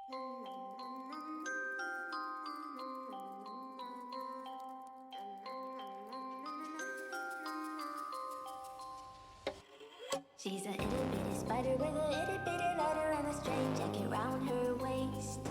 She's a itty bitty spider with a itty bitty ladder and a string jacket round her waist.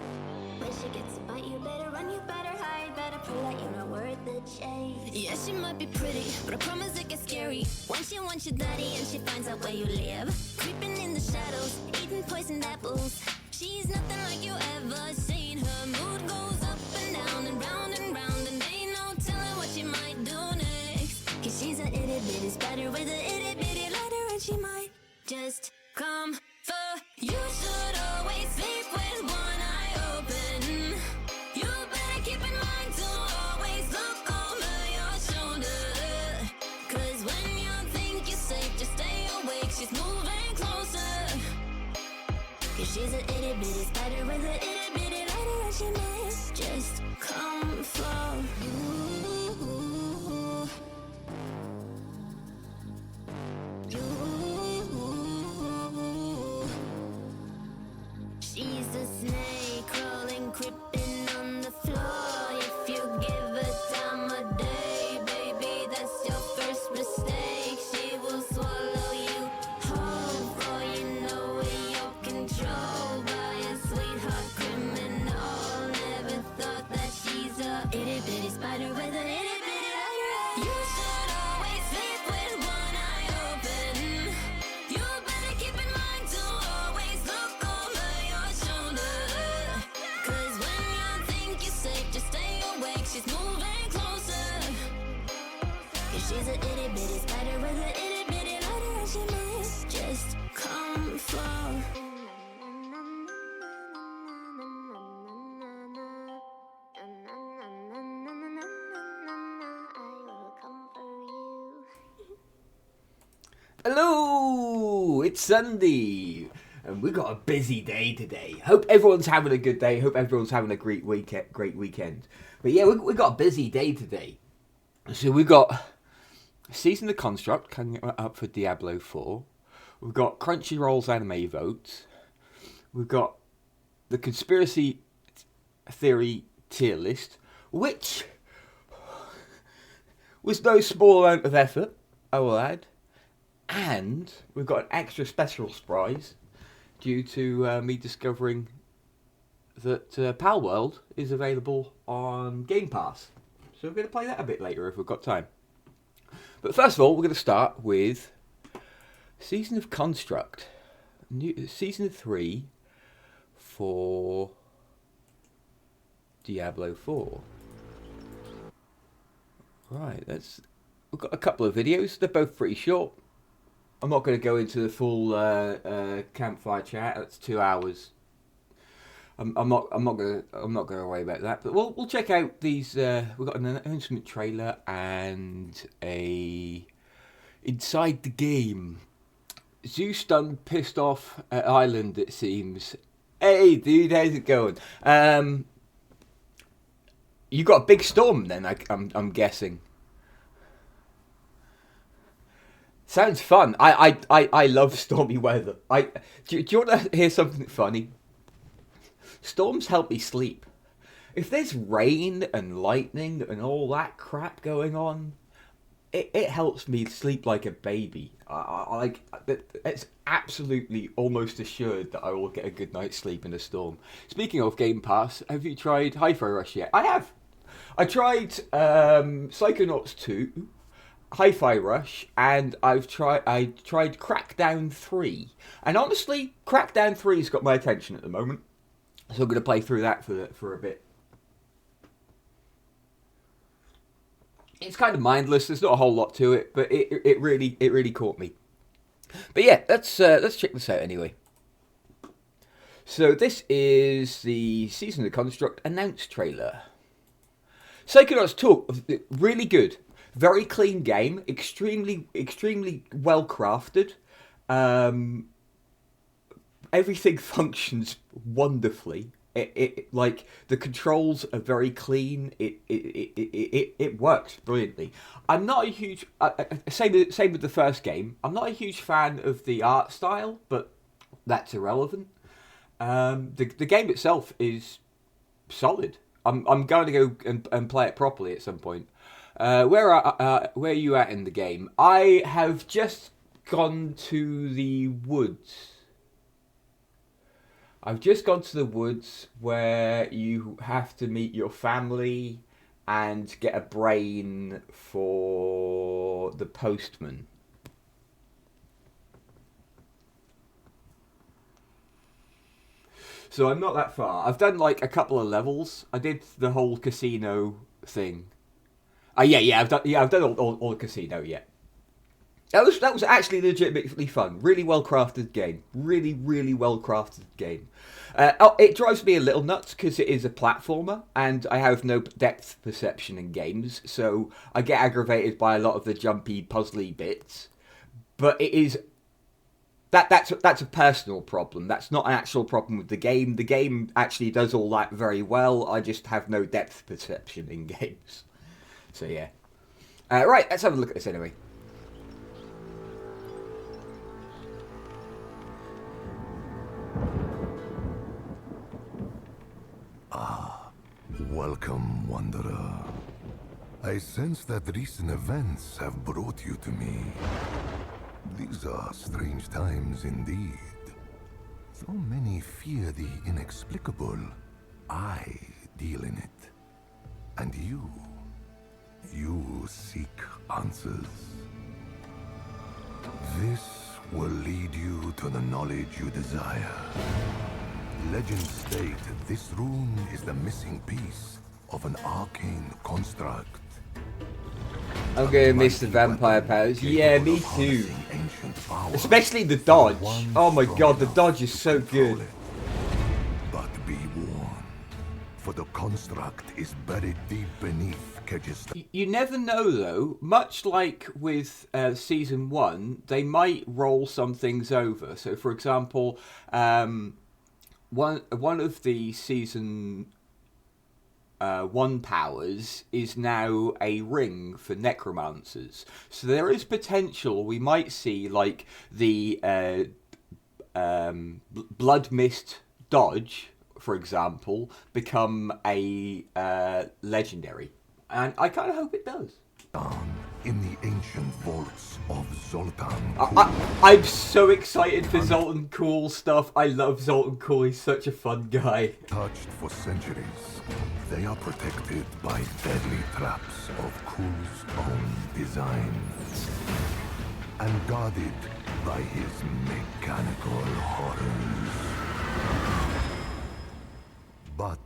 When she gets a bite, you better run, you better hide, better pray that you're not worth the chase. Yeah, she might be pretty, but I promise it gets scary when she wants your daddy and she finds out where you live. Creeping in the shadows, eating poisoned apples. She's nothing like you ever seen. Her mood goes up and down and round, and ain't no telling what she might do next. Cause she's a itty bitty spider with a itty bitty ladder, and she might just come for you. Should always sleep with one eye open. You better keep in mind to always look over your shoulder. Cause when you think you're safe, just stay awake. She's moving closer. Cause she's an itty bitty spider with an itty bitty ladder, and she might just come for you. She's a snake crawling, creeping on the floor. If you give her time of day, baby, that's your first mistake. She will swallow you whole, for you know it, you're controlled by a sweetheart criminal. Never thought that she's a itty bitty spider with an itty bitty ladder. You should always sleep with one eye open. You better keep in mind to always look over your shoulder. Cause when you think you're safe, just stay awake. She's moving closer. Cause she's an itty bitty spider with an itty bitty ladder, and she might just come for. Hello, it's Sunday, and we've got a busy day today. Hope everyone's having a good day. Hope everyone's having a great weekend. But yeah, we got a busy day today. So we got Season of Construct coming up for Diablo 4. We've got Crunchyroll's anime votes. We've got the conspiracy theory tier list, which was no small amount of effort, I will add. And we've got an extra special surprise due to me discovering that Palworld is available on Game Pass. So we're going to play that a bit later if we've got time. But first of all, we're going to start with Season of Construct. Season 3 for Diablo 4. Right, we've got a couple of videos. They're both pretty short. I'm not going to go into the full campfire chat. That's 2 hours. I'm not going to worry about that. But we'll check out these. We've got an announcement trailer and a inside the game. Zeus done pissed off at Island. It seems. Hey, dude, how's it going? You got a big storm then. I'm guessing. Sounds fun. I love stormy weather. Do you want to hear something funny? Storms help me sleep. If there's rain and lightning and all that crap going on, it helps me sleep like a baby. It's absolutely almost assured that I will get a good night's sleep in a storm. Speaking of Game Pass, have you tried Hi-Fi Rush yet? I have. I tried Psychonauts 2. Hi-Fi Rush, and I tried Crackdown 3, and honestly, Crackdown 3's got my attention at the moment, so I'm going to play through that for a bit. It's kind of mindless. There's not a whole lot to it, but it really caught me. But yeah, let's check this out anyway. So this is the Season of Construct announced trailer. Psychonauts 2, really good. Very clean game, extremely well crafted. Everything functions wonderfully. It like the controls are very clean. It works brilliantly. I'm not a huge same with the first game. I'm not a huge fan of the art style, but that's irrelevant. The game itself is solid. I'm going to go and play it properly at some point. Where are you at in the game? I have just gone to the woods. I've just gone to the woods where you have to meet your family and get a brain for the postman. So I'm not that far. I've done like a couple of levels. I did the whole casino thing. I've done all the casino. Yeah, that was actually legitimately fun. Really well crafted game. Really well crafted game. It drives me a little nuts because it is a platformer, and I have no depth perception in games, so I get aggravated by a lot of the jumpy, puzzly bits. But it is that's a personal problem. That's not an actual problem with the game. The game actually does all that very well. I just have no depth perception in games. So yeah. Right, let's have a look at this anyway. Welcome, Wanderer. I sense that recent events have brought you to me. These are strange times indeed. So many fear the inexplicable. I deal in it. And you seek answers. This will lead you to the knowledge you desire. Legends state this rune is the missing piece of an arcane construct. I'm gonna miss the vampire powers. Yeah, me too. Especially the dodge. Oh my god, the dodge is so good. But be warned, for the construct is buried deep beneath Kegistan. You never know though. Much like with season 1, they might roll some things over. So, for example, one of the season 1 powers is now a ring for necromancers. So there is potential we might see like the blood mist dodge, for example, become a legendary. And I kind of hope it does. In the ancient vaults of Zoltan. I'm so excited for Zoltan Cool stuff. I love Zoltan Cool. He's such a fun guy. Touched for centuries, they are protected by deadly traps of Kul's own design. And guarded by his mechanical horrors. But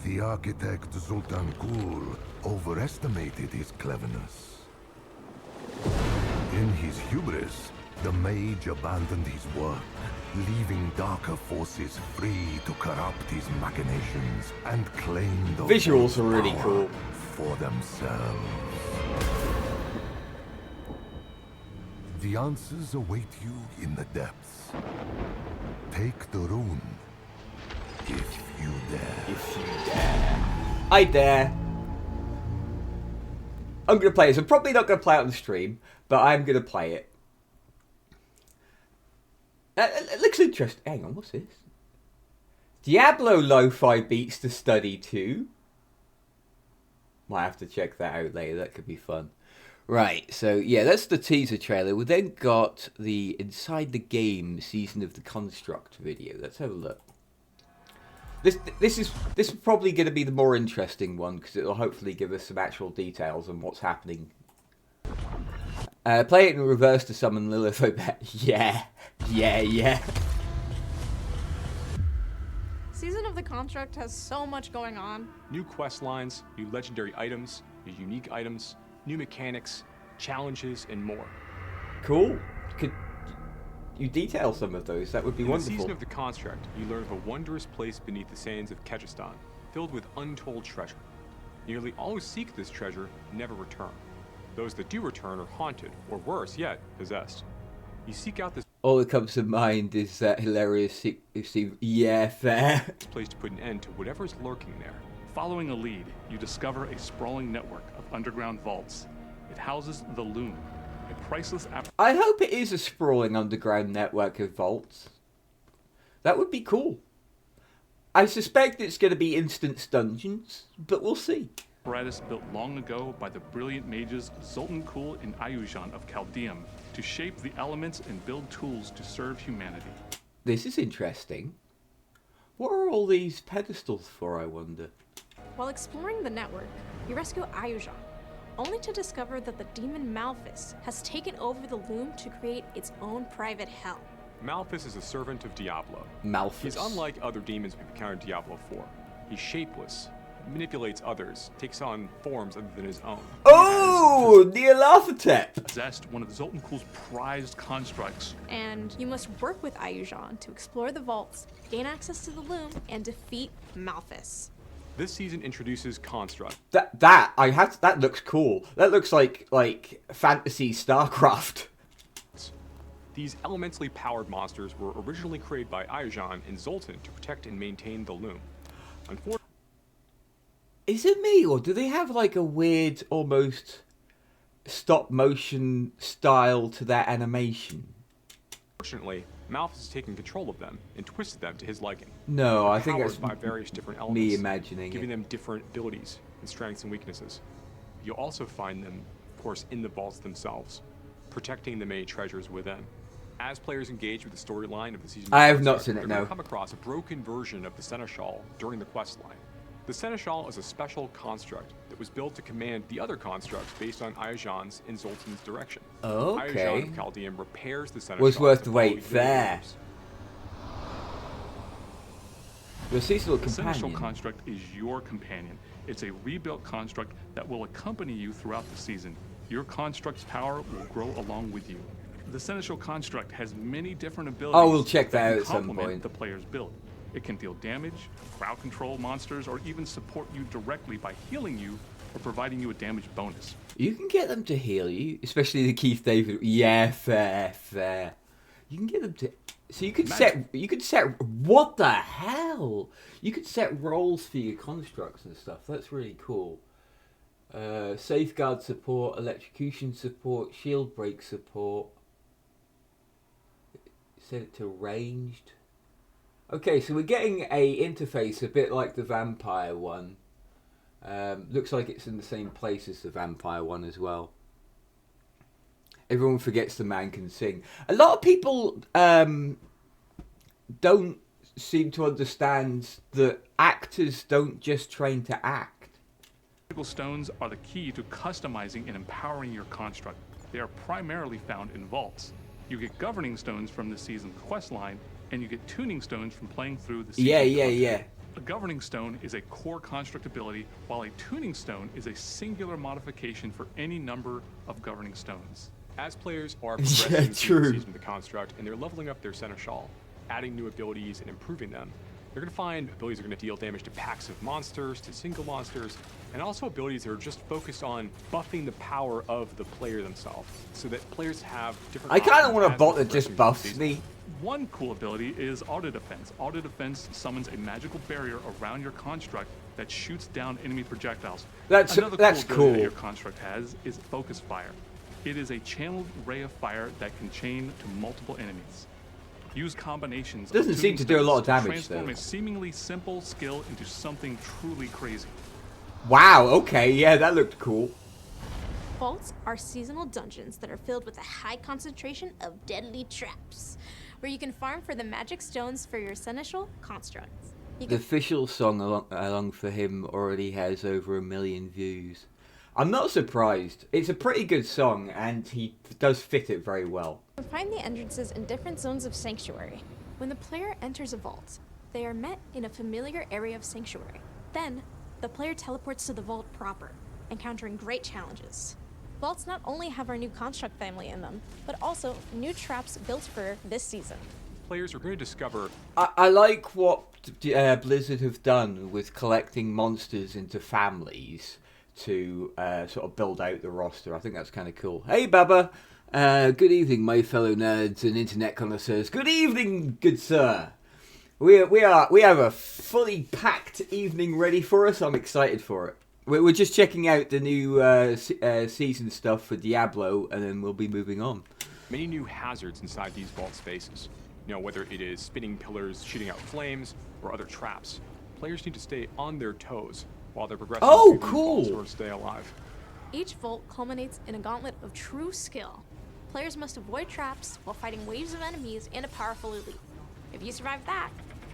the architect Zoltan Kul overestimated his cleverness. In his hubris, the mage abandoned his work, leaving darker forces free to corrupt his machinations and claim the visuals are really cool for themselves. The answers await you in the depths. Take the rune, if you dare. If you dare. I dare. I'm going to play this. I'm probably not going to play it on the stream, but I'm going to play it. It looks interesting. Hang on, what's this? Diablo lo-fi beats to study too. Might have to check that out later. That could be fun. Right, so yeah, that's the teaser trailer. We then got the Inside the Game Season of the Construct video. Let's have a look. This is probably going to be the more interesting one because it'll hopefully give us some actual details on what's happening. Play it in reverse to summon Lilith. Yeah. Season of the Construct has so much going on. New quest lines, new legendary items, new unique items, new mechanics, challenges, and more. Cool. Could you detail some of those? That would be wonderful. In the Season of the Construct, you learn of a wondrous place beneath the sands of Kegistan, filled with untold treasure. Nearly all who seek this treasure never return. Those that do return are haunted, or worse yet, possessed. You seek out this all that comes to mind is that hilarious yeah, fair. place to put an end to whatever's lurking there. Following a lead, you discover a sprawling network of underground vaults. It houses the Loom, a priceless... I hope it is a sprawling underground network of vaults. That would be cool. I suspect it's going to be instance dungeons, but we'll see. Apparatus built long ago by the brilliant mages Zoltan Kuhl and Ayujan of Chaldeum to shape the elements and build tools to serve humanity. This is interesting. What are all these pedestals for, I wonder? While exploring the network, you rescue Ayujan, only to discover that the demon Malphus has taken over the loom to create its own private hell. Malphus is a servant of Diablo. Malphus. He's unlike other demons we've encountered in Diablo 4. He's shapeless, manipulates others, takes on forms other than his own. Oh, Nyarlathotep! Possessed one of Zoltan Kuhl's prized constructs. And you must work with Ayujan to explore the vaults, gain access to the loom, and defeat Malphus. This season introduces Construct. That looks cool. That looks like fantasy StarCraft. These elementally powered monsters were originally created by Ayujan and Zoltan to protect and maintain the loom. Unfortunately, Is it me, or do they have like a weird, almost stop motion style to their animation? Malphus has taken control of them and twisted them to his liking. No, I think Powered that's by various different elements, me imagining giving it. them different abilities and strengths and weaknesses. You'll also find them, of course, in the vaults themselves, protecting the many treasures within. As players engage with the storyline of the season, I have not seen it, they're going no. to come across a broken version of the Seneschal during the quest line. The Seneschal is a special construct that was built to command the other constructs based on Ayujan's and Zoltan's direction. Okay. Ayujan of Chaldeum repairs the Seneschal. Was worth to the follow wait your there. orders. Your seasonal The Seneschal companion. construct is your companion. It's a rebuilt construct that will accompany you throughout the season. Your construct's power will grow along with you. The Seneschal construct has many different abilities. Oh, we'll check that out can at some complement point. the player's build. It can deal damage, crowd control monsters, or even support you directly by healing you or providing you a damage bonus. You can get them to heal you, especially the Keith David. Yeah, fair. You can get them to. So you could set. What the hell? You could set roles for your constructs and stuff. That's really cool. Safeguard support, electrocution support, shield break support. Set it to ranged. Okay, so we're getting a interface a bit like the vampire one. Looks like it's in the same place as the vampire one as well. Everyone forgets the man can sing. A lot of people don't seem to understand that actors don't just train to act. Magical stones are the key to customizing and empowering your construct. They are primarily found in vaults. You get governing stones from the season's quest line, and you get tuning stones from playing through the season's content. Yeah. A governing stone is a core construct ability, while a tuning stone is a singular modification for any number of governing stones. As players are progressing through true. the season of the construct and they're leveling up their Seneschal, adding new abilities and improving them, they're going to find abilities that are going to deal damage to packs of monsters, to single monsters, and also abilities that are just focused on buffing the power of the player themselves, so that players have different. I kind of options want a as bot they're that just progressing through the buffs season. me. One cool ability is Auto Defense. Auto Defense summons a magical barrier around your construct that shoots down enemy projectiles. That's Another cool ability cool. that your construct has is Focus Fire. It is a channeled ray of fire that can chain to multiple enemies. Use combinations. of Doesn't seem tuning to do a lot of stones to damage, transform though. a seemingly simple skill into something truly crazy. Wow, okay, yeah, that looked cool. Vaults are seasonal dungeons that are filled with a high concentration of deadly traps, where you can farm for the magic stones for your seneschal constructs. You The can official song along for him already has over 1 million views. I'm not surprised. It's a pretty good song, and he does fit it very well. find the entrances in different zones of Sanctuary. When the player enters a vault, they are met in a familiar area of Sanctuary. Then, the player teleports to the vault proper, encountering great challenges. Vaults not only have our new construct family in them, but also new traps built for this season. Players are going to discover I like what Blizzard have done with collecting monsters into families to sort of build out the roster. I think that's kind of cool. Hey, Baba. Good evening, my fellow nerds and internet connoisseurs. Good evening, good sir. We have a fully packed evening ready for us. I'm excited for it. We're just checking out the new season stuff for Diablo, and then we'll be moving on. many new hazards inside these vault spaces. Whether it is spinning pillars shooting out flames or other traps. Players need to stay on their toes while they're progressing Oh, through these cool. vaults in order to stay alive. Each vault culminates in a gauntlet of true skill. Players must avoid traps while fighting waves of enemies and a powerful elite. If you survive that,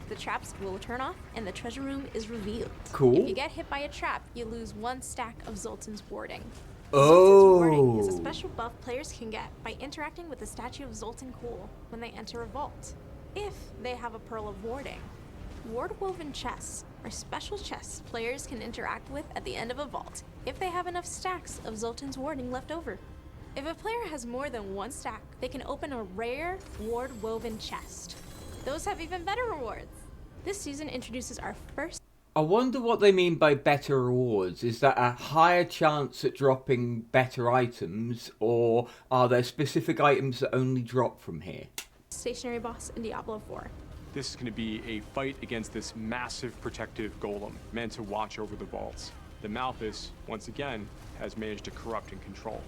the traps will turn off and the treasure room is revealed. Cool. If you get hit by a trap, you lose 1 stack of Zoltan's warding. Oh. Zoltan's warding is a special buff players can get by interacting with the statue of Zoltan Cool when they enter a vault, if they have a Pearl of Warding. Ward-woven chests are special chests players can interact with at the end of a vault if they have enough stacks of Zoltan's warding left over. If a player has more than 1 stack, they can open a rare ward-woven chest. Those have even better rewards. This season introduces our first... I wonder what they mean by better rewards. Is that a higher chance at dropping better items, or are there specific items that only drop from here? stationary boss in Diablo 4. This is going to be a fight against this massive protective golem meant to watch over the vaults. The Malthus, once again, has managed to corrupt and control.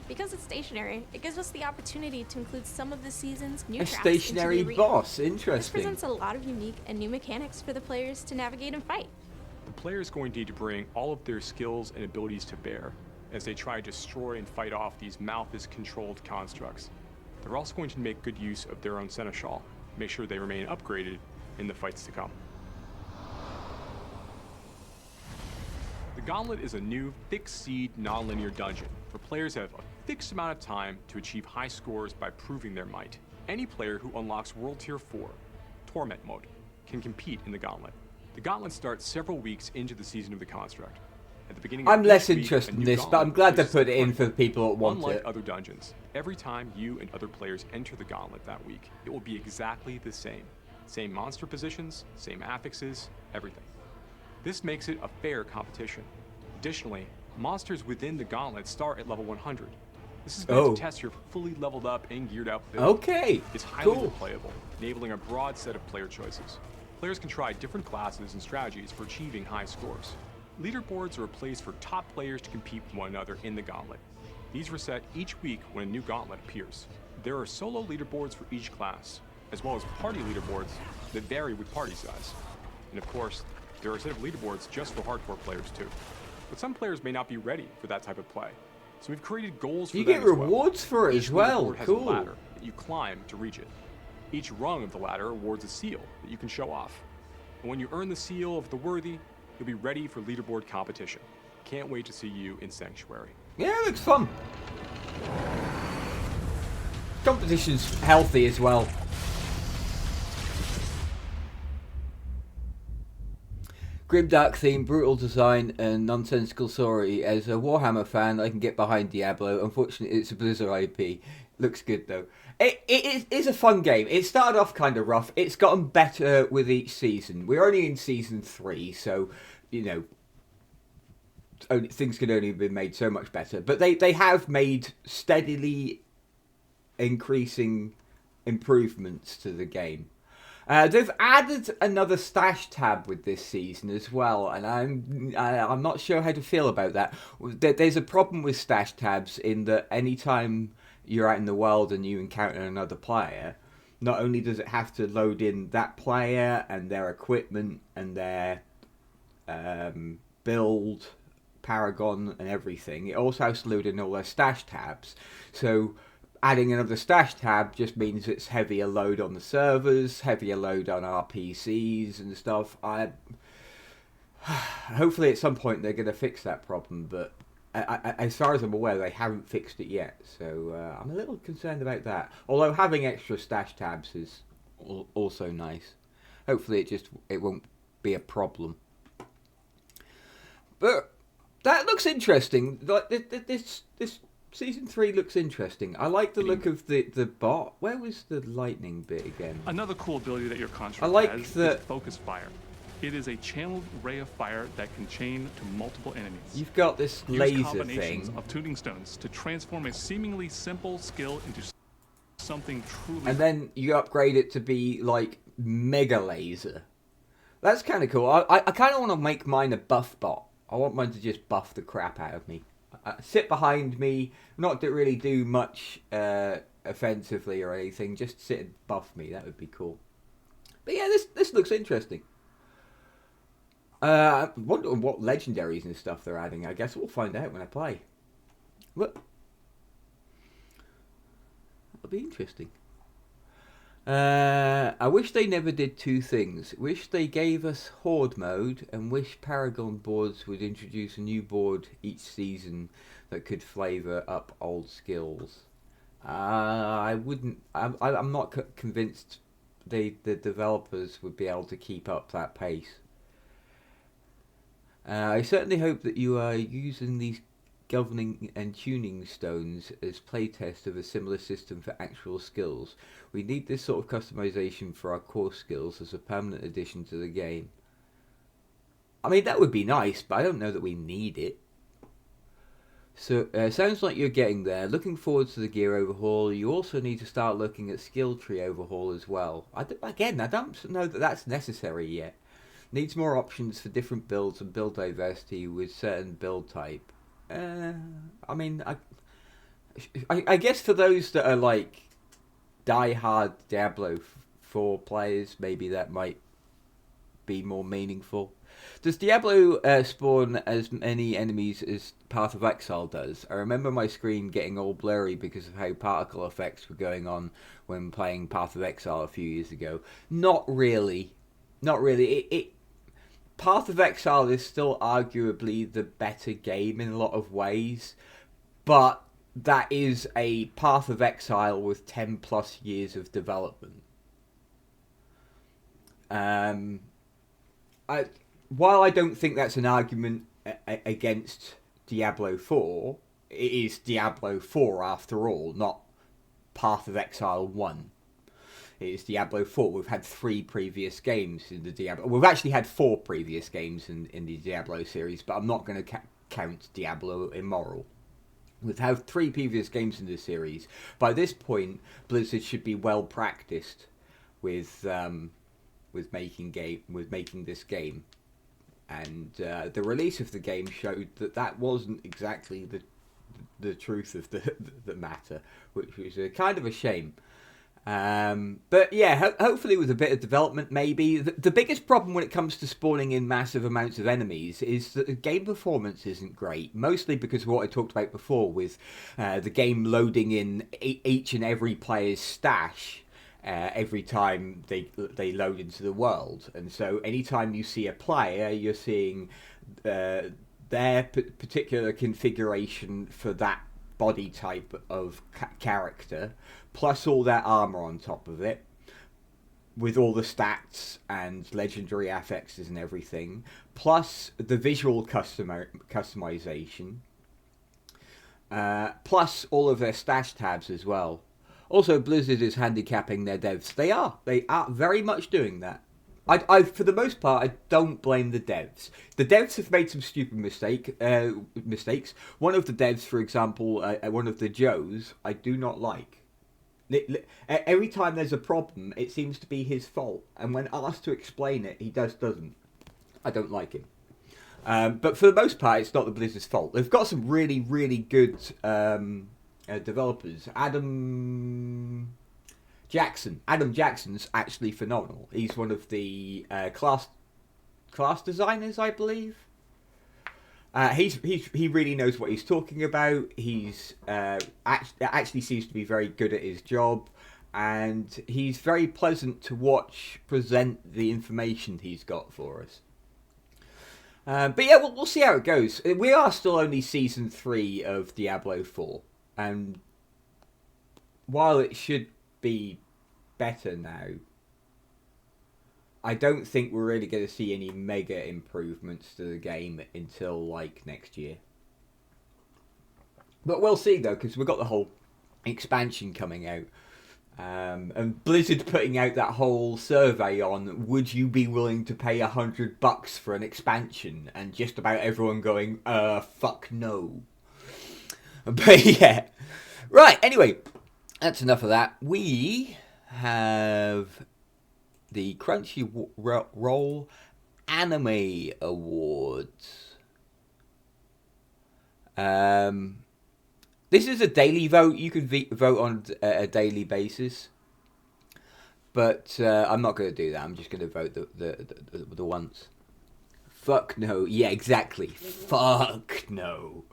Because it's stationary, it gives us the opportunity to include some of the season's new A traps stationary into the arena. boss, This interesting. presents a lot of unique and new mechanics for the players to navigate and fight. The player is going to need to bring all of their skills and abilities to bear as they try to destroy and fight off these Malthus-controlled constructs. They're also going to make good use of their own Seneschal, make sure they remain upgraded in the fights to come. The Gauntlet is a new fixed seed non-linear dungeon where players have a fixed amount of time to achieve high scores by proving their might. Any player who unlocks World Tier 4, Torment Mode, can compete in the Gauntlet. The Gauntlet starts several weeks into the season of the construct. At the beginning I'm of less each week, interested a in new this, but gauntlet I'm glad they chooses put the it in front. for the people that want Unlike it. other dungeons, every time you and other players enter the Gauntlet that week, it will be exactly the same. Same monster positions, same affixes, everything. This makes it a fair competition. Additionally, monsters within the Gauntlet start at level 100. This is meant to test your fully leveled up and geared up build. Okay, It's highly cool. replayable, enabling a broad set of player choices. Players can try different classes and strategies for achieving high scores. Leaderboards are a place for top players to compete with one another in the Gauntlet. These reset each week when a new Gauntlet appears. There are solo leaderboards for each class, as well as party leaderboards that vary with party size. And of course, there are a set of leaderboards just for hardcore players too. But some players may not be ready for that type of play. So we've created goals for You them get as well. rewards for it Each as well. leaderboard has Cool. a ladder that you climb to reach it. Each rung of the ladder awards a seal that you can show off. And when you earn the seal of the worthy, you'll be ready for leaderboard competition. Can't wait to see you in Sanctuary. Yeah, it looks fun. Competition's healthy as well. Grimdark theme, brutal design, and nonsensical story. As a Warhammer fan, I can get behind Diablo. Unfortunately, it's a Blizzard IP. Looks good though. It is a fun game. It started off kind of rough. It's gotten better with each season. We're only in season 3, so you know things can only be made so much better. But they have made steadily increasing improvements to the game. They've added another stash tab with this season as well, and I'm not sure how to feel about that. There's a problem with stash tabs in that anytime you're out in the world and you encounter another player, not only does it have to load in that player and their equipment and their build, paragon and everything, it also has to load in all their stash tabs. So adding another stash tab just means it's heavier load on the servers, heavier load on our PCs and stuff. Hopefully at some point they're going to fix that problem, but as far as I'm aware, they haven't fixed it yet. So I'm a little concerned about that. Although having extra stash tabs is also nice. Hopefully it won't be a problem. But that looks interesting. Like this Season 3 looks interesting. I like the look of the bot. Where was the lightning bit again? Another cool ability that your construct I like has the- is Focus Fire. It is a channeled ray of fire that can chain to multiple enemies. You've got this Use laser combinations thing, of tuning stones to transform a seemingly simple skill into something truly. and then you upgrade it to be like mega laser. That's kind of cool. I kind of want to make mine a buff bot. I want mine to just buff the crap out of me. sit behind me, not to really do much offensively or anything, just sit and buff me. That would be cool. But yeah, this looks interesting. I'm wondering what legendaries and stuff they're adding. I guess we'll find out when I play. What? That'll be interesting. I wish they never did two things. Wish they gave us Horde mode, and wish Paragon boards would introduce a new board each season that could flavour up old skills. I wouldn't. I'm not convinced the developers would be able to keep up that pace. I certainly hope that you are using these governing and tuning stones as playtest of a similar system for actual skills. We need this sort of customization for our core skills as a permanent addition to the game. I mean, that would be nice, but I don't know that we need it. So, sounds like you're getting there. Looking forward to the gear overhaul. You also need to start looking at skill tree overhaul as well. I don't know that that's necessary yet. Needs more options for different builds and build diversity with certain build type. I mean, I guess for those that are like die-hard Diablo 4 players, maybe that might be more meaningful. Does Diablo spawn as many enemies as Path of Exile does? I remember my screen getting all blurry because of how particle effects were going on when playing Path of Exile a few years ago. Not really. Path of Exile is still arguably the better game in a lot of ways, but that is a Path of Exile with 10 plus years of development. While I don't think that's an argument against Diablo 4, it is Diablo 4 after all, not Path of Exile 1. It's Diablo 4. We've had 3 previous games in the Diablo. We've actually had 4 previous games in the Diablo series, but I'm not going to count Diablo Immoral. We've had 3 previous games in the series. By this point, Blizzard should be well practiced with making this game, and the release of the game showed that wasn't exactly the truth of the matter, which was a kind of a shame. But yeah, hopefully with a bit of development, maybe. The biggest problem when it comes to spawning in massive amounts of enemies is that the game performance isn't great, mostly because of what I talked about before with the game loading in each and every player's stash every time they load into the world. And so anytime you see a player, you're seeing their particular configuration for that body type of character, plus all their armor on top of it, with all the stats and legendary affixes and everything, plus the visual customization, plus all of their stash tabs as well. Also, Blizzard is handicapping their devs. They are very much doing that. I for the most part, I don't blame the devs. The devs have made some stupid mistakes. One of the devs, for example, one of the Joes, I do not like. Every time there's a problem, it seems to be his fault, and when asked to explain it, he doesn't. I don't like him. But for the most part, it's not the Blizzard's fault. They've got some really, really good developers. Adam Jackson's actually phenomenal. He's one of the class designers, I believe. He really knows what he's talking about. He's actually seems to be very good at his job, and he's very pleasant to watch present the information he's got for us. But yeah, we'll see how it goes. We are still only season 3 of Diablo 4, and while it should be better now, I don't think we're really going to see any mega improvements to the game until like next year. But we'll see though, because we've got the whole expansion coming out, and Blizzard putting out that whole survey on would you be willing to pay $100 for an expansion, and just about everyone going fuck no. But yeah, right, anyway, that's enough of that. We have the Crunchyroll Anime Awards. This is a daily vote. You can vote on a daily basis. But I'm not going to do that. I'm just going to vote the once. Fuck no. Yeah, exactly. Fuck no.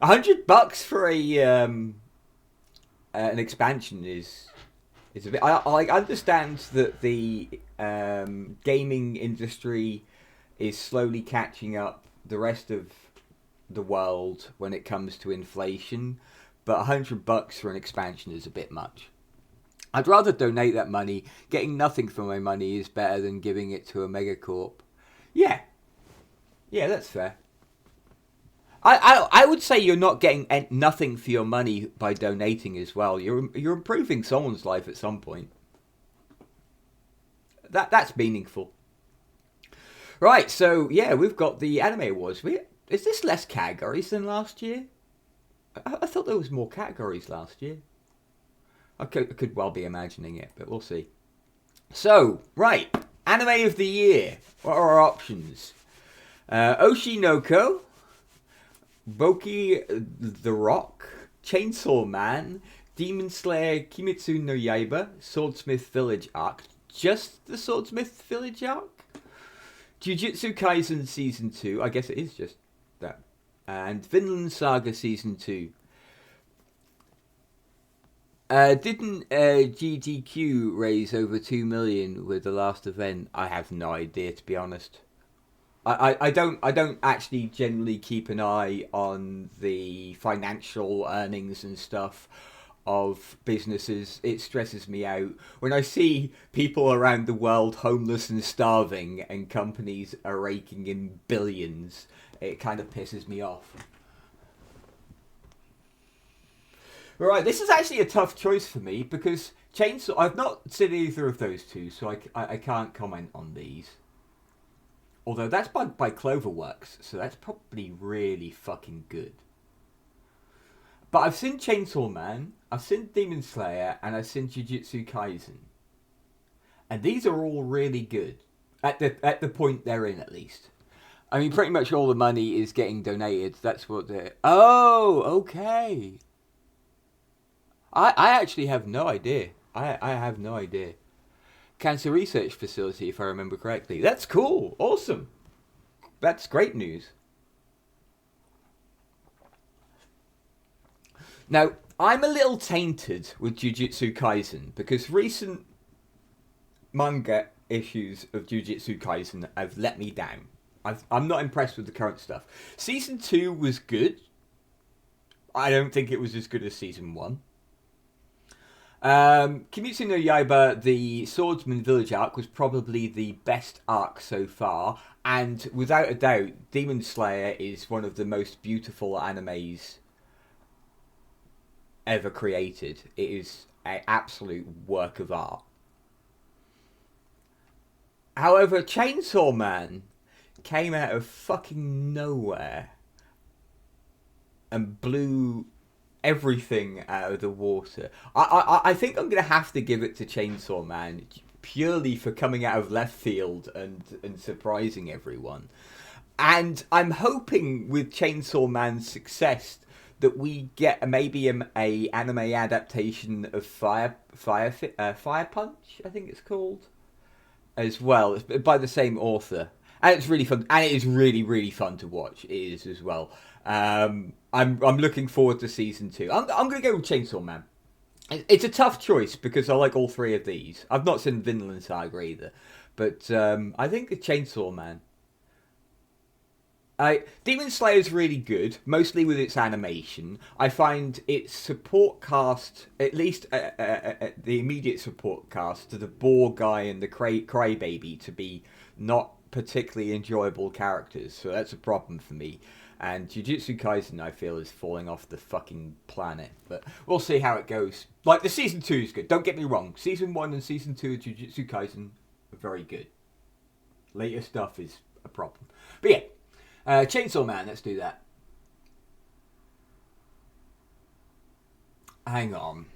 $100 for an expansion is a bit. I understand that the gaming industry is slowly catching up the rest of the world when it comes to inflation, but $100 for an expansion is a bit much. I'd rather donate that money. Getting nothing for my money is better than giving it to a megacorp. Yeah, that's fair. I would say you're not getting nothing for your money by donating as well. You're improving someone's life at some point. That's meaningful. Right, so yeah, we've got the Anime Awards. Is this less categories than last year? I thought there was more categories last year. I could well be imagining it, but we'll see. So, right, Anime of the Year. What are our options? Oshinoko, Boki the Rock, Chainsaw Man, Demon Slayer, Kimetsu no Yaiba, Swordsmith Village Arc. Just the Swordsmith Village Arc? Jujutsu Kaisen Season 2. I guess it is just that. And Vinland Saga Season 2. Didn't GDQ raise over 2 million with the last event? I have no idea, to be honest. I don't actually generally keep an eye on the financial earnings and stuff of businesses. It stresses me out when I see people around the world homeless and starving and companies are raking in billions. It kind of pisses me off. Right, this is actually a tough choice for me because Chainsaw... I've not seen either of those two, so I can't comment on these. Although that's by Cloverworks, so that's probably really fucking good. But I've seen Chainsaw Man, I've seen Demon Slayer, and I've seen Jujutsu Kaisen. And these are all really good. At the point they're in, at least. I mean, pretty much all the money is getting donated. That's what they're... Oh, okay. I actually have no idea. I have no idea. Cancer Research Facility, if I remember correctly. That's cool. Awesome. That's great news. Now, I'm a little tainted with Jujutsu Kaisen because recent manga issues of Jujutsu Kaisen have let me down. I'm not impressed with the current stuff. Season 2 was good. I don't think it was as good as Season 1. Kimetsu no Yaiba, the Swordsman Village arc, was probably the best arc so far, and without a doubt, Demon Slayer is one of the most beautiful animes ever created. It is an absolute work of art. However, Chainsaw Man came out of fucking nowhere and blew everything out of the water. I think I'm going to have to give it to Chainsaw Man purely for coming out of left field and surprising everyone. And I'm hoping with Chainsaw Man's success that we get maybe a anime adaptation of Fire Punch, I think it's called, as well. It's by the same author. And it's really fun. And it is really, really fun to watch. It is as well. I'm looking forward to Season 2. I'm going to go with Chainsaw Man. It's a tough choice because I like all three of these. I've not seen Vinland Saga either. But I think the Chainsaw Man. Demon Slayer is really good, mostly with its animation. I find its support cast, at least the immediate support cast, to the Boar guy and the Crybaby, to be not particularly enjoyable characters. So that's a problem for me. And Jujutsu Kaisen, I feel, is falling off the fucking planet. But we'll see how it goes. Like, the Season 2 is good. Don't get me wrong. Season 1 and Season 2 of Jujutsu Kaisen are very good. Later stuff is a problem. But yeah. Chainsaw Man, let's do that. Hang on.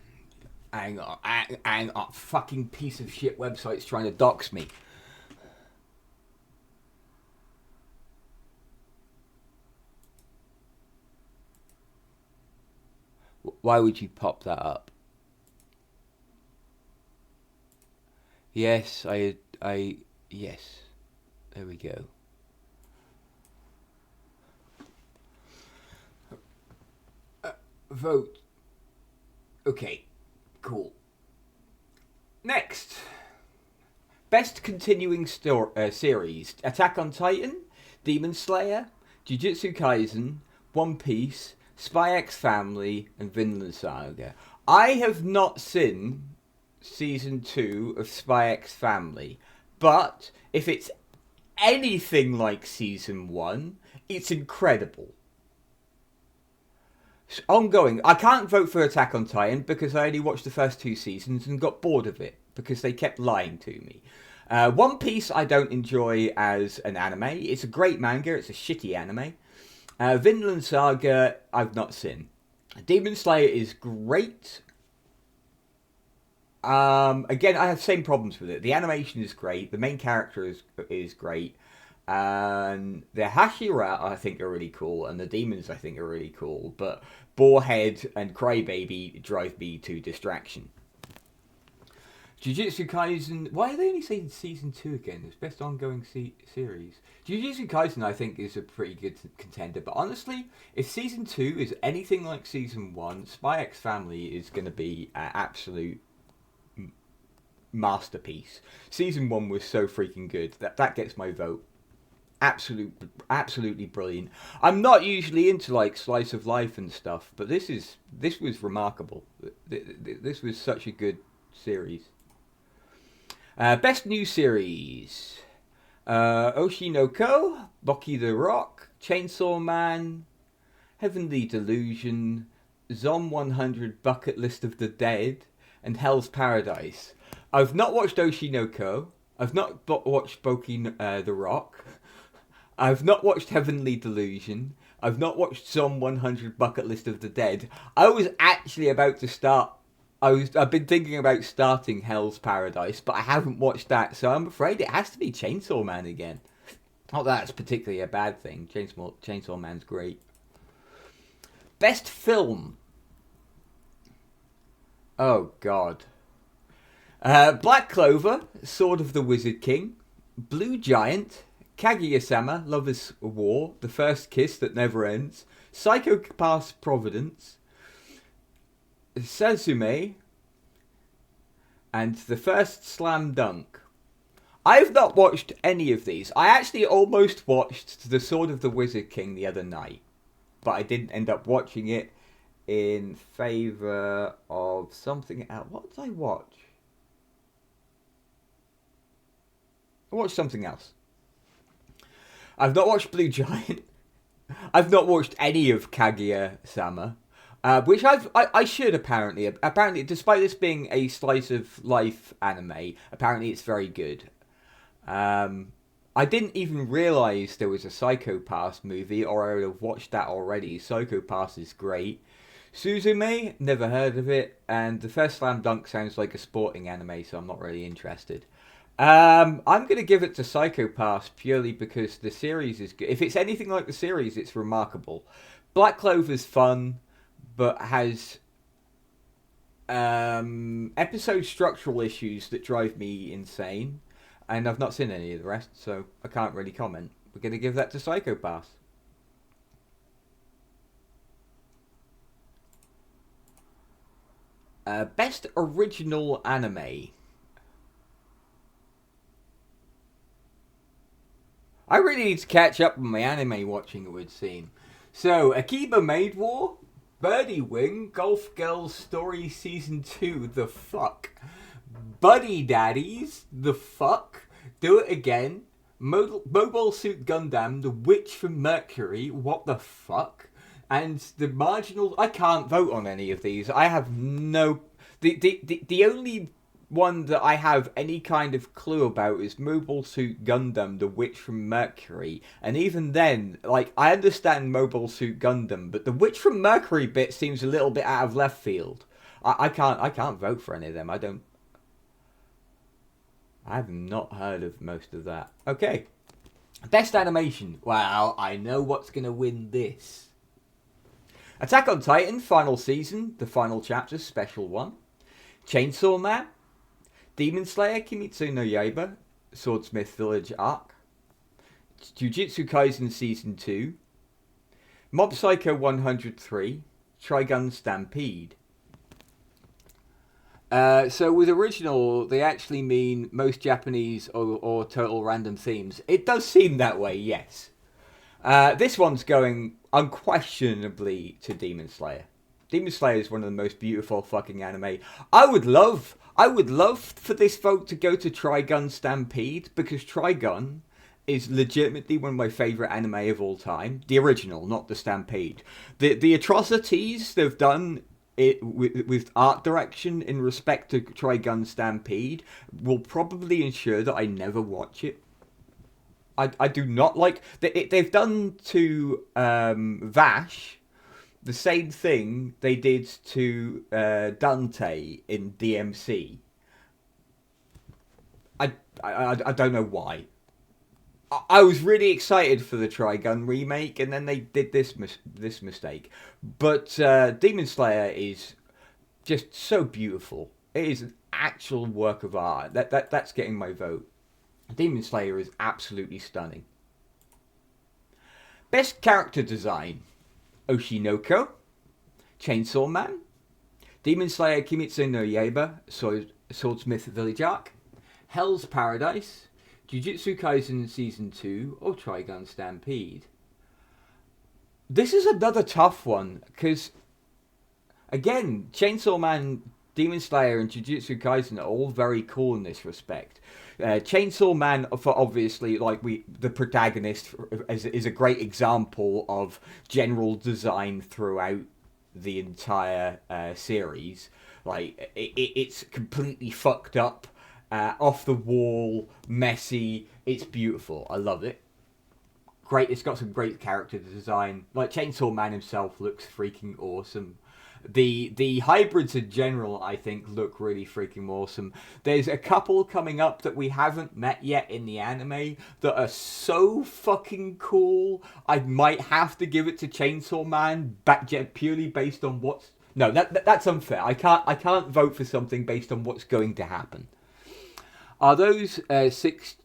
Fucking piece of shit website's trying to dox me. Why would you pop that up? Yes, yes. There we go. Vote. Okay, cool. Next. Best continuing series. Attack on Titan, Demon Slayer, Jujutsu Kaisen, One Piece, Spy X Family, and Vinland Saga. I have not seen season 2 of Spy X Family, but if it's anything like season 1, it's incredible. Ongoing. I can't vote for Attack on Titan because I only watched the first 2 seasons and got bored of it because they kept lying to me. One Piece I don't enjoy as an anime. It's a great manga. It's a shitty anime. Vinland Saga I've not seen. Demon Slayer is great. Again, I have the same problems with it. The animation is great. The main character is great. And the Hashira I think are really cool, and the demons I think are really cool. But Boarhead and Crybaby drive me to distraction. Jujutsu Kaisen. Why are they only saying season 2 again? It's best ongoing series. Jujutsu Kaisen I think is a pretty good contender. But honestly, if season 2 is anything like season 1, Spy X Family is going to be an absolute masterpiece. Season 1 was so freaking good. That gets my vote. Absolutely brilliant. I'm not usually into like slice of life and stuff, but this was remarkable. This was such a good series. Best new series: Oshinoko, Boki the Rock, Chainsaw Man, Heavenly Delusion, Zom 100 Bucket List of the Dead, and Hell's Paradise. I've not watched Oshinoko. I've not watched Boki the Rock. I've not watched Heavenly Delusion. I've not watched Zom 100 Bucket List of the Dead. I was actually about to start. I've been thinking about starting Hell's Paradise, but I haven't watched that, so I'm afraid it has to be Chainsaw Man again. Not that it's particularly a bad thing. Chainsaw Man's great. Best film. Oh God. Black Clover, Sword of the Wizard King, Blue Giant, Kaguya-sama, Lover's War, The First Kiss That Never Ends, Psycho Pass Providence, Suzume, and The First Slam Dunk. I've not watched any of these. I actually almost watched The Sword of the Wizard King the other night, but I didn't end up watching it in favour of something else. What did I watch? I watched something else. I've not watched Blue Giant. I've not watched any of Kaguya-sama, which I should apparently. Apparently, despite this being a slice of life anime, apparently it's very good. I didn't even realise there was a Psycho Pass movie, or I would have watched that already. Psycho Pass is great. Suzume, never heard of it, and The First Slam Dunk sounds like a sporting anime, so I'm not really interested. I'm going to give it to Psycho Pass purely because the series is good. If it's anything like the series, it's remarkable. Black Clover's fun, but has episode structural issues that drive me insane. And I've not seen any of the rest, so I can't really comment. We're going to give that to Psycho Pass. Best original anime. I really need to catch up on my anime watching, it would seem. So, Akiba Maid War, Birdie Wing, Golf Girls Story Season 2, the fuck? Buddy Daddies, the fuck? Do It Again, Mobile Suit Gundam, The Witch from Mercury, what the fuck? And the marginal... I can't vote on any of these. I have no... The only one that I have any kind of clue about is Mobile Suit Gundam, The Witch from Mercury. And even then, like, I understand Mobile Suit Gundam, but the Witch from Mercury bit seems a little bit out of left field. I can't vote for any of them. I've not heard of most of that. Okay. Best animation. Well, I know what's going to win this. Attack on Titan, final season, the final chapter, special 1. Chainsaw Man. Demon Slayer, Kimetsu no Yaiba, Swordsmith Village arc. Jujutsu Kaisen season 2. Mob Psycho 103. Trigun Stampede. So with original, they actually mean most Japanese or total random themes. It does seem that way, yes. This one's going unquestionably to Demon Slayer. Demon Slayer is one of the most beautiful fucking anime. I would love for this vote to go to Trigun Stampede, because Trigun is legitimately one of my favourite anime of all time. The original, not the Stampede. The atrocities they've done with art direction in respect to Trigun Stampede will probably ensure that I never watch it. I do not like... They've done to Vash the same thing they did to Dante in DMC. I don't know why. I was really excited for the Trigun remake, and then they did this mistake. But Demon Slayer is just so beautiful. It is an actual work of art. That's getting my vote. Demon Slayer is absolutely stunning. Best character design: Oshinoko, Chainsaw Man, Demon Slayer Kimetsu no Yaiba, Swordsmith Village arc, Hell's Paradise, Jujutsu Kaisen Season 2, or Trigun Stampede. This is another tough one, because, again, Chainsaw Man, Demon Slayer, and Jujutsu Kaisen are all very cool in this respect. Chainsaw Man, for obviously, like the protagonist, is a great example of general design throughout the entire series. Like, it's completely fucked up, off the wall, messy. It's beautiful. I love it. Great. It's got some great character design. Like, Chainsaw Man himself looks freaking awesome. The hybrids in general, I think, look really freaking awesome. There's a couple coming up that we haven't met yet in the anime that are so fucking cool. I might have to give it to Chainsaw Man, purely based on what's... No, that's unfair. I can't vote for something based on what's going to happen. Are those 6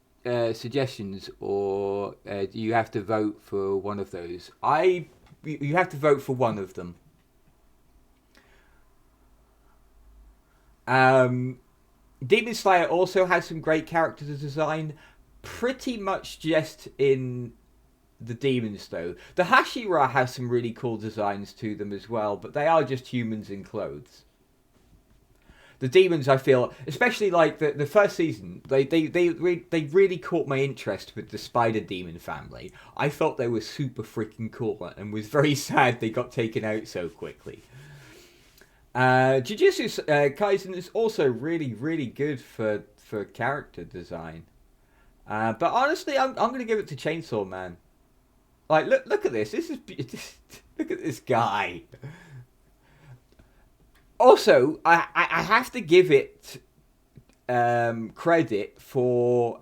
suggestions, or do you have to vote for one of those? You have to vote for one of them. Demon Slayer also has some great character design, pretty much just in the demons though. The Hashira has some really cool designs to them as well, but they are just humans in clothes. The demons, I feel, especially like the first season, they really caught my interest with the Spider Demon family. I thought they were super freaking cool and was very sad they got taken out so quickly. Jujutsu Kaisen is also really, really good for character design. But honestly, I'm going to give it to Chainsaw Man. Like, look at this. Look at this guy. Also, I have to give it credit for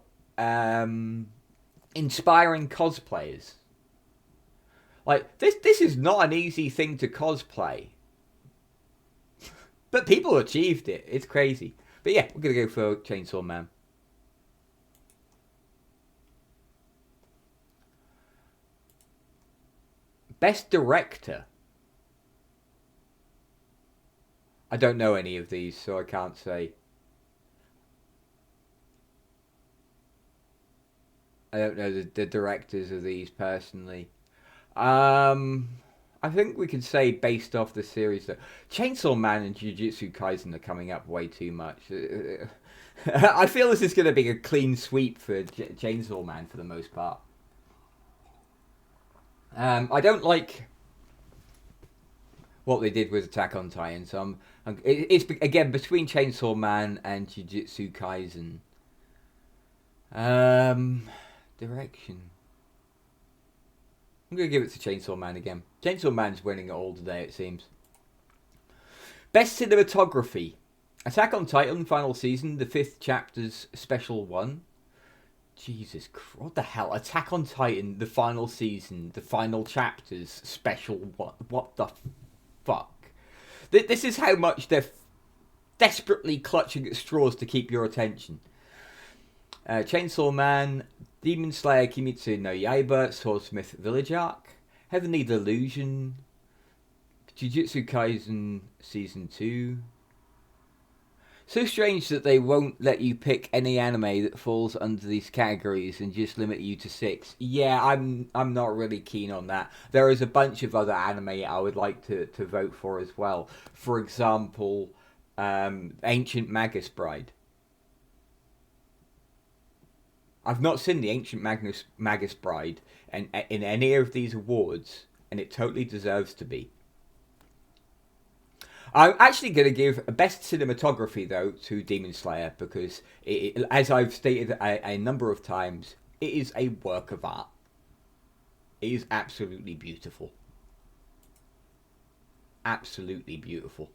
inspiring cosplayers. Like, this is not an easy thing to cosplay. But people achieved it. It's crazy. But yeah, we're going to go for Chainsaw Man. Best Director. I don't know any of these, so I can't say. I don't know the directors of these personally. I think we could say based off the series that Chainsaw Man and Jujutsu Kaisen are coming up way too much. I feel this is going to be a clean sweep for Chainsaw Man for the most part. I don't like what they did with Attack on Titan, so it's again between Chainsaw Man and Jujutsu Kaisen. Direction. I'm going to give it to Chainsaw Man again. Chainsaw Man's winning it all today, it seems. Best Cinematography. Attack on Titan, final season, the 5th chapter's special 1. Jesus Christ, what the hell? Attack on Titan, the final season, the final chapters, special 1. What the fuck. This is how much they're desperately clutching at straws to keep your attention. Chainsaw Man, Demon Slayer Kimetsu no Yaiba, Swordsmith Village Arc, Heavenly Delusion, Jujutsu Kaisen Season 2. So strange that they won't let you pick any anime that falls under these categories and just limit you to 6. Yeah, I'm not really keen on that. There is a bunch of other anime I would like to vote for as well. For example, Ancient Magus Bride. I've not seen the Ancient Magus Bride in any of these awards, and it totally deserves to be. I'm actually going to give best cinematography, though, to Demon Slayer, because, as I've stated a number of times, it is a work of art. It is absolutely beautiful. Absolutely beautiful.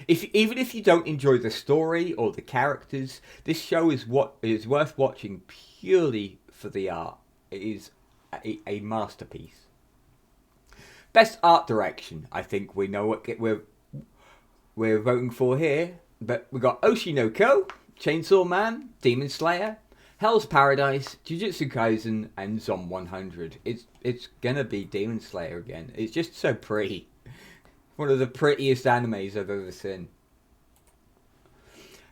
Even if you don't enjoy the story or the characters, this show is worth watching purely for the art. It is a masterpiece. Best art direction, I think we know what we're voting for here, but we got Oshinoko, Chainsaw Man, Demon Slayer, Hell's Paradise, Jujutsu Kaisen, and Zom 100. It's gonna be Demon Slayer again. It's just so pretty. One of the prettiest animes I've ever seen.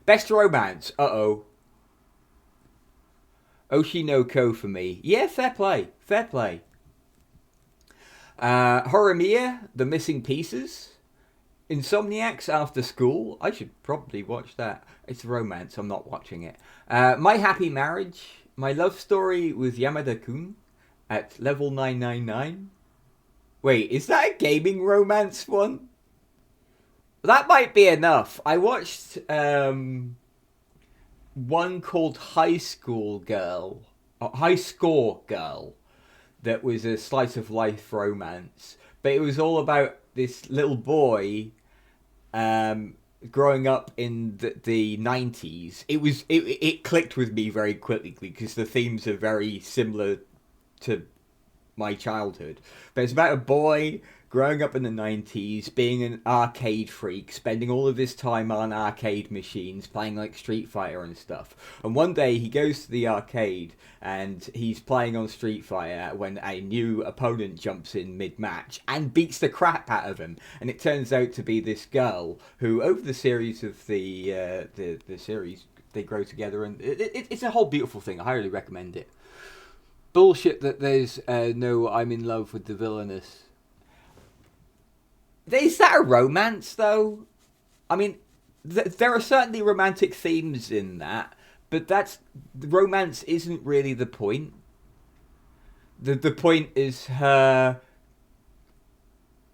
Best romance. Oshinoko for me. Yeah, fair play. Fair play. Horimiya, The Missing Pieces. Insomniacs After School. I should probably watch that. It's a romance. I'm not watching it. My Happy Marriage. My Love Story with Yamada-kun at level 999. Wait, is that a gaming romance one? That might be enough. I watched one called High Score Girl, that was a slice of life romance. But it was all about this little boy growing up in the 90s. It clicked with me very quickly because the themes are very similar to my childhood. But it's about a boy growing up in the 90s, being an arcade freak, spending all of his time on arcade machines, playing like Street Fighter and stuff. And one day he goes to the arcade and he's playing on Street Fighter when a new opponent jumps in mid-match and beats the crap out of him. And it turns out to be this girl who, over the series of the series, they grow together, and it's a whole beautiful thing. I highly recommend it. Bullshit that there's no I'm in love with the villainess. Is that a romance, though? I mean, there are certainly romantic themes in that, but romance isn't really the point. The point is her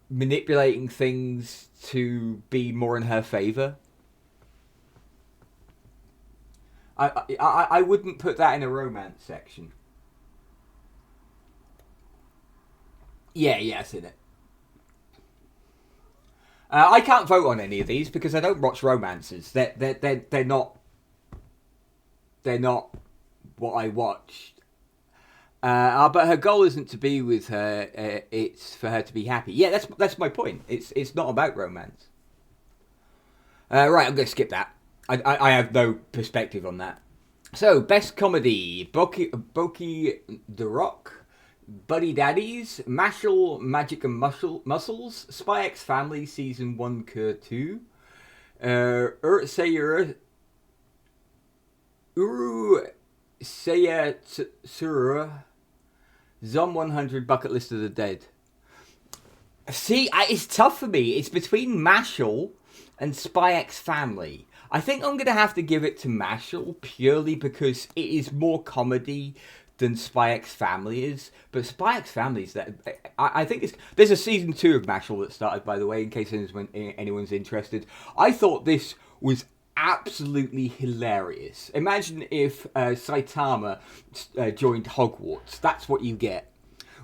manipulating things to be more in her favour. I wouldn't put that in a romance section. Yeah, I've seen it. I can't vote on any of these because I don't watch romances. They're not what I watched. But her goal isn't to be with her. It's for her to be happy. Yeah, that's my point. It's not about romance. Right, I'm going to skip that. I have no perspective on that. So, best comedy: Boki the Rock, Buddy Daddies, Mashal, Magic and Muscles, Spy X Family Season 1 Cur 2, Uru Seiya Tsuru, Zom 100 Bucket List of the Dead. See, it's tough for me. It's between Mashal and Spy X Family. I think I'm going to have to give it to Mashal purely because it is more comedy than Spy X Family is. But Spy X Family is that I think there's a season 2 of Mashal that started, by the way, in case anyone's interested. I thought this was absolutely hilarious. Imagine if Saitama joined Hogwarts. That's what you get.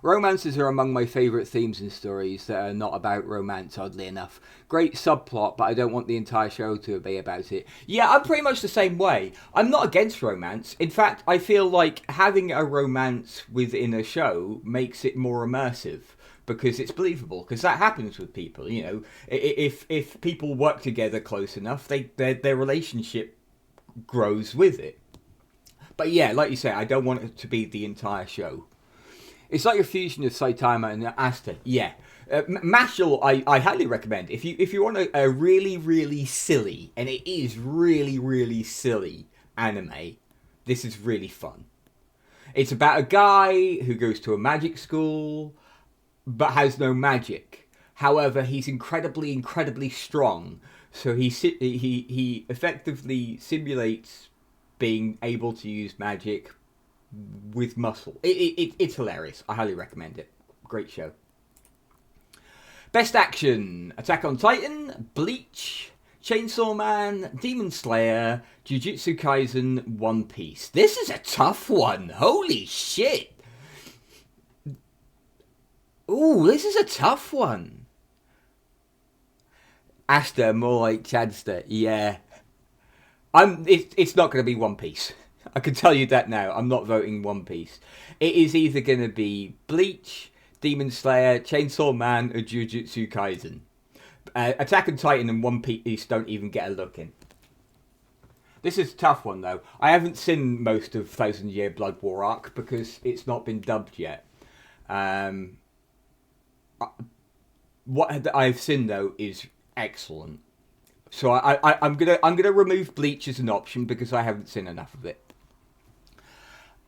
Romances are among my favourite themes in stories that are not about romance, oddly enough. Great subplot, but I don't want the entire show to be about it. Yeah, I'm pretty much the same way. I'm not against romance. In fact, I feel like having a romance within a show makes it more immersive. because it's believable, because that happens with people, you know. If people work together close enough, their relationship grows with it. But yeah, like you say, I don't want it to be the entire show. It's like a fusion of Saitama and Asta. Yeah. Mashal, I highly recommend. If you want a really, really silly, and it is really, really silly anime, this is really fun. It's about a guy who goes to a magic school, but has no magic. However, he's incredibly, incredibly strong. So he effectively simulates being able to use magic with muscle. It's hilarious. I highly recommend it. Great show. Best action: Attack on Titan, Bleach, Chainsaw Man, Demon Slayer, Jujutsu Kaisen, One Piece. This is a tough one. Holy shit. Ooh, this is a tough one. Asta, more like Chadster. Yeah. It's not going to be One Piece. I can tell you that now. I'm not voting One Piece. It is either going to be Bleach, Demon Slayer, Chainsaw Man, or Jujutsu Kaisen. Attack on Titan and One Piece don't even get a look in. This is a tough one, though. I haven't seen most of Thousand Year Blood War arc because it's not been dubbed yet. What I've seen, though, is excellent. So I'm gonna remove Bleach as an option because I haven't seen enough of it.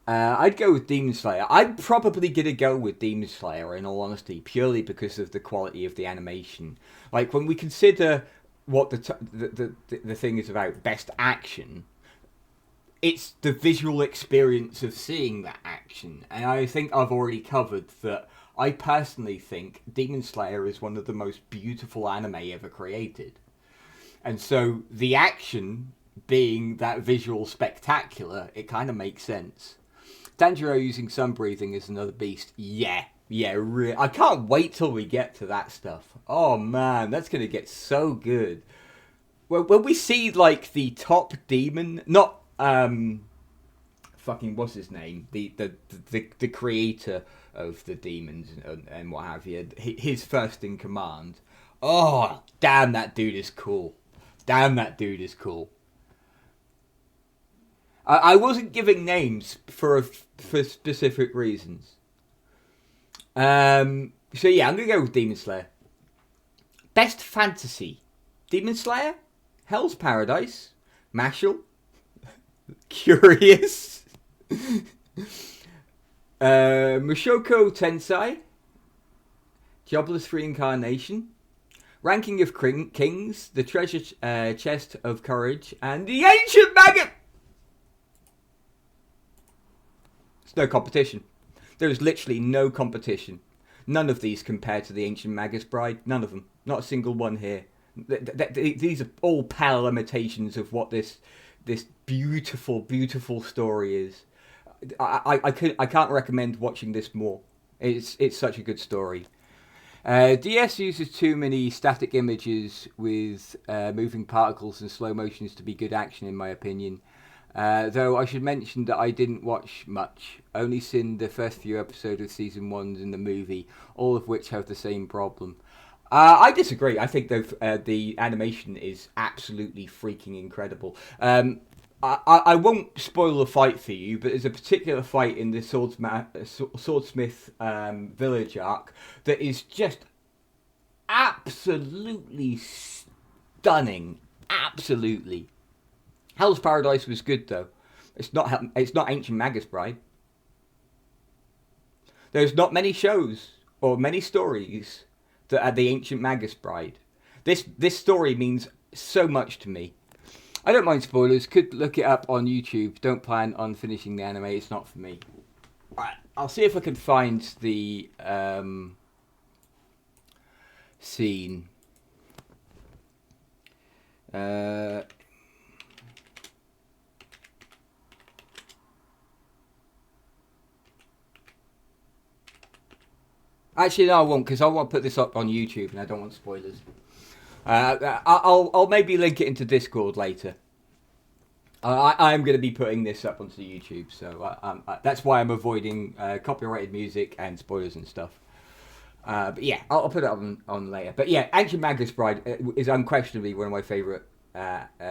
I'd go with Demon Slayer. I'm probably gonna go with Demon Slayer in all honesty, purely because of the quality of the animation. Like when we consider what the thing is about, best action, it's the visual experience of seeing that action, and I think I've already covered that. I personally think Demon Slayer is one of the most beautiful anime ever created. And so the action being that visual spectacular, it kind of makes sense. Tanjiro using sun breathing is another beast. Yeah, I can't wait till we get to that stuff. Oh man, that's going to get so good. Well, when we see like the top demon, not fucking what's his name, the creator of the demons and what have you, his first in command. Oh, damn, that dude is cool. I wasn't giving names for specific reasons. So yeah, I'm gonna go with Demon Slayer. Best fantasy: Demon Slayer, Hell's Paradise, Mashal, Curious, Mushoku Tensei, Jobless Reincarnation, Ranking of Kings, The Treasure Chest of Courage, and The Ancient Maggot. There's no competition. There is literally no competition. None of these compare to The Ancient Magus Bride. None of them. Not a single one here. These are all pale imitations of what this beautiful, beautiful story is. I can't recommend watching this more. It's such a good story. DS uses too many static images with moving particles and slow motions to be good action, in my opinion. Though I should mention that I didn't watch much, only seen the first few episodes of season 1 in the movie, all of which have the same problem. I disagree. I think the animation is absolutely freaking incredible. I won't spoil the fight for you, but there's a particular fight in the Swordsmith village arc that is just absolutely stunning. Absolutely. Hell's Paradise was good though. It's not Ancient Magus Bride. There's not many shows or many stories that are the Ancient Magus Bride. This story means so much to me. I don't mind spoilers. Could look it up on YouTube. Don't plan on finishing the anime. It's not for me. Right, I'll see if I can find the scene. Actually, no, I won't, because I want to put this up on YouTube, and I don't want spoilers. I'll maybe link it into Discord later. I'm going to be putting this up onto YouTube, so that's why I'm avoiding copyrighted music and spoilers and stuff. But yeah, I'll put it on later. But yeah, Ancient Magus Bride is unquestionably one of my favorite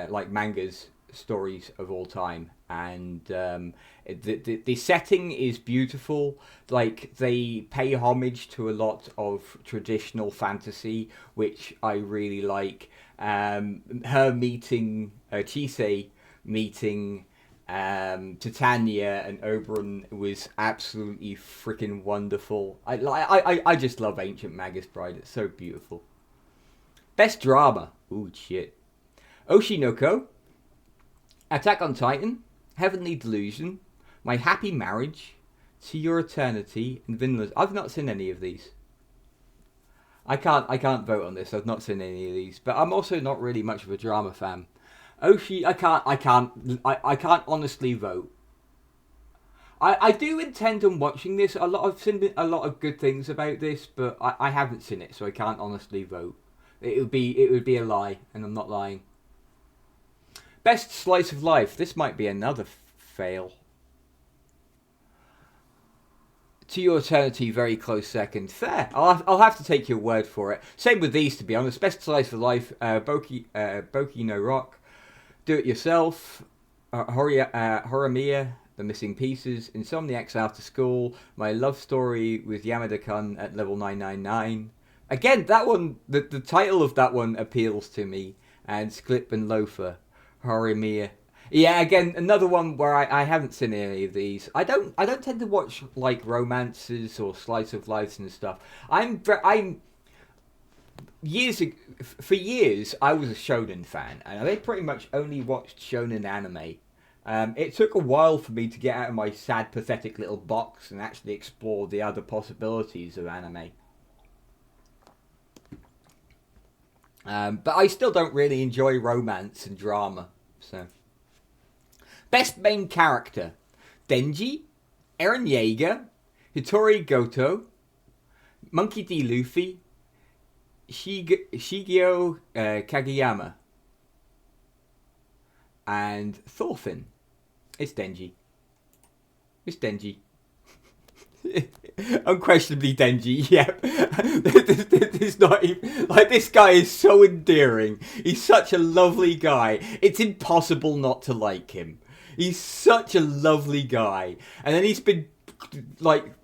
like mangas stories of all time, and the setting is beautiful. Like they pay homage to a lot of traditional fantasy, which I really like. Her meeting Chisei meeting Titania and Oberon was absolutely freaking wonderful. I just love Ancient Magus Bride. It's so beautiful. Best drama. Ooh, shit. Oshinoko, Attack on Titan, Heavenly Delusion, My Happy Marriage, To Your Eternity, and Vinland. I've not seen any of these. I can't vote on this. I've not seen any of these, but I'm also not really much of a drama fan. I can't honestly vote. I do intend on watching this. I've seen a lot of good things about this, but I haven't seen it, so I can't honestly vote. It would be a lie, and I'm not lying. Best slice of life. This might be another fail. To Your Eternity, very close second. Fair. I'll have to take your word for it. Same with these, to be honest. Best slice of life. Boki no Rock. Do It Yourself, Horimiya, The Missing Pieces, Insomniacs After School, My Love Story with Yamada-kun at level 999. Again, that one, the title of that one appeals to me. And Sklip and Loafer, Horimiya. Yeah, again, another one where I haven't seen any of these. I don't tend to watch like romances or slice of lives and stuff. For years, I was a shonen fan, and I pretty much only watched shonen anime. It took a while for me to get out of my sad, pathetic little box and actually explore the other possibilities of anime. But I still don't really enjoy romance and drama. So, best main character: Denji, Eren Yeager, Hitori Goto, Monkey D. Luffy, Shigeo Kageyama, and Thorfinn. It's Denji. It's Denji. Unquestionably Denji, yep. It's not even, like, this guy is so endearing. He's such a lovely guy. It's impossible not to like him. He's such a lovely guy. And then he's been, like,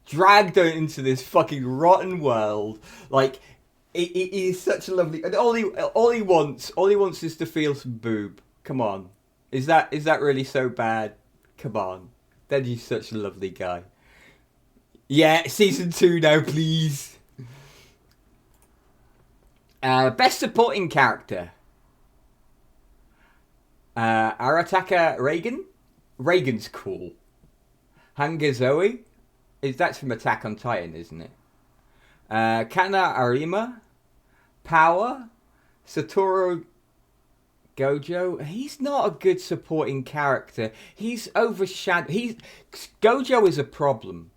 dragged into this fucking rotten world. Like, he's such a lovely... And all he wants is to feel some boob. Come on. Is that really so bad? Come on. Denji's such a lovely guy. Yeah, season 2 now, please. Best supporting character. Arataka Reagan. Reagan's cool. Hanga Zoe. That's from Attack on Titan, isn't it? Kana Arima. Power. Satoru Gojo. He's not a good supporting character. He's overshadowed. Gojo is a problem.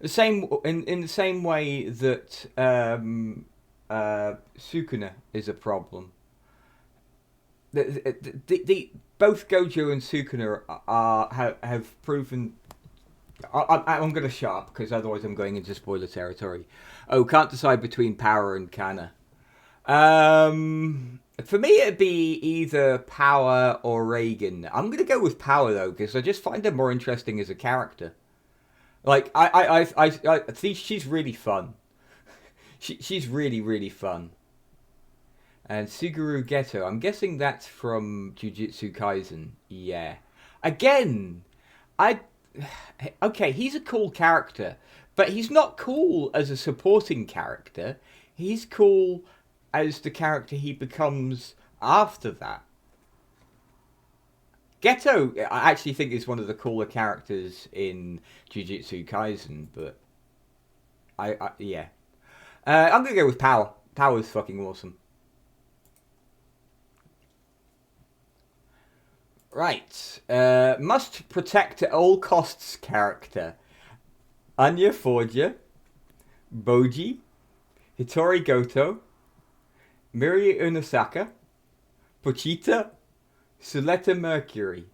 In the same way that Sukuna is a problem. Both Gojo and Sukuna have proven. I'm going to shut up because otherwise I'm going into spoiler territory. Oh, can't decide between Power and Kana. For me, it'd be either Power or Reagan. I'm going to go with Power though because I just find her more interesting as a character. Like I think she's really fun. She's really, really fun. And Suguru Geto, I'm guessing that's from Jujutsu Kaisen. Yeah. Again, okay, he's a cool character, but he's not cool as a supporting character. He's cool as the character he becomes after that. Geto, I actually think, is one of the cooler characters in Jujutsu Kaisen, but yeah. I'm gonna go with Power. Power's fucking awesome. Right. Must protect at all costs character. Anya Forger, Boji, Hitori Goto, Miria Unosaka, Pochita, Suletta Mercury.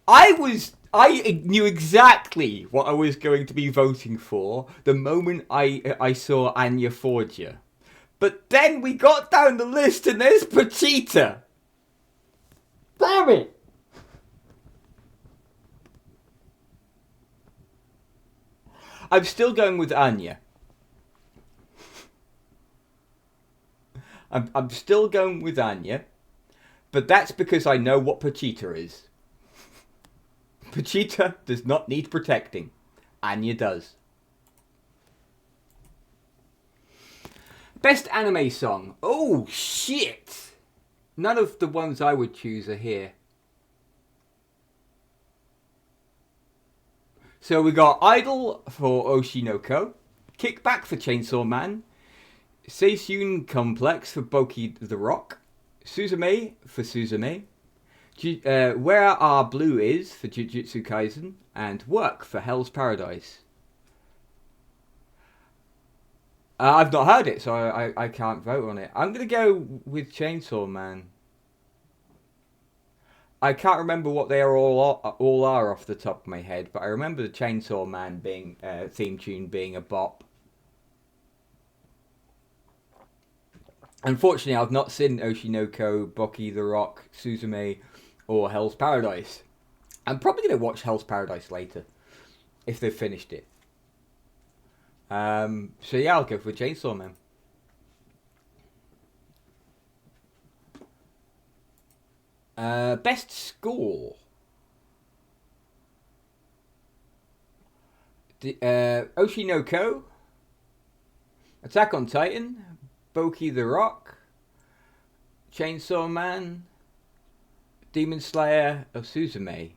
I knew exactly what I was going to be voting for the moment I saw Anya Forgia. But then we got down the list and there's Pachita. Damn it! I'm still going with Anya. I'm still going with Anya. But that's because I know what Pachita is. Pachita does not need protecting. Anya does. Best anime song. Oh, shit! None of the ones I would choose are here. So we got Idol for Oshinoko, Kickback for Chainsaw Man, Seishun Complex for Boki the Rock, Suzume for Suzume, Where Our Blue Is for Jujutsu Kaisen, and Work for Hell's Paradise. I've not heard it, so I can't vote on it. I'm going to go with Chainsaw Man. I can't remember what they are all are off the top of my head, but I remember the Chainsaw Man being theme tune being a bop. Unfortunately, I've not seen Oshinoko, Boki the Rock, Suzume, or Hell's Paradise. I'm probably going to watch Hell's Paradise later, if they've finished it. So yeah, I'll go for Chainsaw Man. Best score. Oshinoko, Attack on Titan, Boki the Rock, Chainsaw Man, Demon Slayer, or Suzume.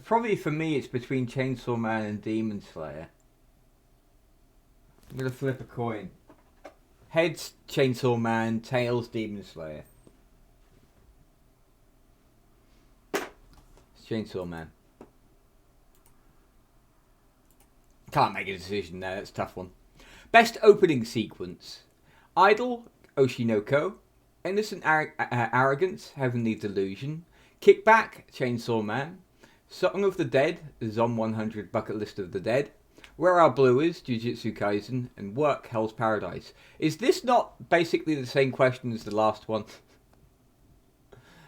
Probably for me it's between Chainsaw Man and Demon Slayer. I'm gonna flip a coin. Heads, Chainsaw Man. Tails, Demon Slayer. It's Chainsaw Man. Can't make a decision there, that's a tough one. Best opening sequence. Idol, Oshinoko. Innocent Arrogance, Heavenly Delusion. Kickback, Chainsaw Man. Song of the Dead, the Zom 100 Bucket List of the Dead. Where Our Blue Is, Jujutsu Kaisen. And Work, Hell's Paradise. Is this not basically the same question as the last one?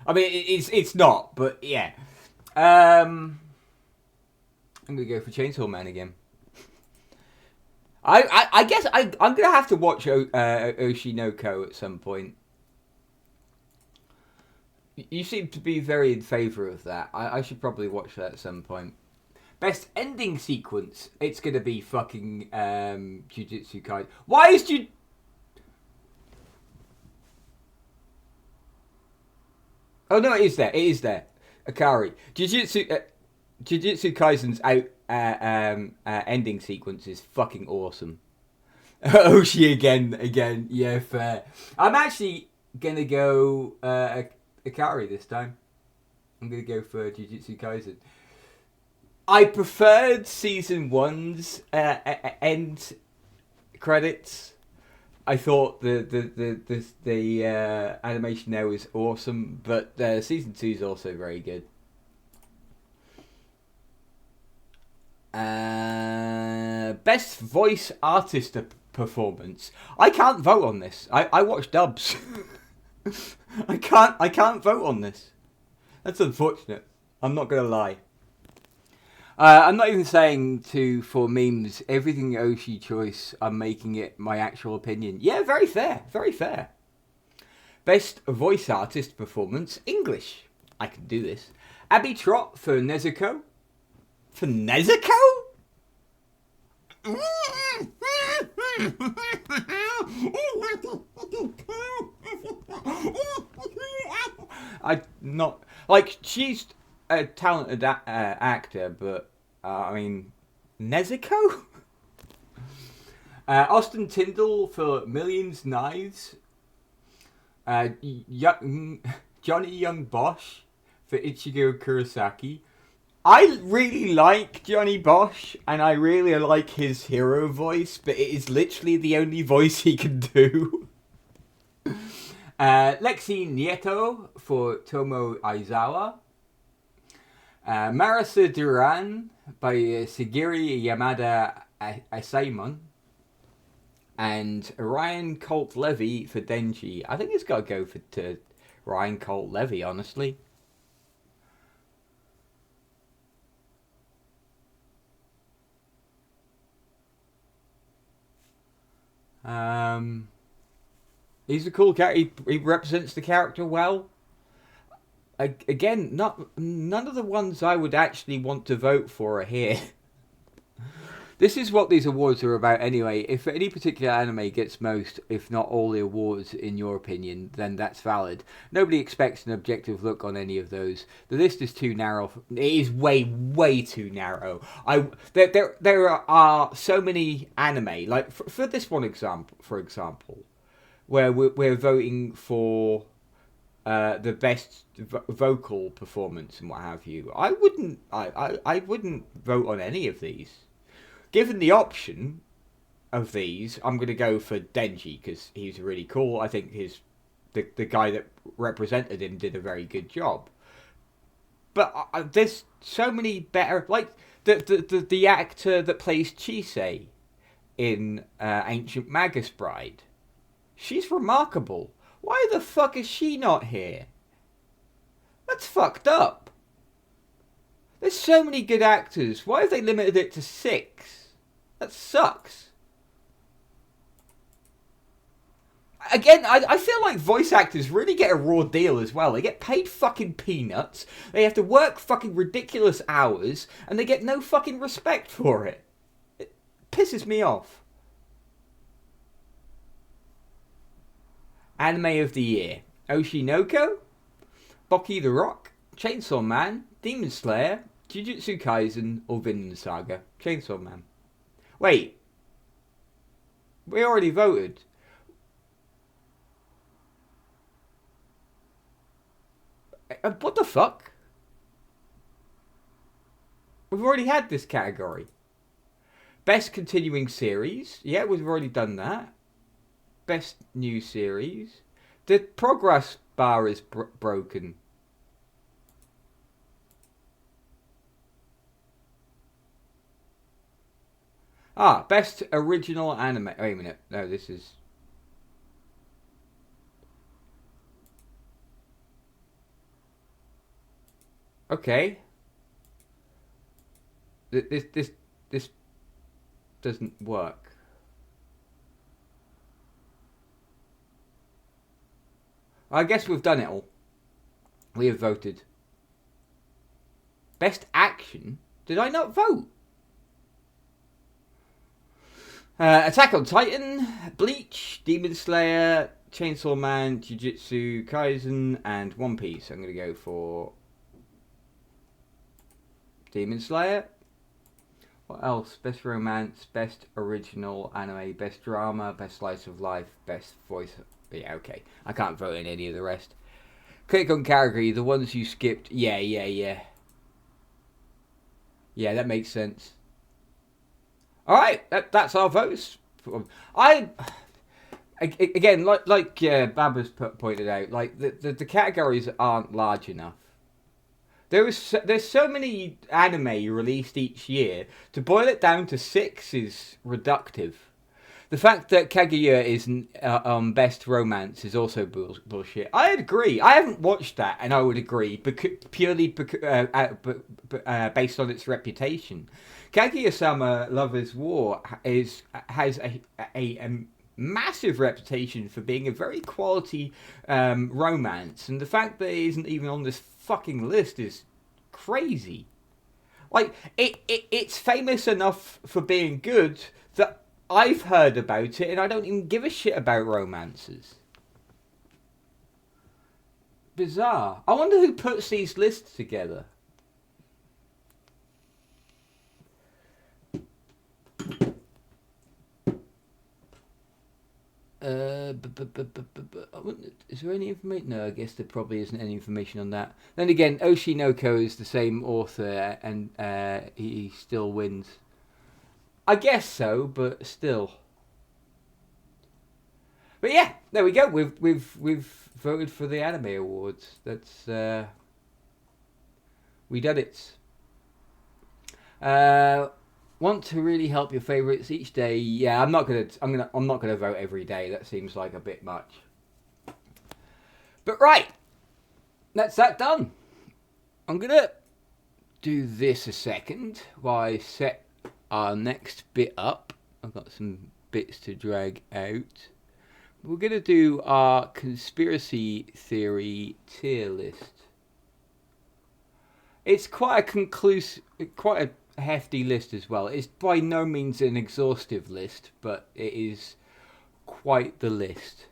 I mean, it's not, but yeah. I'm going to go for Chainsaw Man again. I guess I'm going to have to watch Oshinoko at some point. You seem to be very in favour of that. I should probably watch that at some point. Best ending sequence. It's going to be fucking Jujutsu Kaisen. Why is Oh no, it is there. It is there. Akari. Jujutsu Kaisen's ending sequence is fucking awesome. Oshi again. Yeah, fair. I'm actually going to go Akari this time. I'm going to go for Jujutsu Kaisen. I preferred season 1's end credits. I thought the animation there was awesome, but season 2 is also very good. Best voice artist performance. I can't vote on this. I watch dubs. I can't vote on this. That's unfortunate. I'm not gonna lie. I'm not even saying for memes, everything Oshi choice, I'm making it my actual opinion. Yeah, very fair. Very fair. Best voice artist performance, English. I can do this. Abby Trott for Nezuko. For Nezuko? She's a talented actor, but I mean, Nezuko? Austin Tyndall for Millions Knives. Johnny Young Bosch for Ichigo Kurosaki. I really like Johnny Bosch, and I really like his hero voice, but it is literally the only voice he can do. Lexi Nieto for Tomo Aizawa. Marisa Duran by Sigiri Yamada Asaimon. And Ryan Colt Levy for Denji. I think it's got to go to Ryan Colt Levy, honestly. He's a cool character. He represents the character well. Again, none of the ones I would actually want to vote for are here. This is what these awards are about anyway. If any particular anime gets most, if not all the awards in your opinion, then that's valid. Nobody expects an objective look on any of those. The list is too narrow. It is way too narrow. There are so many anime, like for this one example, for example, where we're voting for the best vocal performance and what have you. I wouldn't vote on any of these. Given the option of these, I'm going to go for Denji because he's really cool. I think the guy that represented him did a very good job. But there's so many better, like the actor that plays Chisei in Ancient Magus Bride. She's remarkable. Why the fuck is she not here? That's fucked up. There's so many good actors. Why have they limited it to 6? That sucks. Again, I feel like voice actors really get a raw deal as well. They get paid fucking peanuts. They have to work fucking ridiculous hours. And they get no fucking respect for it. It pisses me off. Anime of the Year. Oshinoko, Boki the Rock, Chainsaw Man, Demon Slayer, Jujutsu Kaisen, or Vinland Saga. Chainsaw Man. Wait. We already voted. What the fuck? We've already had this category. Best Continuing Series. Yeah, we've already done that. Best New Series. The progress bar is broken. Best Original Anime. Wait a minute. No, this is... Okay. This doesn't work. I guess we've done it all. We have voted. Best Action? Did I not vote? Attack on Titan, Bleach, Demon Slayer, Chainsaw Man, Jujutsu Kaisen, and One Piece. I'm going to go for Demon Slayer. What else? Best Romance, Best Original Anime, Best Drama, Best Slice of Life, Best Voice. Yeah, okay. I can't vote in any of the rest. Click on category, the ones you skipped. Yeah. Yeah, that makes sense. Alright, that's our votes. Again, like Baba's pointed out, like the categories aren't large enough. There's so many anime released each year. To boil it down to 6 is reductive. The fact that Kaguya is Best Romance is also bullshit. I'd agree. I haven't watched that, and I would agree, purely based on its reputation. Kaguya-sama Lover's War has a massive reputation for being a very quality romance, and the fact that it isn't even on this fucking list is crazy. Like, it's famous enough for being good that I've heard about it and I don't even give a shit about romances. Bizarre. I wonder who puts these lists together. Is there any information? No, I guess there probably isn't any information on that. Then again, Oshinoko is the same author, and he still wins. I guess so, but still. But yeah, there we go. We've voted for the anime awards. That's we did it. Want to really help your favorites each day? Yeah, I'm not gonna vote every day. That seems like a bit much. But right, that's that done. I'm gonna do this a second while I set our next bit up. I've got some bits to drag out. We're gonna do our conspiracy theory tier list. It's quite a hefty list as well. It's by no means an exhaustive list, but it is quite the list.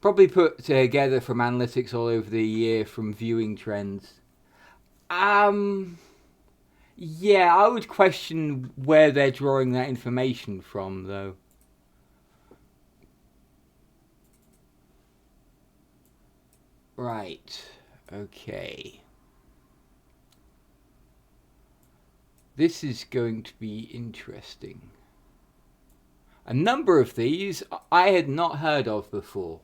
Probably put together from analytics all over the year, from viewing trends. Yeah, I would question where they're drawing that information from, though. Right. Okay. This is going to be interesting. A number of these I had not heard of before,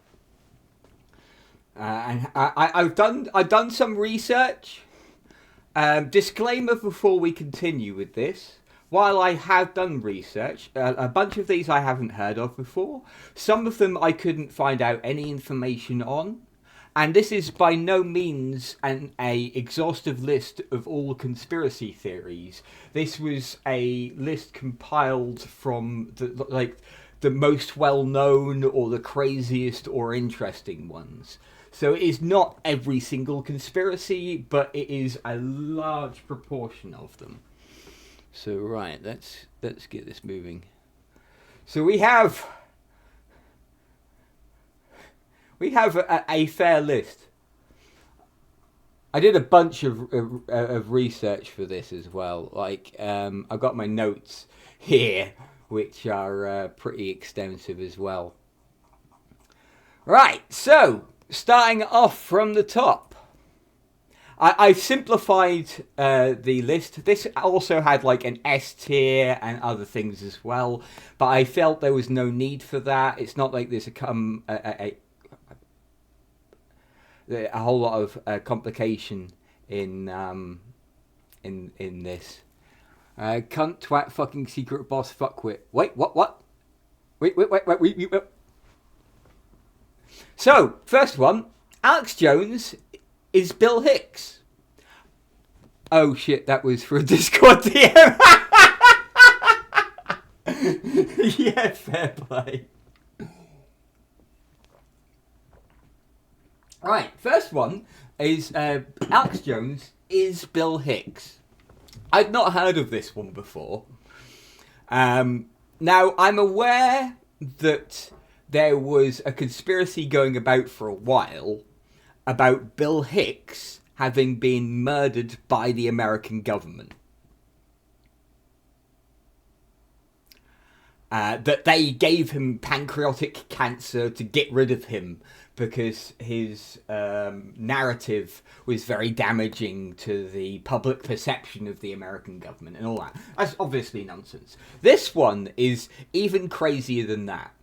and I've done some research. Disclaimer before we continue with this. While I have done research, a bunch of these I haven't heard of before. Some of them I couldn't find out any information on. And this is by no means a exhaustive list of all conspiracy theories. This was a list compiled from the most well-known or the craziest or interesting ones. So it is not every single conspiracy, but it is a large proportion of them. So right, let's get this moving. So we have a fair list. I did a bunch of research for this as well. Like, I've got my notes here, which are pretty extensive as well. Right, so starting off from the top, I've simplified the list. This also had like an S tier and other things as well, but I felt there was no need for that. It's not like there's a whole lot of complication in this. Cunt, twat, fucking secret boss, fuckwit. Wait, what? Wait. So, first one, Alex Jones is Bill Hicks. Oh shit, that was for a Discord DM. Yeah, fair play. Right, first one is Alex Jones is Bill Hicks. I'd not heard of this one before. Now, I'm aware that there was a conspiracy going about for a while about Bill Hicks having been murdered by the American government. That they gave him pancreatic cancer to get rid of him because his narrative was very damaging to the public perception of the American government and all that. That's obviously nonsense. This one is even crazier than that.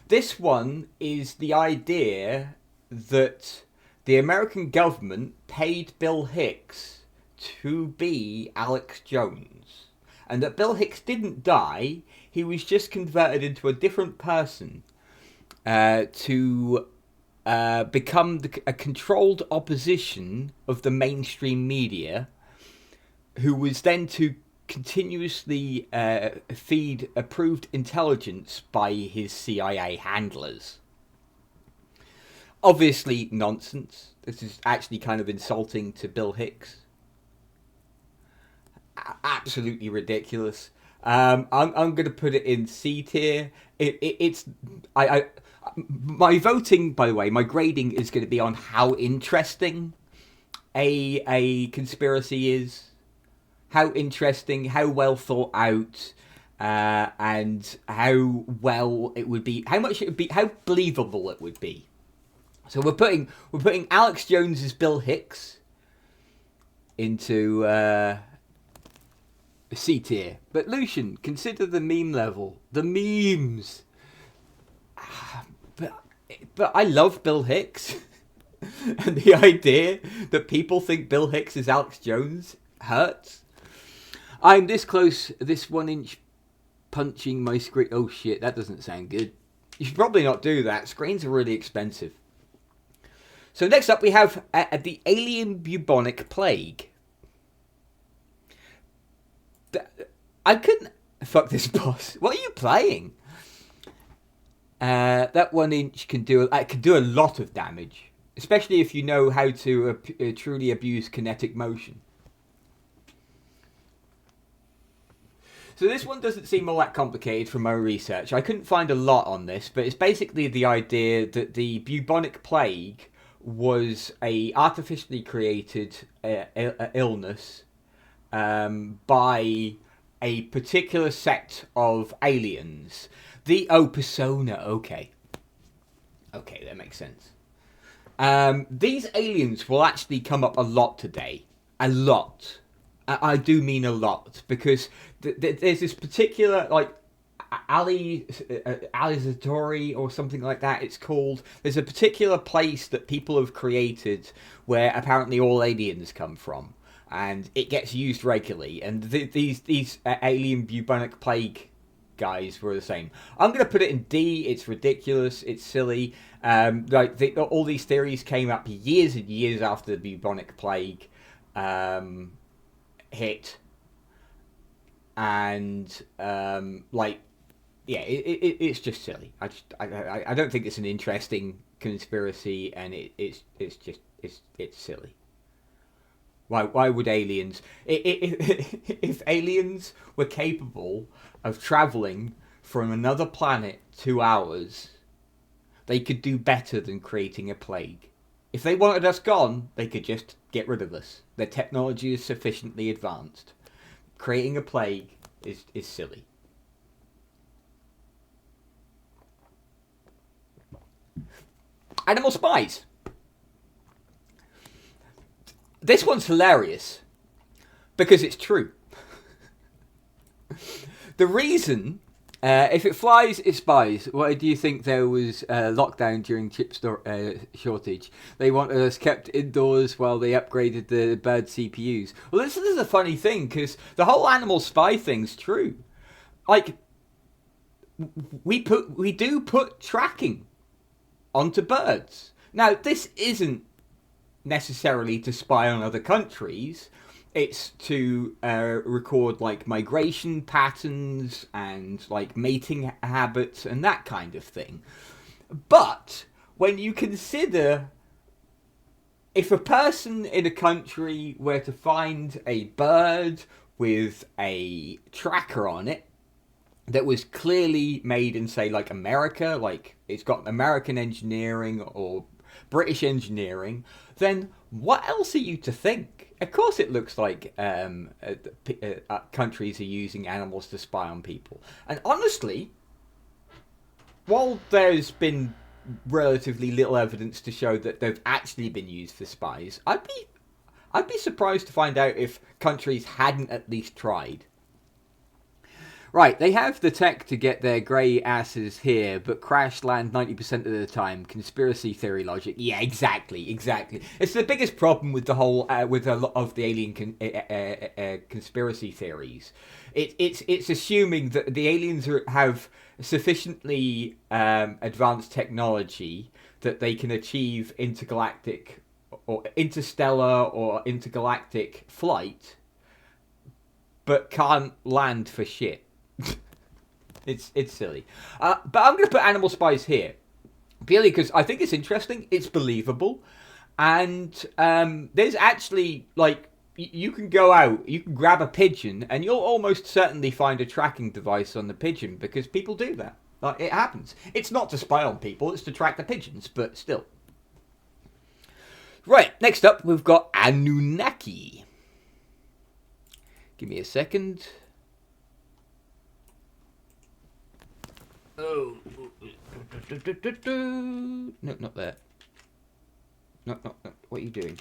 This one is the idea that the American government paid Bill Hicks to be Alex Jones. And that Bill Hicks didn't die, he was just converted into a different person to become a controlled opposition of the mainstream media, who was then to continuously feed approved intelligence by his CIA handlers. Obviously nonsense. This is actually kind of insulting to Bill Hicks. Absolutely ridiculous. I'm going to put it in C tier. My voting, by the way, my grading is going to be on how interesting a conspiracy is, how interesting, how well thought out, and how well it would be, how much it would be, how believable it would be. So we're putting Alex Jones as Bill Hicks into C tier. But Lucian, consider the meme level, the memes. But I love Bill Hicks, and the idea that people think Bill Hicks is Alex Jones hurts. I'm this close, this 1 inch punching my screen. Oh shit, that doesn't sound good. You should probably not do that. Screens are really expensive. So next up we have the alien bubonic plague. I couldn't... Fuck this boss. What are you playing? That 1 inch can do a lot of damage. Especially if you know how to truly abuse kinetic motion. So this one doesn't seem all that complicated from my research. I couldn't find a lot on this, but it's basically the idea that the bubonic plague was a artificially created illness by a particular sect of aliens. The persona, okay, that makes sense. These aliens will actually come up a lot today, a lot. I do mean a lot, because there's this particular, like, Alizatori or something like that it's called. There's a particular place that people have created where apparently all aliens come from, and it gets used regularly, and these alien bubonic plague guys were the same. I'm going to put it in D. It's ridiculous, it's silly. All these theories came up years and years after the bubonic plague hit, and it's just silly. I don't think it's an interesting conspiracy, and it's silly. Why would aliens... If aliens were capable of travelling from another planet 2 hours, they could do better than creating a plague. If they wanted us gone, they could just get rid of us. Their technology is sufficiently advanced. Creating a plague is silly. Animal spies. This one's hilarious because it's true. The reason, if it flies, it spies. Why do you think there was lockdown during chip shortage? They wanted us kept indoors while they upgraded the bird CPUs. Well, this is a funny thing, because the whole animal spy thing's true. Like, we do put tracking onto birds. Now, this isn't necessarily to spy on other countries. It's to record, like, migration patterns and, like, mating habits and that kind of thing. But when you consider, if a person in a country were to find a bird with a tracker on it that was clearly made in, say, like, America, like it's got American engineering or British engineering, then what else are you to think? Of course it looks like countries are using animals to spy on people. And honestly, while there's been relatively little evidence to show that they've actually been used for spies, I'd be surprised to find out if countries hadn't at least tried. Right, they have the tech to get their grey asses here, but crash land 90% of the time. Conspiracy theory logic. Yeah, exactly. It's the biggest problem with the whole, with a lot of the alien conspiracy theories. It's assuming that the aliens have sufficiently advanced technology that they can achieve intergalactic or interstellar or intergalactic flight, but can't land for shit. It's silly. But I'm going to put Animal Spies here, purely because I think it's interesting, it's believable, and there's actually, like, you can go out, you can grab a pigeon, and you'll almost certainly find a tracking device on the pigeon, because people do that. Like, it happens. It's not to spy on people, it's to track the pigeons, but still. Right, next up, we've got Anunnaki. Give me a second. No, not there. No. What are you doing?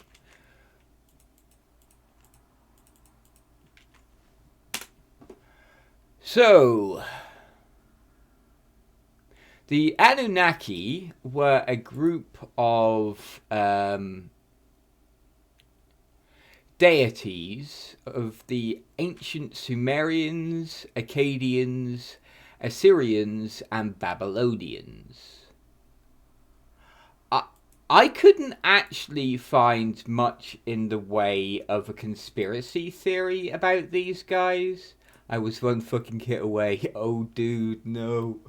So, the Anunnaki were a group of deities of the ancient Sumerians, Akkadians, Assyrians, and Babylonians. I couldn't actually find much in the way of a conspiracy theory about these guys. I was one fucking hit away. Oh, dude, no.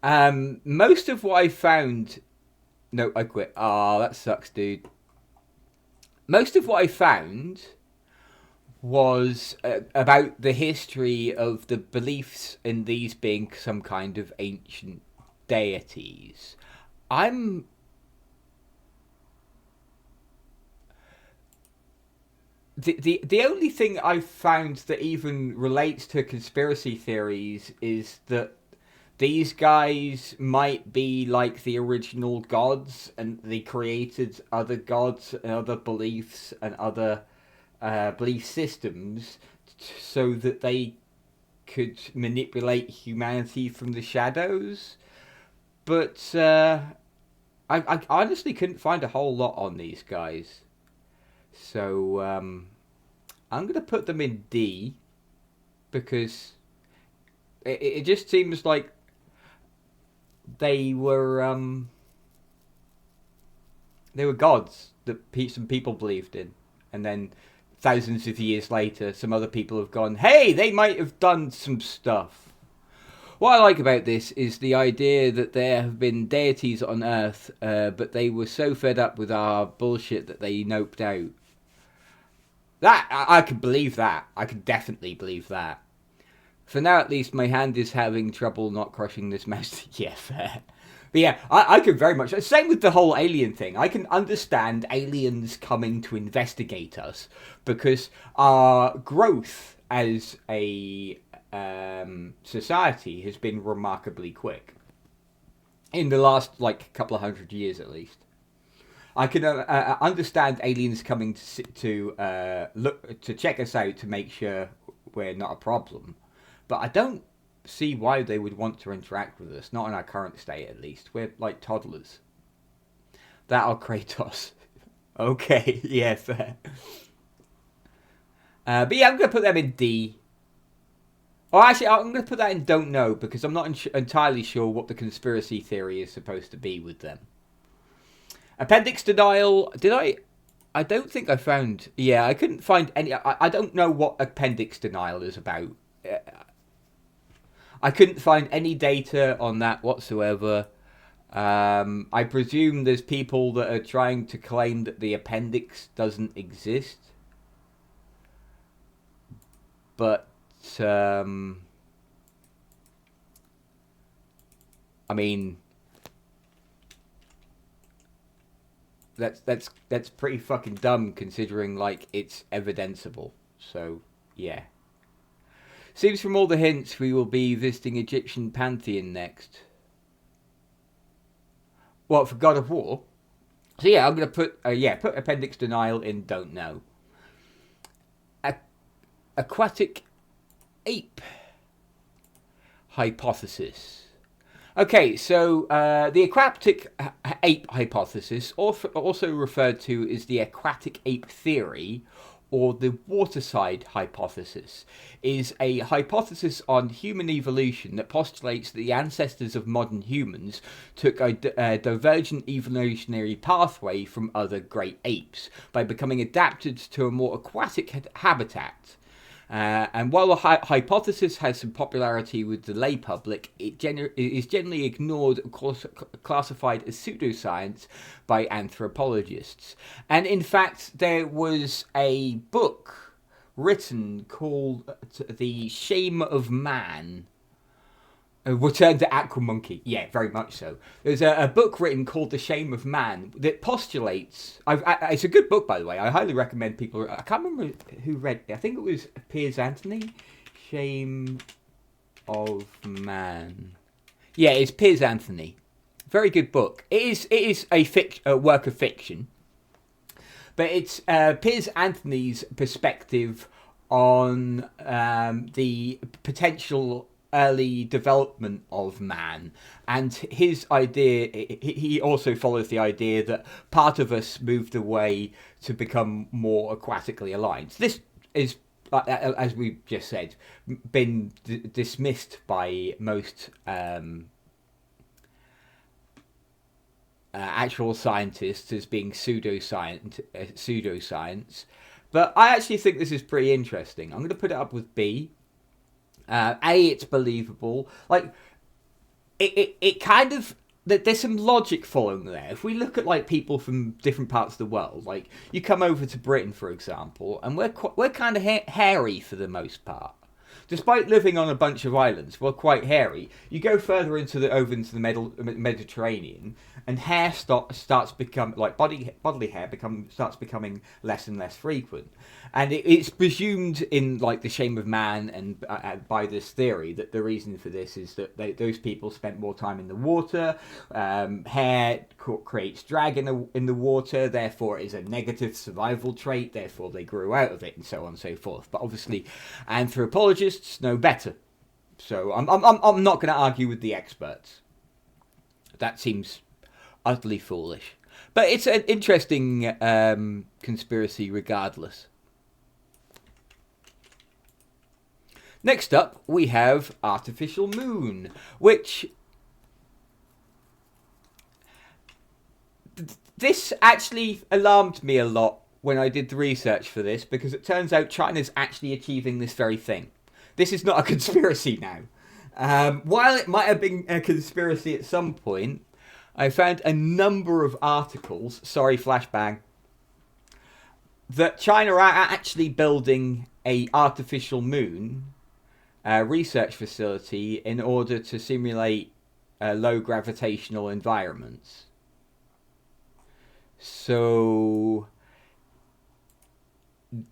Most of what I found... No, I quit. Oh, that sucks, dude. Most of what I found was about the history of the beliefs in these being some kind of ancient deities. The only thing I've found that even relates to conspiracy theories is that these guys might be like the original gods, and they created other gods and other beliefs and other belief systems so that they could manipulate humanity from the shadows. But I honestly couldn't find a whole lot on these guys. So I'm going to put them in D because it just seems like they were gods that some people believed in, and then thousands of years later some other people have gone, hey, they might have done some stuff. What I like about this is the idea that there have been deities on Earth, but they were so fed up with our bullshit that they noped out. That, I could believe that. I could definitely believe that. For now, at least, my hand is having trouble not crushing this mouse. Yeah, fair. But yeah, I could very much... Same with the whole alien thing. I can understand aliens coming to investigate us because our growth as a society has been remarkably quick. In the last, couple of 100 years, at least. I can understand aliens coming to look to check us out to make sure we're not a problem, but I don't see why they would want to interact with us. Not in our current state, at least. We're like toddlers. That'll Kratos. Okay, yeah, fair. But yeah, I'm gonna put them in D. Oh, actually, I'm gonna put that in don't know because I'm not entirely sure what the conspiracy theory is supposed to be with them. Appendix denial. I don't think I found... Yeah, I couldn't find any... I don't know what appendix denial is about. I couldn't find any data on that whatsoever. I presume there's people that are trying to claim that the appendix doesn't exist. But, I mean... That's pretty fucking dumb considering it's evidenceable. So yeah. Seems from all the hints we will be visiting Egyptian pantheon next. What, for God of War? So yeah, I'm gonna put put appendix denial in don't know. Aquatic ape hypothesis. Okay, so the aquatic ape hypothesis, also referred to as the aquatic ape theory, or the waterside hypothesis, is a hypothesis on human evolution that postulates that the ancestors of modern humans took a divergent evolutionary pathway from other great apes by becoming adapted to a more aquatic habitat. And while the hypothesis has some popularity with the lay public, it is generally ignored and classified as pseudoscience by anthropologists. And in fact, there was a book written called The Shame of Man. Return to Aquamonkey. Yeah, very much so. There's a book written called The Shame of Man that postulates... it's a good book, by the way. I highly recommend people... I can't remember who read it. I think it was Piers Anthony. Shame of Man. Yeah, it's Piers Anthony. Very good book. It is a work of fiction, but it's Piers Anthony's perspective on the potential early development of man, and his idea. He also follows the idea that part of us moved away to become more aquatically aligned. This is, as we just said, been dismissed by most actual scientists as being pseudoscience, but I actually think this is pretty interesting. I'm going to put it up with B. It's believable. Like, it kind of, there's some logic following there. If we look at like people from different parts of the world, like you come over to Britain, for example, and we're kind of hairy for the most part. Despite living on a bunch of islands, we're quite hairy. You go further into the Mediterranean, and hair starts become like bodily hair starts becoming less and less frequent, and it's presumed in like The Shame of Man and by this theory that the reason for this is that those people spent more time in the water. Hair creates drag in the water, therefore it is a negative survival trait. Therefore they grew out of it, and so on and so forth. But obviously, anthropologists know better, so I'm not going to argue with the experts. That seems utterly foolish, but it's an interesting conspiracy regardless. Next up, we have artificial moon, which this actually alarmed me a lot when I did the research for this, because it turns out China's actually achieving this very thing. This is not a conspiracy now. While it might have been a conspiracy at some point, I found a number of articles, sorry flashbang, that China are actually building a artificial moon research facility in order to simulate low gravitational environments. So,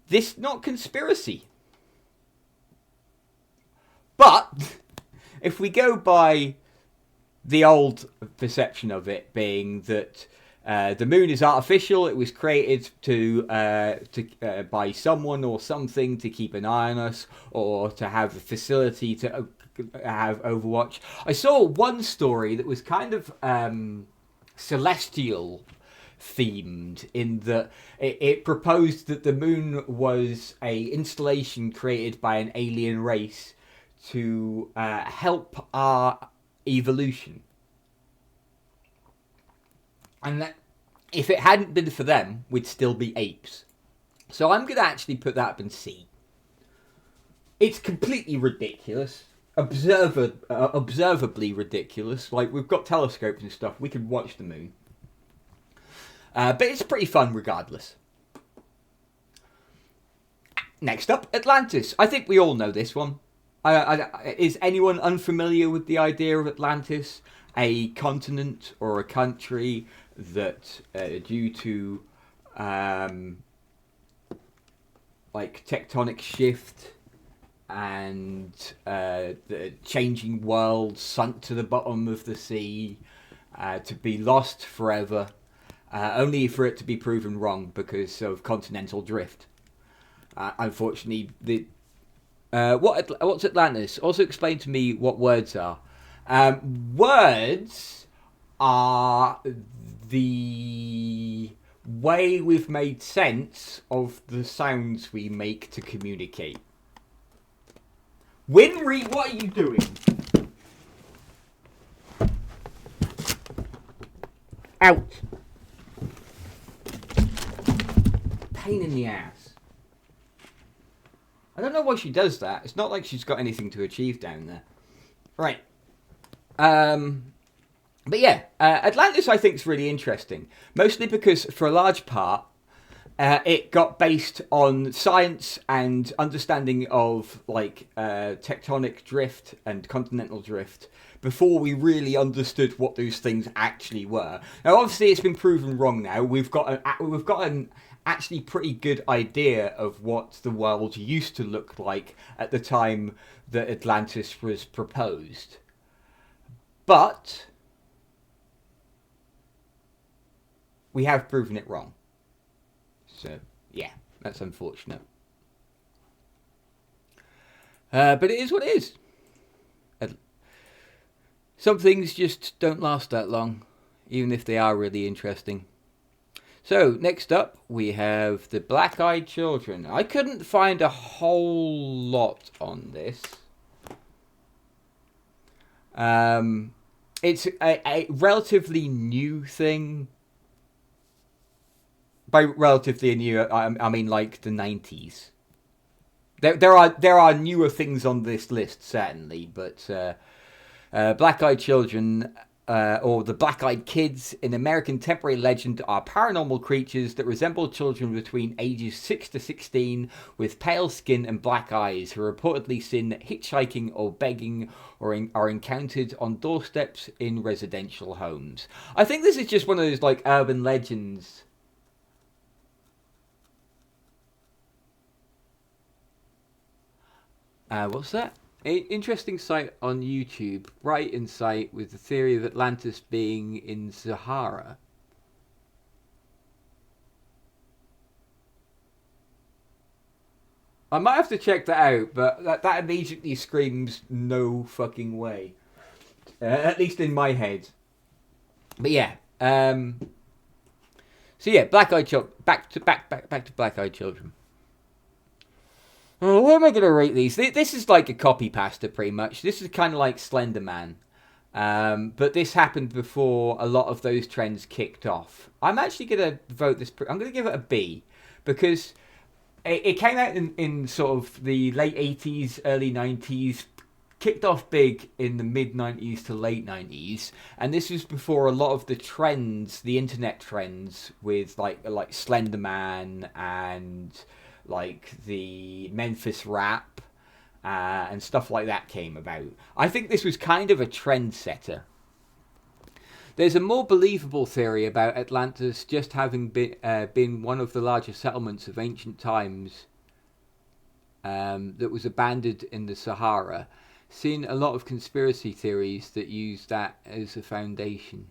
this not conspiracy. But if we go by the old perception of it being that the moon is artificial, it was created by someone or something to keep an eye on us, or to have a facility to have Overwatch. I saw one story that was kind of celestial themed, in that it proposed that the moon was a installation created by an alien race to help our evolution, and that if it hadn't been for them, we'd still be apes. So I'm going to actually put that up in C. It's completely ridiculous, observably ridiculous. Like, we've got telescopes and stuff, we can watch the moon, but it's pretty fun regardless. Next up, Atlantis. I think we all know this one. Is anyone unfamiliar with the idea of Atlantis? A continent or a country that, due to like tectonic shift and the changing world, sunk to the bottom of the sea, to be lost forever, only for it to be proven wrong because of continental drift. Unfortunately, what's Atlantis? Also explain to me what words are. Words are the way we've made sense of the sounds we make to communicate. Winry, what are you doing? Out. Pain in the ass. I don't know why she does that. It's not like she's got anything to achieve down there. Right. But yeah, Atlantis I think is really interesting. Mostly because for a large part, it got based on science and understanding of like tectonic drift and continental drift before we really understood what those things actually were. Now obviously it's been proven wrong now. We've got an actually pretty good idea of what the world used to look like at the time that Atlantis was proposed. But we have proven it wrong. So, yeah, that's unfortunate. But it is what it is. Some things just don't last that long, even if they are really interesting. So, next up, we have the Black-Eyed Children. I couldn't find a whole lot on this. It's a relatively new thing. By relatively new, I mean like the 90s. There are newer things on this list, certainly, but Black-Eyed Children, or the Black-Eyed Kids, in American temporary legend, are paranormal creatures that resemble children between ages 6 to 16 with pale skin and black eyes who are reportedly seen hitchhiking or begging or are encountered on doorsteps in residential homes. I think this is just one of those like urban legends. What's that? Interesting site on YouTube. Bright insight with the theory of Atlantis being in Sahara. I might have to check that out, but that immediately screams no fucking way. At least in my head. But yeah. So yeah, Black-Eyed Children. Back to Black-Eyed Children. Where am I going to rate these? This is like a copy pasta, pretty much. This is kind of like Slender Man. But this happened before a lot of those trends kicked off. I'm actually going to vote this... I'm going to give it a B. Because it came out in sort of the late 80s, early 90s. Kicked off big in the mid-90s to late 90s. And this was before a lot of the trends, the internet trends, with like Slender Man and... like the Memphis rap and stuff like that came about. I think this was kind of a trendsetter. There's a more believable theory about Atlantis just having been one of the largest settlements of ancient times that was abandoned in the Sahara. Seen a lot of conspiracy theories that use that as a foundation.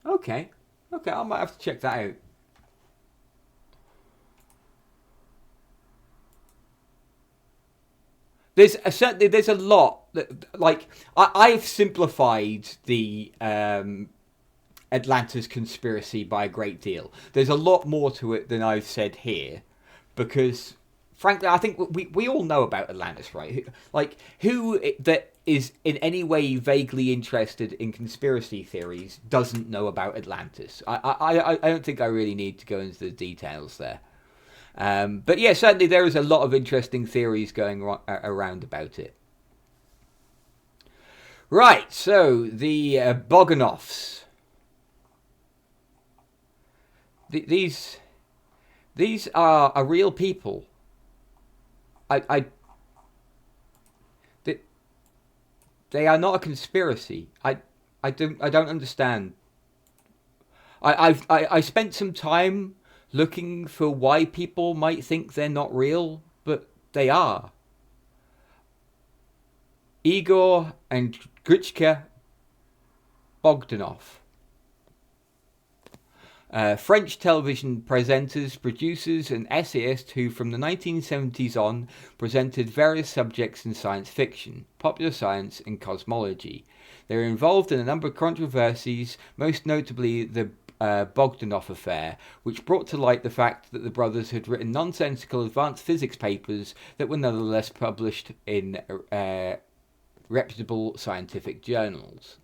Okay, I might have to check that out. There's a lot that, like, I've simplified the Atlantis conspiracy by a great deal. There's a lot more to it than I've said here, because frankly, I think we all know about Atlantis, right? Like, who that is in any way vaguely interested in conspiracy theories doesn't know about Atlantis? I don't think I really need to go into the details there. But yeah, certainly there is a lot of interesting theories going around about it. Right, so the Bogdanovs. These are real people. They are not a conspiracy. I don't understand. I spent some time looking for why people might think they're not real, but they are. Igor and Grichka Bogdanov. French television presenters, producers and essayists who from the 1970s on presented various subjects in science fiction, popular science and cosmology. They were involved in a number of controversies, most notably the Bogdanov affair, which brought to light the fact that the brothers had written nonsensical advanced physics papers that were nonetheless published in reputable scientific journals.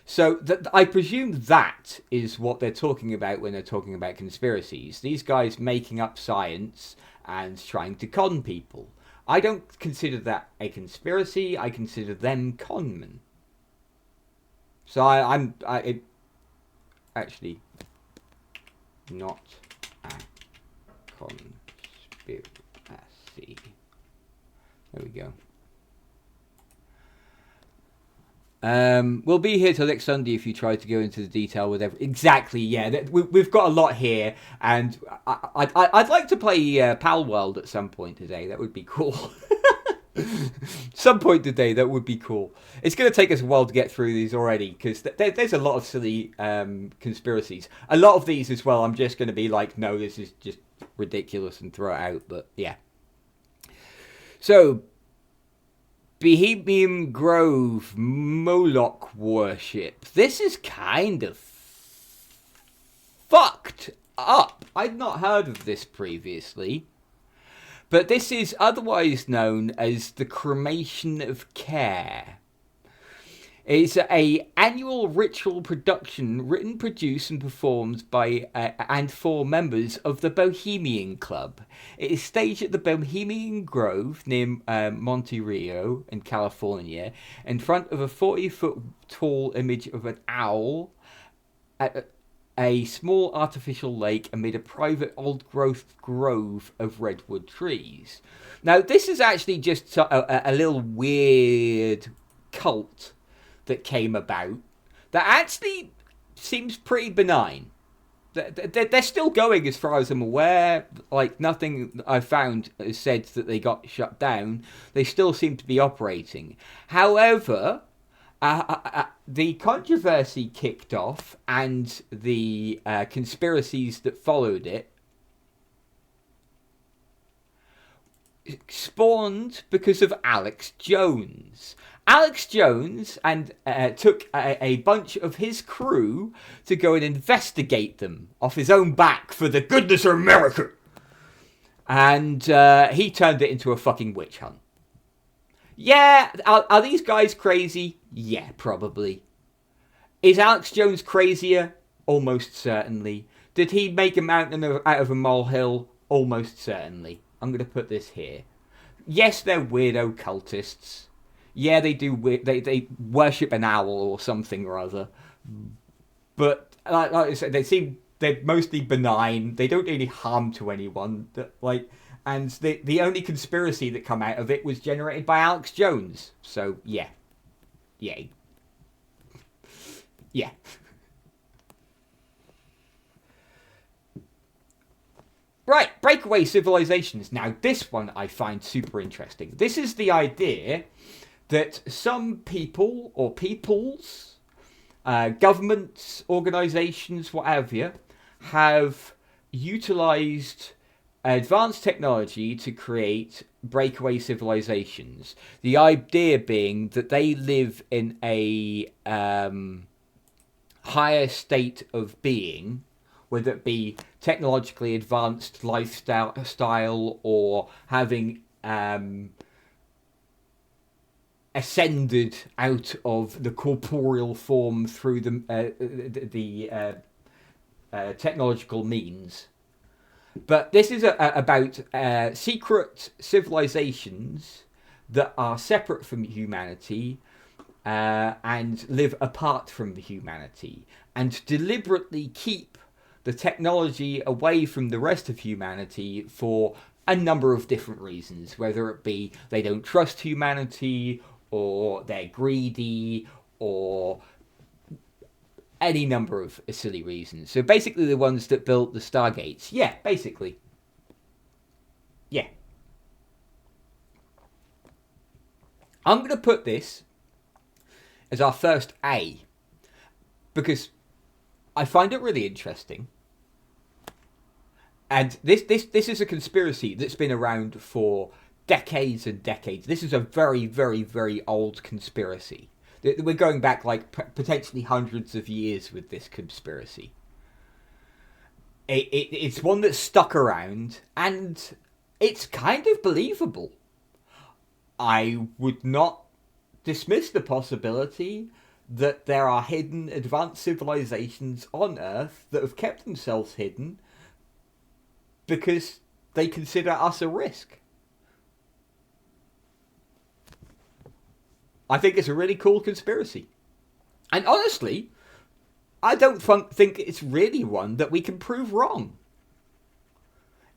So I presume that is what they're talking about when they're talking about conspiracies. These guys making up science and trying to con people. I don't consider that a conspiracy. I consider them conmen. So I'm actually not a conspiracy. There we go. We'll be here till next Sunday if you try to go into the detail with exactly. Yeah, we've got a lot here, and I'd like to play Pal World at some point today. That would be cool. Some point today, that would be cool. It's going to take us a while to get through these already, because there's a lot of silly conspiracies. A lot of these as well, I'm just going to be like, no, this is just ridiculous and throw it out. But yeah. So, Bohemian Grove Moloch worship. This is kind of fucked up. I'd not heard of this previously. But this is otherwise known as the cremation of care. It's a annual ritual production written, produced and performed by and for members of the Bohemian Club. It is staged at the Bohemian Grove near Monte Rio in California in front of a 40-foot tall image of an owl at a small artificial lake amid a private old-growth grove of redwood trees. Now, this is actually just a little weird cult that came about that actually seems pretty benign. They're still going as far as I'm aware. Like, nothing I found has said that they got shut down. They still seem to be operating. However, the controversy kicked off and the conspiracies that followed it spawned because of Alex Jones. Alex Jones took a bunch of his crew to go and investigate them off his own back for the goodness of America. And he turned it into a fucking witch hunt. Yeah, are these guys crazy? Yeah, probably. Is Alex Jones crazier? Almost certainly. Did he make a mountain out of a molehill? Almost certainly. I'm going to put this here. Yes, they're weirdo cultists. Yeah, they do. They worship an owl or something or other. But like I said, they're mostly benign. They don't do any harm to anyone. And the only conspiracy that come out of it was generated by Alex Jones. So, yeah. Yay. Yeah. Right, breakaway civilizations. Now, this one I find super interesting. This is the idea that some people or peoples, governments, organizations, whatever, have utilized advanced technology to create breakaway civilizations. The idea being that they live in a higher state of being, whether it be technologically advanced lifestyle or having ascended out of the corporeal form through the technological means. But this is about secret civilizations that are separate from humanity and live apart from humanity, and deliberately keep the technology away from the rest of humanity for a number of different reasons, whether it be they don't trust humanity, or they're greedy, or any number of silly reasons. So basically the ones that built the Stargates. Yeah, basically. Yeah. I'm going to put this as our first A, because I find it really interesting. And this is a conspiracy that's been around for decades and decades. This is a very, very, very old conspiracy. We're going back like potentially hundreds of years with this conspiracy. It's one that's stuck around, and it's kind of believable. I would not dismiss the possibility that there are hidden advanced civilizations on Earth that have kept themselves hidden because they consider us a risk. I think it's a really cool conspiracy. And honestly, I don't think it's really one that we can prove wrong.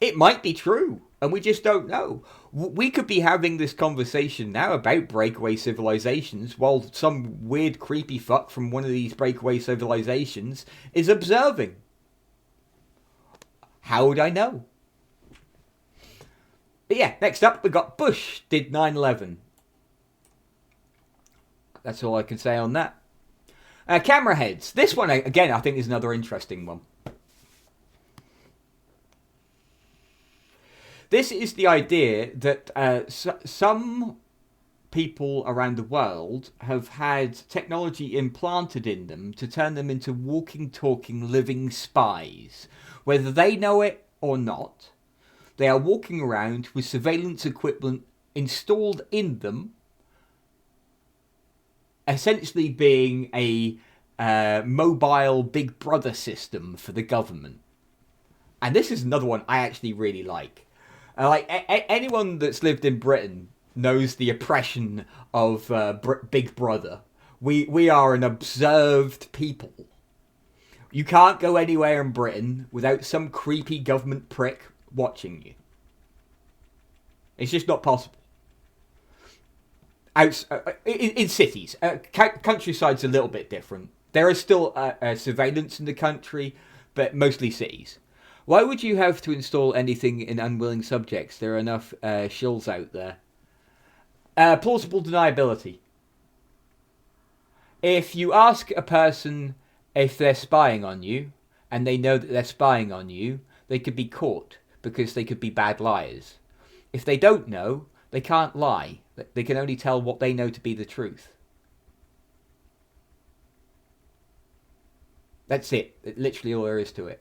It might be true, and we just don't know. We could be having this conversation now about breakaway civilizations while some weird creepy fuck from one of these breakaway civilizations is observing. How would I know? But yeah, next up we got Bush did 9/11. That's all I can say on that. Camera heads. This one, again, I think is another interesting one. This is the idea that some people around the world have had technology implanted in them to turn them into walking, talking, living spies. Whether they know it or not, they are walking around with surveillance equipment installed in them, essentially being a mobile Big Brother system for the government. And this is another one I actually really like. Anyone that's lived in Britain knows the oppression of Big Brother. We are an observed people. You can't go anywhere in Britain without some creepy government prick watching you. It's just not possible. In cities, countryside's a little bit different. There is still surveillance in the country, but mostly cities. Why would you have to install anything in unwilling subjects? There are enough shills out there. Plausible deniability. If you ask a person if they're spying on you, and they know that they're spying on you, they could be caught, because they could be bad liars. If they don't know, they can't lie. They can only tell what they know to be the truth. That's it. Literally all there is to it.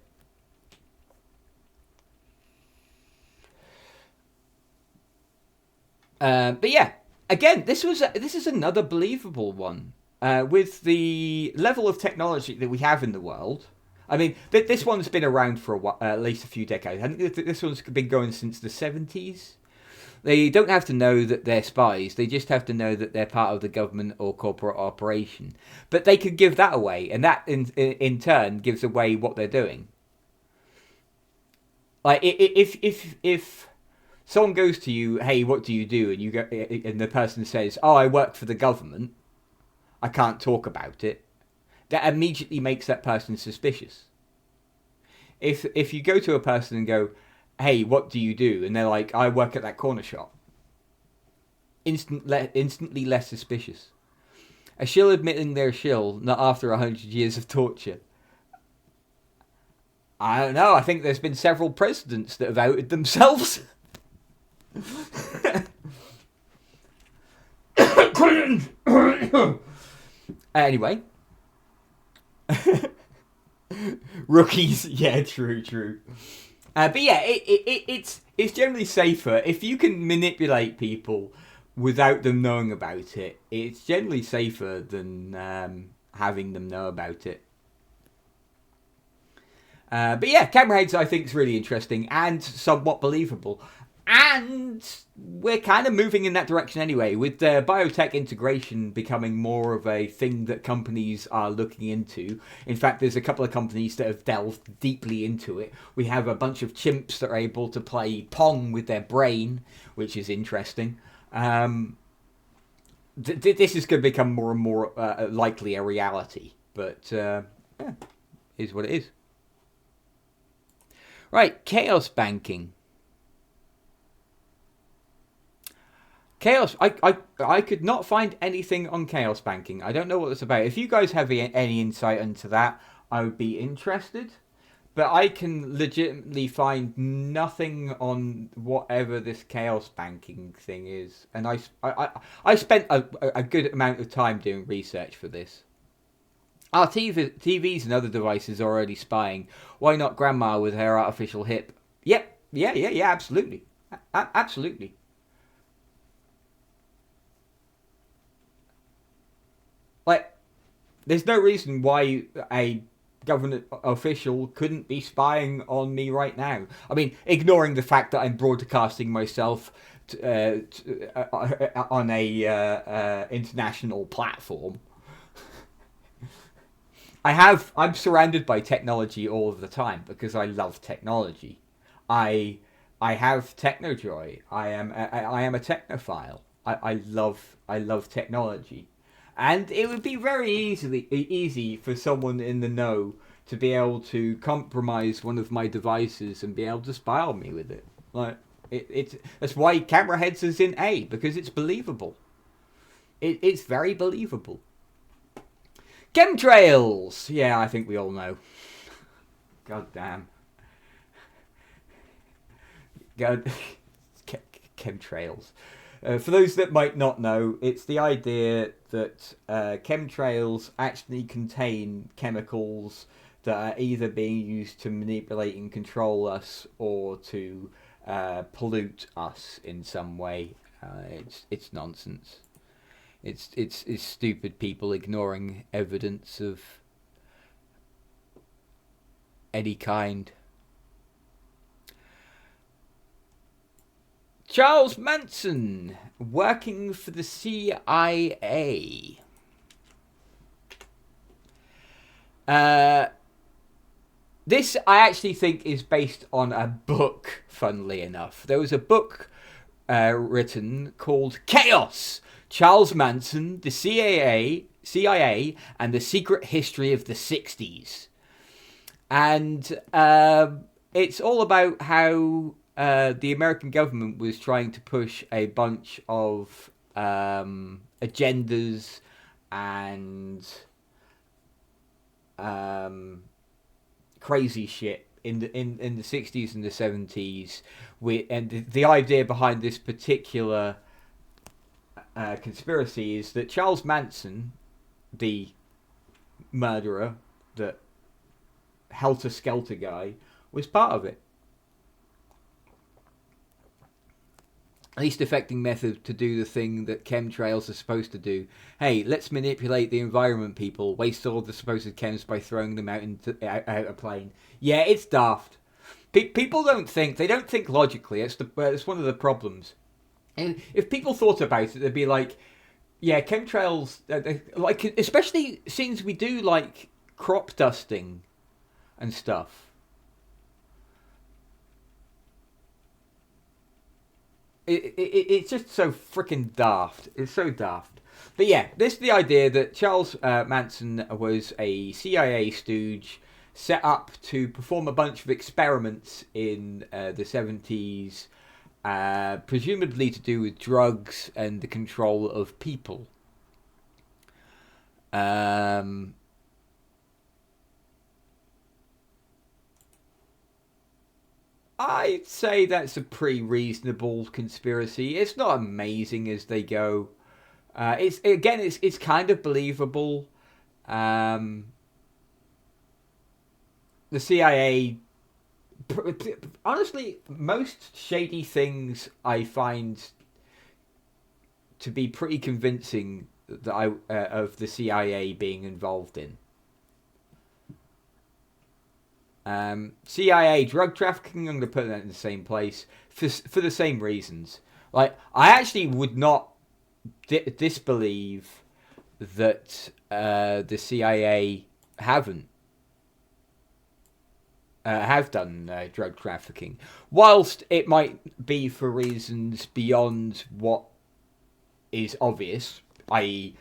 But yeah, again, this is another believable one. With the level of technology that we have in the world, I mean, this one's been around for a while, at least a few decades. I think this one's been going since the 70s. They don't have to know that they're spies. They just have to know that they're part of the government or corporate operation. But they could give that away, and that in turn gives away what they're doing. Like if someone goes to you, hey, what do you do? And you go, and the person says, oh, I work for the government. I can't talk about it. That immediately makes that person suspicious. If you go to a person and go, hey, what do you do? And they're like, I work at that corner shop. Instantly less suspicious. A shill admitting they're a shill, not after 100 years of torture. I don't know. I think there's been several presidents that have outed themselves. Anyway. Rookies. Yeah, true. But yeah, it's generally safer if you can manipulate people without them knowing about it. It's generally safer than having them know about it. But yeah, camera heads I think is really interesting and somewhat believable. And we're kind of moving in that direction anyway, with the biotech integration becoming more of a thing that companies are looking into. In fact, there's a couple of companies that have delved deeply into it. We have a bunch of chimps that are able to play Pong with their brain, which is interesting. This is going to become more and more likely a reality. But, yeah, is what it is. Right, chaos banking. Chaos, I could not find anything on chaos banking. I don't know what that's about. If you guys have any insight into that, I would be interested. But I can legitimately find nothing on whatever this chaos banking thing is. And I spent a good amount of time doing research for this. Our TVs and other devices are already spying. Why not grandma with her artificial hip? Yep, yeah, absolutely. Absolutely. Like, there's no reason why a government official couldn't be spying on me right now. I mean, ignoring the fact that I'm broadcasting myself on a international platform. I'm surrounded by technology all of the time because I love technology. I have technojoy. I am a technophile. I love technology. And it would be very easy for someone in the know to be able to compromise one of my devices and be able to spy on me with it. Like, That's why camera heads is in A, because it's believable. It's very believable. Chemtrails. Yeah, I think we all know. God damn. God. Chemtrails. For those that might not know, it's the idea that chemtrails actually contain chemicals that are either being used to manipulate and control us or to pollute us in some way. It's nonsense. It's stupid people ignoring evidence of any kind. Charles Manson, working for the CIA. This, I actually think, is based on a book, funnily enough. There was a book written called Chaos, Charles Manson, the CIA, and the Secret History of the 60s. And it's all about how the American government was trying to push a bunch of agendas and crazy shit in the 60s and the 70s. And the idea behind this particular conspiracy is that Charles Manson, the murderer, the helter-skelter guy, was part of it. Least effective method to do the thing that chemtrails are supposed to do. Hey, let's manipulate the environment, people. Waste all the supposed chems by throwing them out out a plane. Yeah, it's daft. People don't think. They don't think logically. It's one of the problems. And if people thought about it, they'd be like, yeah, chemtrails, like, especially since we do like crop dusting and stuff. It's just so freaking daft. It's so daft. But yeah, this is the idea that Charles Manson was a CIA stooge set up to perform a bunch of experiments in the 70s, presumably to do with drugs and the control of people. I'd say that's a pretty reasonable conspiracy. It's not amazing as they go. It's kind of believable. The CIA, honestly, most shady things I find to be pretty convincing that of the CIA being involved in. CIA drug trafficking, I'm going to put that in the same place for the same reasons. Like, I actually would not disbelieve that the CIA have done drug trafficking, whilst it might be for reasons beyond what is obvious, i.e.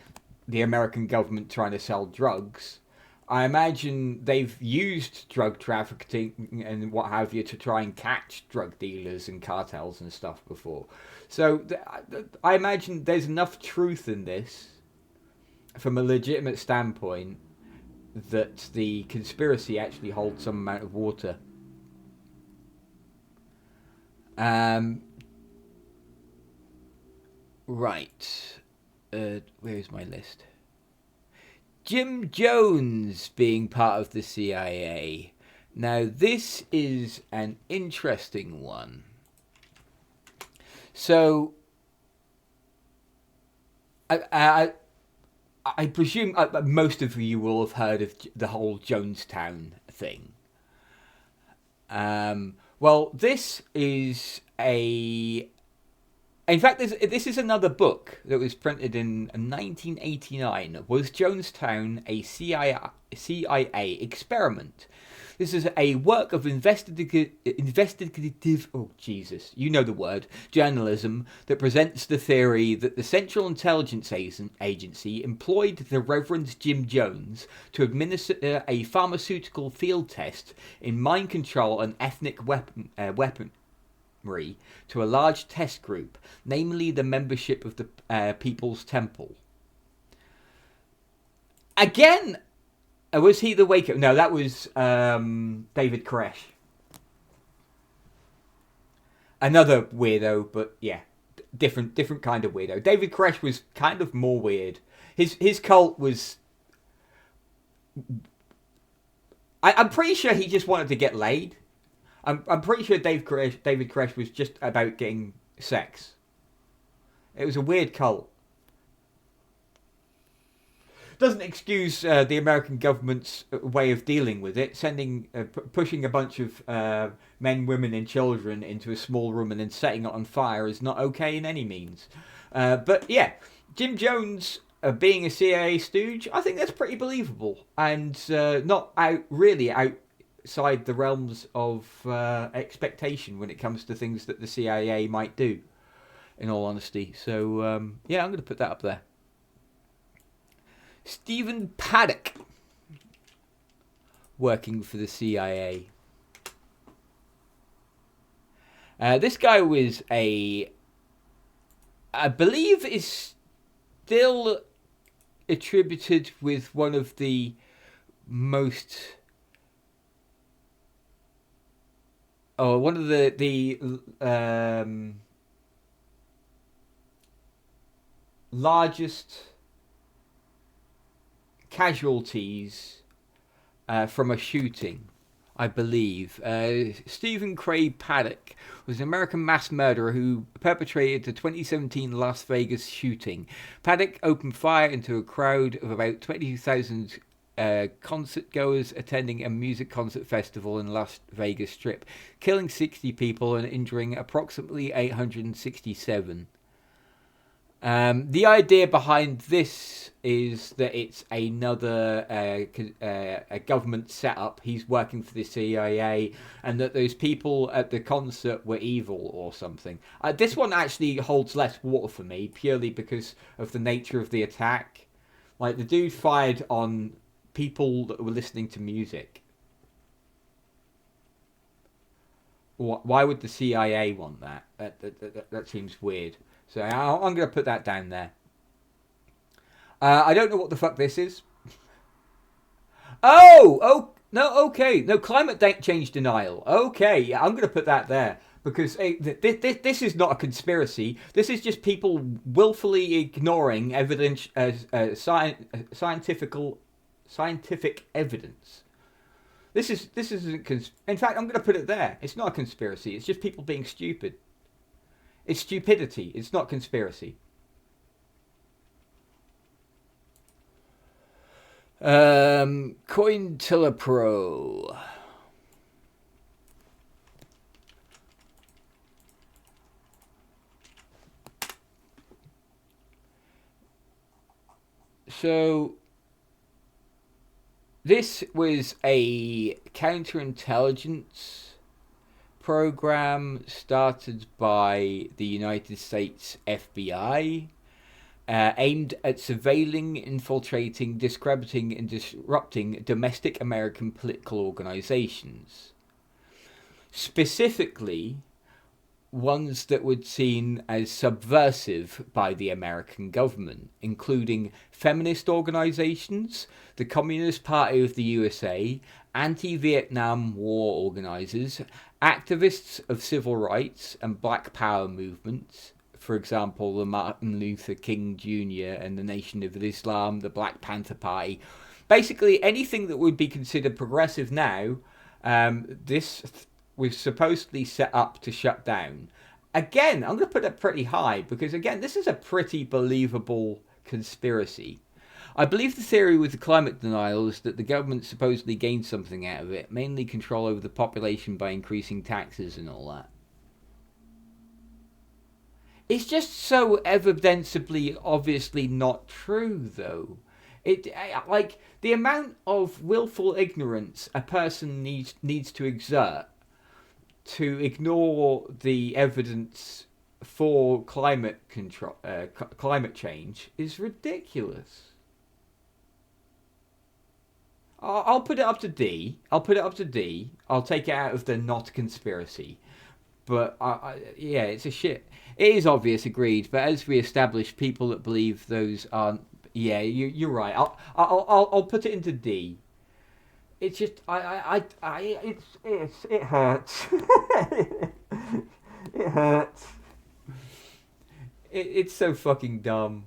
the American government trying to sell drugs. I imagine they've used drug trafficking and what have you to try and catch drug dealers and cartels and stuff before. So I imagine there's enough truth in this, from a legitimate standpoint, that the conspiracy actually holds some amount of water. Right. Where's my list? Jim Jones being part of the CIA. Now, this is an interesting one. So, I presume most of you will have heard of the whole Jonestown thing. Well, this is in fact, this is another book that was printed in 1989. Was Jonestown a CIA experiment? This is a work of investigative, oh Jesus, you know the word, journalism that presents the theory that the Central Intelligence Agency employed the Reverend Jim Jones to administer a pharmaceutical field test in mind control and ethnic weapon to a large test group, namely the membership of the People's Temple. Again, was he the Waco? No, that was David Koresh. Another weirdo, but yeah, different kind of weirdo. David Koresh was kind of more weird. His cult was... I'm pretty sure he just wanted to get laid. I'm pretty sure David Koresh was just about getting sex. It was a weird cult. Doesn't excuse the American government's way of dealing with it, pushing a bunch of men, women, and children into a small room and then setting it on fire is not okay in any means. But yeah, Jim Jones being a CIA stooge, I think that's pretty believable and not really outside the realms of expectation when it comes to things that the CIA might do. In all honesty, so yeah, I'm going to put that up there. Stephen Paddock, working for the CIA. This guy was I believe is still attributed with one of the most... one of the largest casualties from a shooting, I believe. Stephen Craig Paddock was an American mass murderer who perpetrated the 2017 Las Vegas shooting. Paddock opened fire into a crowd of about 22,000 concert goers attending a music concert festival in Las Vegas Strip, killing 60 people and injuring approximately 867. The idea behind this is that it's another a government setup. He's working for the CIA, and that those people at the concert were evil or something. This one actually holds less water for me, purely because of the nature of the attack. Like, the dude fired on people that were listening to music. Why would the CIA want that? That seems weird. So I'm going to put that down there. I don't know what the fuck this is. Oh, no, okay. No, climate change denial. Okay, yeah, I'm going to put that there. Because this is not a conspiracy. This is just people willfully ignoring evidence, scientific evidence. This isn't. In fact, I'm going to put it there. It's not a conspiracy. It's just people being stupid. It's stupidity. It's not conspiracy. Cointelepro. So this was a counterintelligence program started by the United States FBI, aimed at surveilling, infiltrating, discrediting, and disrupting domestic American political organizations. Specifically, ones that were seen as subversive by the American government, including feminist organizations, the Communist Party of the USA, anti-Vietnam War organizers, activists of civil rights and Black Power movements, for example, the Martin Luther King Jr. and the Nation of Islam, the Black Panther Party. Basically, anything that would be considered progressive now, this was supposedly set up to shut down. Again, I'm going to put it pretty high, because again, this is a pretty believable conspiracy. I believe the theory with the climate denial is that the government supposedly gained something out of it, mainly control over the population by increasing taxes and all that. It's just so evidently, obviously not true, though. Like, the amount of willful ignorance a person needs to exert to ignore the evidence for climate change is ridiculous. I'll put it up to D. I'll take it out of the not conspiracy. But yeah, it's a shit. It is obvious, agreed. But as we established, people that believe those aren't. Yeah, you're right. I'll put it into D. It's just it hurts. It hurts. It's so fucking dumb.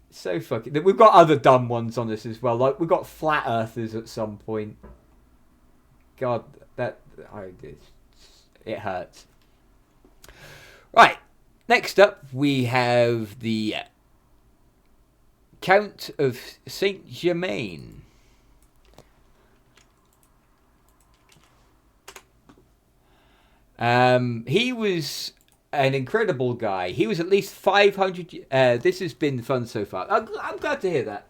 So fucking. We've got other dumb ones on this as well. Like we've got flat earthers at some point. God, it hurts. Right. Next up, we have the Count of Saint Germain. He was an incredible guy. He was at least 500. This has been fun so far. I'm glad to hear that.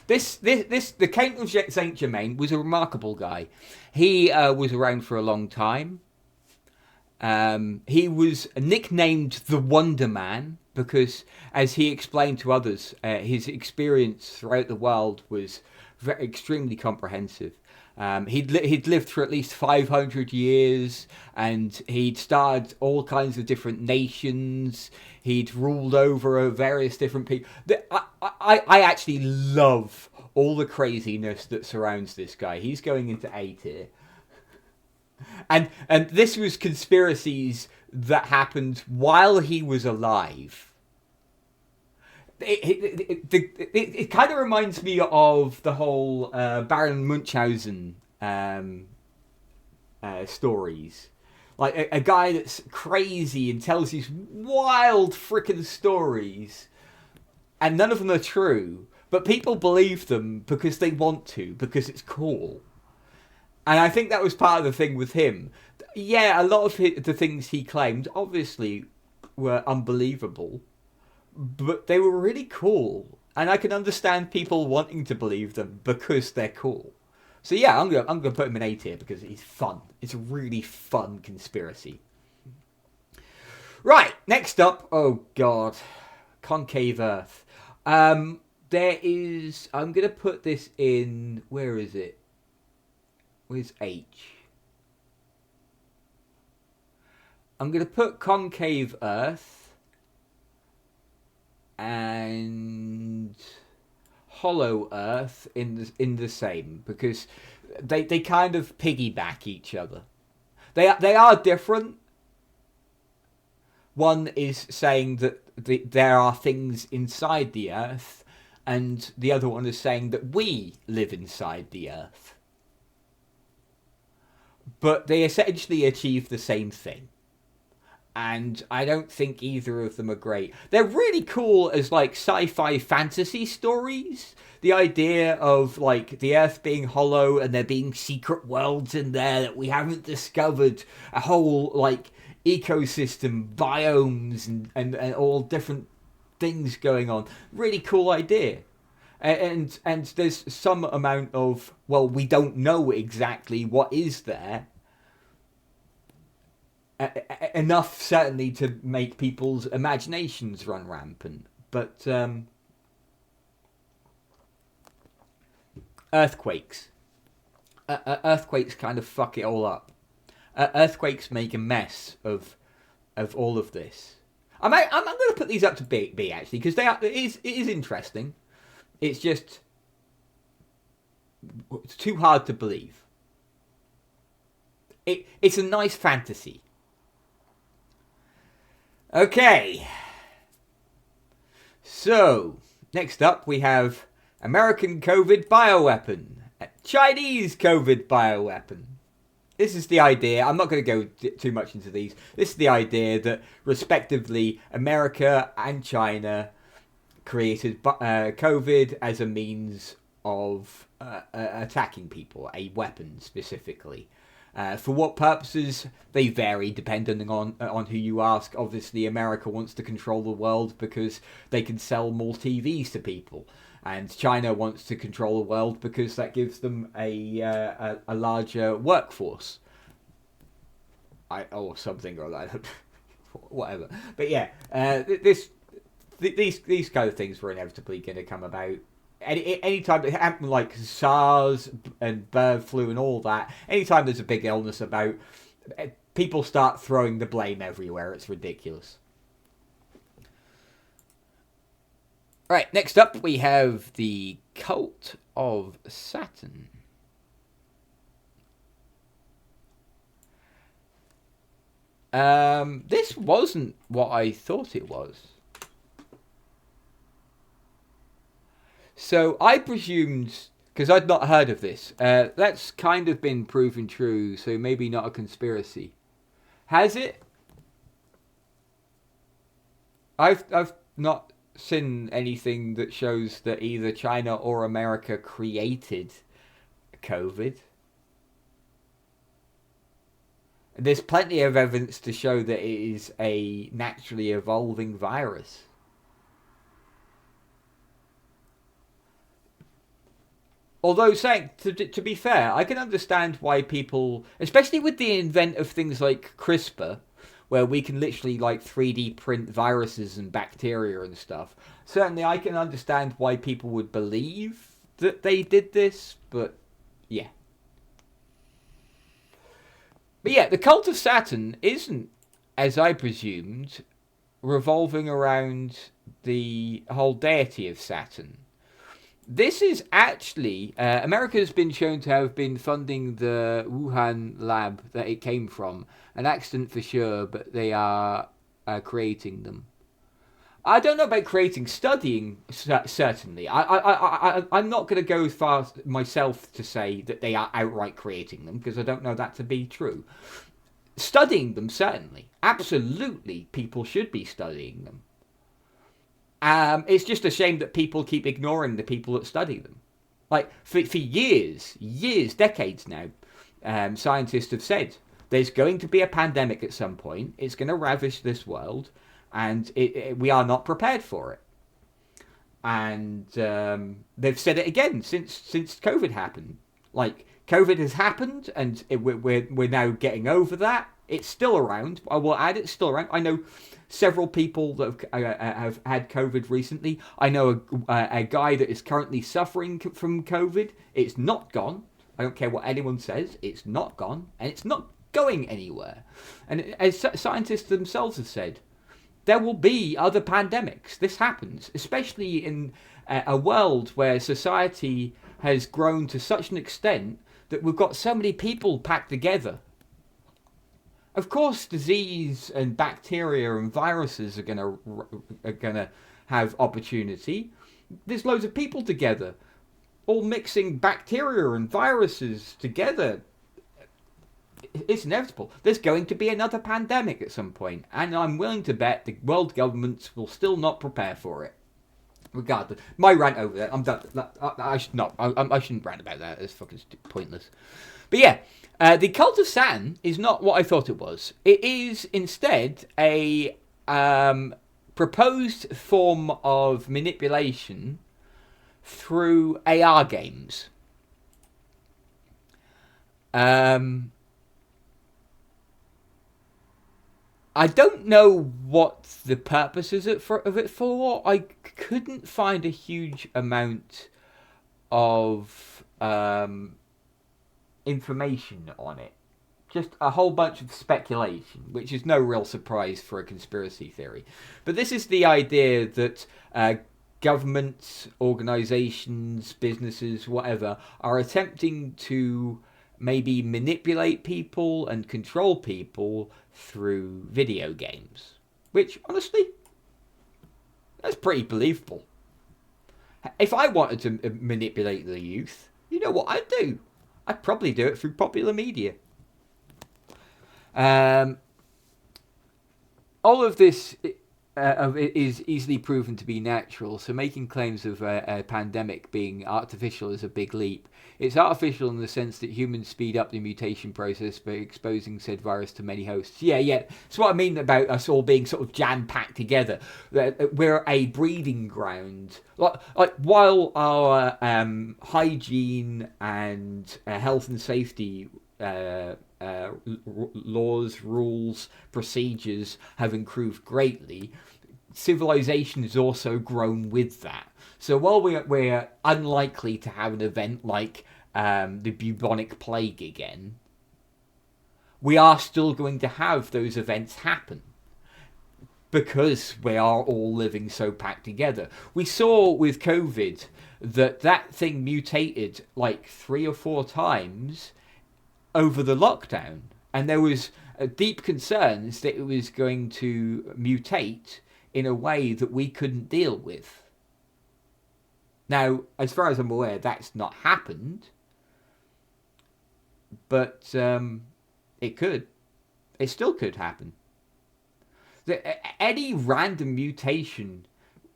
The Count of Saint Germain was a remarkable guy. He was around for a long time. He was nicknamed the Wonder Man because, as he explained to others, his experience throughout the world was extremely comprehensive. He'd lived for at least 500 years, and he'd started all kinds of different nations. He'd ruled over various different people. I actually love all the craziness that surrounds this guy. He's going into A tier. And this was conspiracies that happened while he was alive. It kind of reminds me of the whole Baron Munchausen stories. Like a guy that's crazy and tells these wild frickin' stories, and none of them are true, but people believe them because they want to, because it's cool. And I think that was part of the thing with him. Yeah, a lot of the things he claimed obviously were unbelievable, but they were really cool. And I can understand people wanting to believe them because they're cool. So yeah, I'm gonna put him in A tier because he's fun. It's a really fun conspiracy. Right, next up, oh god, concave Earth. There is. I'm gonna put this in. Where is it? Where's H? I'm gonna put concave Earth and hollow Earth in the same, because they kind of piggyback each other. They are different. One is saying that there are things inside the Earth, and the other one is saying that we live inside the Earth. But they essentially achieve the same thing. And I don't think either of them are great. They're really cool as like sci-fi fantasy stories. The idea of like the Earth being hollow and there being secret worlds in there that we haven't discovered. A whole like ecosystem, biomes and all different things going on. Really cool idea. And there's some amount of, well, we don't know exactly what is there. Enough, certainly, to make people's imaginations run rampant. But earthquakes. Earthquakes kind of fuck it all up. Earthquakes make a mess of all of this. I'm going to put these up to B actually, because it is interesting. It's just it's too hard to believe. It's a nice fantasy. Okay. So, next up we have American COVID bioweapon. Chinese COVID bioweapon. This is the idea. I'm not going to go too much into these. This is the idea that, respectively, America and China created COVID as a means of attacking people, a weapon specifically. For what purposes, they vary depending on who you ask. Obviously, America wants to control the world because they can sell more TVs to people. And China wants to control the world because that gives them a larger workforce. Or something or that. Whatever. But yeah, these kind of things were inevitably going to come about. Anytime it happened, like SARS and bird flu and all that, anytime there's a big illness about, people start throwing the blame everywhere. It's ridiculous. Right, next up we have the Cult of Saturn. This wasn't what I thought it was. So I presumed, because I'd not heard of this, that's kind of been proven true, so maybe not a conspiracy. Has it? I've not seen anything that shows that either China or America created COVID. There's plenty of evidence to show that it is a naturally evolving virus. Although, saying to be fair, I can understand why people, especially with the invent of things like CRISPR, where we can literally like 3D print viruses and bacteria and stuff. Certainly I can understand why people would believe that they did this, but yeah. But yeah, the Cult of Saturn isn't, as I presumed, revolving around the whole deity of Saturn. This is actually, America has been shown to have been funding the Wuhan lab that it came from. An accident for sure, but they are creating them. I don't know about creating, studying, certainly. I'm not going to go as far as myself to say that they are outright creating them, because I don't know that to be true. Studying them, certainly. Absolutely, people should be studying them. It's just a shame that people keep ignoring the people that study them. Like, for years, decades now, scientists have said, there's going to be a pandemic at some point, it's going to ravish this world, and we are not prepared for it. And they've said it again since COVID happened. Like, COVID has happened, and we're now getting over that. It's still around. I will add, it's still around. I know several people that have had COVID recently. I know a guy that is currently suffering from COVID. It's not gone. I don't care what anyone says. It's not gone, and it's not going anywhere. And as scientists themselves have said, there will be other pandemics. This happens, especially in a world where society has grown to such an extent that we've got so many people packed together. Of course, disease and bacteria and viruses are gonna have opportunity. There's loads of people together, all mixing bacteria and viruses together. It's inevitable. There's going to be another pandemic at some point, and I'm willing to bet the world governments will still not prepare for it. Regardless, my rant over that. I'm done. I shouldn't rant about that. It's fucking pointless. But yeah. The Cult of Saturn is not what I thought it was. It is instead a proposed form of manipulation through AR games. I don't know what the purpose is of it for. I couldn't find a huge amount of information on it. Just a whole bunch of speculation, which is no real surprise for a conspiracy theory. But this is the idea that governments, organizations, businesses, whatever, are attempting to maybe manipulate people and control people through video games. Which, honestly, that's pretty believable. If I wanted to manipulate the youth, you know what I'd do? I'd probably do it through popular media. All of this is easily proven to be natural, so making claims of a pandemic being artificial is a big leap. It's artificial in the sense that humans speed up the mutation process by exposing said virus to many hosts. Yeah, that's what I mean about us all being sort of jam-packed together. We're a breeding ground. Like while our hygiene and health and safety laws, rules, procedures have improved greatly, civilization has also grown with that. So while we're unlikely to have an event like the bubonic plague again, we are still going to have those events happen because we are all living so packed together. We saw with COVID that thing mutated like 3 or 4 times over the lockdown, and there was deep concerns that it was going to mutate in a way that we couldn't deal with. Now, as far as I'm aware, that's not happened, but it could. It still could happen. Any random mutation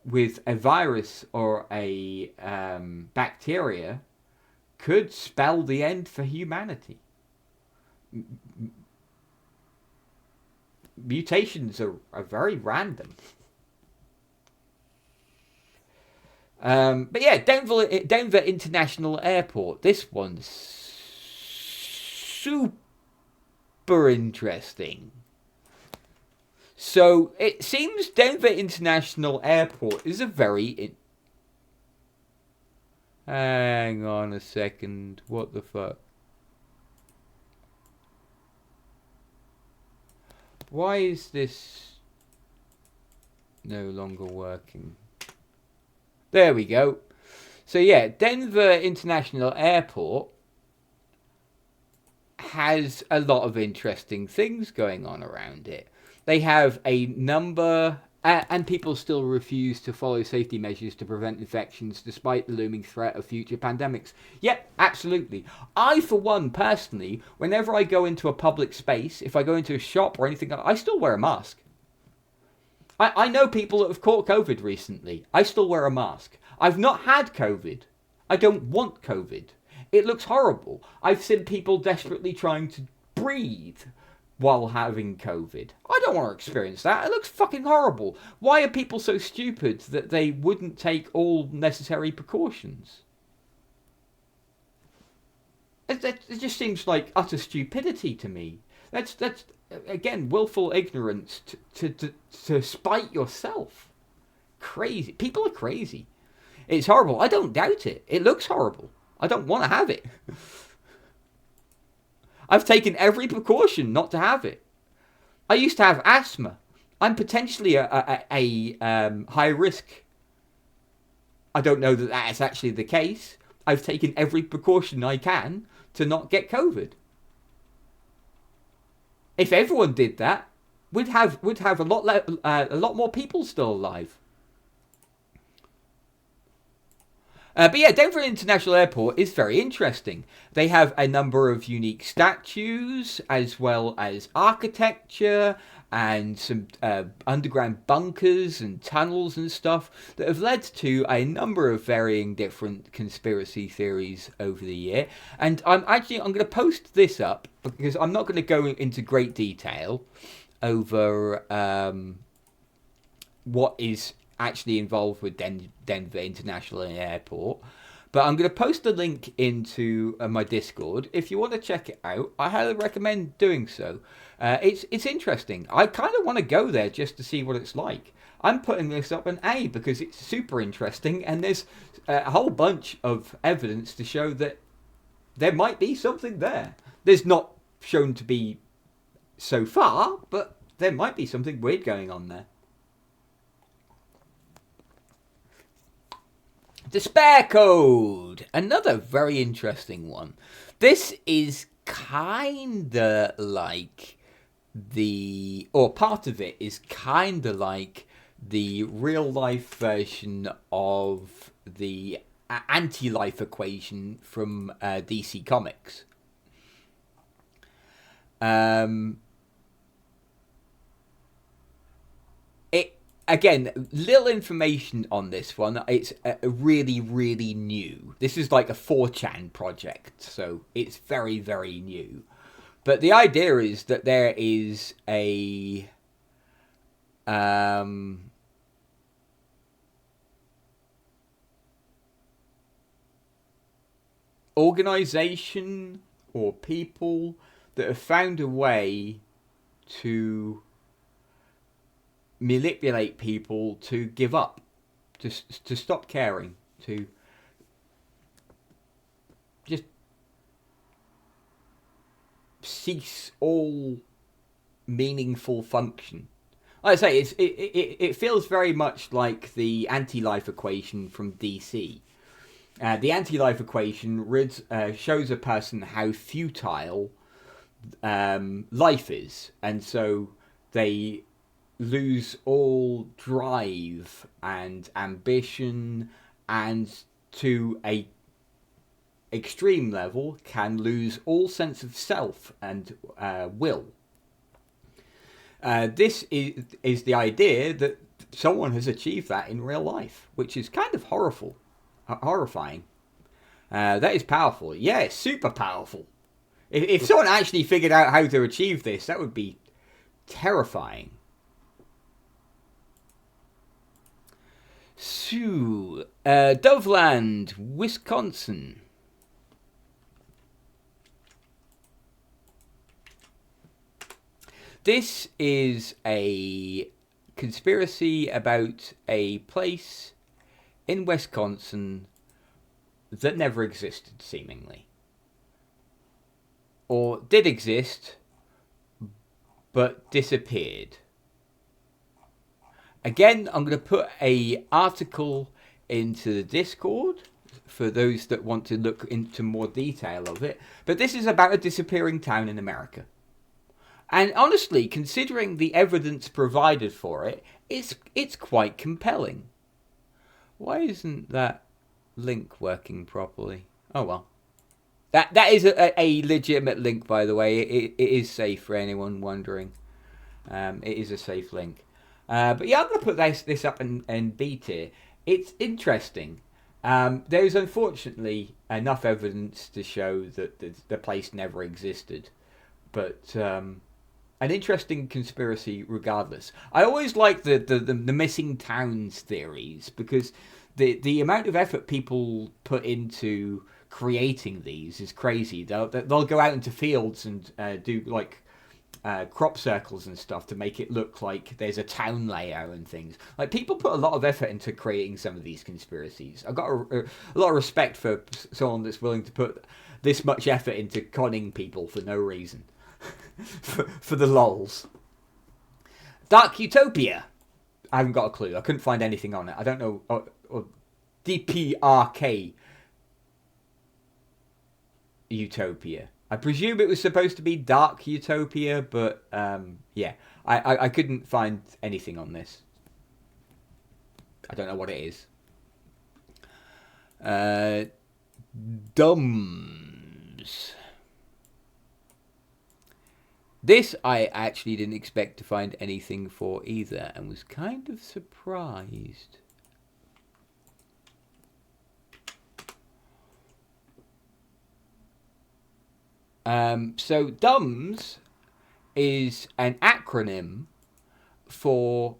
with a virus or a bacteria could spell the end for humanity. Mutations are very random. But yeah, Denver International Airport. This one's super interesting. So it seems Denver International Airport is a very... Hang on a second. What the fuck? Why is this no longer working? There we go. So yeah, Denver International Airport has a lot of interesting things going on around it. They have a number, and people still refuse to follow safety measures to prevent infections despite the looming threat of future pandemics. Yep, absolutely. I, for one, personally, whenever I go into a public space, if I go into a shop or anything, I still wear a mask. I know people that have caught COVID recently. I still wear a mask. I've not had COVID. I don't want COVID. It looks horrible. I've seen people desperately trying to breathe while having COVID. I don't want to experience that. It looks fucking horrible. Why are people so stupid that they wouldn't take all necessary precautions? It just seems like utter stupidity to me. That's again, willful ignorance to spite yourself. Crazy. People are crazy. It's horrible. I don't doubt it. It looks horrible. I don't want to have it. I've taken every precaution not to have it. I used to have asthma. I'm potentially a high risk. I don't know that that is actually the case. I've taken every precaution I can to not get COVID. If everyone did that, we'd have a lot more people still alive. But yeah, Denver International Airport is very interesting. They have a number of unique statues, as well as architecture, and some underground bunkers and tunnels and stuff that have led to a number of varying different conspiracy theories over the year. And I'm going to post this up because I'm not going to go into great detail over what is actually involved with Denver International Airport, but I'm going to post a link into my Discord. If you want to check it out, I highly recommend doing so. It's interesting. I kind of want to go there just to see what it's like. I'm putting this up an A because it's super interesting, and there's a whole bunch of evidence to show that there might be something there. There's not shown to be so far, but there might be something weird going on there. Despair Code, another very interesting one. This is kinda like part of it is kinda like the real life version of the anti-life equation from DC Comics. Again, little information on this one. It's really, really new. This is like a 4chan project, so it's very, very new. But the idea is that there is a organization or people that have found a way to manipulate people to give up, to stop caring, to just cease all meaningful function. Like I say, it feels very much like the anti-life equation from DC. The anti-life equation shows a person how futile life is, and so they lose all drive and ambition, and to a extreme level can lose all sense of self and will. This is the idea that someone has achieved that in real life, which is kind of horrifying. That is powerful. Yeah, it's super powerful. If someone actually figured out how to achieve this, that would be terrifying. So, Doveland, Wisconsin. This is a conspiracy about a place in Wisconsin that never existed, seemingly. Or did exist, but disappeared. Again, I'm going to put an article into the Discord for those that want to look into more detail of it. But this is about a disappearing town in America. And honestly, considering the evidence provided for it, it's quite compelling. Why isn't that link working properly? Oh well. That is a legitimate link, by the way. It is safe for anyone wondering. It is a safe link. But yeah, I'm going to put this up in B tier. It's interesting. There's unfortunately enough evidence to show that the place never existed. But an interesting conspiracy regardless. I always like the missing towns theories, because the amount of effort people put into creating these is crazy. They'll go out into fields and do like crop circles and stuff to make it look like there's a town layout and things. Like, people put a lot of effort into creating some of these conspiracies. I've got a lot of respect for someone that's willing to put this much effort into conning people for no reason. for the lols. Dark Utopia. I haven't got a clue. I couldn't find anything on it. I don't know. Or DPRK Utopia. I presume it was supposed to be Dark Utopia, but yeah, I couldn't find anything on this. I don't know what it is. Dumbs. This I actually didn't expect to find anything for either, and was kind of surprised. So DUMS is an acronym for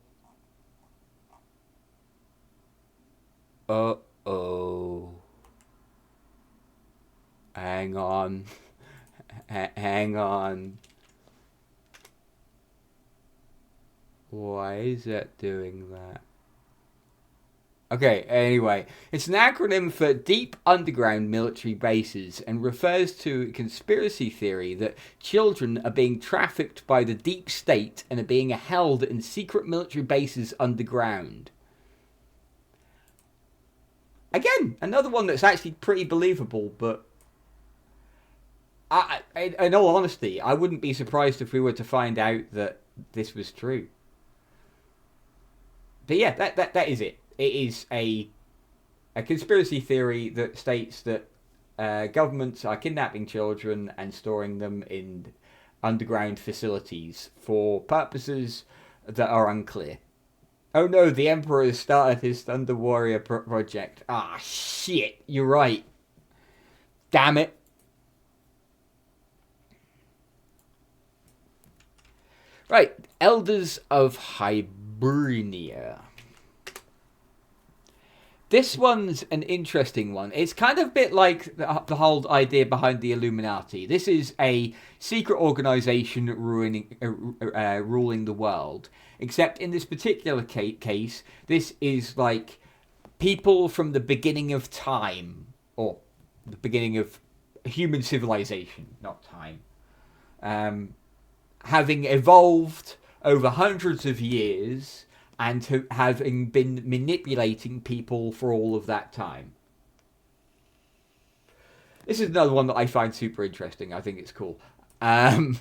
hang on. Hang on. Why is that doing that? Okay, anyway, it's an acronym for Deep Underground Military Bases, and refers to a conspiracy theory that children are being trafficked by the deep state and are being held in secret military bases underground. Again, another one that's actually pretty believable, but in all honesty, I wouldn't be surprised if we were to find out that this was true. But yeah, that is it. It is a conspiracy theory that states that governments are kidnapping children and storing them in underground facilities for purposes that are unclear. Oh no, the Emperor has started his Thunder Warrior project. Ah, shit, you're right. Damn it. Right, Elders of Hibernia. This one's an interesting one. It's kind of a bit like the whole idea behind the Illuminati. This is a secret organization ruling the world. Except in this particular case, this is like people from the beginning of time. Or the beginning of human civilization, not time. having evolved over hundreds of years and having been manipulating people for all of that time. This is another one that I find super interesting. I think it's cool. I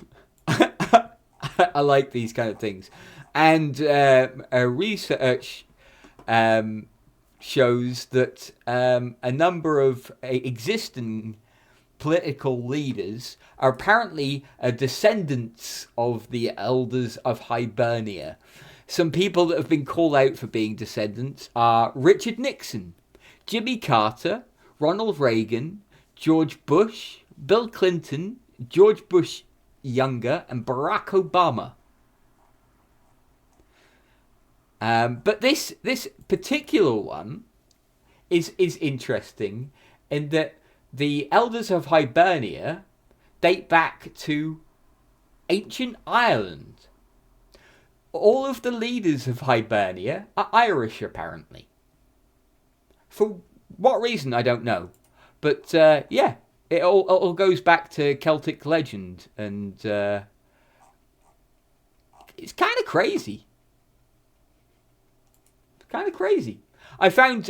like these kind of things. And research shows that a number of existing political leaders are apparently descendants of the elders of Hibernia. Some people that have been called out for being descendants are Richard Nixon, Jimmy Carter, Ronald Reagan, George Bush, Bill Clinton, George Bush Younger, and Barack Obama. But this particular one is interesting in that the elders of Hibernia date back to ancient Ireland. All of the leaders of Hibernia are Irish, apparently. For what reason, I don't know. But, yeah, it all goes back to Celtic legend, and it's kind of crazy. Kind of crazy. I found,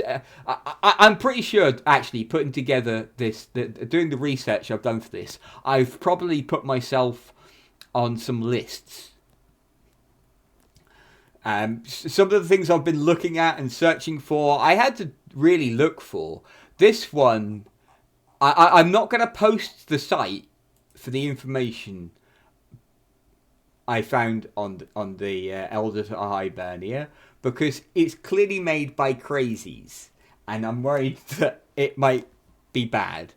I'm pretty sure, actually, putting together this, doing the research I've done for this, I've probably put myself on some lists. Some of the things I've been looking at and searching for, I had to really look for. This one, I'm not going to post the site for the information I found on the Elders of Hibernia, because it's clearly made by crazies, and I'm worried that it might be bad.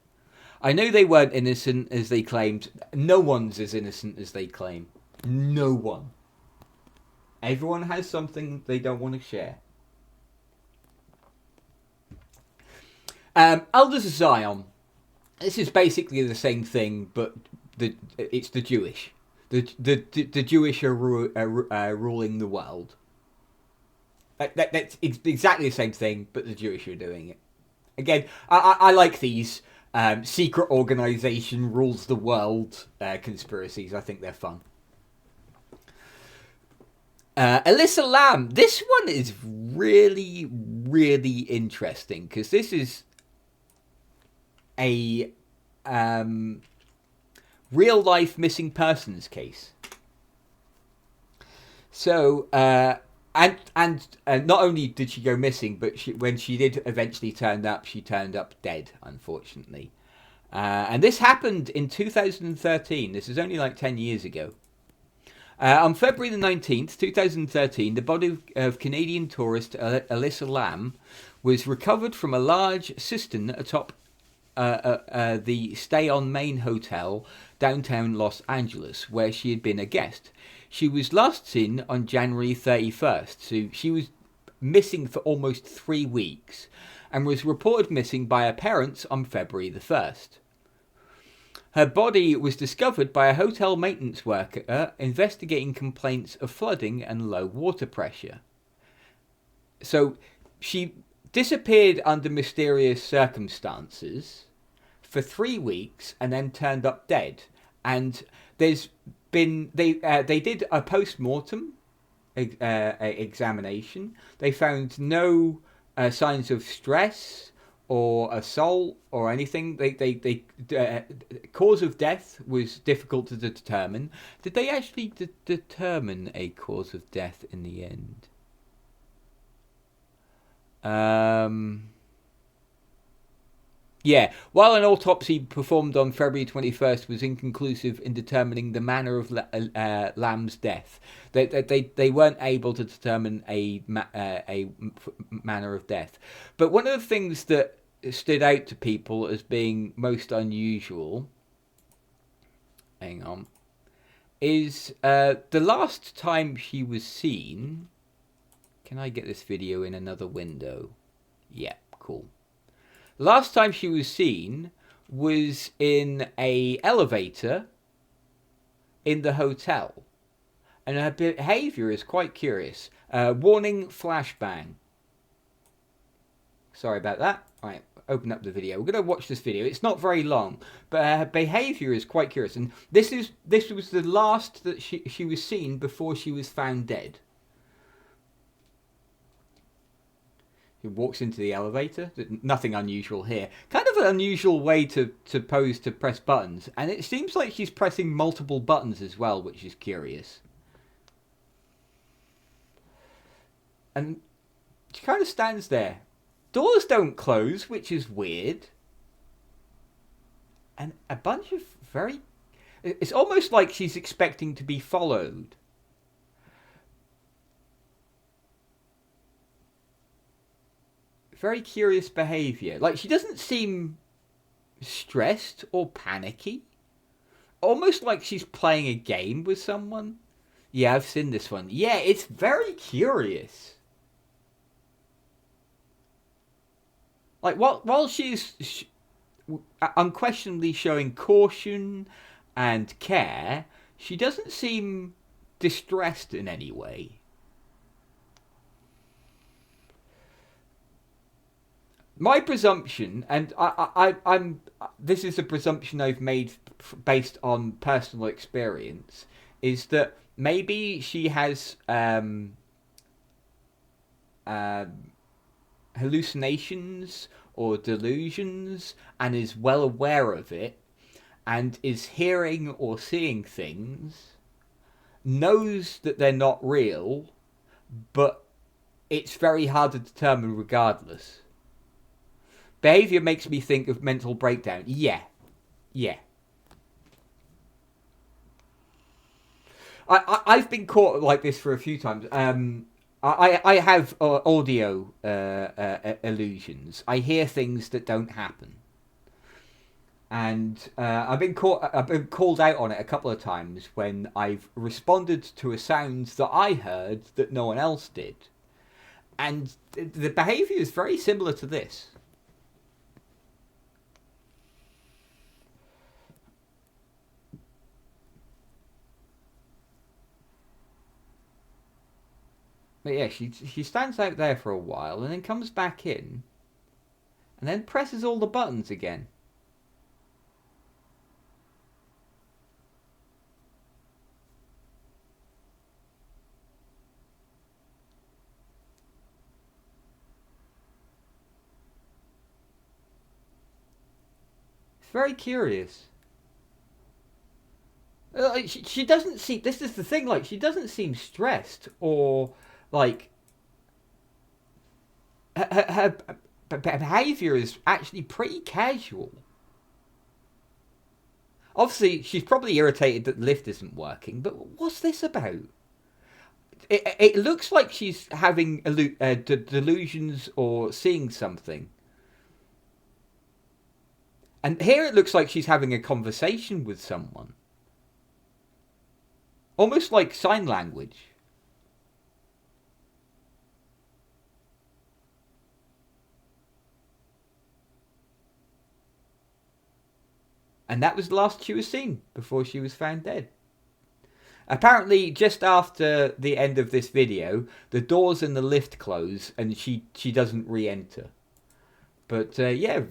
I know they weren't innocent as they claimed. No one's as innocent as they claim. No one. Everyone has something they don't want to share. Elders of Zion. This is basically the same thing, but it's the Jewish. The Jewish are ruling the world. That's exactly the same thing, but the Jewish are doing it. Again, I like these secret organization rules the world conspiracies. I think they're fun. Alyssa Lamb. This one is really, really interesting, because this is a real-life missing persons case. So, and not only did she go missing, but when she did eventually turn up, she turned up dead, unfortunately. And this happened in 2013. This is only like 10 years ago. On February the 19th, 2013, the body of Canadian tourist Alyssa Lamb was recovered from a large cistern atop the Stay on Main Hotel, downtown Los Angeles, where she had been a guest. She was last seen on January 31st, so she was missing for almost 3 weeks, and was reported missing by her parents on February the 1st. Her body was discovered by a hotel maintenance worker investigating complaints of flooding and low water pressure. So she disappeared under mysterious circumstances for 3 weeks and then turned up dead. And there's been they did a post-mortem examination. They found no signs of stress or assault or anything. They cause of death was difficult to determine. Did they actually determine a cause of death in the end? Yeah, while an autopsy performed on February 21st was inconclusive in determining the manner of Lamb's death, they weren't able to determine a manner of death. But one of the things that stood out to people as being most unusual, is the last time she was seen. Can I get this video in another window? Yeah, cool. Last time she was seen was in a elevator in the hotel, and her behaviour is quite curious. Warning, flashbang. Sorry about that. Right, open up the video. We're going to watch this video. It's not very long, but her behaviour is quite curious. And this was the last that she was seen before she was found dead. He walks into the elevator. Nothing unusual here. Kind of an unusual way to pose to press buttons. And it seems like she's pressing multiple buttons as well, which is curious. And she kind of stands there. Doors don't close, which is weird. And a bunch of very... It's almost like she's expecting to be followed. Very curious behaviour. Like, she doesn't seem stressed or panicky. Almost like she's playing a game with someone. Yeah, I've seen this one. Yeah, it's very curious. Like, while she's unquestionably showing caution and care, she doesn't seem distressed in any way. My presumption, and I'm this is a presumption I've made based on personal experience, is that maybe she has hallucinations or delusions and is well aware of it and is hearing or seeing things, knows that they're not real, but it's very hard to determine regardless. Behaviour makes me think of mental breakdown. Yeah. I've been caught like this for a few times. I have audio illusions. I hear things that don't happen, and I've been called out on it a couple of times when I've responded to a sound that I heard that no one else did, and the behaviour is very similar to this. But yeah, she stands out there for a while and then comes back in and then presses all the buttons again. It's very curious. She doesn't seem... This is the thing, like, she doesn't seem stressed or... Like, her behaviour is actually pretty casual. Obviously, she's probably irritated that the lift isn't working, but what's this about? It looks like she's having delusions or seeing something. And here it looks like she's having a conversation with someone. Almost like sign language. And that was the last she was seen before she was found dead. Apparently, just after the end of this video, the doors in the lift close and she doesn't re-enter. But yeah,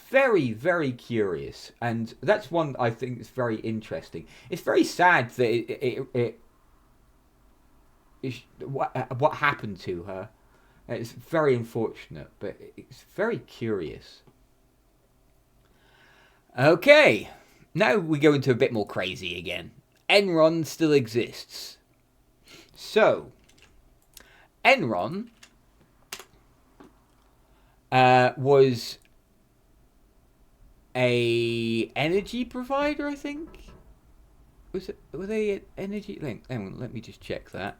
very, very curious. And that's one I think is very interesting. It's very sad that what happened to her. It's very unfortunate, but it's very curious. Okay, now we go into a bit more crazy again. Enron still exists. So, Enron was a energy provider, I think. Were they an energy? Hang on, let me just check that.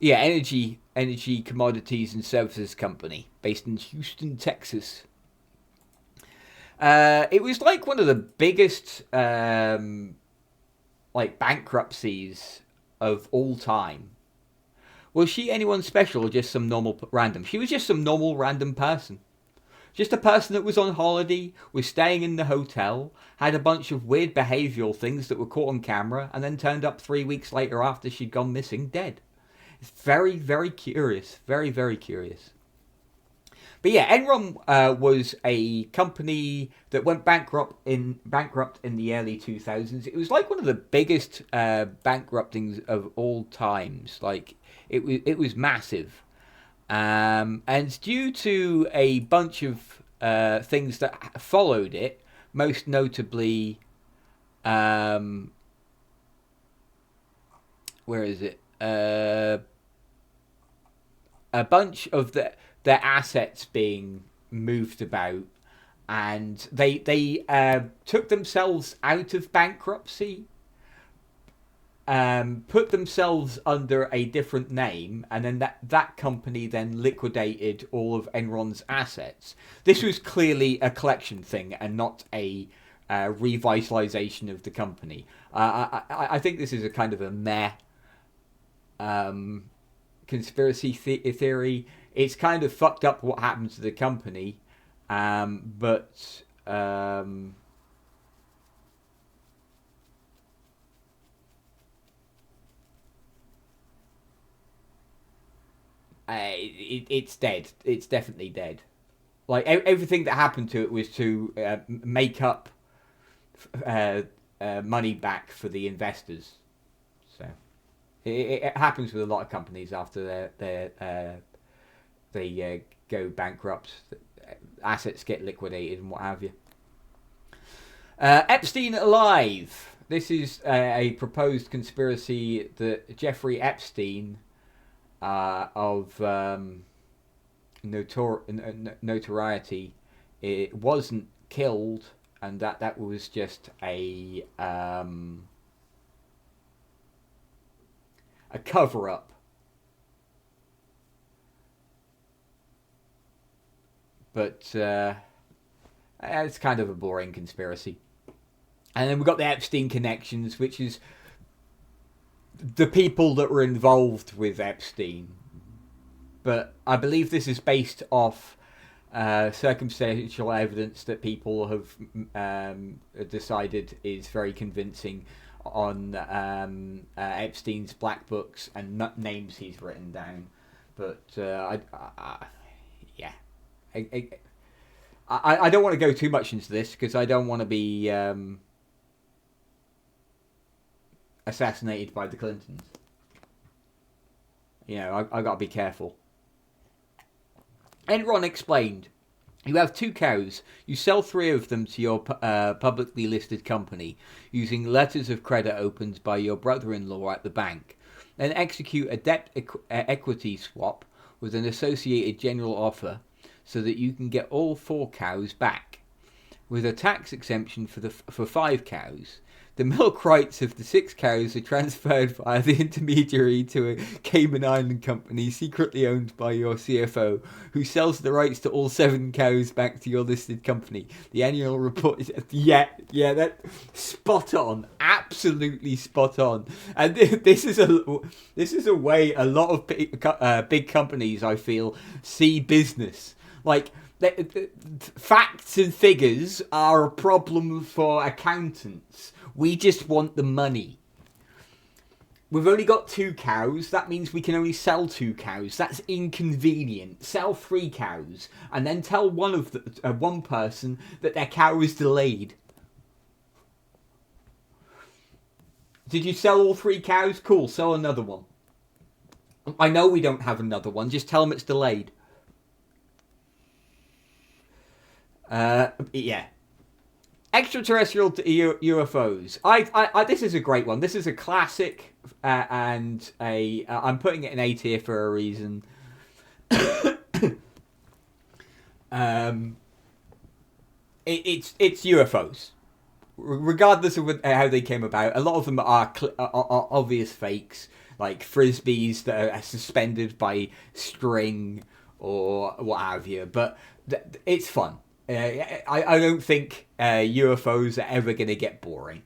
Yeah, energy commodities and services company based in Houston, Texas. It was like one of the biggest like bankruptcies of all time. Was she anyone special or just some normal random? She was just some normal random person Just a person that was on holiday, was staying in the hotel, had a bunch of weird behavioural things that were caught on camera, and then turned up 3 weeks later after she'd gone missing, dead. It's very, very curious. Very, very curious. But yeah, Enron was a company that went bankrupt in the early 2000s. It was like one of the biggest bankruptings of all times. Like it was massive, and due to a bunch of things that followed it, most notably, where is it? A bunch of their assets being moved about, and they took themselves out of bankruptcy, put themselves under a different name, and then that company then liquidated all of Enron's assets. This was clearly a collection thing and not a revitalization of the company. I think this is a kind of a meh conspiracy theory. It's kind of fucked up what happened to the company, but it's dead. It's definitely dead. Like everything that happened to it was to make up money back for the investors. So it happens with a lot of companies after they go bankrupt, assets get liquidated and what have you. Epstein alive. This is a proposed conspiracy that Jeffrey Epstein, of notoriety, it wasn't killed, and that was just a cover-up. But it's kind of a boring conspiracy. And then we've got the Epstein connections, which is the people that were involved with Epstein. But I believe this is based off circumstantial evidence that people have decided is very convincing on Epstein's black books and names he's written down. But yeah. I don't want to go too much into this because I don't want to be assassinated by the Clintons. You know, I got to be careful. Enron explained, you have 2 cows. You sell 3 of them to your publicly listed company using letters of credit opened by your brother-in-law at the bank. Then execute a debt equity swap with an associated general offer so that you can get all 4 cows back. With a tax exemption for 5 cows, the milk rights of the 6 cows are transferred via the intermediary to a Cayman Island company secretly owned by your CFO, who sells the rights to all 7 cows back to your listed company. The annual report is... Yeah, that... Spot on. Absolutely spot on. And this is a way a lot of big companies, I feel, see business. Like, facts and figures are a problem for accountants. We just want the money. We've only got 2 cows. That means we can only sell 2 cows. That's inconvenient. Sell 3 cows and then tell one person that their cow is delayed. Did you sell all 3 cows? Cool, sell another one. I know we don't have another one. Just tell them it's delayed. Yeah. Extraterrestrial UFOs. This is a great one. This is a classic, and I'm putting it in A tier for a reason. It's UFOs, regardless of how they came about. A lot of them are obvious fakes, like frisbees that are suspended by string or what have you. But it's fun. I don't think UFOs are ever going to get boring.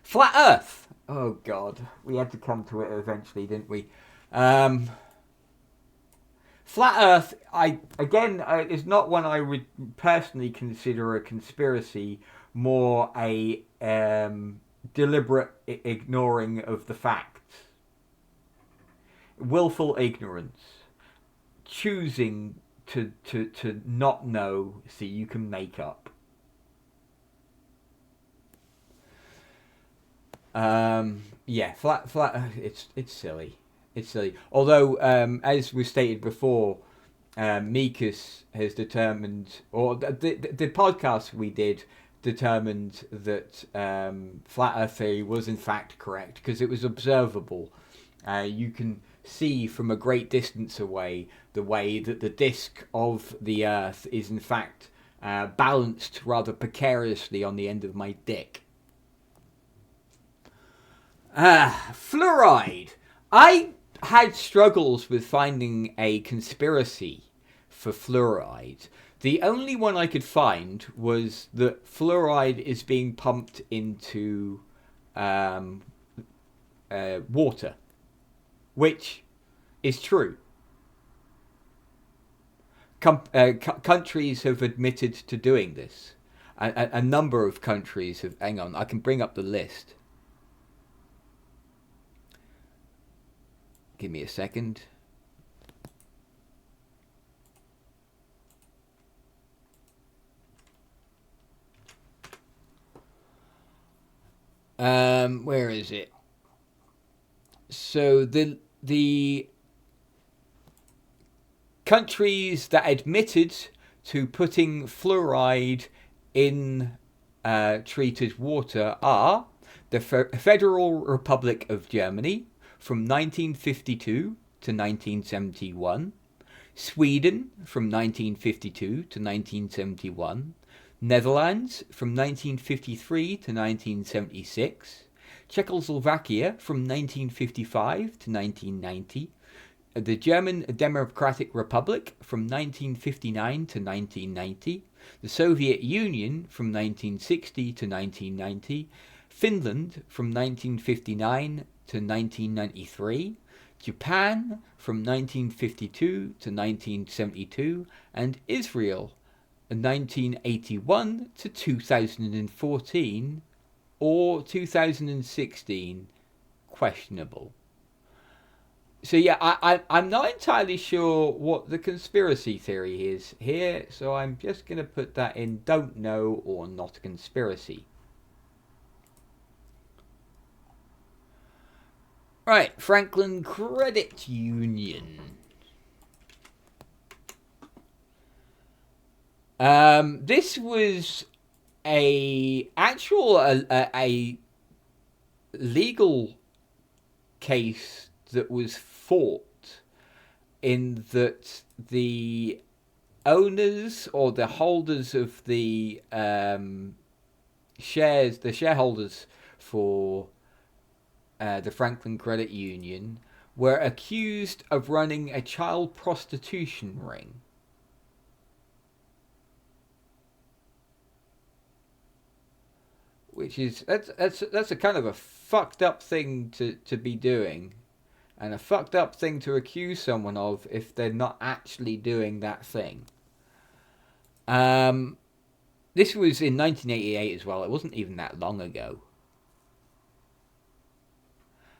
Flat Earth. Oh, God. We had to come to it eventually, didn't we? Flat Earth, is not one I would personally consider a conspiracy, more a deliberate ignoring of the facts. Willful ignorance. Choosing to not know so you can make up. Flat. It's silly. It's silly. Although, as was stated before, Mikas has determined, or the podcast we did determined that flat Earth theory was in fact correct because it was observable. You can see from a great distance away the way that the disk of the Earth is in fact balanced rather precariously on the end of my dick. Fluoride. I had struggles with finding a conspiracy for fluoride. The only one I could find was that fluoride is being pumped into water, which is true. Countries have admitted to doing this. A number of countries have... Hang on, I can bring up the list. Give me a second. Where is it? So the countries that admitted to putting fluoride in treated water are the Federal Republic of Germany from 1952 to 1971, Sweden from 1952 to 1971, Netherlands from 1953 to 1976, Czechoslovakia from 1955 to 1990, the German Democratic Republic from 1959 to 1990, the Soviet Union from 1960 to 1990, Finland from 1959 to 1993, Japan from 1952 to 1972, and Israel 1981 to 2014 or 2016, questionable. So yeah, I'm not entirely sure what the conspiracy theory is here, so I'm just going to put that in don't know or not a conspiracy. Right, Franklin Credit Union. This was a legal case that was fought in that the owners or the holders of the shares, the shareholders for the Franklin Credit Union, were accused of running a child prostitution ring. Which is that's a kind of a fucked up thing to be doing, and a fucked up thing to accuse someone of if they're not actually doing that thing. This was in 1988 as well. It wasn't even that long ago.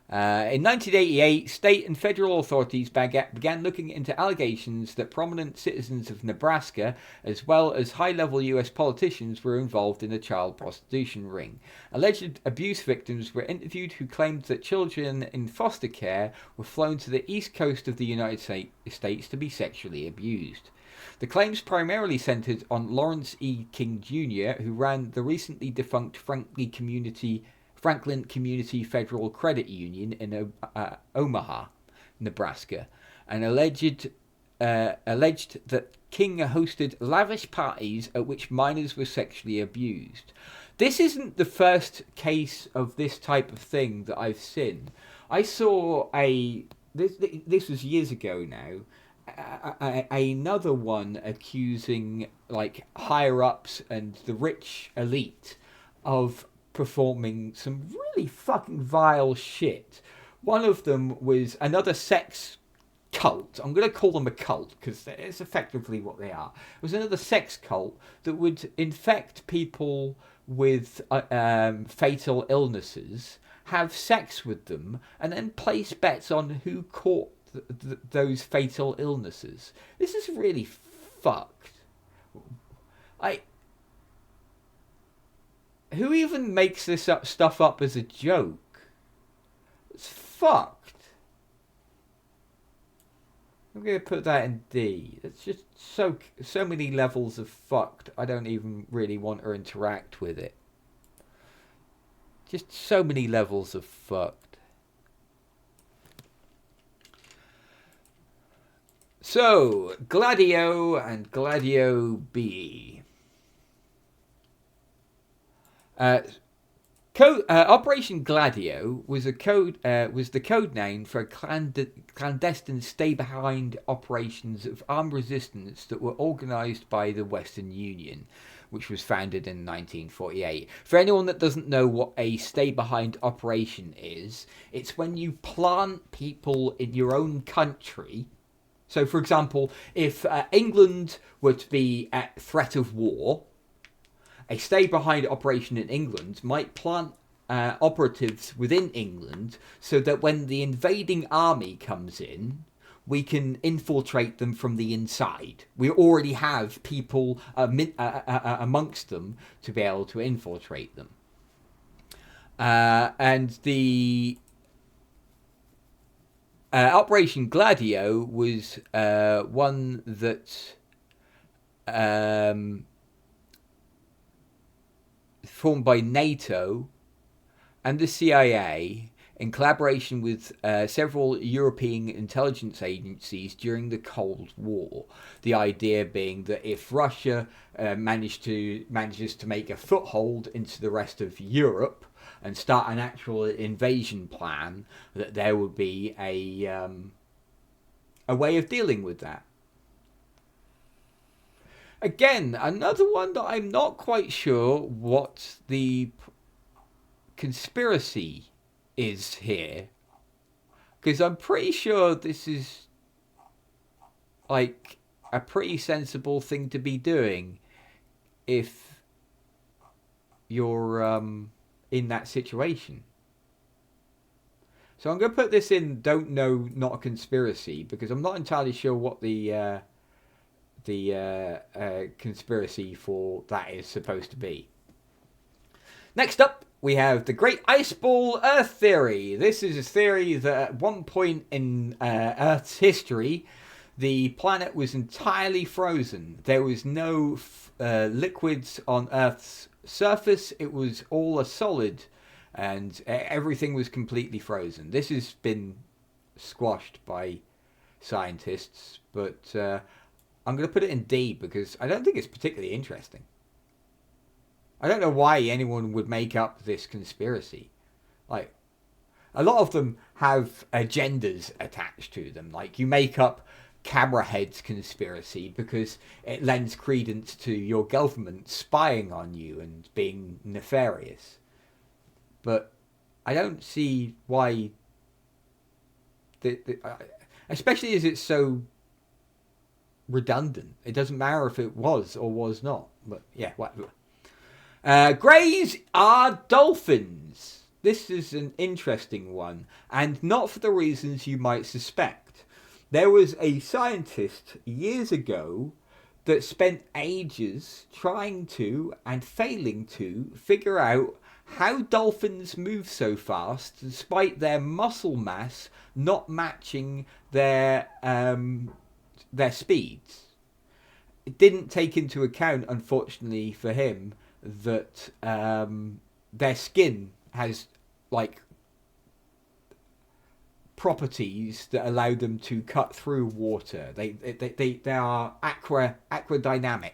In 1988, state and federal authorities began looking into allegations that prominent citizens of Nebraska, as well as high-level US politicians, were involved in a child prostitution ring. Alleged abuse victims were interviewed who claimed that children in foster care were flown to the east coast of the United States to be sexually abused. The claims primarily centered on Lawrence E. King Jr., who ran the recently defunct Franklin Community Federal Credit Union in Omaha, Nebraska, and alleged that King hosted lavish parties at which minors were sexually abused. This isn't the first case of this type of thing that I've seen. I saw this was years ago now, another one accusing like higher ups and the rich elite of performing some really fucking vile shit. One of them was another sex cult. I'm going to call them a cult because it's effectively what they are. It was another sex cult that would infect people with fatal illnesses, have sex with them, and then place bets on who caught those fatal illnesses. This is really fucked. Who even makes this stuff up as a joke? It's fucked. I'm going to put that in D. It's just so many levels of fucked. I don't even really want to interact with it. Just so many levels of fucked. So, Gladio and Gladio B. Operation Gladio was the code name for clandestine stay-behind operations of armed resistance that were organised by the Western Union, which was founded in 1948. For anyone that doesn't know what a stay-behind operation is, it's when you plant people in your own country. So, for example, if England were to be at threat of war, a stay-behind operation in England might plant operatives within England so that when the invading army comes in, we can infiltrate them from the inside. We already have people amongst them to be able to infiltrate them. And the Operation Gladio was one that formed by NATO and the CIA in collaboration with several European intelligence agencies during the Cold War. The idea being that if Russia manages to make a foothold into the rest of Europe and start an actual invasion plan, that there would be a way of dealing with that. Again, another one that I'm not quite sure what the conspiracy is here, because I'm pretty sure this is like a pretty sensible thing to be doing if you're in that situation. So I'm going to put this in don't know, not a conspiracy, because I'm not entirely sure what the conspiracy for that is supposed to be. Next up, we have the Great Ice Ball Earth Theory. This is a theory that at one point in Earth's history, the planet was entirely frozen. There was no liquids on Earth's surface. It was all a solid, and everything was completely frozen. This has been squashed by scientists, but I'm going to put it in D because I don't think it's particularly interesting. I don't know why anyone would make up this conspiracy. Like, a lot of them have agendas attached to them. Like, you make up camera heads conspiracy because it lends credence to your government spying on you and being nefarious. But I don't see why, especially as it's so redundant. It doesn't matter if it was or was not. But yeah, whatever. Greys are dolphins. This is an interesting one, and not for the reasons you might suspect. There was a scientist years ago that spent ages trying to and failing to figure out how dolphins move so fast despite their muscle mass not matching their speeds. It didn't take into account, unfortunately for him, that their skin has like properties that allow them to cut through water. They are aquadynamic.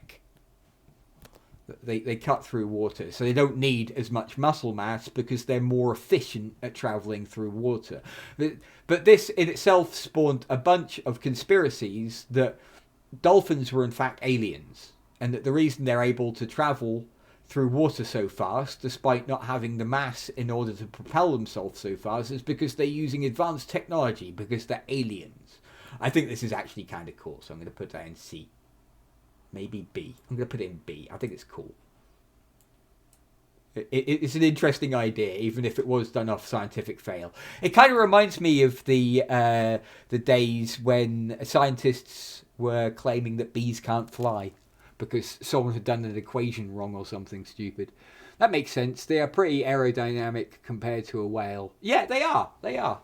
They cut through water, so they don't need as much muscle mass because they're more efficient at traveling through water. But this in itself spawned a bunch of conspiracies that dolphins were in fact aliens, and that the reason they're able to travel through water so fast, despite not having the mass in order to propel themselves so fast, is because they're using advanced technology, because they're aliens. I think this is actually kind of cool, so I'm going to put that in C. Maybe B. I'm going to put it in B. I think it's cool. It's an interesting idea, even if it was done off scientific fail. It kind of reminds me of the days when scientists were claiming that bees can't fly because someone had done an equation wrong or something stupid. That makes sense. They are pretty aerodynamic compared to a whale. Yeah, they are. They are.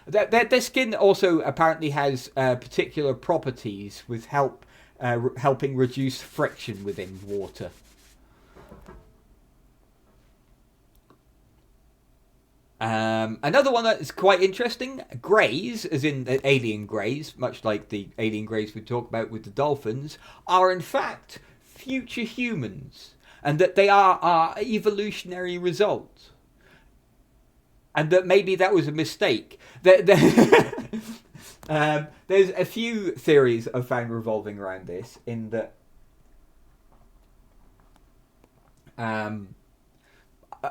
Their skin also apparently has particular properties with helping reduce friction within water. Another one that is quite interesting, greys, as in the alien greys, much like the alien greys we talked about with the dolphins, are in fact future humans, and that they are our evolutionary result. And that maybe that was a mistake. There's a few theories I've found revolving around this, in that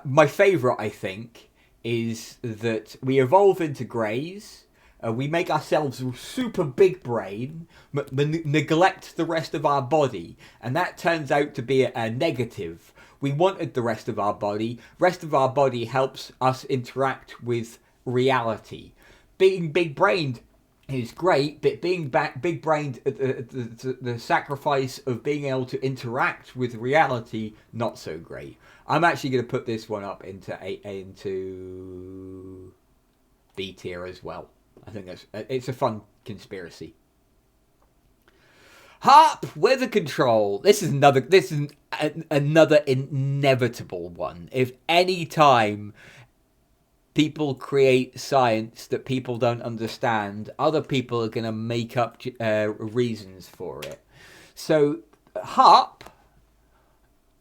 my favourite, I think, is that we evolve into greys, we make ourselves super big brain, neglect the rest of our body, and that turns out to be a negative. We wanted the rest of our body. Rest of our body helps us interact with reality. Being big-brained is great, but being big-brained at the sacrifice of being able to interact with reality, not so great. I'm actually going to put this one up into B tier as well. I think it's a fun conspiracy. HAARP weather control. This is another inevitable one. If any time people create science that people don't understand, other people are going to make up reasons for it. So HAARP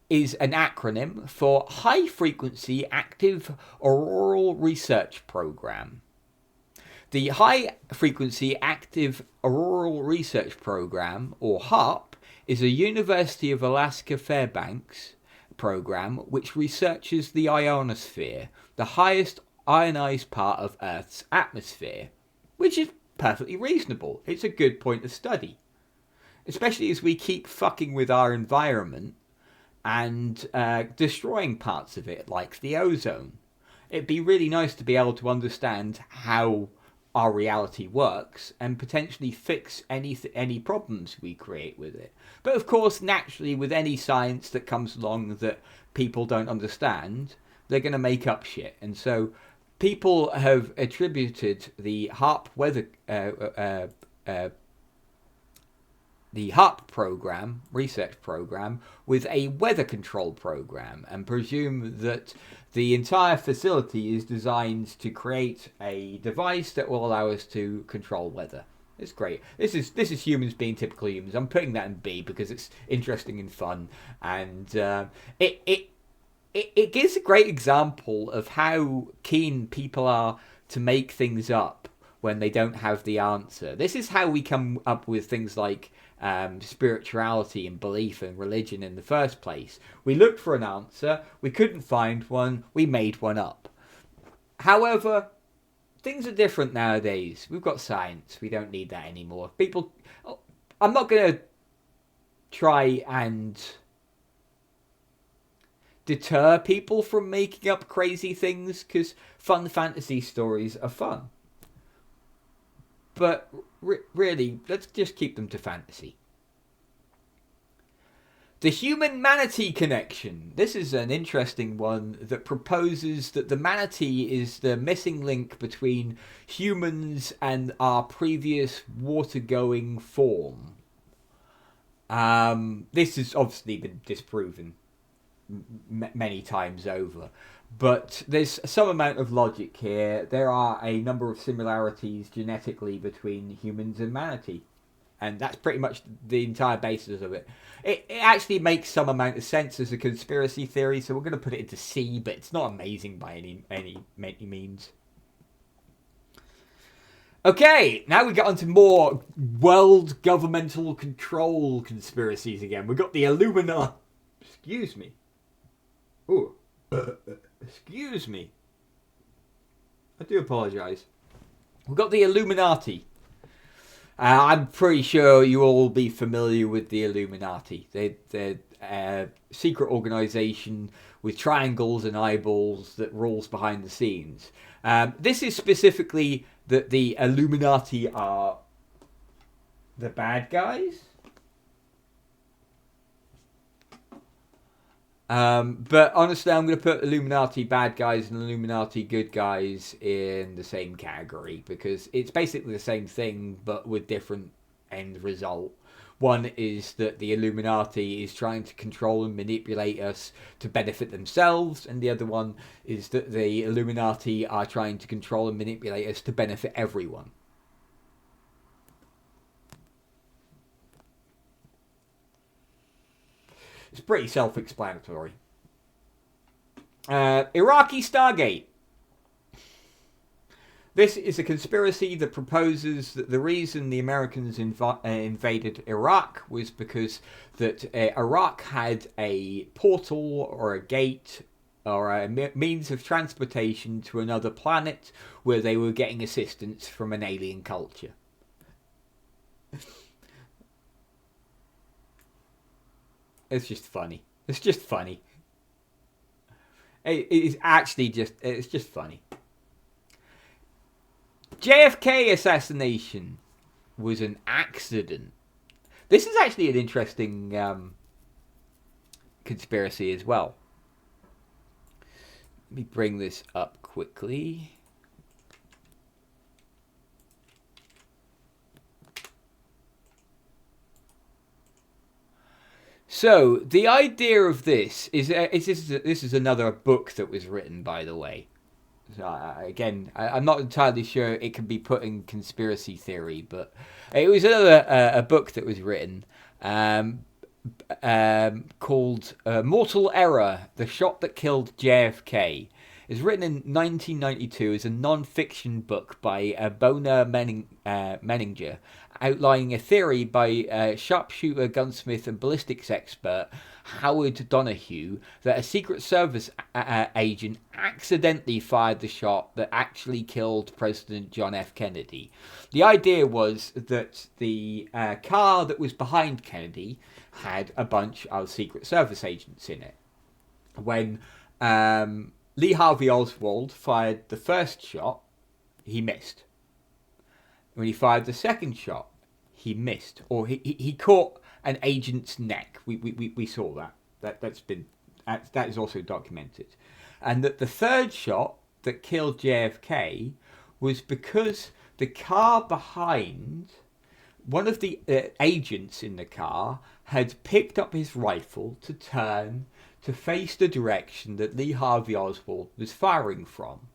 is an acronym for High Frequency Active Auroral Research Program. The High Frequency Active Auroral Research Program, or HAARP, is a University of Alaska Fairbanks program which researches the ionosphere, the highest ionized part of Earth's atmosphere, which is perfectly reasonable. It's a good point of study, especially as we keep fucking with our environment and destroying parts of it, like the ozone. It'd be really nice to be able to understand how our reality works and potentially fix any problems we create with it. But of course, naturally, with any science that comes along that people don't understand, they're going to make up shit. And so people have attributed the HAARP program, research program, with a weather control program, and presume that the entire facility is designed to create a device that will allow us to control weather. It's great. This is humans being typical humans. I'm putting that in B because it's interesting and fun, and it gives a great example of how keen people are to make things up when they don't have the answer. This is how we come up with things like spirituality and belief and religion in the first place. We looked for an answer, we couldn't find one, we made one up. However, things are different nowadays. We've got science, we don't need that anymore. I'm not going to try and deter people from making up crazy things, because fun fantasy stories are fun. But really, let's just keep them to fantasy. The human manatee connection. This is an interesting one that proposes that the manatee is the missing link between humans and our previous water-going form. This has obviously been disproven many times over. But there's some amount of logic here. There are a number of similarities genetically between humans and manatee. And that's pretty much the entire basis of it. It actually makes some amount of sense as a conspiracy theory, so we're going to put it into C, but it's not amazing by any means. Okay, now we get on to more world governmental control conspiracies again. We've got the Illuminati. Excuse me. Ooh. Excuse me. I do apologise. We've got the Illuminati. I'm pretty sure you all will be familiar with the Illuminati. They're a secret organization with triangles and eyeballs that rules behind the scenes. This is specifically that the Illuminati are the bad guys. But honestly, I'm going to put Illuminati bad guys and Illuminati good guys in the same category because it's basically the same thing but with different end result. One is that the Illuminati is trying to control and manipulate us to benefit themselves, and the other one is that the Illuminati are trying to control and manipulate us to benefit everyone. It's pretty self-explanatory. Iraqi Stargate. This is a conspiracy that proposes that the reason the Americans invaded Iraq was because that Iraq had a portal or a gate or a means of transportation to another planet where they were getting assistance from an alien culture. It's just funny. It's just funny. It is actually just, it's just funny. JFK assassination was an accident. This is actually an interesting conspiracy as well. Let me bring this up quickly. So, the idea of this is this is another book that was written, by the way. So, again, I'm not entirely sure it can be put in conspiracy theory, but it was another a book that was written called Mortal Error, The Shot That Killed JFK. It's written in 1992 as a non-fiction book by Bona Menninger, outlining a theory by sharpshooter, gunsmith, and ballistics expert Howard Donahue that a Secret Service agent accidentally fired the shot that actually killed President John F. Kennedy. The idea was that the car that was behind Kennedy had a bunch of Secret Service agents in it. When Lee Harvey Oswald fired the first shot, he missed. When he fired the second shot, he missed, or he caught an agent's neck. We saw that. That is also documented, and that the third shot that killed JFK was because the car behind, one of the agents in the car had picked up his rifle to turn to face the direction that Lee Harvey Oswald was firing from.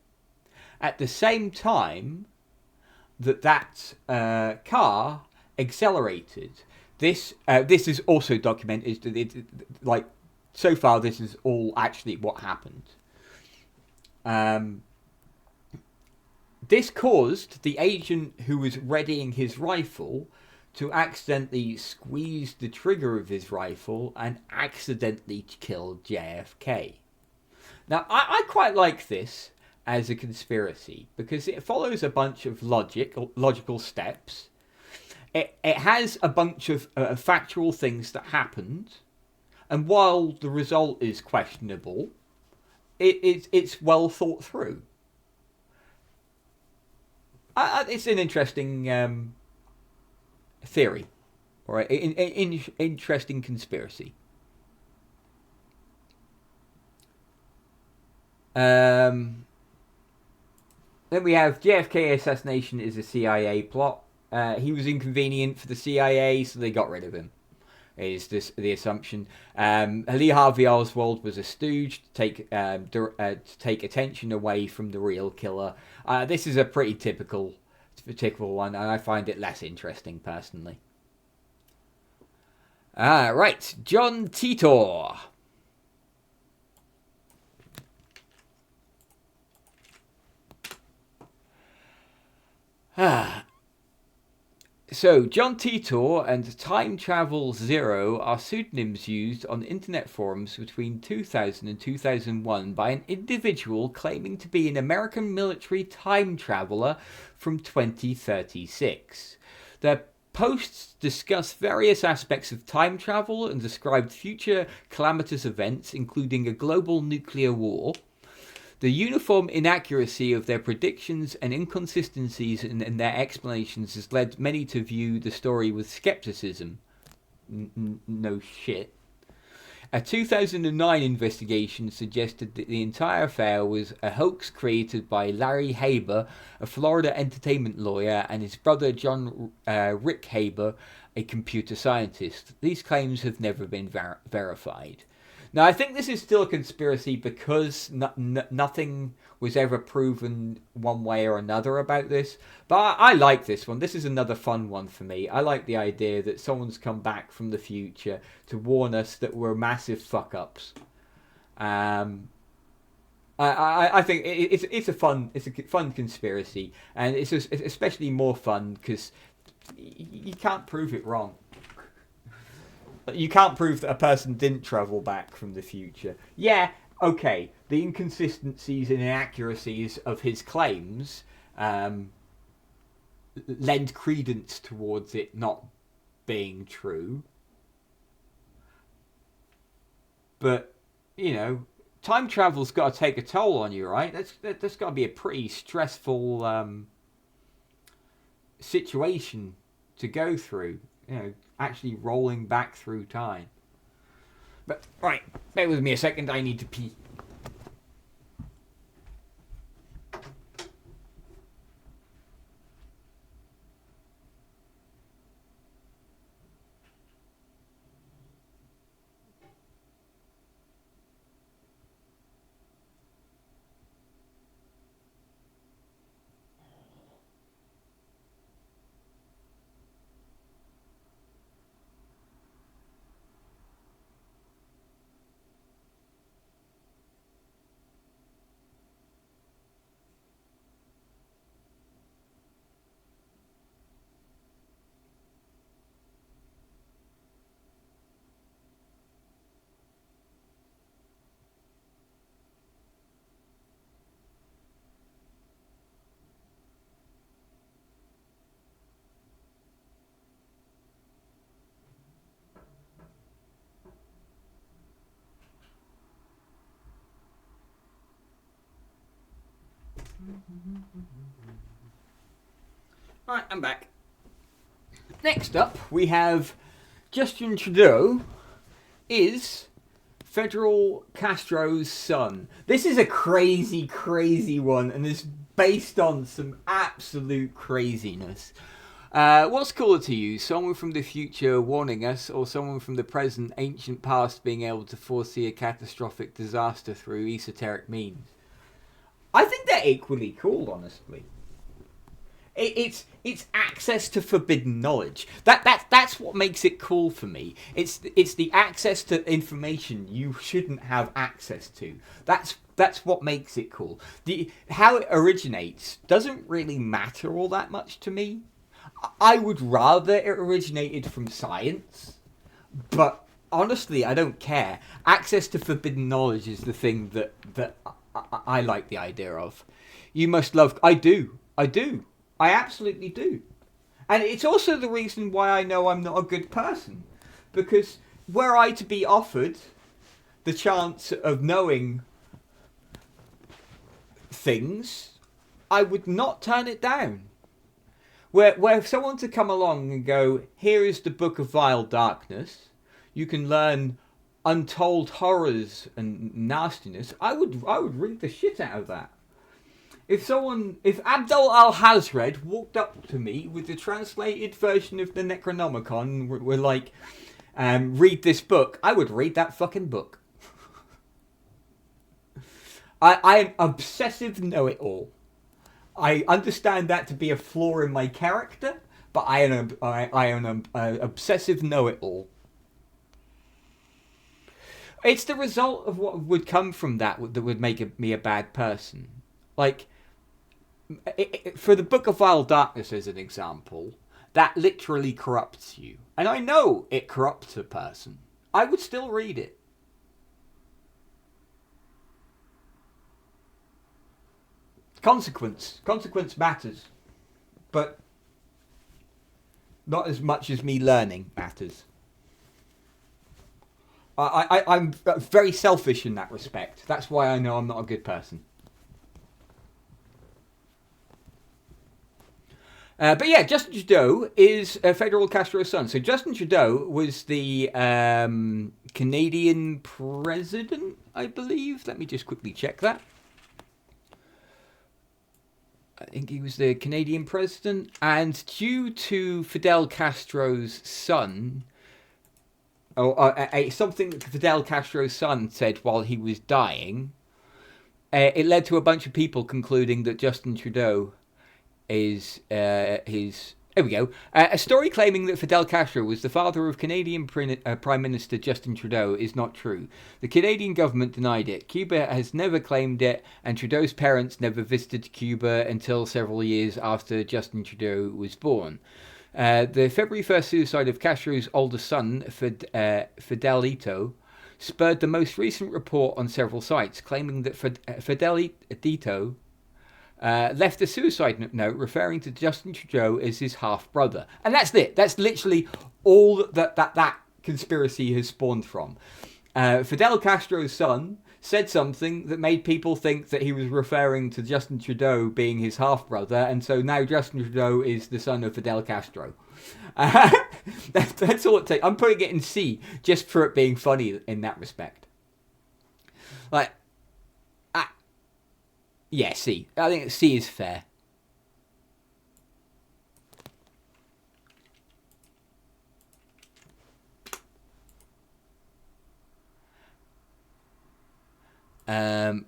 At the same time that car accelerated. This is also documented. Like, so far, this is all actually what happened. This caused the agent who was readying his rifle to accidentally squeeze the trigger of his rifle and accidentally kill JFK. Now, I quite like this as a conspiracy because it follows a bunch of logical steps. It has a bunch of factual things that happened, and while the result is questionable, it's well thought through. It's an interesting theory, or an interesting conspiracy. Then we have JFK assassination is a CIA plot. He was inconvenient for the CIA, so they got rid of him. Is this the assumption? Lee Harvey Oswald was a stooge to take attention away from the real killer. This is a pretty typical one, and I find it less interesting personally. Right, John Titor. So, John Titor and Time Travel Zero are pseudonyms used on internet forums between 2000 and 2001 by an individual claiming to be an American military time traveler from 2036. Their posts discuss various aspects of time travel and described future calamitous events, including a global nuclear war. The uniform inaccuracy of their predictions and inconsistencies in their explanations has led many to view the story with skepticism. No shit. A 2009 investigation suggested that the entire affair was a hoax created by Larry Haber, a Florida entertainment lawyer, and his brother John Rick Haber, a computer scientist. These claims have never been verified. Now, I think this is still a conspiracy because nothing was ever proven one way or another about this. But I like this one. This is another fun one for me. I like the idea that someone's come back from the future to warn us that we're massive fuck-ups. I think it's a fun conspiracy, and it's especially more fun because you can't prove it wrong. You can't prove that a person didn't travel back from the future. Yeah, okay, the inconsistencies and inaccuracies of his claims lend credence towards it not being true. But, you know, time travel's got to take a toll on you, right? That's got to be a pretty stressful situation to go through. You know, actually rolling back through time. But, right, bear with me a second, I need to pee. Right, I'm back. Next up, we have Justin Trudeau is Fidel Castro's son. This is a crazy, crazy one, and it's based on some absolute craziness. What's cooler to you? Someone from the future warning us, or someone from the present, ancient past being able to foresee a catastrophic disaster through esoteric means? I think they're equally cool, honestly. It's access to forbidden knowledge. That's what makes it cool for me. It's the access to information you shouldn't have access to. That's what makes it cool. How it originates doesn't really matter all that much to me. I would rather it originated from science, but honestly, I don't care. Access to forbidden knowledge is the thing that I like the idea of. You must love... I do. I absolutely do. And it's also the reason why I know I'm not a good person. Because were I to be offered the chance of knowing things, I would not turn it down. Where someone to come along and go, here is the Book of Vile Darkness, you can learn untold horrors and nastiness, I would read the shit out of that. If Abdul Al-Hazred walked up to me with the translated version of the Necronomicon and were like, read this book, I would read that fucking book. I am obsessive know-it-all. I understand that to be a flaw in my character, but I am an obsessive know-it-all. It's the result of what would come from that would make me a bad person. Like, for the Book of Vile Darkness as an example, that literally corrupts you. And I know it corrupts a person. I would still read it. Consequence matters. But Not as much as me learning matters. I'm very selfish in that respect. That's why I know I'm not a good person. But yeah, Justin Trudeau is Federal Castro's son. So Justin Trudeau was the Canadian president, I believe. Let me just quickly check that. I think he was the Canadian president. And due to Fidel Castro's son, something that Fidel Castro's son said while he was dying, it led to a bunch of people concluding that Justin Trudeau is his... There we go. A story claiming that Fidel Castro was the father of Canadian Prime Minister Justin Trudeau is not true. The Canadian government denied it. Cuba has never claimed it, and Trudeau's parents never visited Cuba until several years after Justin Trudeau was born. The February 1st suicide of Castro's oldest son, Fidelito, spurred the most recent report on several sites, claiming that Fidelito left a suicide note referring to Justin Trudeau as his half-brother. And that's it. That's literally all that conspiracy has spawned from. Fidel Castro's son said something that made people think that he was referring to Justin Trudeau being his half-brother, and so now Justin Trudeau is the son of Fidel Castro. That's all it takes. I'm putting it in C just for it being funny in that respect. Like, yeah, C. I think C is fair.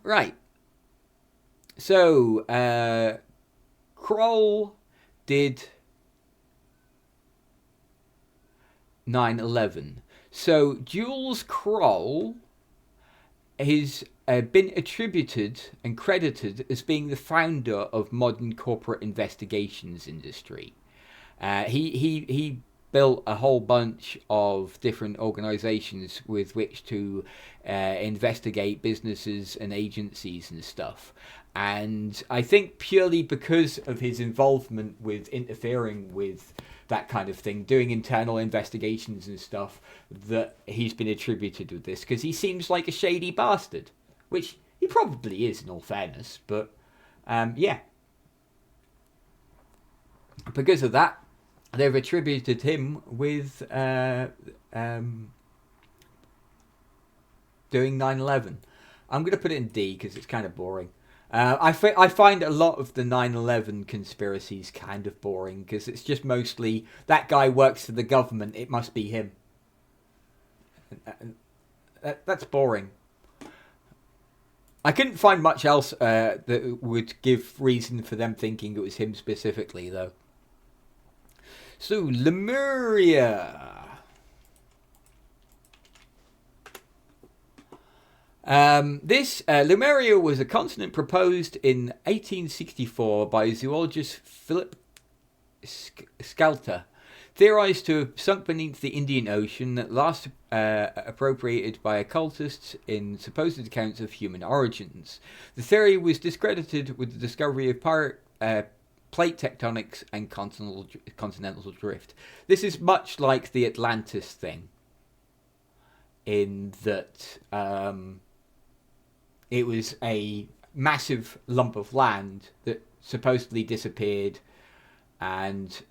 Right. So, Kroll did 9/11. So, Jules Kroll is been attributed and credited as being the founder of modern corporate investigations industry. He built a whole bunch of different organizations with which to investigate businesses and agencies and stuff. And I think purely because of his involvement with interfering with that kind of thing, doing internal investigations and stuff, that he's been attributed with this, because he seems like a shady bastard. Which he probably is, in all fairness, but yeah. Because of that, they've attributed him with doing 9/11. I'm going to put it in D because it's kind of boring. I find a lot of the 9/11 conspiracies kind of boring because it's just mostly that guy works for the government, it must be him. That's boring. I couldn't find much else that would give reason for them thinking it was him specifically, though. So, Lemuria. Lemuria was a continent proposed in 1864 by zoologist Philip Scalter, theorized to have sunk beneath the Indian Ocean, last appropriated by occultists in supposed accounts of human origins. The theory was discredited with the discovery of plate tectonics and continental drift. This is much like the Atlantis thing, in that it was a massive lump of land that supposedly disappeared, and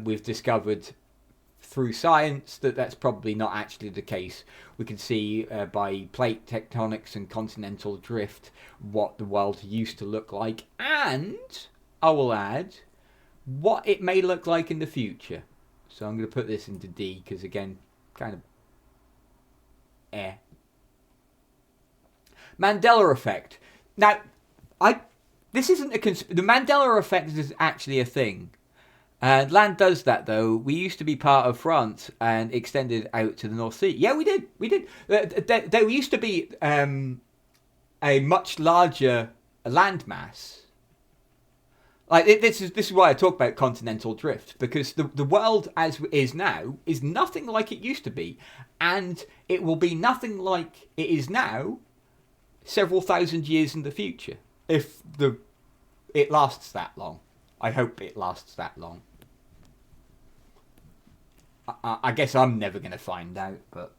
we've discovered through science that that's probably not actually the case. We can see by plate tectonics and continental drift what the world used to look like, and I will add what it may look like in the future. So I'm going to put this into D because, again, kind of Mandela effect. Now, this isn't the Mandela effect is actually a thing. Land does that, though. We used to be part of France and extended out to the North Sea. Yeah, we did. There used to be a much larger landmass. Like this is why I talk about continental drift, because the world as it is now is nothing like it used to be, and it will be nothing like it is now several thousand years in the future, if it lasts that long. I hope it lasts that long. I guess I'm never going to find out, but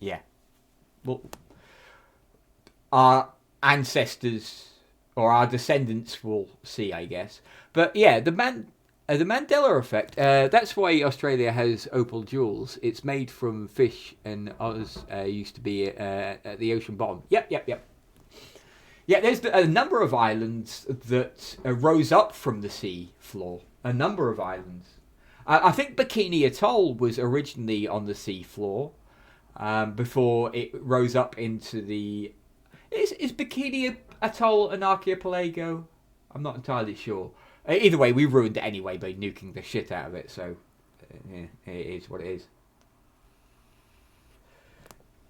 yeah. Well, our ancestors or our descendants will see, I guess. But yeah, the Mandela effect. That's why Australia has opal jewels. It's made from fish, and ours used to be at the ocean bottom. Yep. Yeah, there's a number of islands that rose up from the sea floor. A number of islands. I think Bikini Atoll was originally on the sea floor before it rose up into the... Is Bikini Atoll an archipelago? I'm not entirely sure. Either way, we ruined it anyway by nuking the shit out of it, so yeah, it is what it is.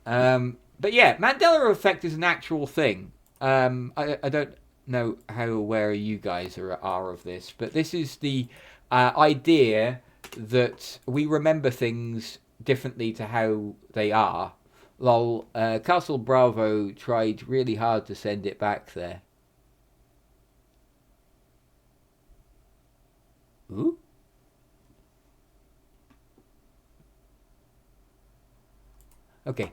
But yeah, Mandela effect is an actual thing. I don't know how aware you guys are of this, but this is the idea that we remember things differently to how they are. Lol, Castle Bravo tried really hard to send it back there. Ooh? Okay.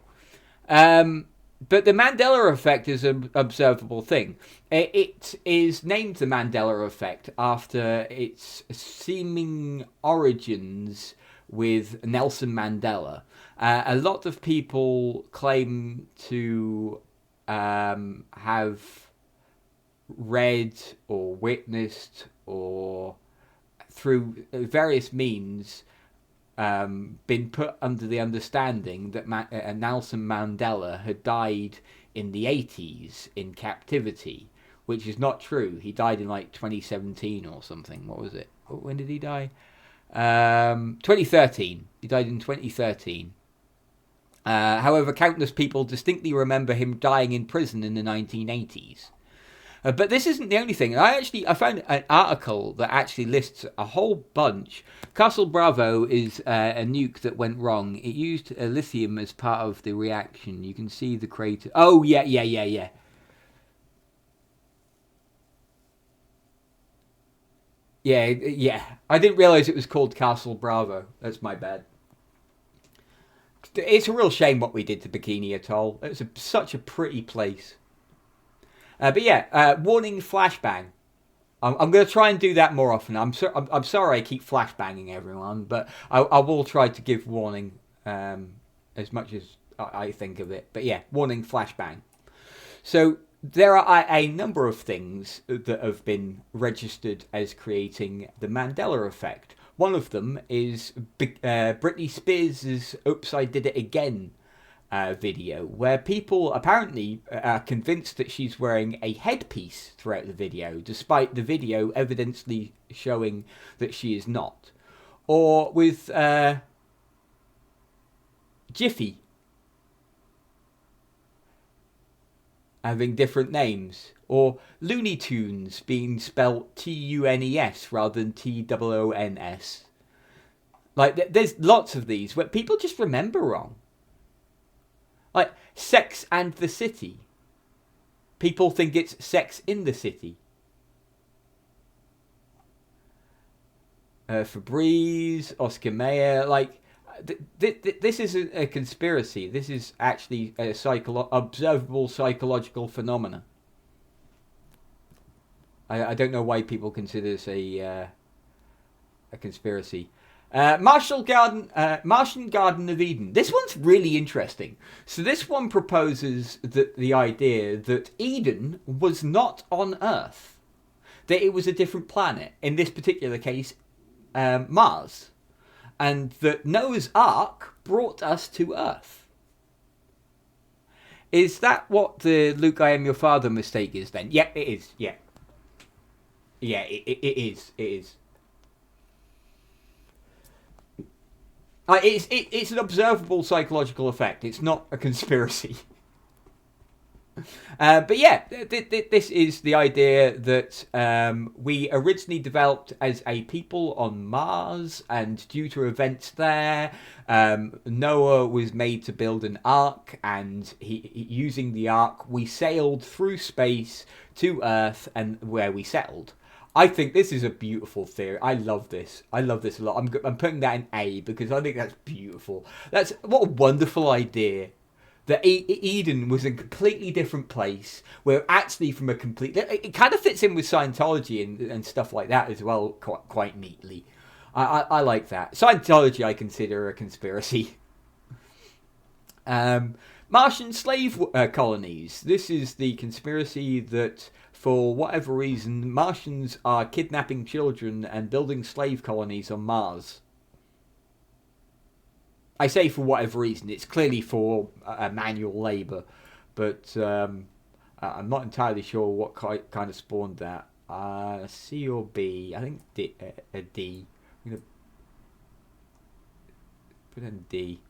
But the Mandela effect is an observable thing. It is named the Mandela effect after its seeming origins with Nelson Mandela. A lot of people claim to have read or witnessed or through various means been put under the understanding that Nelson Mandela had died in the 80s in captivity, which is not true. He died in like 2017 or something. What was it? When did he die? 2013. He died in 2013. However, countless people distinctly remember him dying in prison in the 1980s. But this isn't the only thing. I found an article that actually lists a whole bunch. Castle Bravo is a nuke that went wrong. It used lithium as part of the reaction. You can see the crater. Oh, yeah. Yeah, I didn't realise it was called Castle Bravo. That's my bad. It's a real shame what we did to Bikini Atoll. It's such a pretty place. But yeah, warning flashbang. I'm going to try and do that more often. I'm sorry I keep flashbanging everyone, but I will try to give warning as much as I think of it. But yeah, warning flashbang. So there are a number of things that have been registered as creating the Mandela effect. One of them is Britney Spears' Oops, I Did It Again video, where people apparently are convinced that she's wearing a headpiece throughout the video, despite the video evidently showing that she is not. Or with Jiffy having different names, or Looney Tunes being spelt Tunes rather than Toons. Like, there's lots of these where people just remember wrong. Like, Sex and the City. People think it's Sex in the City. Febreze, Oscar Mayer, like, this isn't a conspiracy. This is actually a observable psychological phenomena. I don't know why people consider this a conspiracy. Martian Garden of Eden. This one's really interesting. So this one proposes that the idea that Eden was not on Earth, that it was a different planet. In this particular case, Mars, and that Noah's Ark brought us to Earth. Is that what the Luke, I am your father mistake is then? Yeah, it is. Yeah, it is. It is. It's an observable psychological effect. It's not a conspiracy. But yeah, this is the idea that we originally developed as a people on Mars, and due to events there, Noah was made to build an ark, and using the ark, we sailed through space to Earth, and where we settled. I think this is a beautiful theory. I love this. I love this a lot. I'm putting that in A because I think that's beautiful. That's what a wonderful idea. That Eden was a completely different place. Where actually from a complete... It kind of fits in with Scientology and stuff like that as well quite neatly. I like that. Scientology I consider a conspiracy. Martian slave colonies. This is the conspiracy that, for whatever reason, Martians are kidnapping children and building slave colonies on Mars. I say for whatever reason. It's clearly for manual labour. But I'm not entirely sure what kind of spawned that. C or B? I think D. I'm going to put in D.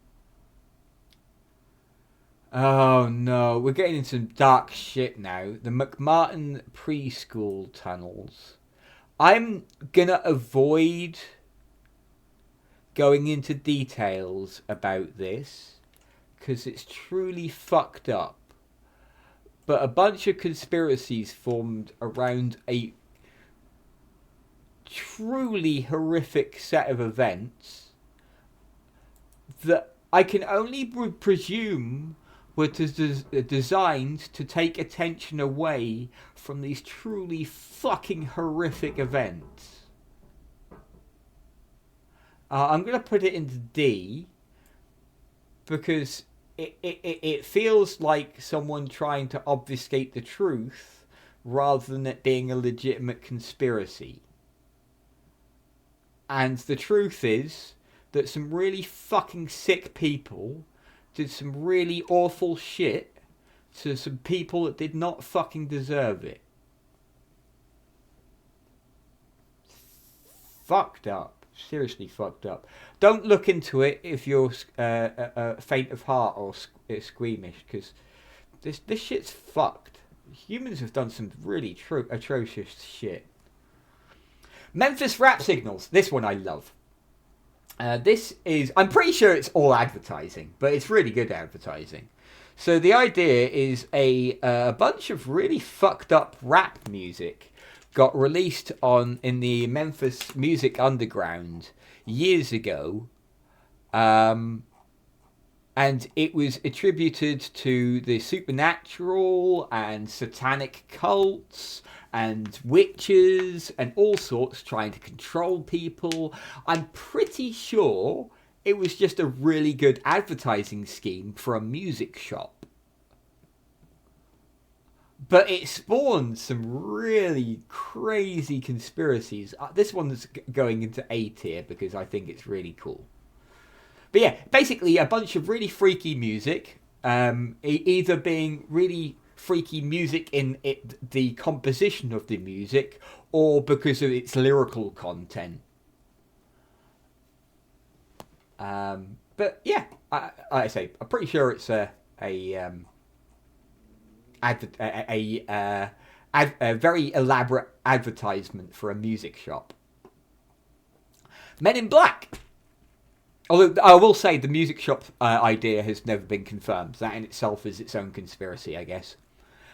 Oh no, we're getting into some dark shit now. The McMartin preschool tunnels. I'm gonna avoid going into details about this because it's truly fucked up. But a bunch of conspiracies formed around a truly horrific set of events that I can only presume were designed to take attention away from these truly fucking horrific events. I'm going to put it into D because it feels like someone trying to obfuscate the truth rather than it being a legitimate conspiracy. And the truth is that some really fucking sick people did some really awful shit to some people that did not fucking deserve it. Fucked up. Seriously fucked up. Don't look into it if you're faint of heart or squeamish, because this shit's fucked. Humans have done some really atrocious shit. Memphis rap signals. This one I love. This is, I'm pretty sure it's all advertising, but it's really good advertising. So the idea is a bunch of really fucked up rap music got released in the Memphis Music Underground years ago. And it was attributed to the supernatural and satanic cults and witches and all sorts trying to control people. I'm pretty sure it was just a really good advertising scheme for a music shop. But it spawned some really crazy conspiracies. This one's going into A tier because I think it's really cool. But yeah, basically a bunch of really freaky music, either being really freaky music in the composition of the music or because of its lyrical content. But yeah, I say I'm pretty sure it's a very elaborate advertisement for a music shop. Men in Black. Although I will say the music shop idea has never been confirmed. That in itself is its own conspiracy, I guess.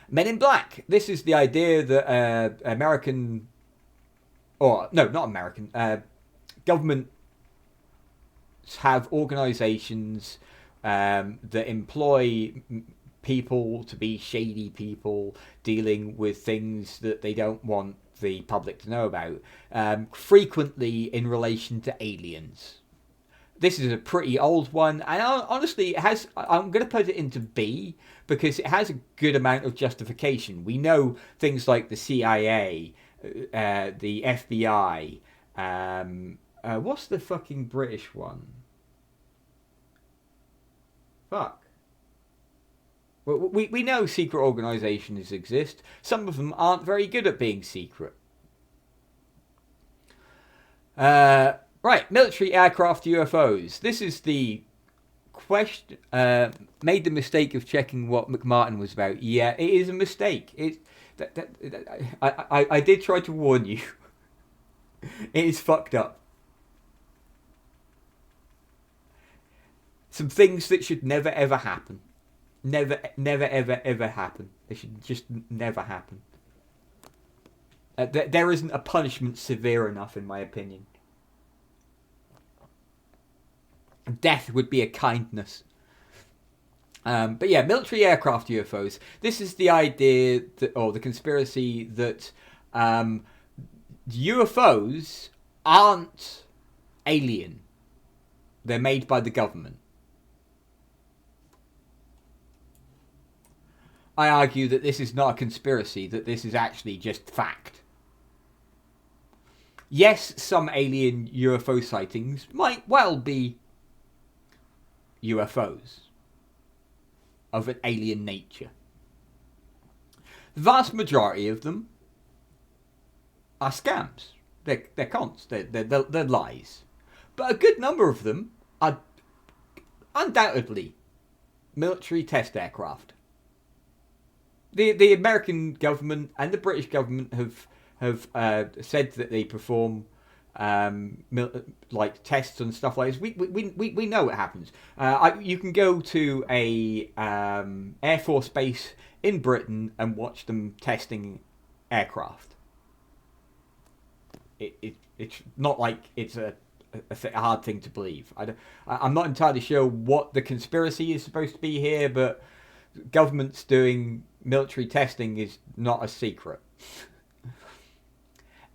Men in Black. This is the idea that American... Or, no, not American. Governments have organisations that employ people to be shady people dealing with things that they don't want the public to know about. Frequently in relation to aliens. This is a pretty old one, and honestly, it has. I'm going to put it into B because it has a good amount of justification. We know things like the CIA, the FBI. What's the fucking British one? Fuck. We know secret organisations exist. Some of them aren't very good at being secret. Right, military aircraft UFOs. This is the question. Made the mistake of checking what McMartin was about. Yeah, it is a mistake. I did try to warn you. It is fucked up. Some things that should never ever happen. Never ever ever happen. They should just never happen. There isn't a punishment severe enough, in my opinion. Death would be a kindness. But yeah, military aircraft UFOs. This is the idea that, or the conspiracy that UFOs aren't alien. They're made by the government. I argue that this is not a conspiracy, that this is actually just fact. Yes, some alien UFO sightings might well be UFOs of an alien nature. The vast majority of them are scams. They're cons. They're lies. But a good number of them are undoubtedly military test aircraft. The American government and the British government have said that they perform like tests and stuff like this. We know what happens. You can go to a Air Force base in Britain and watch them testing aircraft. It's not like it's a hard thing to believe. I'm not entirely sure what the conspiracy is supposed to be here, but governments doing military testing is not a secret.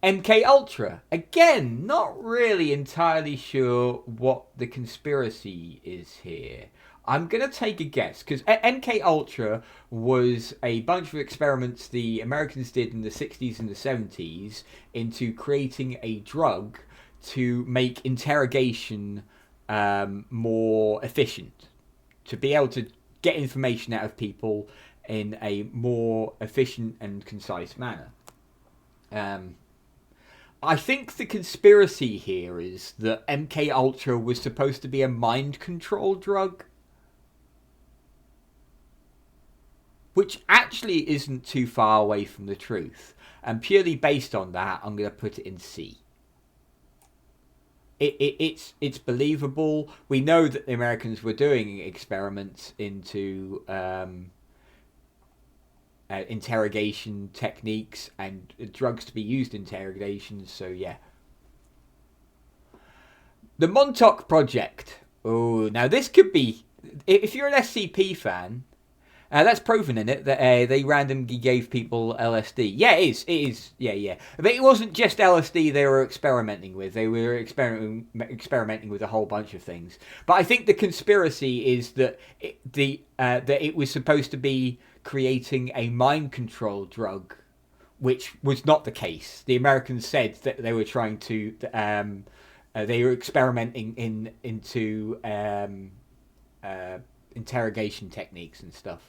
MK Ultra, again, not really entirely sure what the conspiracy is here. I'm going to take a guess, because MK Ultra was a bunch of experiments the Americans did in the 60s and the 70s into creating a drug to make interrogation more efficient, to be able to get information out of people in a more efficient and concise manner. I think the conspiracy here is that MK Ultra was supposed to be a mind control drug, which actually isn't too far away from the truth. And purely based on that, I'm going to put it in C. It's believable. We know that the Americans were doing experiments into interrogation techniques and drugs to be used in interrogations, so yeah. The Montauk Project. Oh, now this could be, if you're an SCP fan, that's proven in it that they randomly gave people LSD. Yeah, it is. Yeah. But it wasn't just LSD they were experimenting with. They were experimenting with a whole bunch of things. But I think the conspiracy is that it was supposed to be creating a mind control drug, which was not the case. The Americans said that they were trying to, they were experimenting into interrogation techniques and stuff.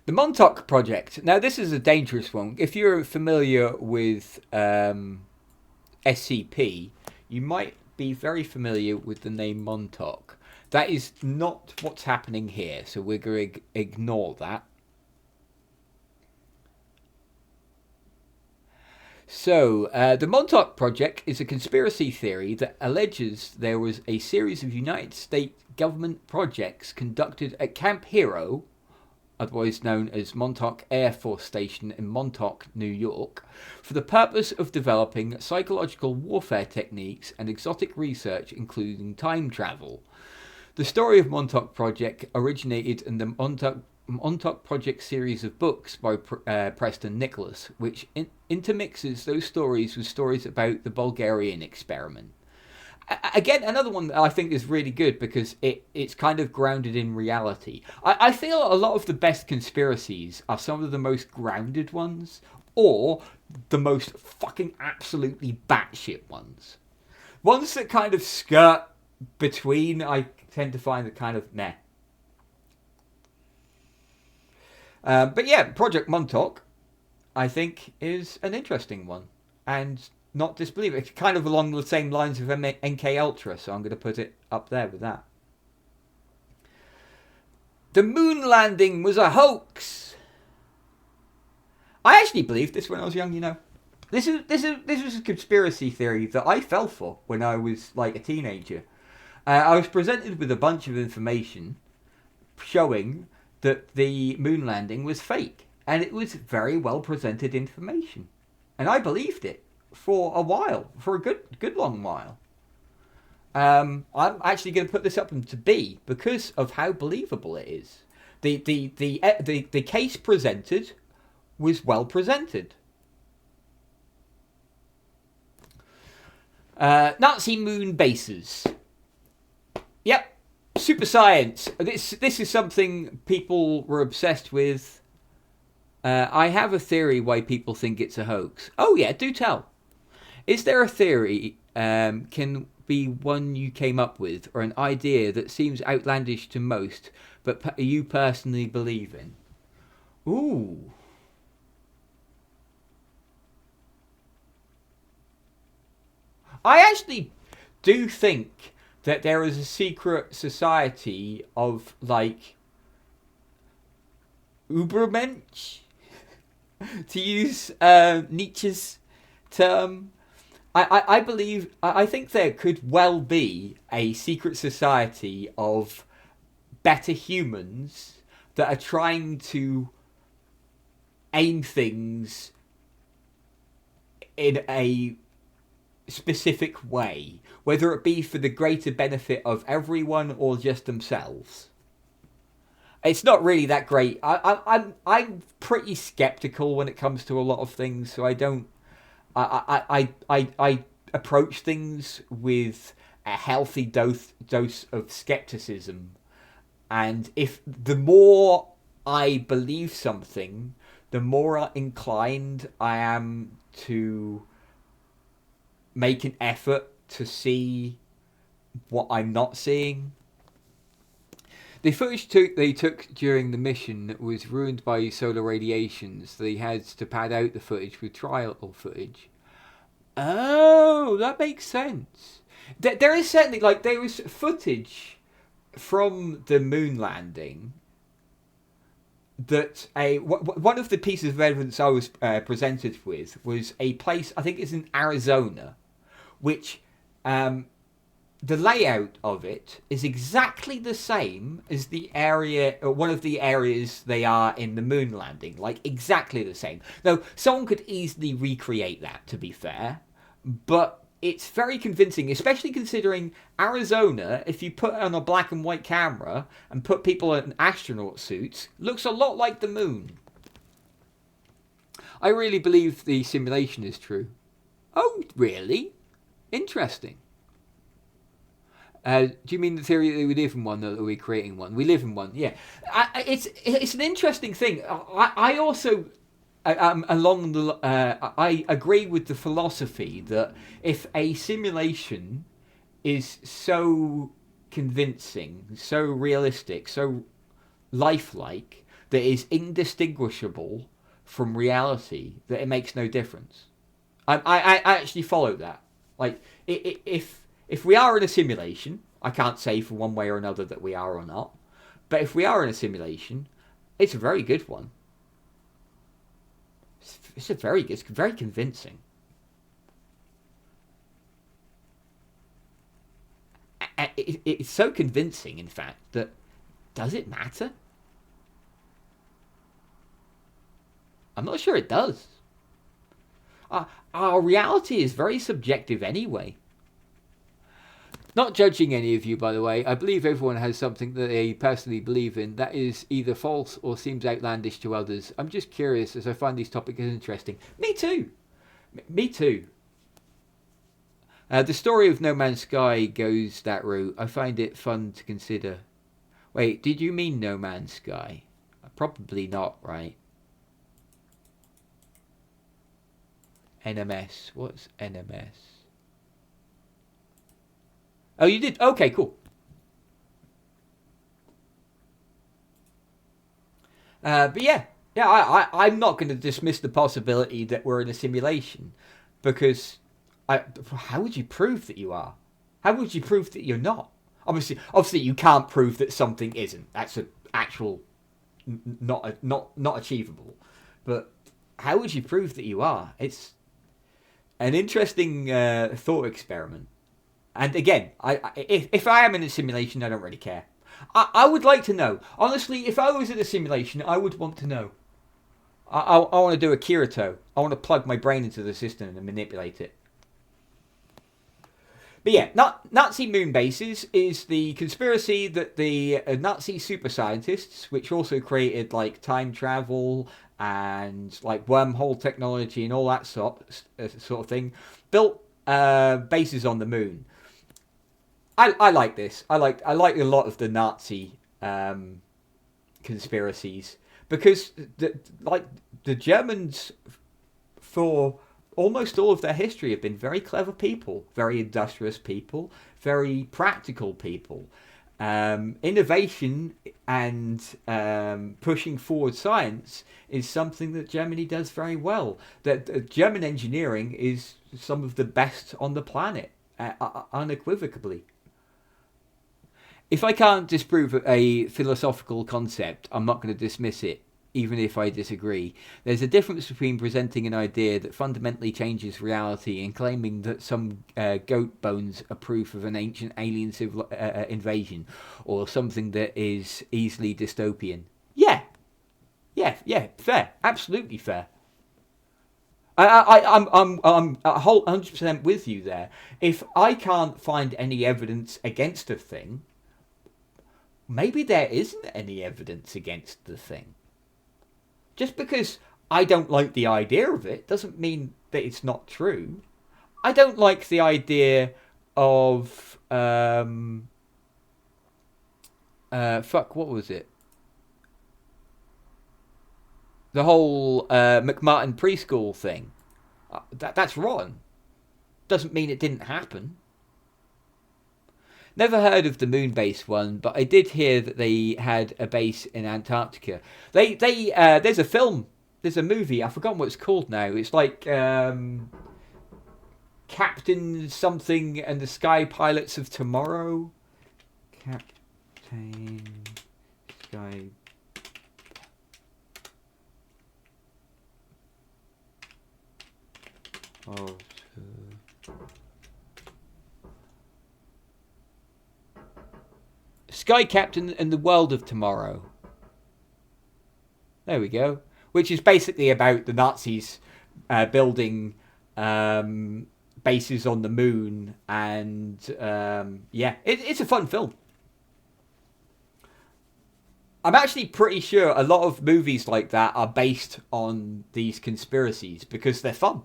The Montauk Project. Now, this is a dangerous one. If you're familiar with SCP, you might be very familiar with the name Montauk. That is not what's happening here, so we're going to ignore that. So, the Montauk Project is a conspiracy theory that alleges there was a series of United States government projects conducted at Camp Hero, otherwise known as Montauk Air Force Station in Montauk, New York, for the purpose of developing psychological warfare techniques and exotic research, including time travel. The story of Montauk Project originated in the Montauk Project series of books by Preston Nicholas, which intermixes those stories with stories about the Bulgarian experiment. Again, another one that I think is really good because it's kind of grounded in reality. I feel a lot of the best conspiracies are some of the most grounded ones, or the most fucking absolutely batshit ones. Ones that kind of skirt between, I tend to find that kind of meh. But yeah, Project Montauk, I think, is an interesting one. And not disbelieve it. It's kind of along the same lines of MK Ultra, so I'm going to put it up there with that. The moon landing was a hoax. I actually believed this when I was young, you know. This was a conspiracy theory that I fell for when I was like a teenager. I was presented with a bunch of information showing that the moon landing was fake. and it was very well presented information. And I believed it for a while, for a good long while. I'm actually going to put this up into B because of how believable it is. The case presented was well presented. Nazi moon bases. Yep, super science. This is something people were obsessed with. I have a theory why people think it's a hoax. Oh yeah, do tell. Is there a theory, can be one you came up with, or an idea that seems outlandish to most, but you personally believe in? Ooh. I actually do think that there is a secret society of, like, Ubermensch, to use Nietzsche's term. I think there could well be a secret society of better humans that are trying to aim things in a specific way, whether it be for the greater benefit of everyone or just themselves. It's not really that great. I'm pretty skeptical when it comes to a lot of things, so I don't. I approach things with a healthy dose of skepticism, and if the more I believe something, the more inclined I am to make an effort to see what I'm not seeing. The footage they took during the mission was ruined by solar radiations. They had to pad out the footage with trial footage. Oh, that makes sense. There is certainly, like, there was footage from the moon landing that one of the pieces of evidence I was presented with was a place, I think it's in Arizona, which the layout of it is exactly the same as the area, or one of the areas they are in the moon landing. Like, exactly the same. Though, someone could easily recreate that, to be fair. But it's very convincing, especially considering Arizona, if you put it on a black and white camera and put people in astronaut suits, looks a lot like the moon. I really believe the simulation is true. Oh, really? Interesting. Do you mean the theory that we live in one, or that we're creating one? We live in one, yeah. It's an interesting thing. I also, I agree with the philosophy that if a simulation is so convincing, so realistic, so lifelike, that is indistinguishable from reality, that it makes no difference. I actually follow that. Like, if we are in a simulation, I can't say for one way or another that we are or not, but if we are in a simulation, it's a very good one. It's very convincing. It's so convincing, in fact, that does it matter? I'm not sure it does. Our reality is very subjective anyway. Not judging any of you, by the way. I believe everyone has something that they personally believe in that is either false or seems outlandish to others. I'm just curious, as I find these topics interesting. Me too. Me too. The story of No Man's Sky goes that route. I find it fun to consider. Wait, did you mean No Man's Sky? Probably not, right? NMS. What's NMS? Oh, you did? Okay, cool. But yeah, I'm not going to dismiss the possibility that we're in a simulation, because how would you prove that you are? How would you prove that you're not? Obviously, you can't prove that something isn't. That's an actual not achievable. But how would you prove that you are? It's an interesting thought experiment. And again, if I am in a simulation, I don't really care. I would like to know. Honestly, if I was in a simulation, I would want to know. I want to do a Kirito. I want to plug my brain into the system and manipulate it. But yeah, Nazi moon bases is the conspiracy that the Nazi super scientists, which also created like time travel and like wormhole technology and all that sort of thing, built bases on the moon. I like this. I like a lot of the Nazi conspiracies because the Germans for almost all of their history have been very clever people, very industrious people, very practical people. Innovation and pushing forward science is something that Germany does very well. That German engineering is some of the best on the planet, unequivocally. If I can't disprove a philosophical concept, I'm not going to dismiss it, even if I disagree. There's a difference between presenting an idea that fundamentally changes reality and claiming that some goat bones are proof of an ancient alien invasion, or something that is easily dystopian. Yeah, fair, absolutely fair. I'm 100% with you there. If I can't find any evidence against a thing, maybe there isn't any evidence against the thing. Just because I don't like the idea of it doesn't mean that it's not true. I don't like the idea of what was it? The whole McMartin preschool thing. That's wrong. Doesn't mean it didn't happen. Never heard of the moon base one, but I did hear that they had a base in Antarctica. There's a film, there's a movie, I've forgotten what it's called now. It's like Captain something and the Sky Pilots of Tomorrow. Captain Sky. Sky Captain and the World of Tomorrow. There we go. Which is basically about the Nazis building bases on the moon. And yeah, it's a fun film. I'm actually pretty sure a lot of movies like that are based on these conspiracies because they're fun.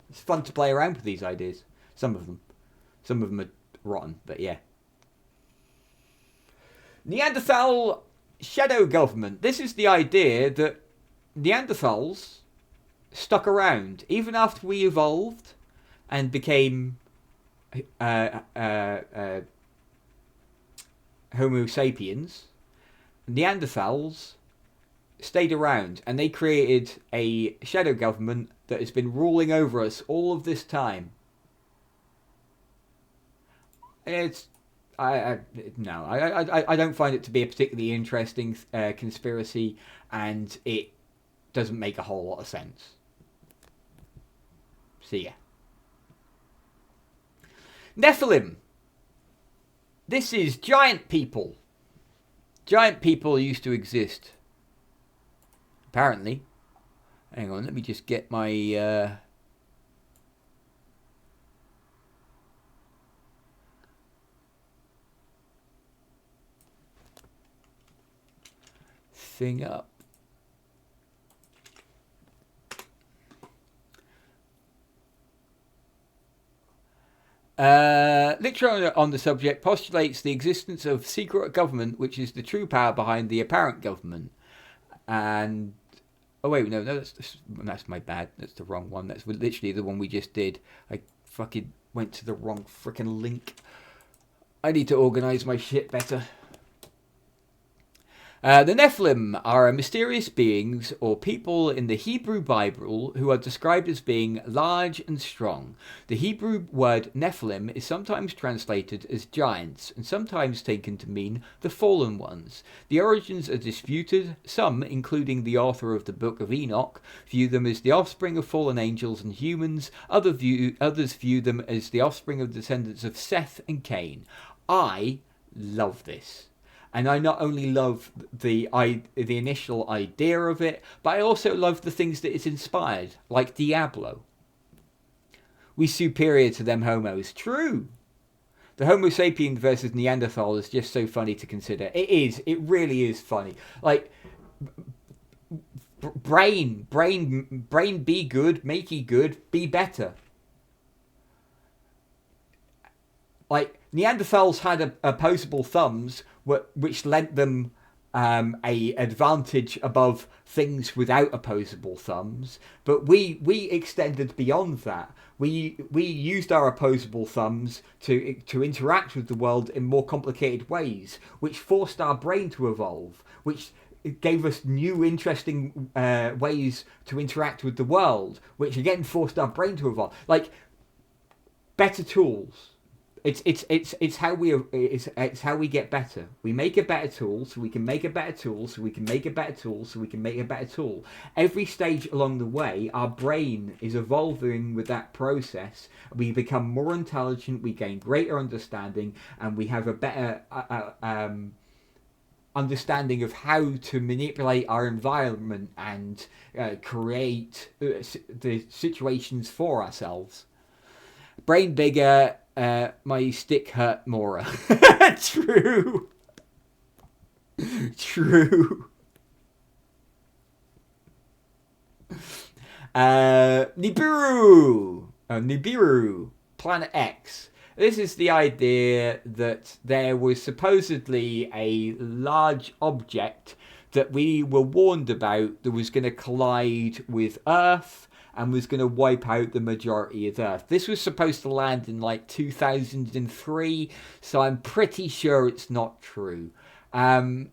It's fun to play around with these ideas. Some of them. Some of them are rotten, but yeah. Neanderthal shadow government. This is the idea that Neanderthals stuck around even after we evolved and became Homo sapiens. Neanderthals stayed around and they created a shadow government that has been ruling over us all of this time. It's I don't find it to be a particularly interesting conspiracy, and it doesn't make a whole lot of sense. See ya. Nephilim. This is giant people. Giant people used to exist. Apparently. Hang on, let me just get my... thing up. Literature on the subject postulates the existence of secret government, which is the true power behind the apparent government. And oh wait, no, that's my bad. That's the wrong one. That's literally the one we just did. I fucking went to the wrong freaking link. I need to organize my shit better. The Nephilim are mysterious beings or people in the Hebrew Bible who are described as being large and strong. The Hebrew word Nephilim is sometimes translated as giants and sometimes taken to mean the fallen ones. The origins are disputed. Some, including the author of the Book of Enoch, view them as the offspring of fallen angels and humans. Others view them as the offspring of descendants of Seth and Cain. I love this. And I not only love the initial idea of it, but I also love the things that it's inspired, like Diablo. We superior to them homos. True. The Homo sapien versus Neanderthal is just so funny to consider. It is. It really is funny. Like, brain, be good, make ye good, be better. Like, Neanderthals had opposable thumbs, which lent them a advantage above things without opposable thumbs. But we extended beyond that. We used our opposable thumbs to interact with the world in more complicated ways, which forced our brain to evolve, which gave us new interesting ways to interact with the world, which again forced our brain to evolve. Like, better tools. It's how we get better. We make a better tool, so we can make a better tool, so we can make a better tool, so we can make a better tool. Every stage along the way, our brain is evolving with that process. We become more intelligent, we gain greater understanding, and we have a better understanding of how to manipulate our environment and create the situations for ourselves. Brain bigger, my stick hurt more. True. True. Nibiru, Planet X. This is the idea that there was supposedly a large object that we were warned about that was going to collide with Earth and was going to wipe out the majority of Earth. This was supposed to land in like 2003, so I'm pretty sure it's not true. I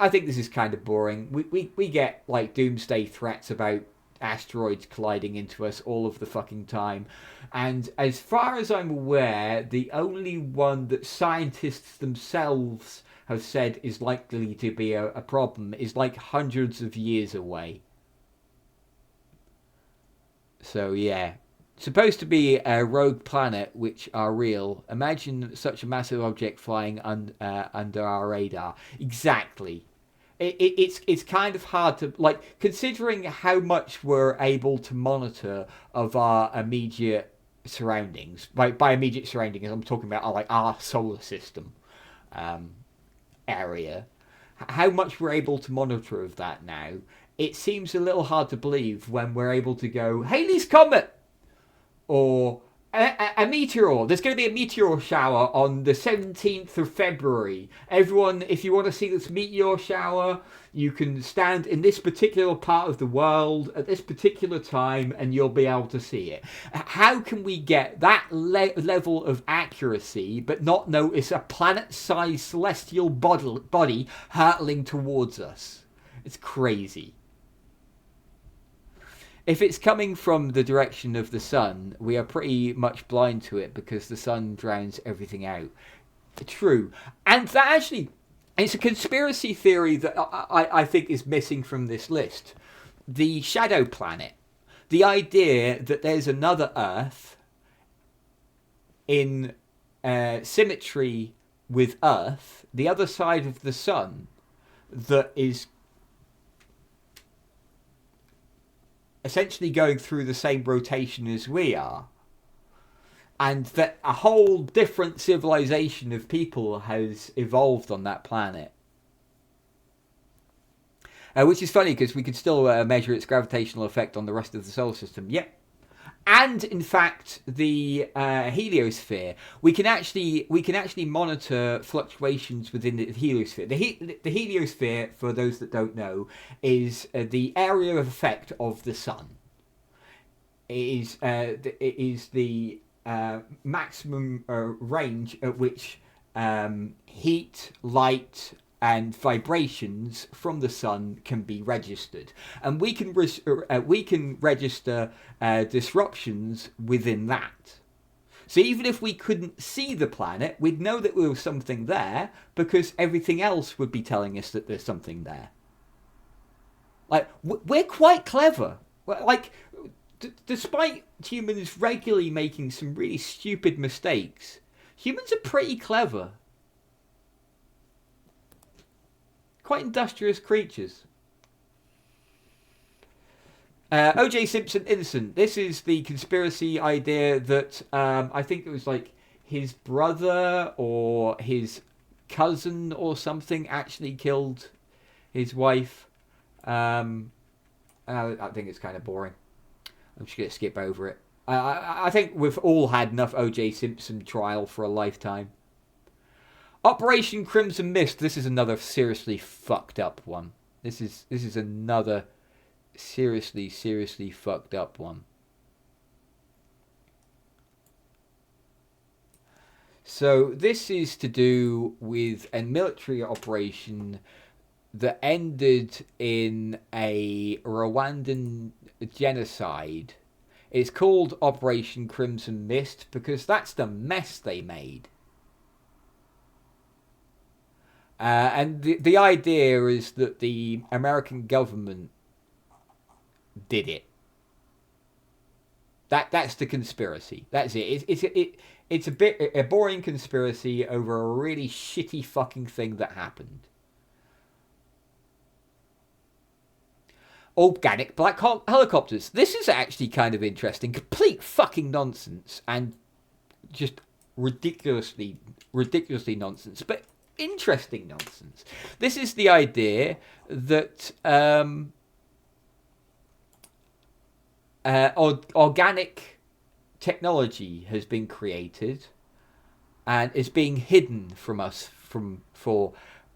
think this is kind of boring. We get like doomsday threats about asteroids colliding into us all of the fucking time. And as far as I'm aware, the only one that scientists themselves have said is likely to be a problem is like hundreds of years away. So yeah, supposed to be a rogue planet which are real. Imagine such a massive object flying under our radar. Exactly. It's kind of hard to, like, considering how much we're able to monitor of our immediate surroundings. By immediate surroundings, I'm talking about our solar system area. How much we're able to monitor of that now. It seems a little hard to believe when we're able to go, Halley's Comet! Or a meteor. There's going to be a meteor shower on the 17th of February. Everyone, if you want to see this meteor shower, you can stand in this particular part of the world at this particular time and you'll be able to see it. How can we get that level of accuracy but not notice a planet-sized celestial body hurtling towards us? It's crazy. If it's coming from the direction of the sun, we are pretty much blind to it because the sun drowns everything out. True. And that actually, it's a conspiracy theory that I think is missing from this list. The shadow planet. The idea that there's another Earth in symmetry with Earth, the other side of the sun, that is essentially going through the same rotation as we are, and that a whole different civilization of people has evolved on that planet. Which is funny because we could still measure its gravitational effect on the rest of the solar system. Yep. And in fact, the heliosphere, we can actually monitor fluctuations within the heliosphere. The heliosphere, for those that don't know, is the area of effect of the sun. It is the maximum range at which heat, light, and vibrations from the sun can be registered, and we can register disruptions within that. So even if we couldn't see the planet, we'd know that there was something there because everything else would be telling us that there's something there. Like, we're quite clever. Like, despite humans regularly making some really stupid mistakes, humans are pretty clever. Quite industrious creatures. O.J. Simpson innocent. This is the conspiracy idea that I think it was like his brother or his cousin or something actually killed his wife. I think it's kind of boring. I'm just going to skip over it. I think we've all had enough O.J. Simpson trial for a lifetime. Operation Crimson Mist. This is another seriously fucked up one. This is another seriously fucked up one. So this is to do with a military operation that ended in a Rwandan genocide. It's called Operation Crimson Mist because that's the mess they made. And the idea is that the American government did it. That's the conspiracy. That's it. It's a boring conspiracy over a really shitty fucking thing that happened. Organic black helicopters. This is actually kind of interesting. Complete fucking nonsense and just ridiculously nonsense, but interesting nonsense. This is the idea that organic technology has been created and is being hidden from us for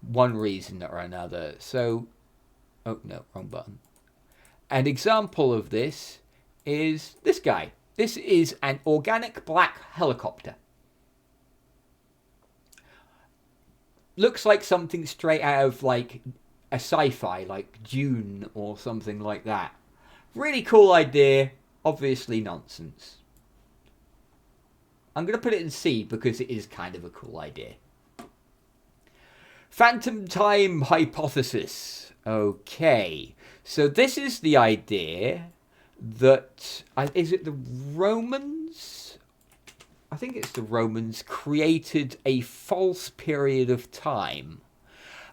one reason or another. So, oh no, wrong button. An example of this is this guy. This is an organic black helicopter. Looks like something straight out of like a sci-fi, like Dune or something like that. Really cool idea, obviously nonsense. I'm going to put it in C because it is kind of a cool idea. Phantom time hypothesis. Okay, so this is the idea that, is it the Romans? I think it's the Romans created a false period of time.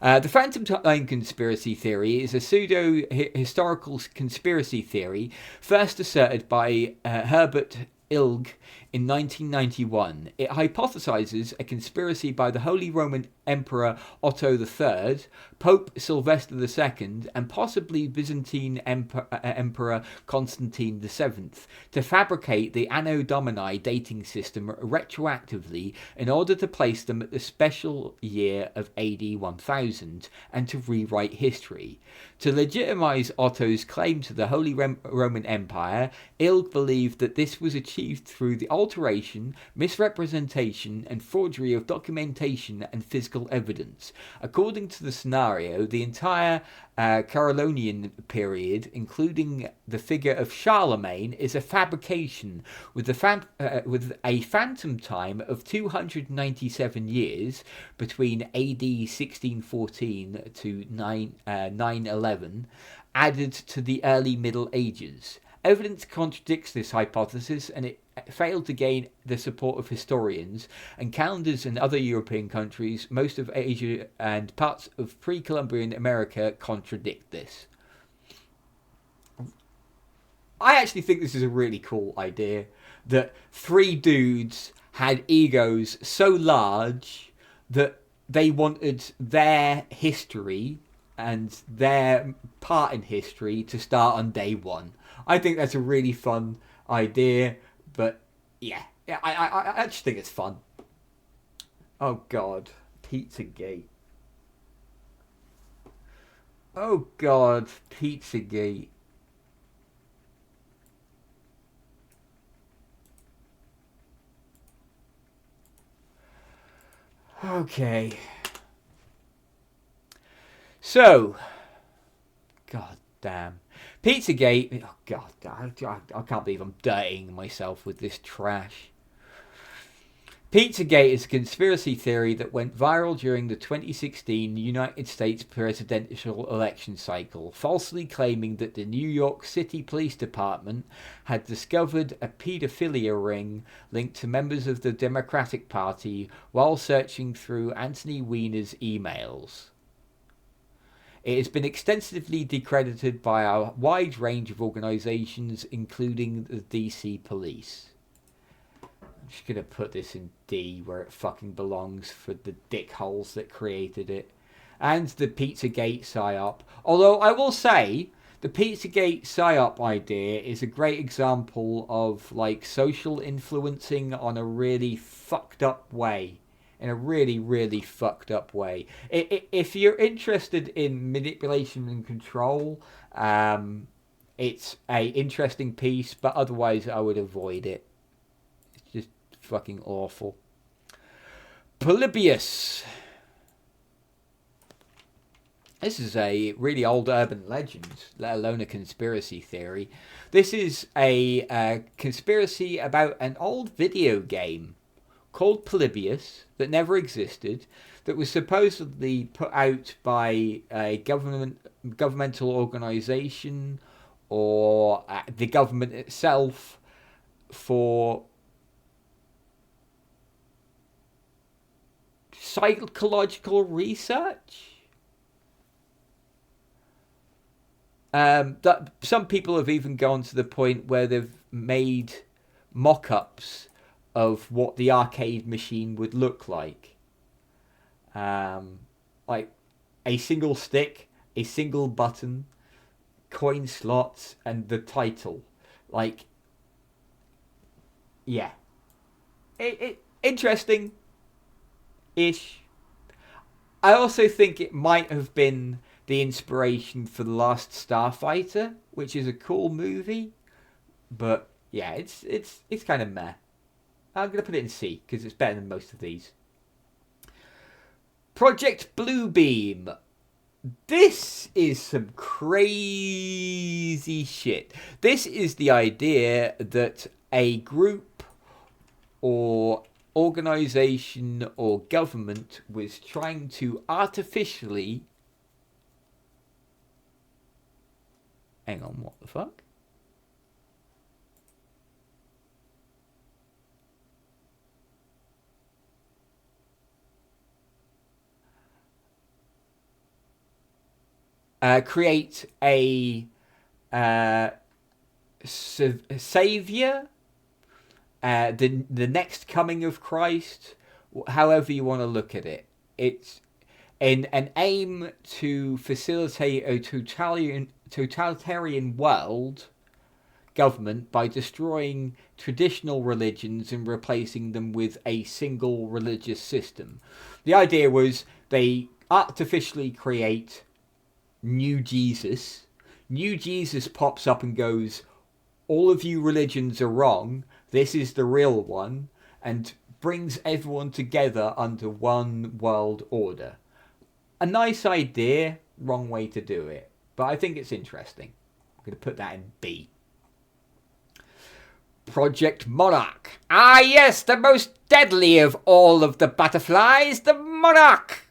The phantom time conspiracy theory is a pseudo-historical conspiracy theory first asserted by Herbert Ilg in 1991. It hypothesizes a conspiracy by the Holy Roman Emperor Otto III, Pope Sylvester II, and possibly Byzantine Emperor Constantine VII to fabricate the Anno Domini dating system retroactively in order to place them at the special year of AD 1000 and to rewrite history. To legitimize Otto's claim to the Holy Roman Empire, Ilg believed that this was achieved through the alteration, misrepresentation, and forgery of documentation and physical evidence. According to the scenario, the entire Carolingian period, including the figure of Charlemagne, is a fabrication with a phantom time of 297 years between AD 1614 to 911 added to the early Middle Ages. Evidence contradicts this hypothesis, and it failed to gain the support of historians, and calendars in other European countries, most of Asia, and parts of pre-Columbian America contradict this. I actually think this is a really cool idea, that three dudes had egos so large that they wanted their history and their part in history to start on day one. I think that's a really fun idea, but yeah, I just think it's fun. Oh God, Pizzagate. Oh God, Pizzagate. Okay. So, God damn. Pizzagate. Oh God, I can't believe I'm dirtying myself with this trash. Pizzagate is a conspiracy theory that went viral during the 2016 United States presidential election cycle, falsely claiming that the New York City Police Department had discovered a pedophilia ring linked to members of the Democratic Party while searching through Anthony Weiner's emails. It has been extensively decredited by a wide range of organisations, including the DC Police. I'm just going to put this in D, where it fucking belongs, for the dickholes that created it. And the Pizzagate PSYOP. Although I will say, the Pizzagate PSYOP idea is a great example of like social influencing on a really fucked up way. In a really, really fucked up way. If you're interested in manipulation and control, it's a interesting piece, but otherwise I would avoid it. It's just fucking awful. Polybius. This is a really old urban legend, let alone a conspiracy theory. This is a conspiracy about an old video game called Polybius that never existed, that was supposedly put out by a governmental organisation or the government itself for psychological research. That some people have even gone to the point where they've made mock-ups of what the arcade machine would look like. Like a single stick, a single button, coin slots, and the title. Like, yeah. Interesting-ish. I also think it might have been the inspiration for The Last Starfighter, which is a cool movie. But, yeah, it's kind of meh. I'm going to put it in C, because it's better than most of these. Project Bluebeam. This is some crazy shit. This is the idea that a group or organisation or government was trying to artificially... Hang on, what the fuck? Create a savior, the next coming of Christ, however you want to look at it. It's in an aim to facilitate a totalitarian world government by destroying traditional religions and replacing them with a single religious system. The idea was they artificially create New Jesus. New Jesus pops up and goes, all of you religions are wrong, this is the real one, and brings everyone together under one world order. A nice idea, wrong way to do it, but I think it's interesting. I'm going to put that in B. Project Monarch. Ah yes, the most deadly of all of the butterflies, the Monarch!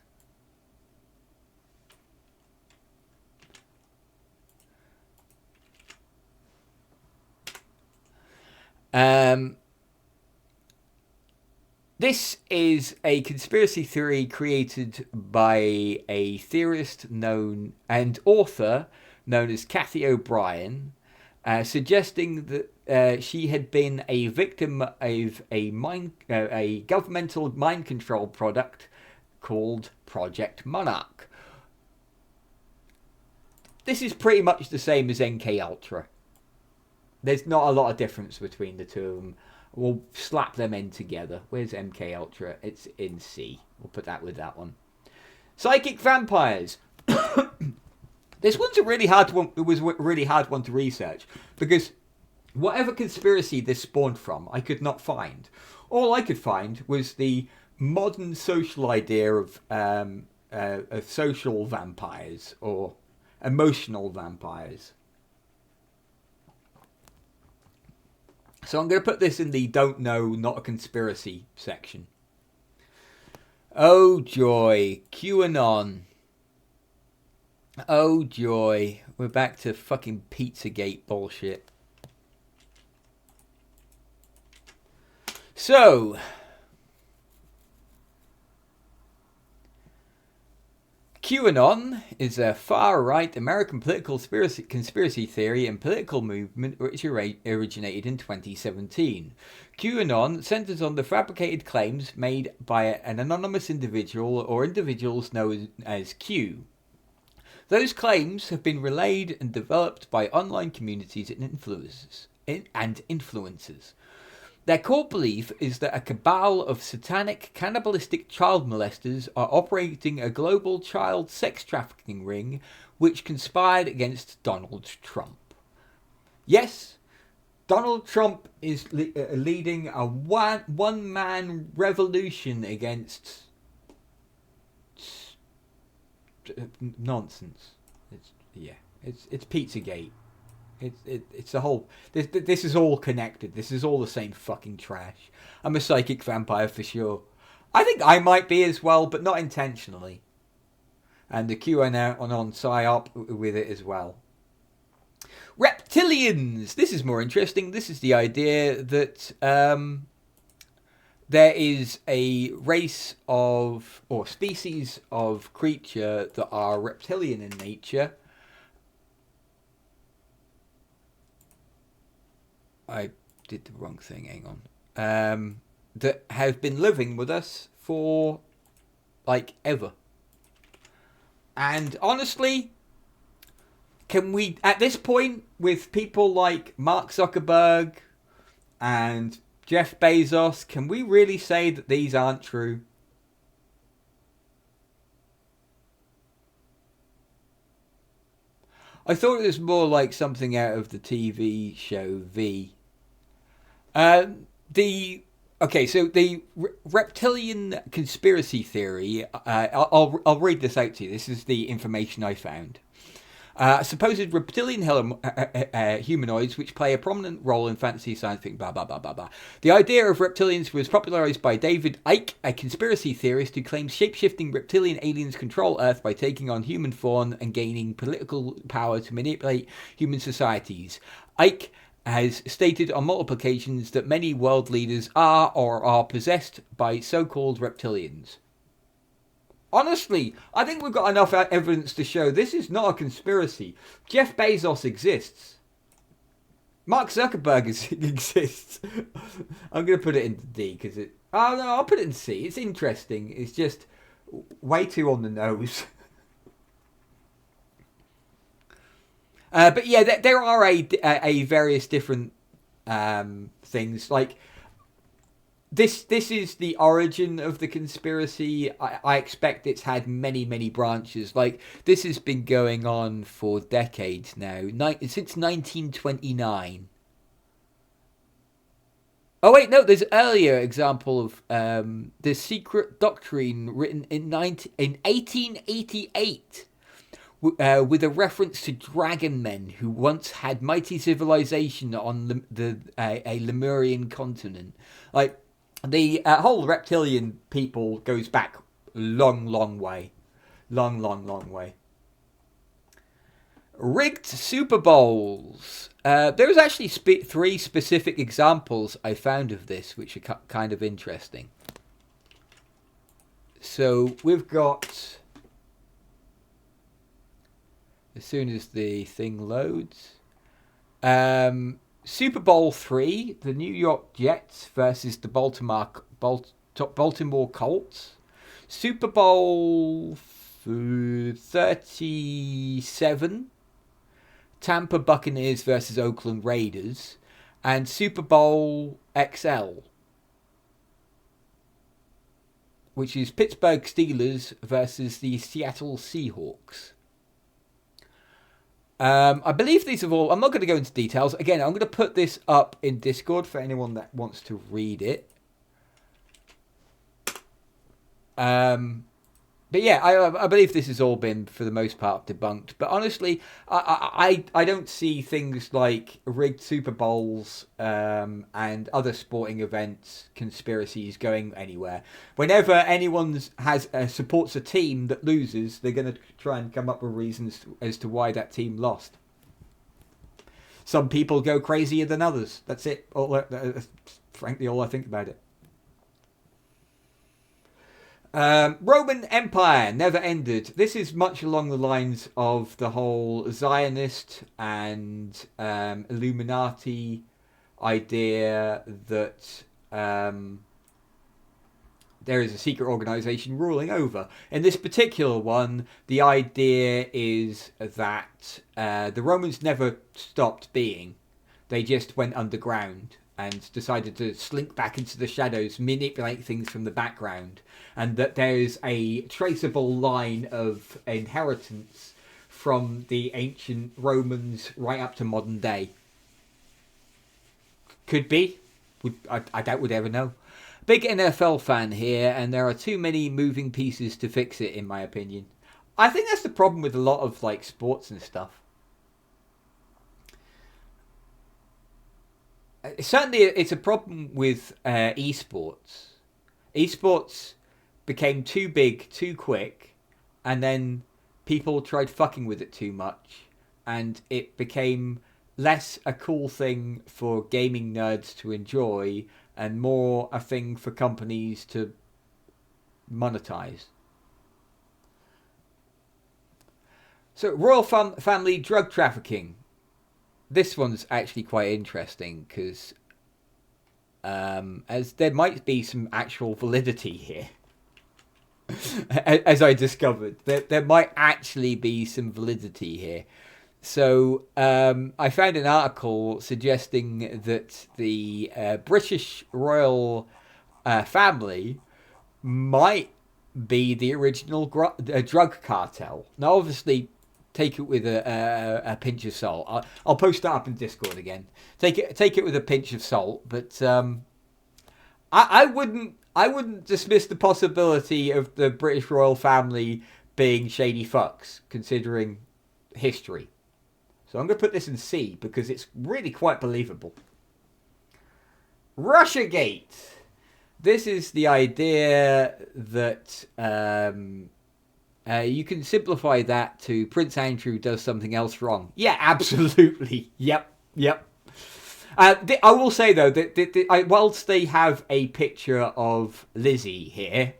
This is a conspiracy theory created by a theorist known and author known as Kathy O'Brien, suggesting that she had been a victim of a governmental mind control product called Project Monarch. This is pretty much the same as MK Ultra. There's not a lot of difference between the two of them. We'll slap them in together. Where's MK Ultra? It's in C. We'll put that with that one. Psychic vampires. This one's a really hard one. It was a really hard one to research because whatever conspiracy this spawned from, I could not find. All I could find was the modern social idea of social vampires or emotional vampires. So I'm going to put this in the don't know, not a conspiracy section. Oh joy, QAnon. Oh joy, we're back to fucking Pizzagate bullshit. So, QAnon is a far-right American political conspiracy theory and political movement which originated in 2017. QAnon centers on the fabricated claims made by an anonymous individual or individuals known as Q. Those claims have been relayed and developed by online communities and influencers. Their core belief is that a cabal of satanic, cannibalistic child molesters are operating a global child sex trafficking ring which conspired against Donald Trump. Yes, Donald Trump is leading a one-man revolution against nonsense. It's Pizzagate. It's a whole. This is all connected. This is all the same fucking trash. I'm a psychic vampire for sure. I think I might be as well, but not intentionally. And the QAnon psyop with it as well. Reptilians. This is more interesting. This is the idea that there is a race of or species of creature that are reptilian in nature. I did the wrong thing, hang on. That have been living with us for, like, ever. And honestly, can we, at this point, with people like Mark Zuckerberg and Jeff Bezos, can we really say that these aren't true? I thought it was more like something out of the TV show V. The reptilian conspiracy theory. I'll read this out to you. This is the information I found. Supposed reptilian humanoids which play a prominent role in fantasy, science fiction, blah, blah, blah, blah, blah. The idea of reptilians was popularized by David Icke, a conspiracy theorist who claims shape-shifting reptilian aliens control Earth by taking on human form and gaining political power to manipulate human societies. Icke has stated on multiple occasions that many world leaders are or are possessed by so-called reptilians. Honestly, I think we've got enough evidence to show this is not a conspiracy. Jeff Bezos exists. Mark Zuckerberg exists. I'm going to put it in D because it... Oh, no, I'll put it in C. It's interesting. It's just way too on the nose. But yeah, there are a various different things. Like, this is the origin of the conspiracy. I expect it's had many, many branches. Like, this has been going on for decades now. Since 1929. Oh, wait, no, there's an earlier example of the secret doctrine written in 1888. With a reference to dragon men who once had mighty civilization on a Lemurian continent. Like, the whole reptilian people goes back long way. Long way. Rigged Super Bowls. There was actually 3 specific examples I found of this, which are kind of interesting. So, we've got... As soon as the thing loads. Super Bowl 3, the New York Jets versus the Baltimore Colts. Super Bowl 37, Tampa Buccaneers versus Oakland Raiders. And Super Bowl XL, which is Pittsburgh Steelers versus the Seattle Seahawks. I believe these are all... I'm not going to go into details. Again, I'm going to put this up in Discord for anyone that wants to read it. But yeah, I believe this has all been, for the most part, debunked. But honestly, I don't see things like rigged Super Bowls and other sporting events, conspiracies going anywhere. Whenever anyone supports a team that loses, they're going to try and come up with reasons as to why that team lost. Some people go crazier than others. That's it. That's frankly all I think about it. Roman Empire never ended. This is much along the lines of the whole Zionist and Illuminati idea that there is a secret organization ruling over. In this particular one, the idea is that the Romans never stopped being. They just went underground and decided to slink back into the shadows, manipulate things from the background, and that there's a traceable line of inheritance from the ancient Romans right up to modern day. Could be. I doubt we'd ever know. Big NFL fan here, and there are too many moving pieces to fix it, in my opinion. I think that's the problem with a lot of like sports and stuff. Certainly, it's a problem with esports. Esports became too big, too quick, and then people tried fucking with it too much, and it became less a cool thing for gaming nerds to enjoy and more a thing for companies to monetize. So, royal family drug trafficking. This one's actually quite interesting because as there might be some actual validity here. As I discovered, there might actually be some validity here. So I found an article suggesting that the British royal family might be the original drug cartel. Now, obviously, take it with a pinch of salt. I'll post that up in Discord again. Take it with a pinch of salt. But I wouldn't dismiss the possibility of the British royal family being shady fucks, considering history. So I'm going to put this in C because it's really quite believable. Russiagate. This is the idea that you can simplify that to Prince Andrew does something else wrong. Yeah, absolutely. Yep. I will say, though, that whilst they have a picture of Lizzie here,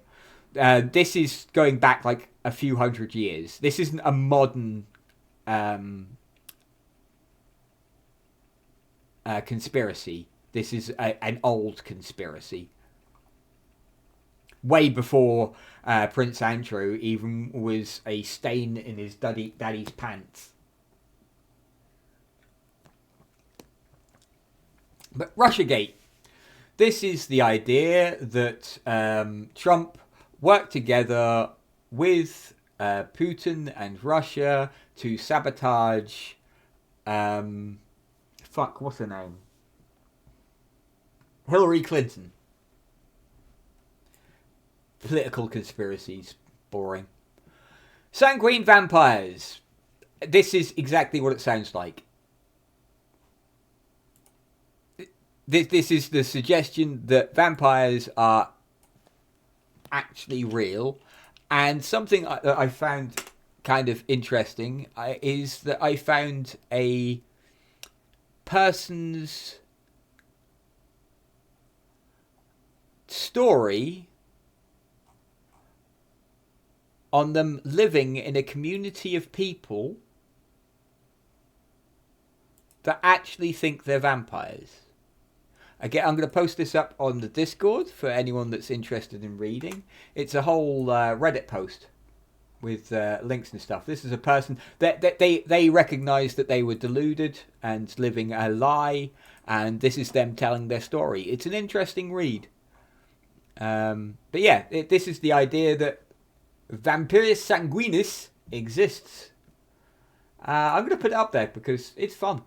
this is going back like a few hundred years. This isn't a modern conspiracy. This is an old conspiracy. Way before Prince Andrew even was a stain in his daddy's pants. But Russiagate. This is the idea that Trump worked together with Putin and Russia to sabotage... what's her name? Hillary Clinton. Political conspiracies. Boring. Sanguine vampires. This is exactly what it sounds like. This is the suggestion that vampires are actually real. And something that I found kind of interesting is that I found a person's story on them living in a community of people that actually think they're vampires. Again, I'm going to post this up on the Discord for anyone that's interested in reading. It's a whole Reddit post with links and stuff. This is a person that they recognise that they were deluded and living a lie, and this is them telling their story. It's an interesting read. But yeah, this is the idea that Vampiris Sanguinis exists. I'm going to put it up there because it's fun.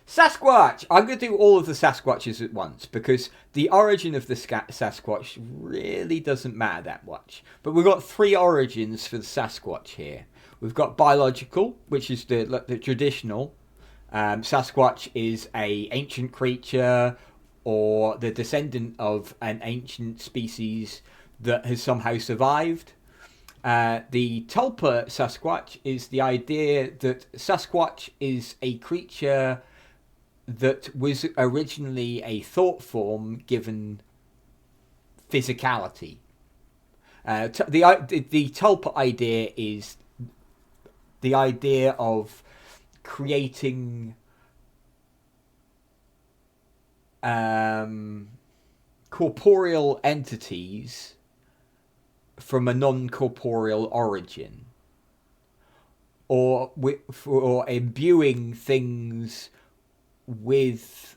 Sasquatch! I'm going to do all of the Sasquatches at once because the origin of the Sasquatch really doesn't matter that much. But we've got three origins for the Sasquatch here. We've got biological, which is the traditional. Sasquatch is a ancient creature or the descendant of an ancient species that has somehow survived. The Tulpa Sasquatch is the idea that Sasquatch is a creature that was originally a thought form given physicality. The tulpa idea is the idea of creating corporeal entities from a non-corporeal origin, or imbuing things with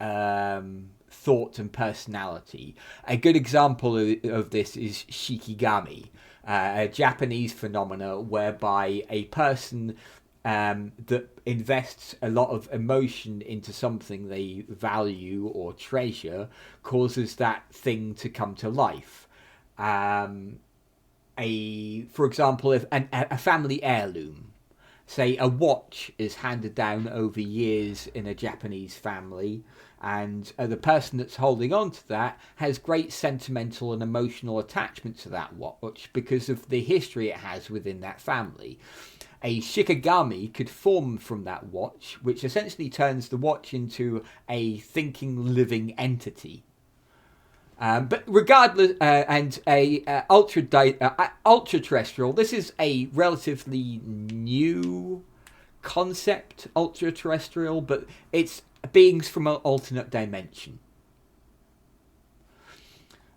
thought and personality. A good example of this is shikigami, a Japanese phenomena whereby a person that invests a lot of emotion into something they value or treasure causes that thing to come to life. For example, if a family heirloom, say a watch, is handed down over years in a Japanese family, and the person that's holding on to that has great sentimental and emotional attachment to that watch because of the history it has within that family. A shikigami could form from that watch, which essentially turns the watch into a thinking, living entity. But regardless, and a ultra-terrestrial, this is a relatively new concept, ultra-terrestrial, but it's beings from an alternate dimension.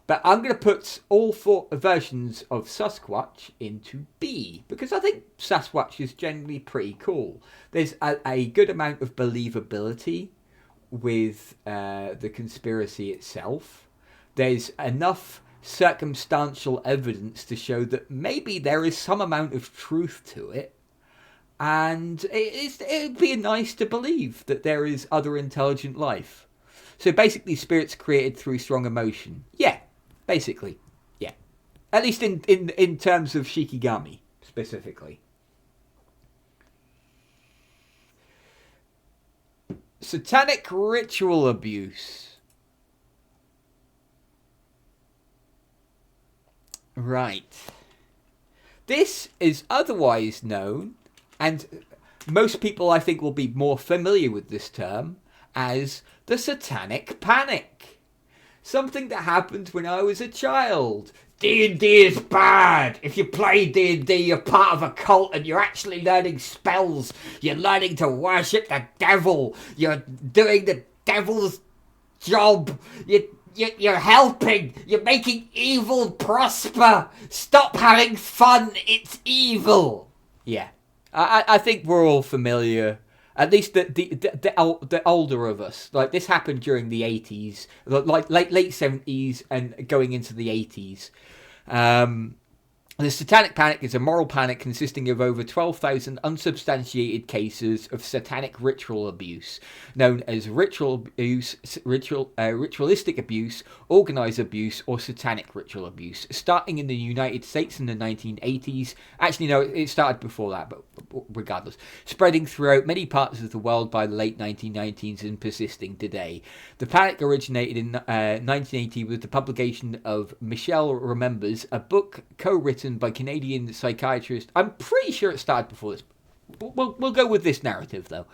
But I'm going to put all 4 versions of Sasquatch into B, because I think Sasquatch is generally pretty cool. There's a good amount of believability with the conspiracy itself. There's enough circumstantial evidence to show that maybe there is some amount of truth to it. And it'd be nice to believe that there is other intelligent life. So basically spirits created through strong emotion. Yeah, basically. Yeah. At least in terms of shikigami, specifically. Satanic ritual abuse. Right. This is otherwise known, and most people I think will be more familiar with this term, as the Satanic Panic. Something that happened when I was a child. D&D is bad. If you play D&D, you're part of a cult and you're actually learning spells. You're learning to worship the devil. You're doing the devil's job. You're helping. You're making evil prosper. Stop having fun. It's evil. Yeah. I think we're all familiar. At least the older of us. Like, this happened during the 80s. Like late 70s and going into the 80s. The Satanic Panic is a moral panic consisting of over 12,000 unsubstantiated cases of satanic ritual abuse, known as ritualistic abuse, organized abuse, or satanic ritual abuse, starting in the United States in the 1980s. Actually, no, it started before that, but regardless. Spreading throughout many parts of the world by the late 1990s and persisting today. The panic originated in 1980 with the publication of Michelle Remembers, a book co-written by Canadian psychiatrist. I'm pretty sure it started before this. We'll go with this narrative, though.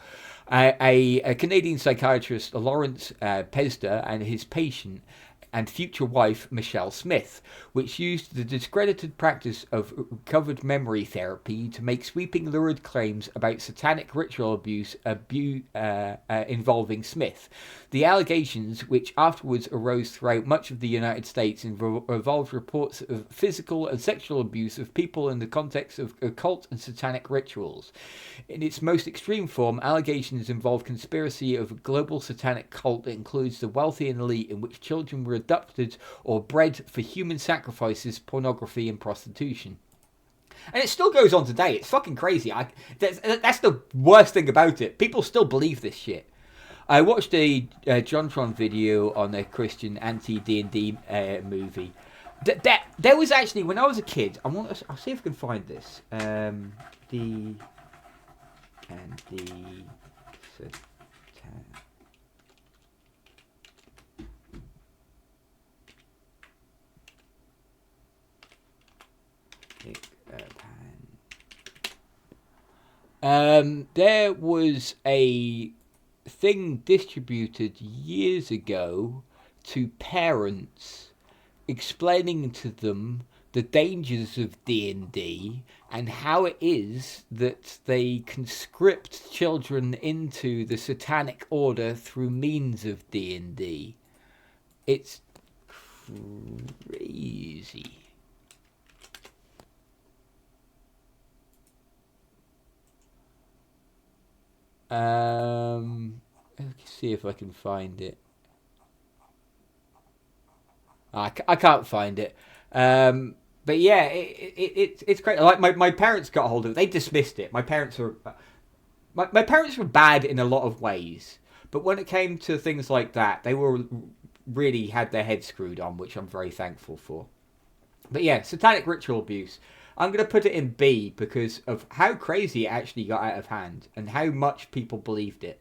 A Canadian psychiatrist, Lawrence Pesda, and his patient and future wife, Michelle Smith, which used the discredited practice of recovered memory therapy to make sweeping lurid claims about satanic ritual abuse involving Smith. The allegations, which afterwards arose throughout much of the United States, involved reports of physical and sexual abuse of people in the context of occult and satanic rituals. In its most extreme form, allegations involve conspiracy of a global satanic cult that includes the wealthy and elite, in which children were adopted or bred for human sacrifices, pornography, and prostitution. And it still goes on today. It's fucking crazy. That's the worst thing about it. People still believe this shit. I watched a JonTron video on a Christian anti-D&D movie. There was actually, when I was a kid, I'll see if I can find this. D&D there was a thing distributed years ago to parents explaining to them the dangers of D&D and how it is that they conscript children into the satanic order through means of D&D. It's crazy. Let's see if I can find it. I can't find it. But yeah, it's great. Like my parents got a hold of it. They dismissed it. My parents were bad in a lot of ways, but when it came to things like that, they were really had their heads screwed on, which I'm very thankful for. But yeah, satanic ritual abuse. I'm going to put it in B because of how crazy it actually got out of hand and how much people believed it.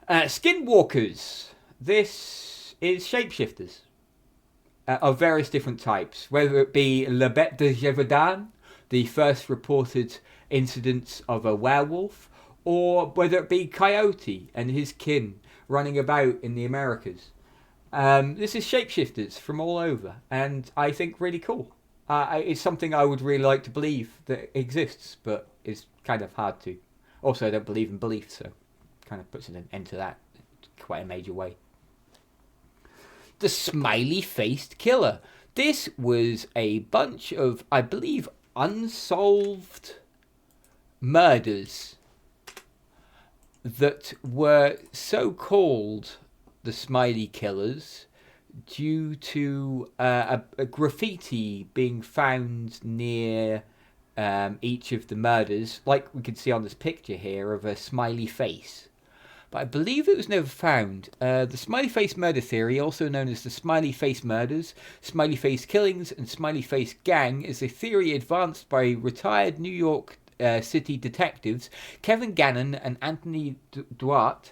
Skinwalkers. This is shapeshifters of various different types, whether it be Le Bête de Gévaudan, the first reported incidents of a werewolf, or whether it be Coyote and his kin running about in the Americas. This is shapeshifters from all over, and I think really cool. It's something I would really like to believe that exists, but it's kind of hard to. Also, I don't believe in belief, so kind of puts an end to that in quite a major way. The smiley-faced killer. This was a bunch of, I believe, unsolved murders that were so called the smiley killers due to a graffiti being found near each of the murders, like we can see on this picture here of a smiley face. But I believe it was never found. The smiley face murder theory, also known as the smiley face murders, smiley face killings, and smiley face gang, is a theory advanced by retired New York City detectives Kevin Gannon and Anthony Duarte,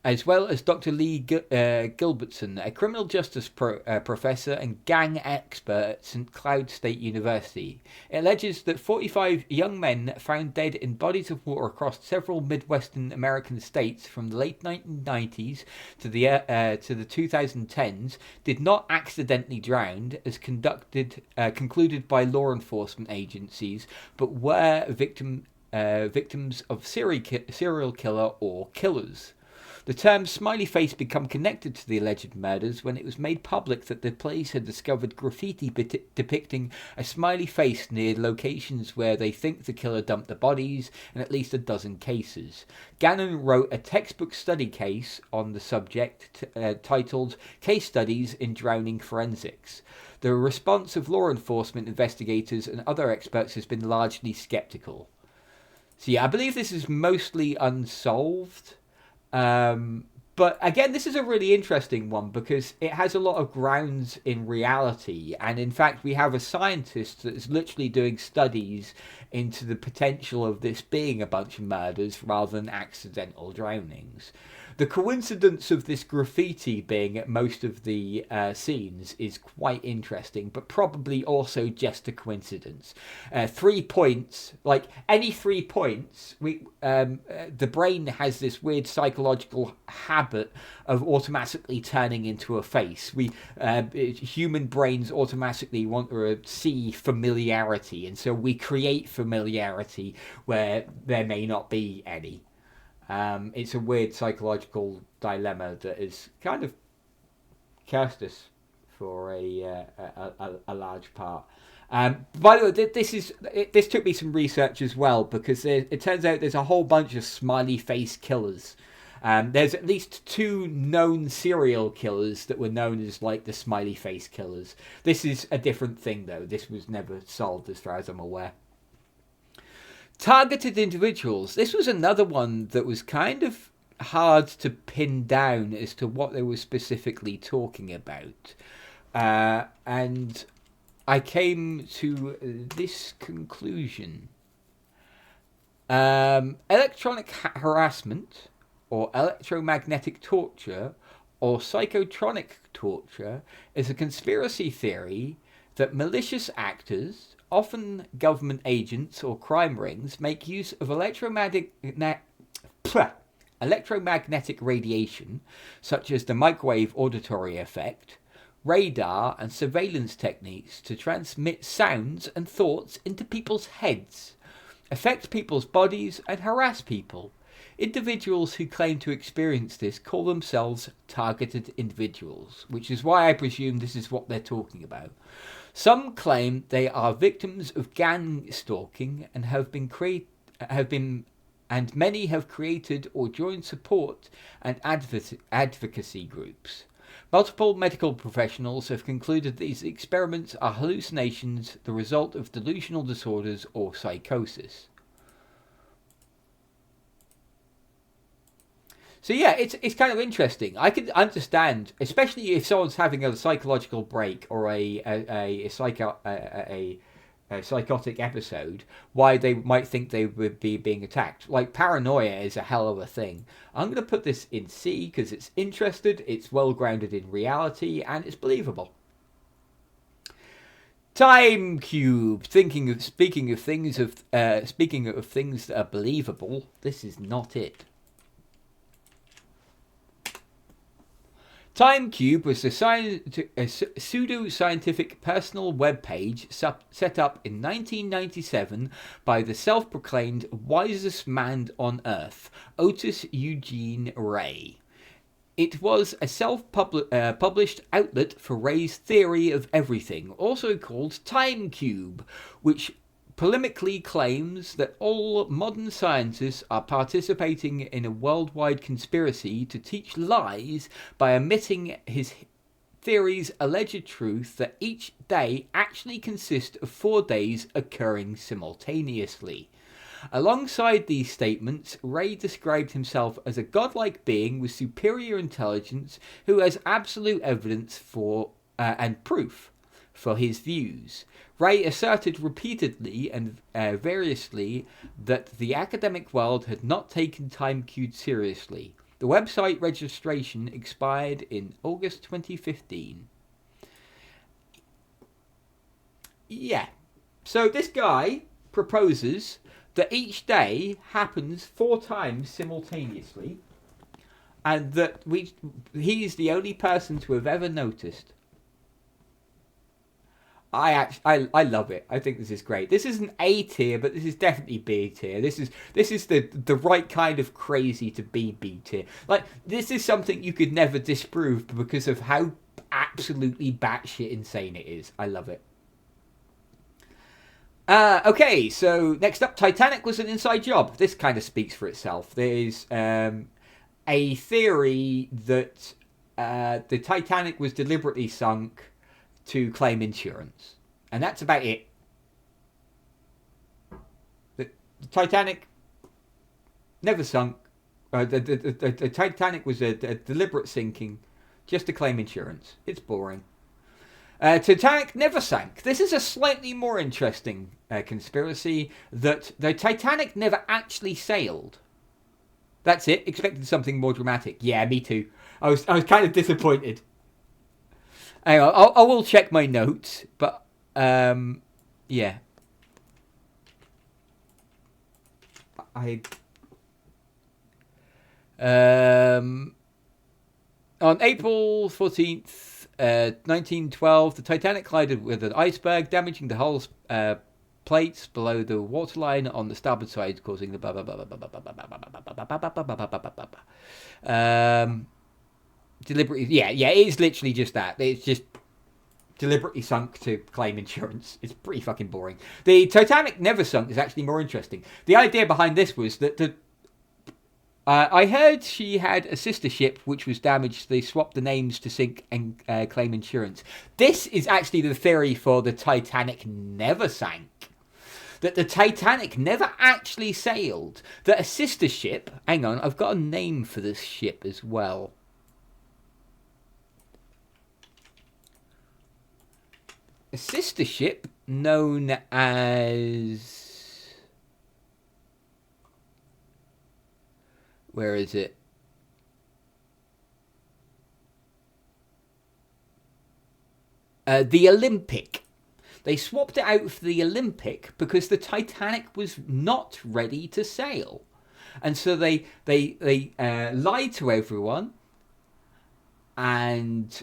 as well as Dr. Lee Gilbertson, a criminal justice professor and gang expert at St. Cloud State University. It alleges that 45 young men found dead in bodies of water across several Midwestern American states from the late 1990s to the 2010s did not accidentally drown, as concluded by law enforcement agencies, but were victims of serial killer or killers. The term smiley face became connected to the alleged murders when it was made public that the police had discovered graffiti depicting a smiley face near locations where they think the killer dumped the bodies in at least a dozen cases. Gannon wrote a textbook study case on the subject titled Case Studies in Drowning Forensics. The response of law enforcement investigators and other experts has been largely skeptical. So yeah, I believe this is mostly unsolved. But again, this is a really interesting one because it has a lot of grounds in reality. And in fact, we have a scientist that is literally doing studies into the potential of this being a bunch of murders rather than accidental drownings. The coincidence of this graffiti being at most of the scenes is quite interesting, but probably also just a coincidence. 3 points, like any 3 points, the brain has this weird psychological habit of automatically turning into a face. Human brains automatically want to see familiarity, and so we create familiarity where there may not be any. It's a weird psychological dilemma that has kind of cursed us for a large part. By the way, this took me some research as well, because it turns out there's a whole bunch of smiley face killers. There's at least 2 known serial killers that were known as like the smiley face killers. This is a different thing though. This was never solved as far as I'm aware. Targeted individuals. This was another one that was kind of hard to pin down as to what they were specifically talking about. And I came to this conclusion. Electronic harassment, or electromagnetic torture, or psychotronic torture is a conspiracy theory that malicious actors, often government agents or crime rings, make use of electromagnetic radiation, such as the microwave auditory effect, radar, and surveillance techniques to transmit sounds and thoughts into people's heads, affect people's bodies, and harass people. Individuals who claim to experience this call themselves targeted individuals, which is why I presume this is what they're talking about. Some claim they are victims of gang stalking and and many have created or joined support and advocacy groups. Multiple medical professionals have concluded these experiments are hallucinations, the result of delusional disorders or psychosis. So yeah, it's kind of interesting. I can understand, especially if someone's having a psychological break or a psychotic episode, why they might think they would be being attacked. Like, paranoia is a hell of a thing. I'm going to put this in C because it's interested, it's well grounded in reality, and it's believable. Time Cube. Speaking of things that are believable, this is not it. Time Cube was a pseudo-scientific personal web page set up in 1997 by the self-proclaimed wisest man on Earth, Otis Eugene Ray. It was a self-published outlet for Ray's theory of everything, also called Time Cube, which polemically claims that all modern scientists are participating in a worldwide conspiracy to teach lies by omitting his theory's alleged truth that each day actually consists of 4 days occurring simultaneously. Alongside these statements, Ray described himself as a godlike being with superior intelligence who has absolute evidence for and proof for his views. Ray asserted repeatedly and variously that the academic world had not taken Time Cube seriously. The website registration expired in August 2015. Yeah. So this guy proposes that each day happens 4 times simultaneously, and that he's the only person to have ever noticed. I love it. I think this is great. This isn't A tier, but this is definitely B tier. This is the right kind of crazy to be B tier. Like, this is something you could never disprove because of how absolutely batshit insane it is. I love it. Okay, so next up, Titanic was an inside job. This kind of speaks for itself. There's a theory that the Titanic was deliberately sunk to claim insurance, and that's about it. The Titanic never sunk. The Titanic was a deliberate sinking just to claim insurance. It's boring. Titanic never sank. This is a slightly more interesting conspiracy, that the Titanic never actually sailed. That's it. Expected something more dramatic. Yeah, me too. I was kind of disappointed. Anyway, I will check my notes, but yeah. On April 14th, 1912, the Titanic collided with an iceberg, damaging the hull's plates below the waterline on the starboard side, causing the deliberately, yeah, it is literally just that. It's just deliberately sunk to claim insurance. It's pretty fucking boring. The Titanic never sunk is actually more interesting. The idea behind this was that I heard she had a sister ship which was damaged. They swapped the names to sink and claim insurance. This is actually the theory for the Titanic never sank. That the Titanic never actually sailed. That a sister ship... Hang on, I've got a name for this ship as well. A sister ship known as... Where is it? The Olympic. They swapped it out for the Olympic because the Titanic was not ready to sail. And so they lied to everyone and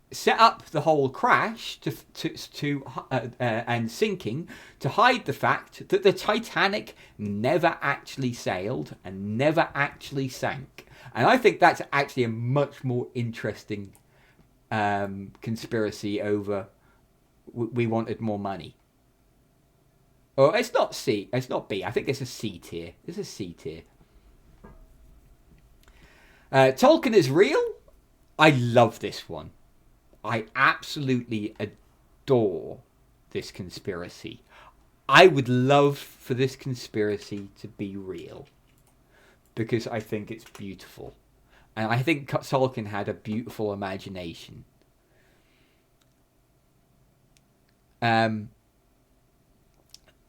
set up the whole crash and sinking to hide the fact that the Titanic never actually sailed and never actually sank. And I think that's actually a much more interesting conspiracy over we wanted more money. Or it's not C, it's not B. I think it's a C tier. It's a C tier. Tolkien is real. I love this one. I absolutely adore this conspiracy. I would love for this conspiracy to be real because I think it's beautiful. And I think Tolkien had a beautiful imagination.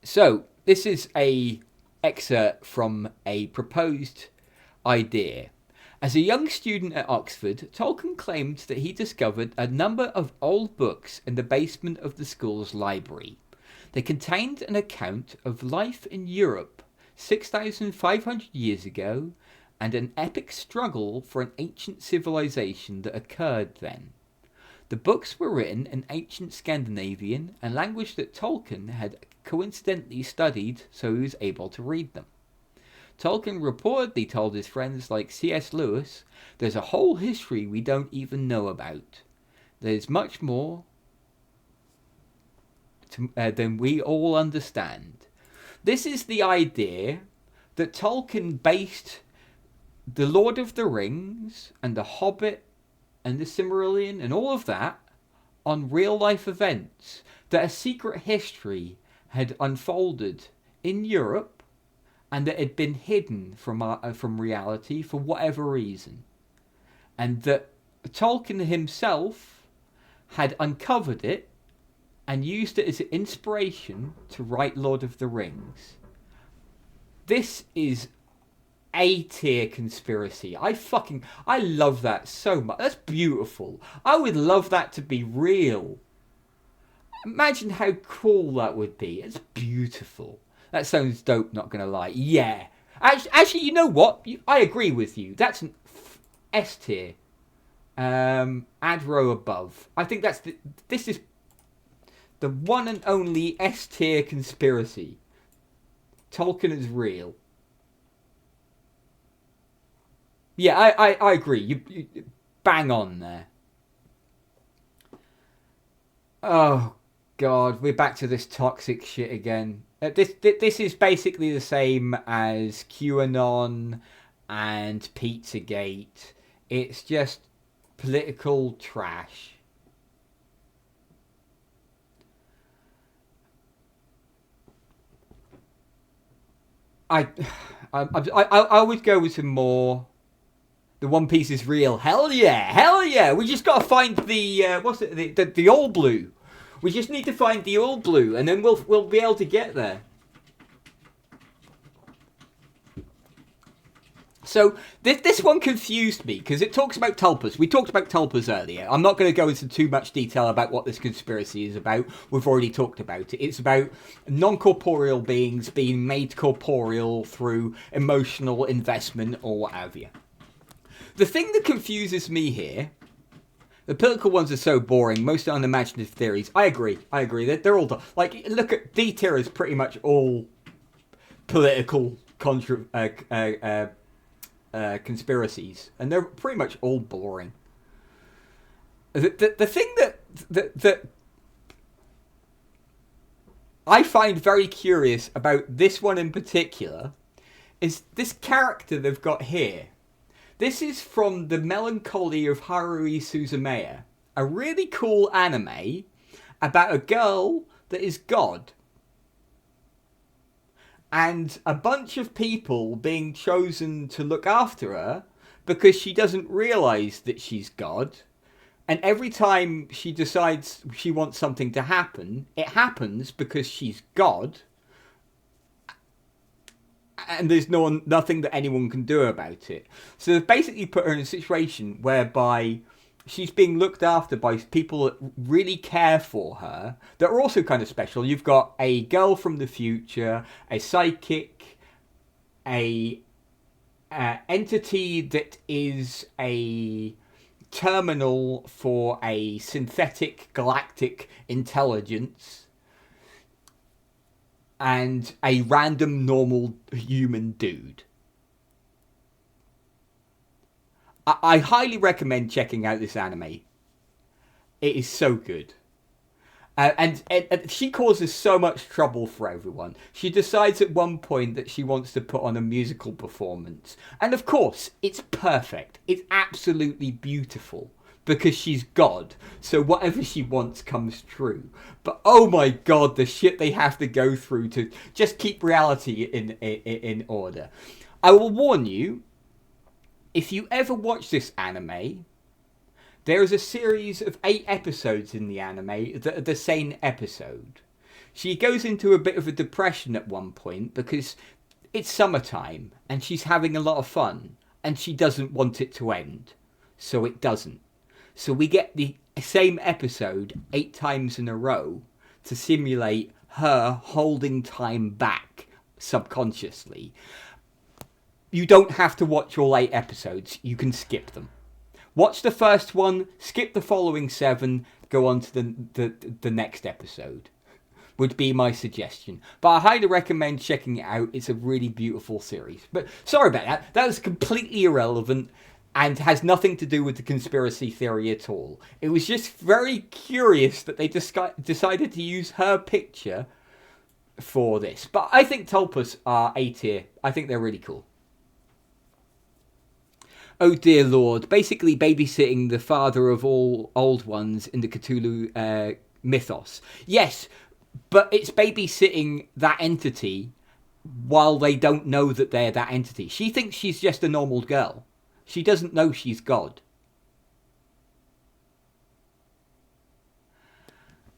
So, this is a excerpt from a proposed idea. As a young student at Oxford, Tolkien claimed that he discovered a number of old books in the basement of the school's library. They contained an account of life in Europe 6,500 years ago and an epic struggle for an ancient civilization that occurred then. The books were written in ancient Scandinavian, a language that Tolkien had coincidentally studied, so he was able to read them. Tolkien reportedly told his friends like C.S. Lewis, "There's a whole history we don't even know about. There's much more than we all understand." This is the idea that Tolkien based The Lord of the Rings and The Hobbit and The Silmarillion and all of that on real life events, that a secret history had unfolded in Europe and that had been hidden from reality for whatever reason, and that Tolkien himself had uncovered it and used it as an inspiration to write Lord of the Rings. This is A-tier conspiracy. I love that so much. That's beautiful. I would love that to be real. Imagine how cool that would be. It's beautiful. That sounds dope, not gonna lie. Yeah. Actually, you know what? I agree with you. That's an S tier. Add row above. I think this is the one and only S tier conspiracy. Tolkien is real. Yeah, I agree. You bang on there. Oh God, we're back to this toxic shit again. This is basically the same as QAnon and Pizzagate. It's just political trash. I would go with some more. The One Piece is real. Hell yeah! We just gotta find the the All Blue. We just need to find the All Blue, and then we'll be able to get there. So this one confused me because it talks about tulpas. We talked about tulpas earlier. I'm not going to go into too much detail about what this conspiracy is about. We've already talked about it. It's about non-corporeal beings being made corporeal through emotional investment or what have you. The thing that confuses me here, the political ones are so boring. Most unimaginative theories. I agree. They're all like, look at D tier is pretty much all political conspiracies, and they're pretty much all boring. The thing that I find very curious about this one in particular is this character they've got here. This is from The Melancholy of Haruhi Suzumiya, a really cool anime about a girl that is God. And a bunch of people being chosen to look after her because she doesn't realise that she's God. And every time she decides she wants something to happen, it happens because she's God. And there's nothing that anyone can do about it. So they've basically put her in a situation whereby she's being looked after by people that really care for her, that are also kind of special. You've got a girl from the future, a psychic, a entity that is a terminal for a synthetic galactic intelligence and a random normal human dude. I highly recommend checking out this anime. It is so good. And she causes so much trouble for everyone. She decides at one point that she wants to put on a musical performance. And of course, it's perfect. It's absolutely beautiful. Because she's God. So whatever she wants comes true. But oh my god, the shit they have to go through to just keep reality in order. I will warn you, if you ever watch this anime, there is a series of 8 episodes in the anime that are the same episode. She goes into a bit of a depression at one point because it's summertime and she's having a lot of fun and she doesn't want it to end. So it doesn't. So we get the same episode 8 times in a row to simulate her holding time back subconsciously. You don't have to watch all 8 episodes. You can skip them. Watch the first one, skip the following 7, go on to the next episode. Would be my suggestion. But I highly recommend checking it out. It's a really beautiful series. But sorry about that. That was completely irrelevant and has nothing to do with the conspiracy theory at all. It was just very curious that they decided to use her picture for this. But I think Tulpas are A tier. I think they're really cool. Oh dear Lord, basically babysitting the father of all old ones in the Cthulhu mythos. Yes, but it's babysitting that entity while they don't know that they're that entity. She thinks she's just a normal girl. She doesn't know she's God.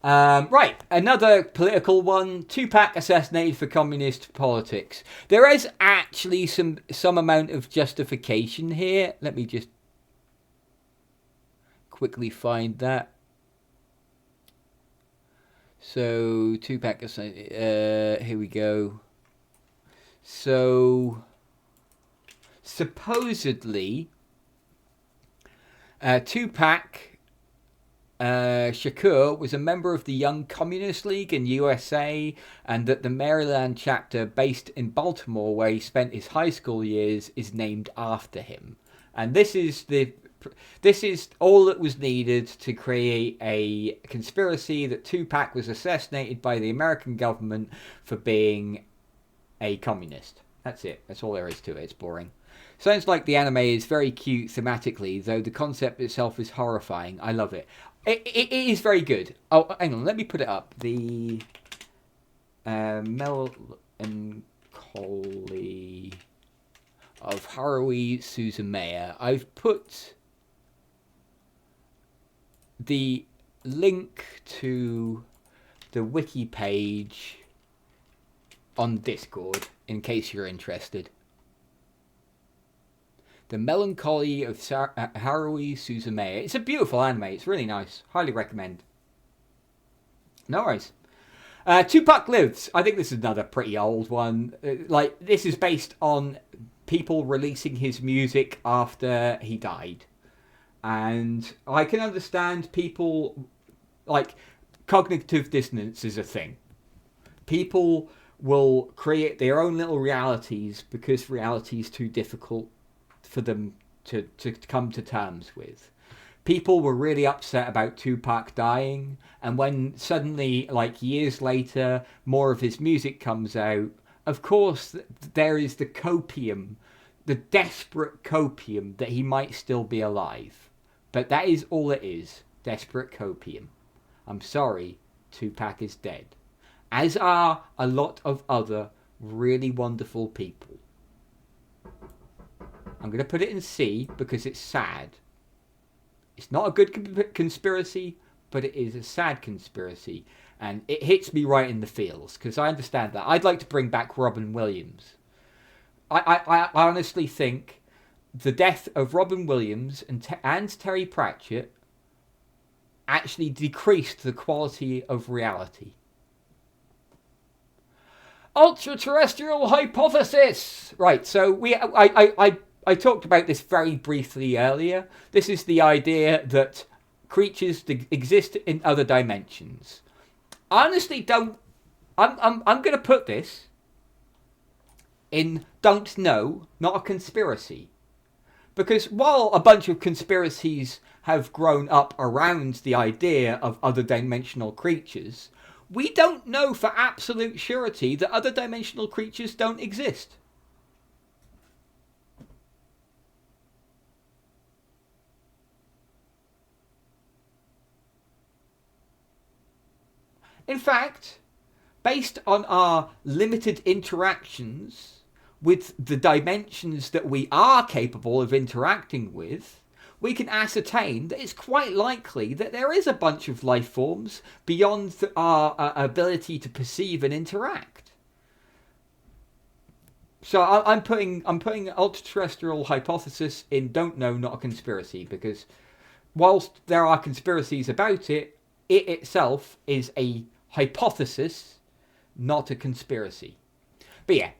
Right, another political one. Tupac assassinated for communist politics. There is actually some amount of justification here. Let me just quickly find that. So, Tupac assassinated. Here we go. So, supposedly, Tupac Shakur was a member of the Young Communist League in USA, and that the Maryland chapter based in Baltimore, where he spent his high school years, is named after him. And this is all that was needed to create a conspiracy that Tupac was assassinated by the American government for being a communist. That's it. That's all there is to it. It's boring. Sounds like the anime is very cute thematically, though the concept itself is horrifying. I love it. It is very good. Oh, hang on. Let me put it up. The Melancholy of Haruhi Suzumiya. I've put the link to the wiki page on Discord in case you're interested. The Melancholy of Haruhi Suzumiya. It's a beautiful anime. It's really nice. Highly recommend. No worries. Tupac Lives. I think this is another pretty old one. This is based on people releasing his music after he died. And I can understand people... cognitive dissonance is a thing. People will create their own little realities because reality is too difficult for them to come to terms with. People were really upset about Tupac dying, and when suddenly, years later, more of his music comes out, of course there is the copium, the desperate copium that he might still be alive. But that is all it is, desperate copium. I'm sorry, Tupac is dead. As are a lot of other really wonderful people. I'm going to put it in C because it's sad. It's not a good conspiracy, but it is a sad conspiracy. And it hits me right in the feels because I understand that. I'd like to bring back Robin Williams. I honestly think the death of Robin Williams and Terry Pratchett actually decreased the quality of reality. Ultra-terrestrial hypothesis! Right, so I I talked about this very briefly earlier. This is the idea that creatures exist in other dimensions. I honestly don't. I'm going to put this in don't know, not a conspiracy. Because while a bunch of conspiracies have grown up around the idea of other dimensional creatures, we don't know for absolute surety that other dimensional creatures don't exist. In fact, based on our limited interactions with the dimensions that we are capable of interacting with, we can ascertain that it's quite likely that there is a bunch of life forms beyond our ability to perceive and interact. So I'm putting ultra-terrestrial hypothesis in don't know, not a conspiracy, because whilst there are conspiracies about it, it itself is a hypothesis, not a conspiracy. But yeah,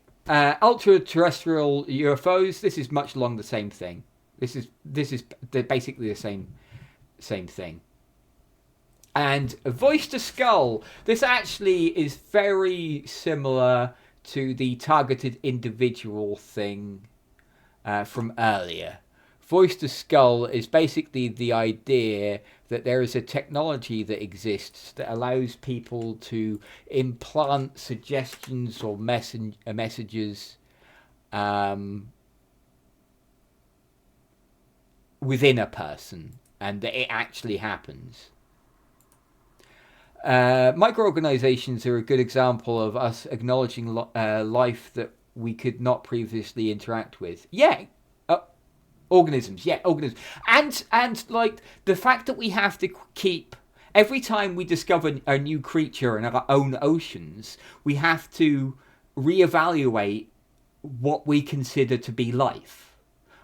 ultra-terrestrial UFOs. This is much along the same thing. This is basically the same thing. And voice to skull. This actually is very similar to the targeted individual thing from earlier. Voice to skull is basically the idea that there is a technology that exists that allows people to implant suggestions or messages within a person, and that it actually happens. Microorganizations are a good example of us acknowledging life that we could not previously interact with. Organisms. And like the fact that we have to keep, every time we discover a new creature in our own oceans, we have to reevaluate what we consider to be life,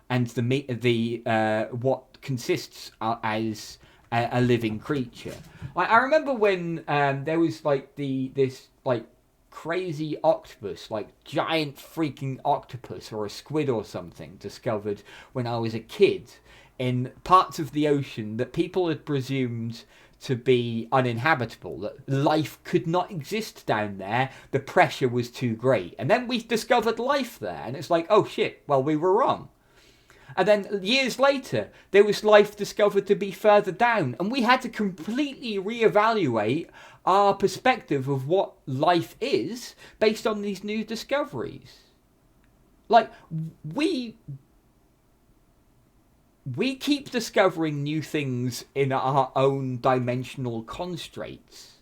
and the what consists as a living creature. I remember when there was like this crazy octopus, like giant freaking octopus or a squid or something, discovered when I was a kid in parts of the ocean that people had presumed to be uninhabitable, that life could not exist down there, the pressure was too great. And then we discovered life there, and it's like, oh shit, well, we were wrong. And then years later, there was life discovered to be further down, and we had to completely reevaluate our perspective of what life is based on these new discoveries. Like, we keep discovering new things in our own dimensional constraints.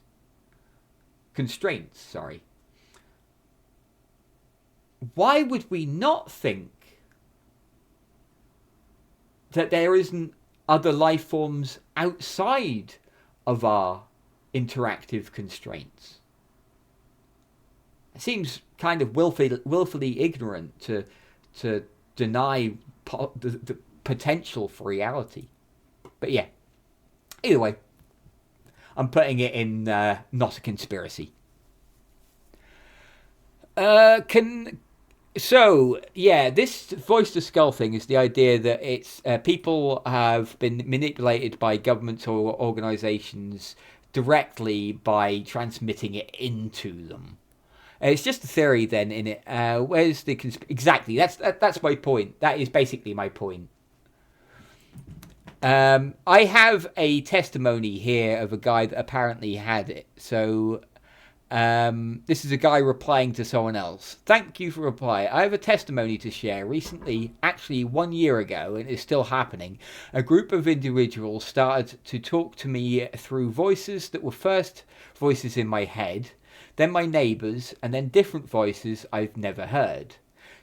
Why would we not think that there isn't other life forms outside of our interactive constraints? It seems kind of willfully ignorant to deny the potential for reality. But yeah, either way, I'm putting it in not a conspiracy. So, yeah, this voice to skull thing is the idea that it's people have been manipulated by governments or organizations directly by transmitting it into them. It's just a theory then in it. Where's the exactly? That's my point. That is basically my point. I have a testimony here of a guy that apparently had it. So this is a guy replying to someone else. Thank you for reply. I have a testimony to share. Recently, actually 1 year ago, and it's still happening, a group of individuals started to talk to me through voices that were first voices in my head, then my neighbours, and then different voices I've never heard.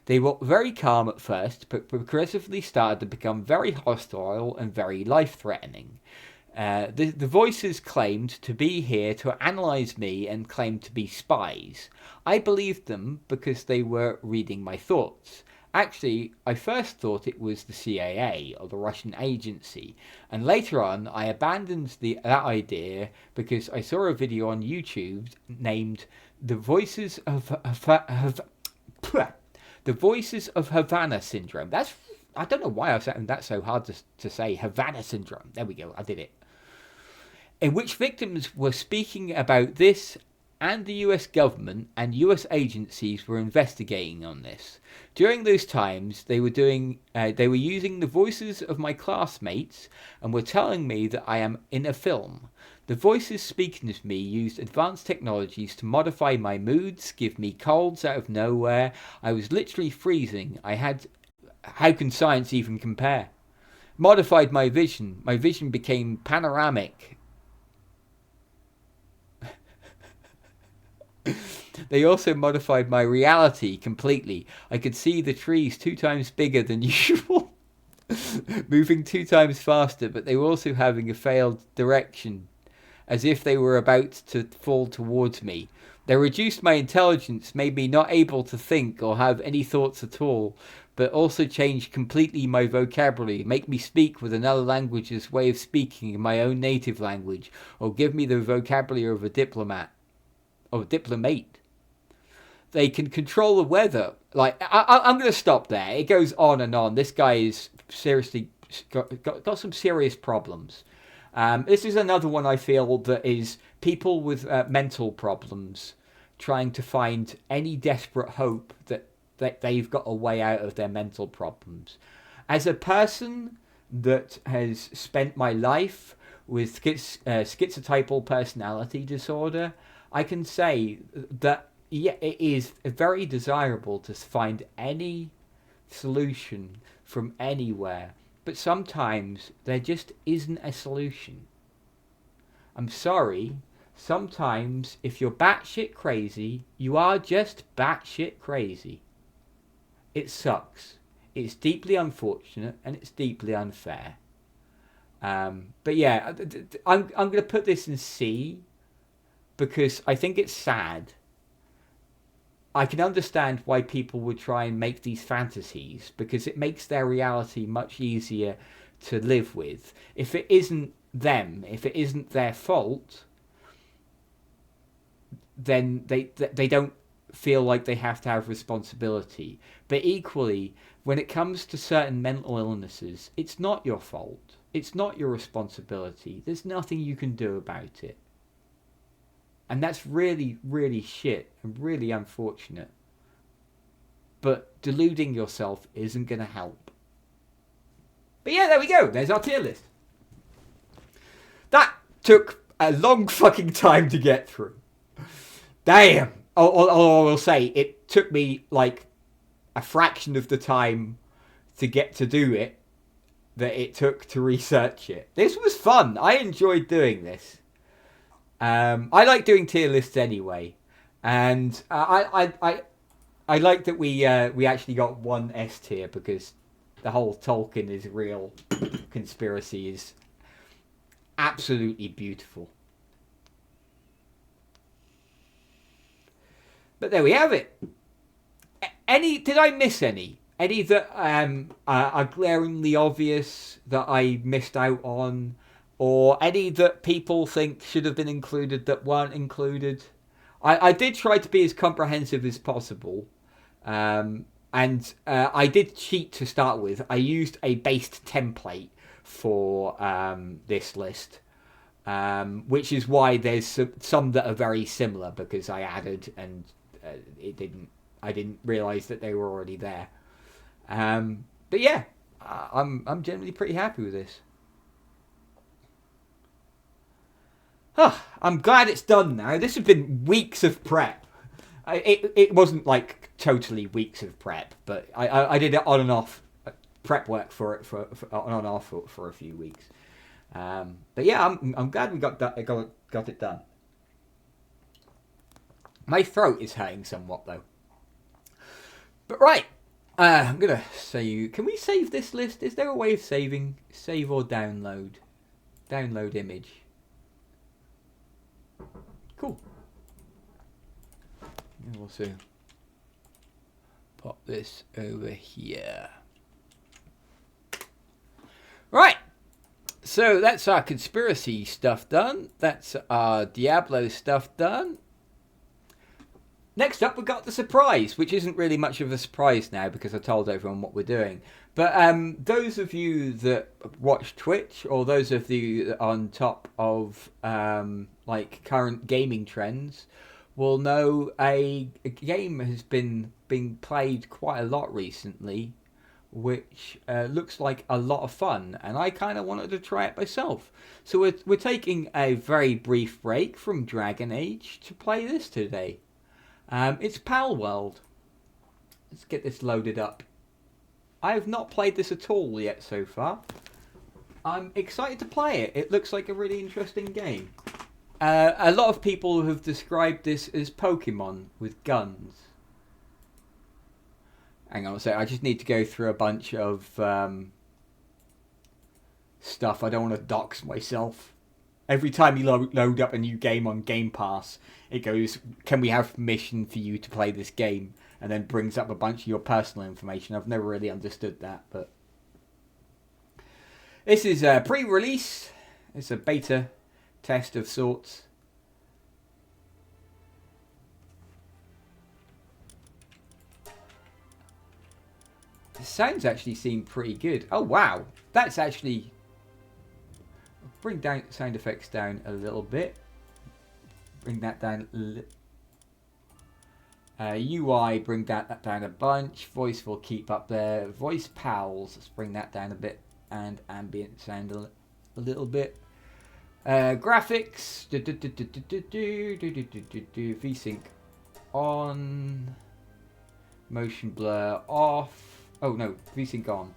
They were very calm at first, but progressively started to become very hostile and very life-threatening. The voices claimed to be here to analyse me and claimed to be spies. I believed them because they were reading my thoughts. Actually, I first thought it was the CIA or the Russian agency, and later on I abandoned that idea because I saw a video on YouTube named The Voices of Havana Syndrome. That's I don't know why I found that so hard to say. Havana syndrome. There we go. I did it. In which victims were speaking about this, and the US government and US agencies were investigating on this. During those times, they were using the voices of my classmates and were telling me that I am in a film. The voices speaking to me used advanced technologies to modify my moods, give me colds out of nowhere. I was literally freezing. How can science even compare? Modified my vision. My vision became panoramic. They also modified my reality completely. I could see the trees 2 times bigger than usual, moving 2 times faster, but they were also having a failed direction, as if they were about to fall towards me. They reduced my intelligence, made me not able to think or have any thoughts at all, but also changed completely my vocabulary, make me speak with another language's way of speaking in my own native language, or give me the vocabulary of a diplomate. They can control the weather. Like, I'm going to stop there. It goes on and on. This guy is seriously got some serious problems. This is another one I feel that is people with mental problems trying to find any desperate hope that they've got a way out of their mental problems. As a person that has spent my life with schizotypal personality disorder, I can say that yeah, it is very desirable to find any solution from anywhere, but sometimes there just isn't a solution. I'm sorry, sometimes if you're batshit crazy, you are just batshit crazy. It sucks. It's deeply unfortunate and it's deeply unfair. But yeah, I'm going to put this in C because I think it's sad. I can understand why people would try and make these fantasies because it makes their reality much easier to live with. If it isn't them, if it isn't their fault, then they don't feel like they have to have responsibility. But equally, when it comes to certain mental illnesses, it's not your fault. It's not your responsibility. There's nothing you can do about it. And that's really, really shit and really unfortunate. But deluding yourself isn't going to help. But yeah, there we go. There's our tier list. That took a long fucking time to get through. Damn. I will say, it took me like a fraction of the time to get to do it that it took to research it. This was fun. I enjoyed doing this. I like doing tier lists anyway, and I like that we actually got one S tier because the whole Tolkien is real conspiracy is absolutely beautiful. But there we have it. Did I miss any? Any that are glaringly obvious that I missed out on? Or any that people think should have been included that weren't included? I did try to be as comprehensive as possible. And I did cheat to start with. I used a based template for this list. Which is why there's some that are very similar because I added and I didn't realise that they were already there. But yeah, I'm generally pretty happy with this. I'm glad it's done now. This has been weeks of prep. It wasn't like totally weeks of prep, but I did it on and off prep work for it for on and off for a few weeks. But yeah, I'm glad we got it done. My throat is hurting somewhat though. But right, I'm gonna say, can we save this list? Is there a way of saving? Save or download? Download image. Cool. And we'll also pop this over here. Right. So that's our conspiracy stuff done. That's our Diablo stuff done. Next up, we got the surprise, which isn't really much of a surprise now because I told everyone what we're doing. But those of you that watch Twitch, or those of you that are on top of like current gaming trends, will know a game has been being played quite a lot recently, which looks like a lot of fun, and I kind of wanted to try it myself. So we're taking a very brief break from Dragon Age to play this today. It's Pal World. Let's get this loaded up. I have not played this at all yet so far. I'm excited to play it. It looks like a really interesting game. A lot of people have described this as Pokemon with guns. Hang on a sec, I just need to go through a bunch of stuff. I don't want to dox myself. Every time you load up a new game on Game Pass, it goes, can we have permission for you to play this game? And then brings up a bunch of your personal information. I've never really understood that, but this is a pre-release. It's a beta test of sorts. The sounds actually seem pretty good. Oh wow, that's actually. Bring down sound effects down a little bit. Bring that down a little. UI, bring that down a bunch. Voice will keep up there. Voice pals, let's bring that down a bit. And ambient sound a little bit. Graphics, VSync on. Motion blur off. Oh no, VSync on.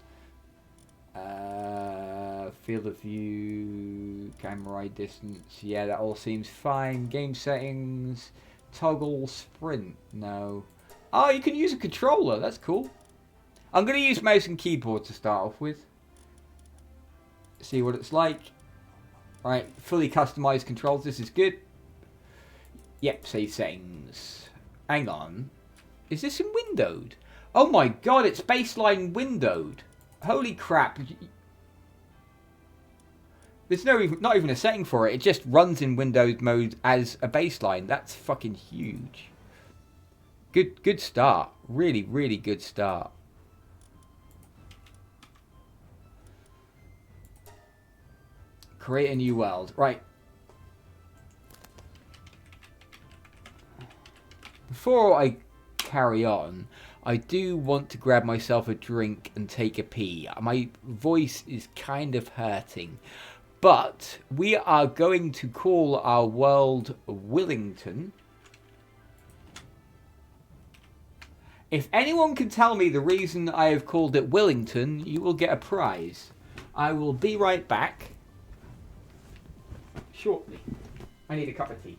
Field of view, camera eye distance. Yeah, that all seems fine. Game settings. Toggle sprint. No. Oh, you can use a controller. That's cool. I'm going to use mouse and keyboard to start off with. See what it's like. Right, fully customized controls. This is good. Yep, save settings. Hang on. Is this in windowed? Oh my god, it's baseline windowed. Holy crap. There's not even a setting for it. It just runs in Windows mode as a baseline. That's fucking huge. Good start. Really, really good start. Create a new world. Right. Before I carry on, I do want to grab myself a drink and take a pee. My voice is kind of hurting. But we are going to call our world Willington. If anyone can tell me the reason I have called it Willington, you will get a prize. I will be right back shortly. I need a cup of tea.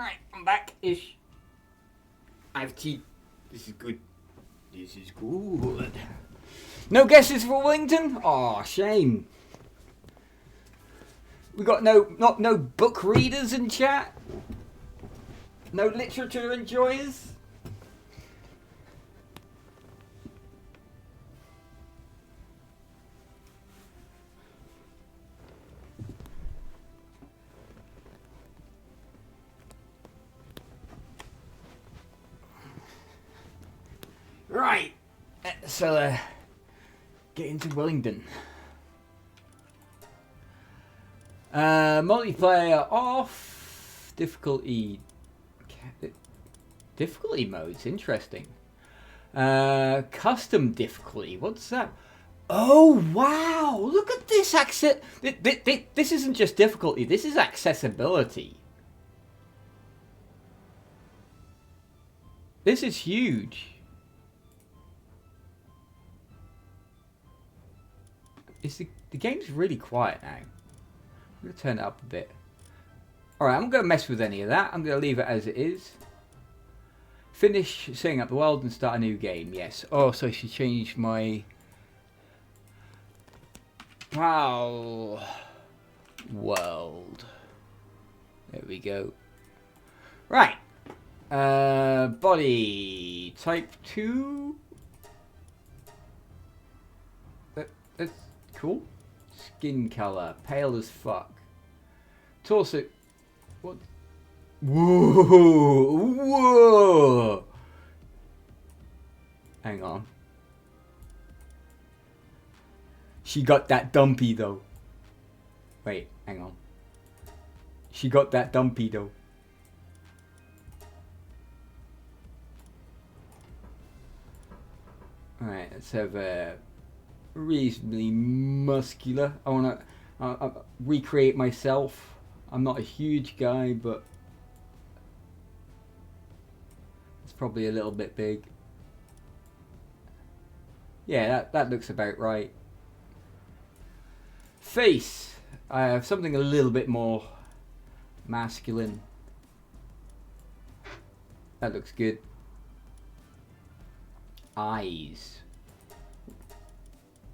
Alright, I'm back-ish. I have tea. This is good. This is good. No guesses for Wellington? Aw, shame. We got no book readers in chat? No literature enjoyers? Right, so get into Wellington. Multiplayer off. Difficulty modes, interesting. Custom difficulty, what's that? Oh wow, look at this access. This isn't just difficulty, this is accessibility. This is huge. The game's really quiet now. I'm going to turn it up a bit. Alright, I'm not going to mess with any of that. I'm going to leave it as it is. Finish setting up the world and start a new game. Yes. Oh, so she changed my... Wow. World. There we go. Right. Body. Type 2. That's cool. Skin color, pale as fuck. Torso. What? Whoa! Whoa! Hang on. She got that dumpy though. Wait, hang on. She got that dumpy though. Alright, let's have a reasonably muscular. I want to recreate myself. I'm not a huge guy, but it's probably a little bit big. Yeah, that looks about right. Face. I have something a little bit more masculine. That looks good. Eyes.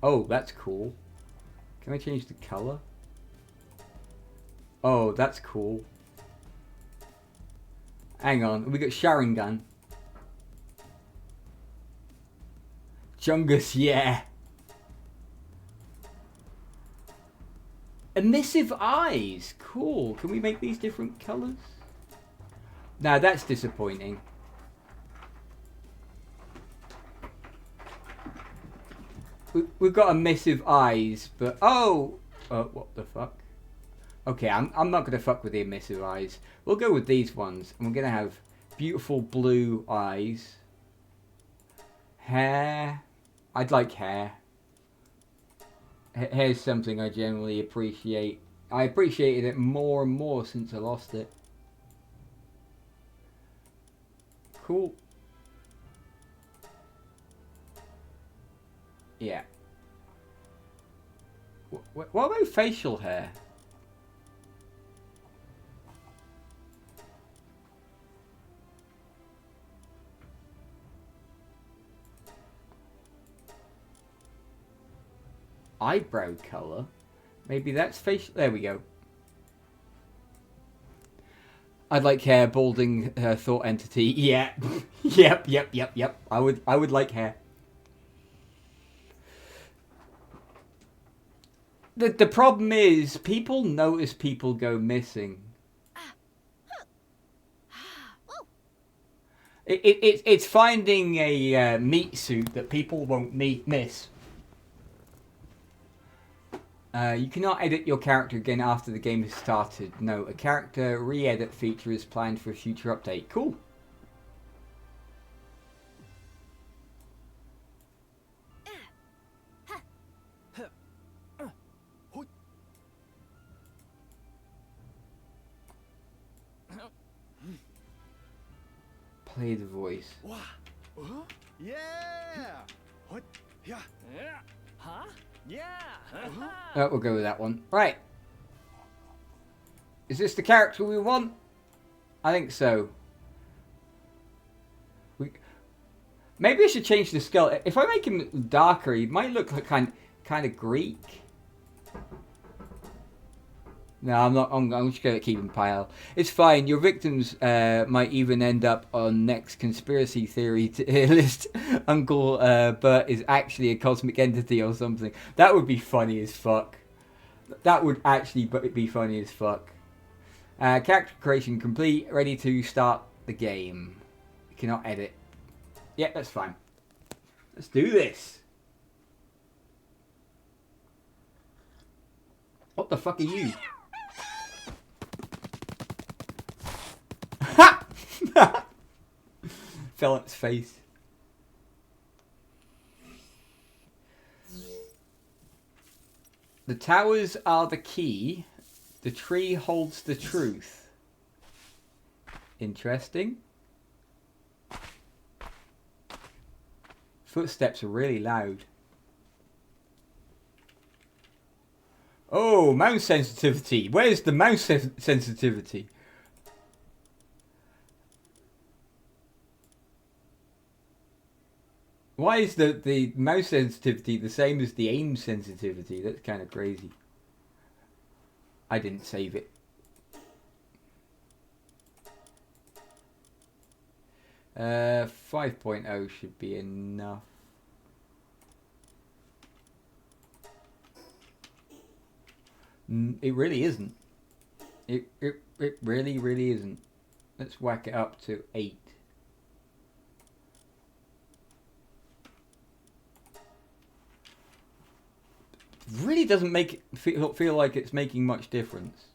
Oh, that's cool. Can I change the color? Oh, that's cool. Hang on, we got Sharingan. Chungus, yeah. Emissive eyes. Cool. Can we make these different colors? Nah, that's disappointing. We've got emissive eyes, but oh, what the fuck? Okay, I'm not gonna fuck with the emissive eyes. We'll go with these ones, and we're gonna have beautiful blue eyes. Hair. I'd like hair. Hair's something I generally appreciate. I appreciated it more and more since I lost it. Cool. Yeah. What about facial hair? Eyebrow color? Maybe that's facial. There we go. I'd like hair, balding, thought entity. Yeah. Yep. I would like hair. The problem is, people notice people go missing. It's finding a meat suit that people won't miss. You cannot edit your character again after the game has started. No, a character re-edit feature is planned for a future update. Cool. Play the voice. Yeah. What? Yeah. Huh? Yeah. We'll go with that one. Right. Is this the character we want? I think so. Maybe I should change the skull. If I make him darker, he might look like kind of Greek. No, I'm not. I'm just going to keep him pale. It's fine. Your victims might even end up on next conspiracy theory list. Uncle Bert is actually a cosmic entity or something. That would be funny as fuck. That would actually be funny as fuck. Character creation complete. Ready to start the game. You cannot edit. Yeah, that's fine. Let's do this. What the fuck are you? Ha! Fell on its face. The towers are the key. The tree holds the truth. Interesting. Footsteps are really loud. Oh, mouse sensitivity. Where's the mouse sensitivity? Why is the mouse sensitivity the same as the aim sensitivity? That's kind of crazy. I didn't save it. 5.0 should be enough. It really isn't. It really isn't. Let's whack it up to 8. Really doesn't make it feel like it's making much difference.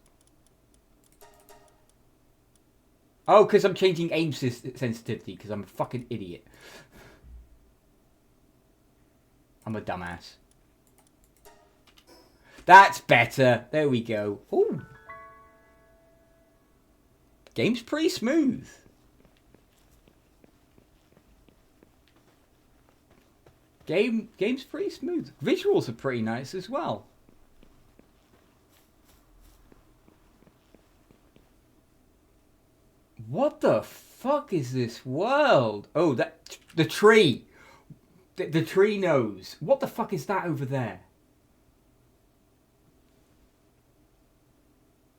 Oh, because I'm changing aim sensitivity, because I'm a fucking idiot. I'm a dumbass. That's better. There we go. Ooh. Game's pretty smooth. Game's pretty smooth. Visuals are pretty nice as well. What the fuck is this world? Oh, the tree. The tree knows. What the fuck is that over there?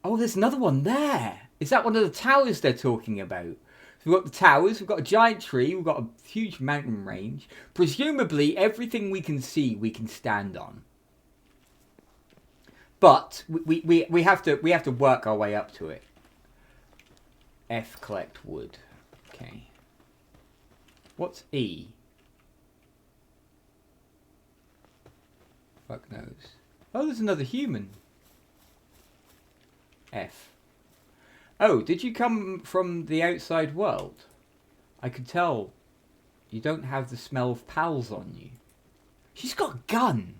Oh, there's another one there. Is that one of the towers they're talking about? So we've got the towers, we've got a giant tree, we've got a huge mountain range. Presumably, everything we can see, we can stand on. But we have to work our way up to it. F, collect wood. Okay. What's E? Fuck knows. Oh, there's another human. F. Oh, did you come from the outside world? I could tell you don't have the smell of pals on you. She's got a gun.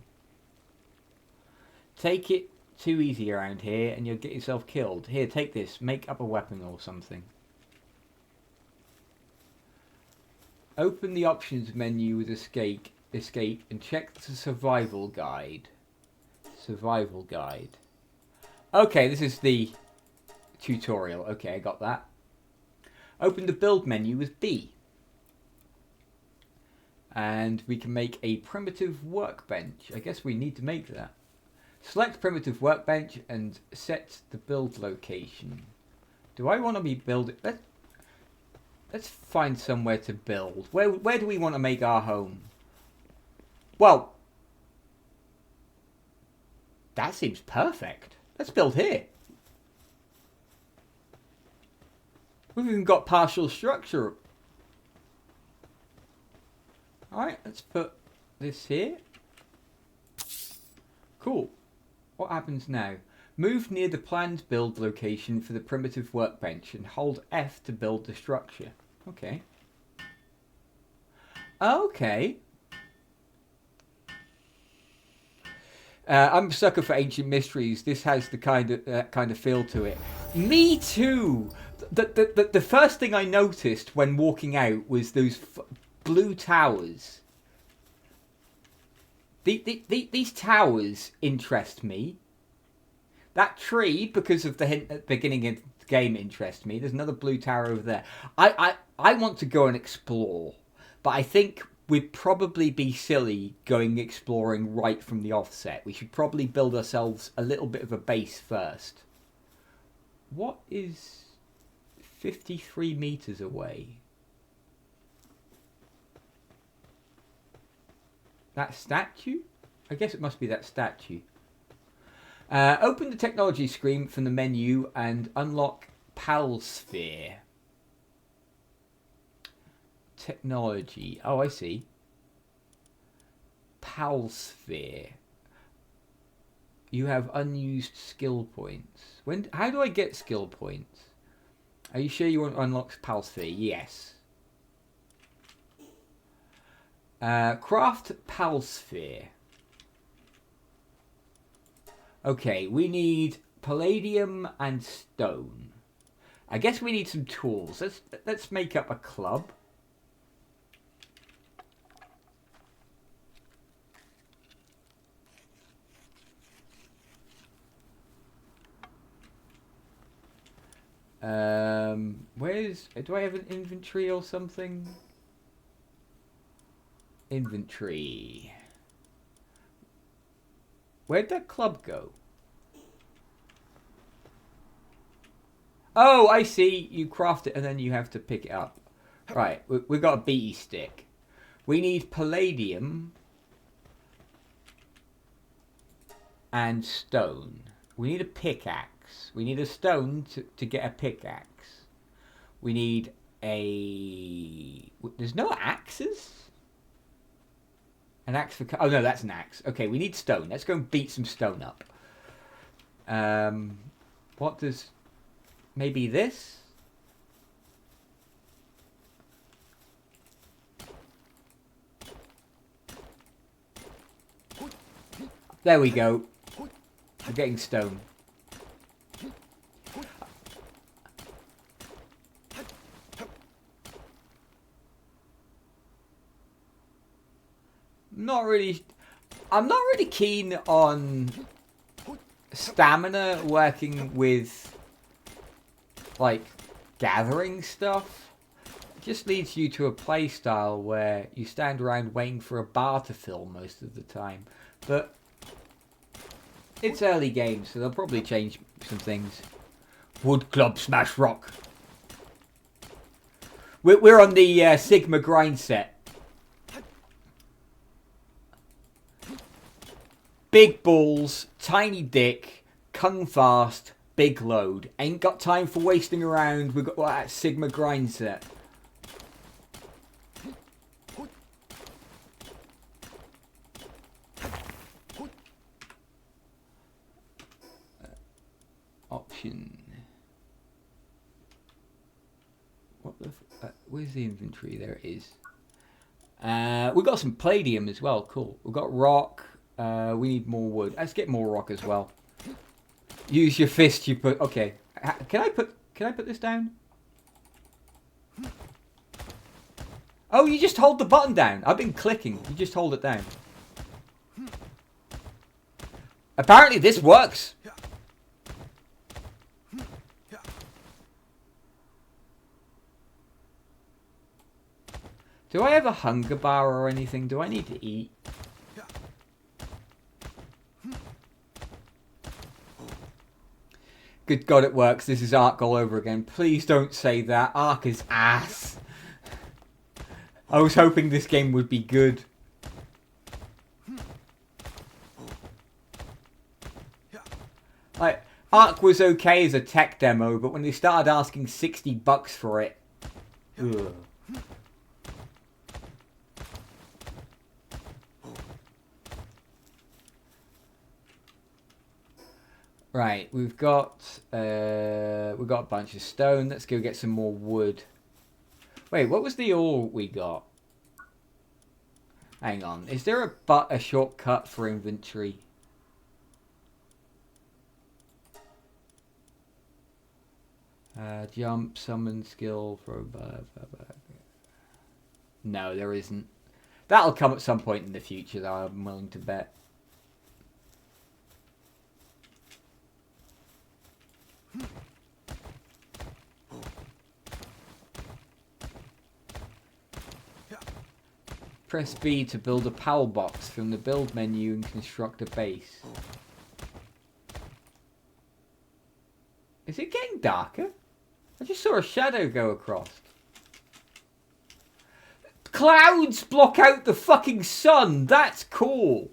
Take it too easy around here and you'll get yourself killed. Here, take this. Make up a weapon or something. Open the options menu with escape and check the survival guide. Survival guide. Okay, this is the tutorial. Okay, I got that. Open the build menu with B. And we can make a primitive workbench. I guess we need to make that. Select primitive workbench and set the build location. Do I want to be building? Let's find somewhere to build. Where do we want to make our home? Well, that seems perfect. Let's build here. We've even got partial structure. Alright, let's put this here. Cool. What happens now? Move near the planned build location for the primitive workbench and hold F to build the structure. Okay. Okay. I'm a sucker for ancient mysteries. This has the kind of feel to it. Me too. The first thing I noticed when walking out was those blue towers. These towers interest me. That tree, because of the hint at the beginning of game interests me. There's another blue tower over there. I want to go and explore, but I think we'd probably be silly going exploring right from the offset. We should probably build ourselves a little bit of a base first. What is 53 meters away? That statue? I guess it must be that statue. Open the technology screen from the menu and unlock PAL Sphere. Technology. Oh, I see. PAL Sphere. You have unused skill points. How do I get skill points? Are you sure you want to unlock PAL Sphere? Yes. Craft PAL Sphere. Okay, we need palladium and stone. I guess we need some tools. Let's make up a club. Do I have an inventory or something? Inventory. Where'd that club go? Oh, I see. You craft it and then you have to pick it up. Right, we've got a BE stick. We need palladium and stone. We need a pickaxe. We need a stone to get a pickaxe. We need a... There's no axes? An axe for... Oh, no, that's an axe. Okay, we need stone. Let's go and beat some stone up. What does... Maybe this? There we go. We're getting stone. I'm not really keen on stamina working with like gathering stuff. It just leads you to a play style where you stand around waiting for a bar to fill most of the time. But it's early game, so they'll probably change some things. Wood club smash rock. We're on the Sigma grind set. Big balls, tiny dick, kung fast, big load. Ain't got time for wasting around. We've got that Sigma grind set. Option. What the? Where's the inventory? There it is. We've got some palladium as well. Cool. We've got rock. We need more wood. Let's get more rock as well. Use your fist. You put. Okay. Can I put this down? Oh, you just hold the button down. I've been clicking. You just hold it down. Apparently this works. Do I have a hunger bar or anything? Do I need to eat? Good God, it works. This is Ark all over again. Please don't say that. Ark is ass. I was hoping this game would be good. Like, Ark was okay as a tech demo, but when they started asking $60 for it... Ugh. Right, we've got a bunch of stone. Let's go get some more wood. Wait, what was the ore we got? Hang on, is there a shortcut for inventory? Jump, summon, skill, throw, No, there isn't. That'll come at some point in the future, though, I'm willing to bet. Press B to build a PAL box from the build menu and construct a base. Is it getting darker? I just saw a shadow go across. Clouds block out the fucking sun. That's cool.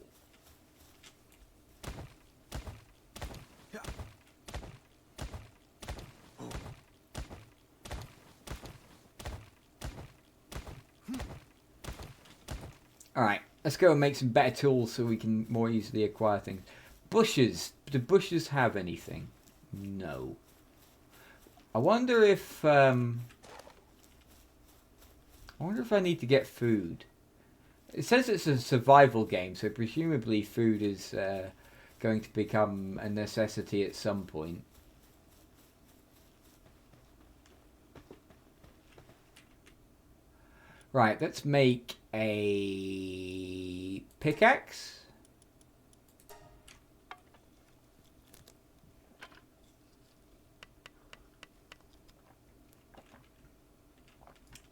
Alright, let's go and make some better tools so we can more easily acquire things. Bushes. Do bushes have anything? No. I wonder if I need to get food. It says it's a survival game, so presumably food is going to become a necessity at some point. Right, let's make a pickaxe.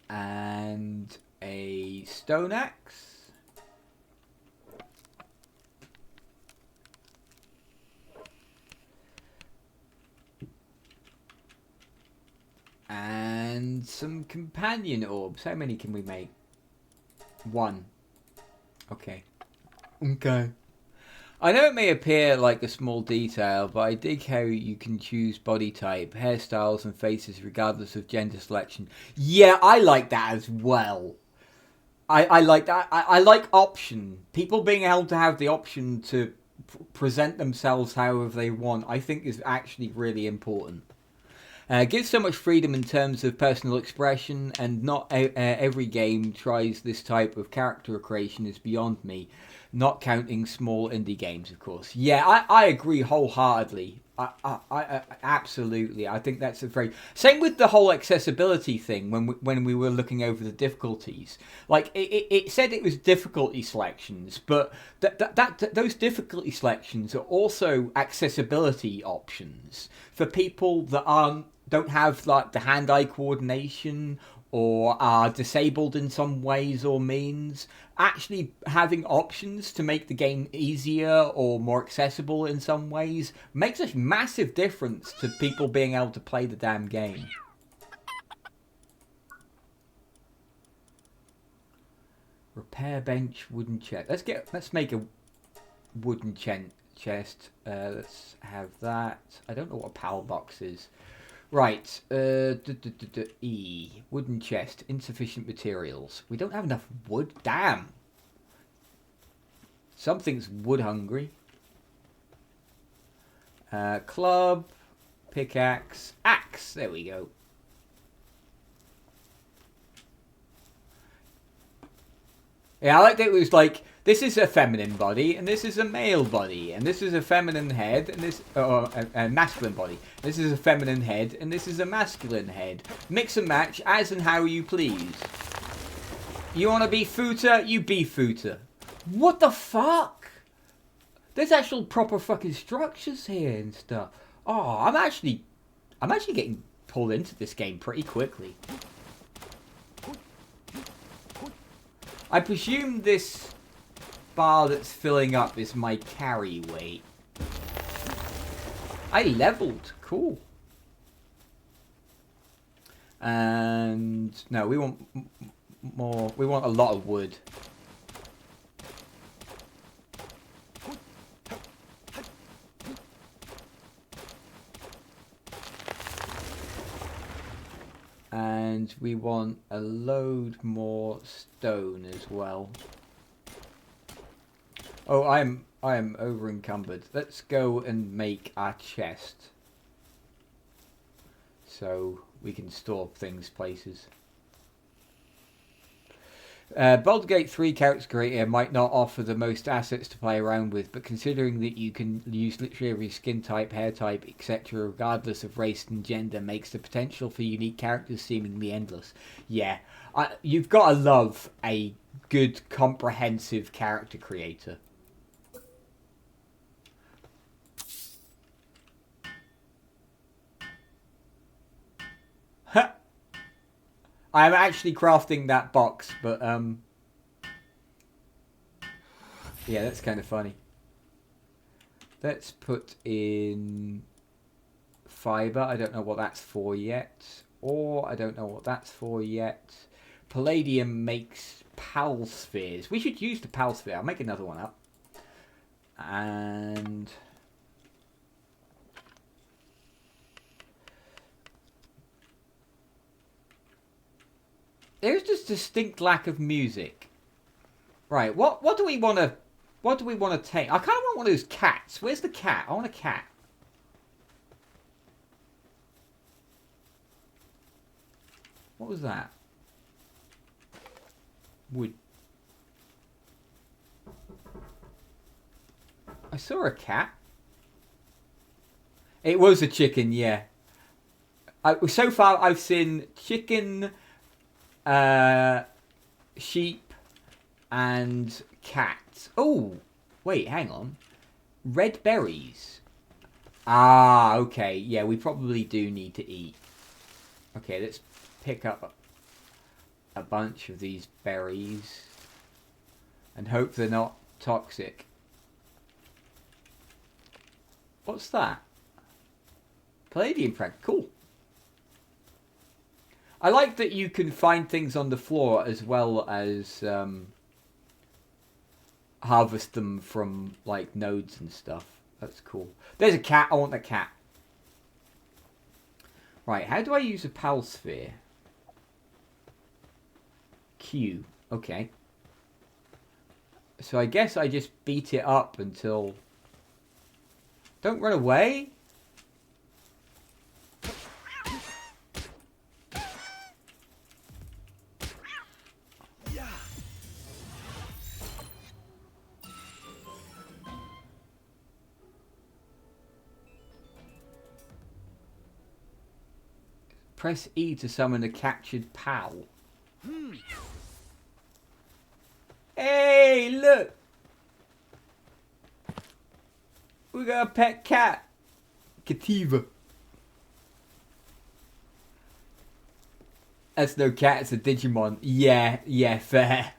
And a stone axe. And some companion orbs. How many can we make? 1. Okay. Okay. I know it may appear like a small detail, but I dig how you can choose body type, hairstyles and faces regardless of gender selection. Yeah, I like that as well. I like that. I like option. People being able to have the option to present themselves however they want, I think is actually really important. Gives so much freedom in terms of personal expression, and not every game tries this type of character creation is beyond me. Not counting small indie games, of course. Yeah, I agree wholeheartedly. I absolutely. I think that's a very... Same with the whole accessibility thing when we were looking over the difficulties. Like, it said it was difficulty selections, but those difficulty selections are also accessibility options for people that don't have like the hand-eye coordination or are disabled in some ways or means. Actually having options to make the game easier or more accessible in some ways makes a massive difference to people being able to play the damn game. Repair bench, wooden chest. Let's make a wooden chest. Let's have that. I don't know what a power box is. Right, E, wooden chest, insufficient materials. We don't have enough wood, damn. Something's wood hungry. Club, pickaxe, axe, there we go. Yeah, I like that it was like, this is a feminine body, and this is a male body, and this is a feminine head, and this, a masculine body. This is a feminine head, and this is a masculine head. Mix and match, as and how you please. You want to be footer? You be footer. What the fuck? There's actual proper fucking structures here and stuff. Oh, I'm actually getting pulled into this game pretty quickly. I presume this bar that's filling up is my carry weight. I leveled. Cool. And no, we want more. We want a lot of wood. And we want a load more stone as well. Oh, I am over encumbered. Let's go and make our chest, so we can store things places. Baldur's Gate 3 character creator might not offer the most assets to play around with, but considering that you can use literally every skin type, hair type, etc., regardless of race and gender, makes the potential for unique characters seemingly endless. Yeah, you've got to love a good, comprehensive character creator. I'm actually crafting that box, but Yeah, that's kind of funny. Let's put in fiber. I don't know what that's for yet. Or I don't know what that's for yet. Palladium makes pal spheres. We should use the pal sphere. I'll make another one up. And there's just distinct lack of music. Right, what do we want to take? I kind of want one of those cats. Where's the cat? I want a cat. What was that? Wood. I saw a cat. It was a chicken, yeah. So far, I've seen chicken, sheep, and cat. Oh, wait, hang on. Red berries. Ah, okay. Yeah, we probably do need to eat. Okay, let's pick up a bunch of these berries and hope they're not toxic. What's that? Palladium frag. Cool. I like that you can find things on the floor as well as harvest them from like nodes and stuff. That's cool. There's a cat. I want that cat. Right, how do I use a pal sphere? Q. Okay. So I guess I just beat it up until... Don't run away. Press E to summon a captured pal. Hey, look! We got a pet cat. Cativa. That's no cat, it's a Digimon. Yeah, fair.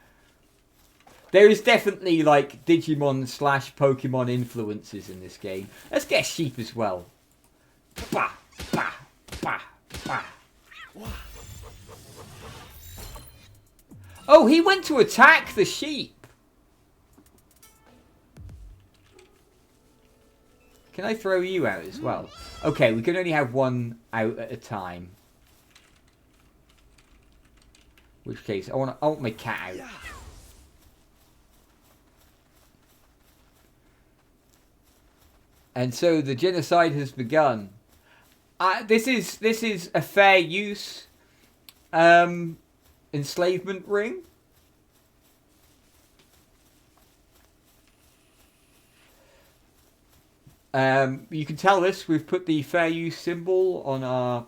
There is definitely like Digimon / Pokemon influences in this game. Let's get a sheep as well. Bah, bah, bah, bah. Oh, he went to attack the sheep. Can I throw you out as well? Okay, we can only have one out at a time. In which case, I want my cat out. And so the genocide has begun. This is a fair use enslavement ring. You can tell this. We've put the fair use symbol on our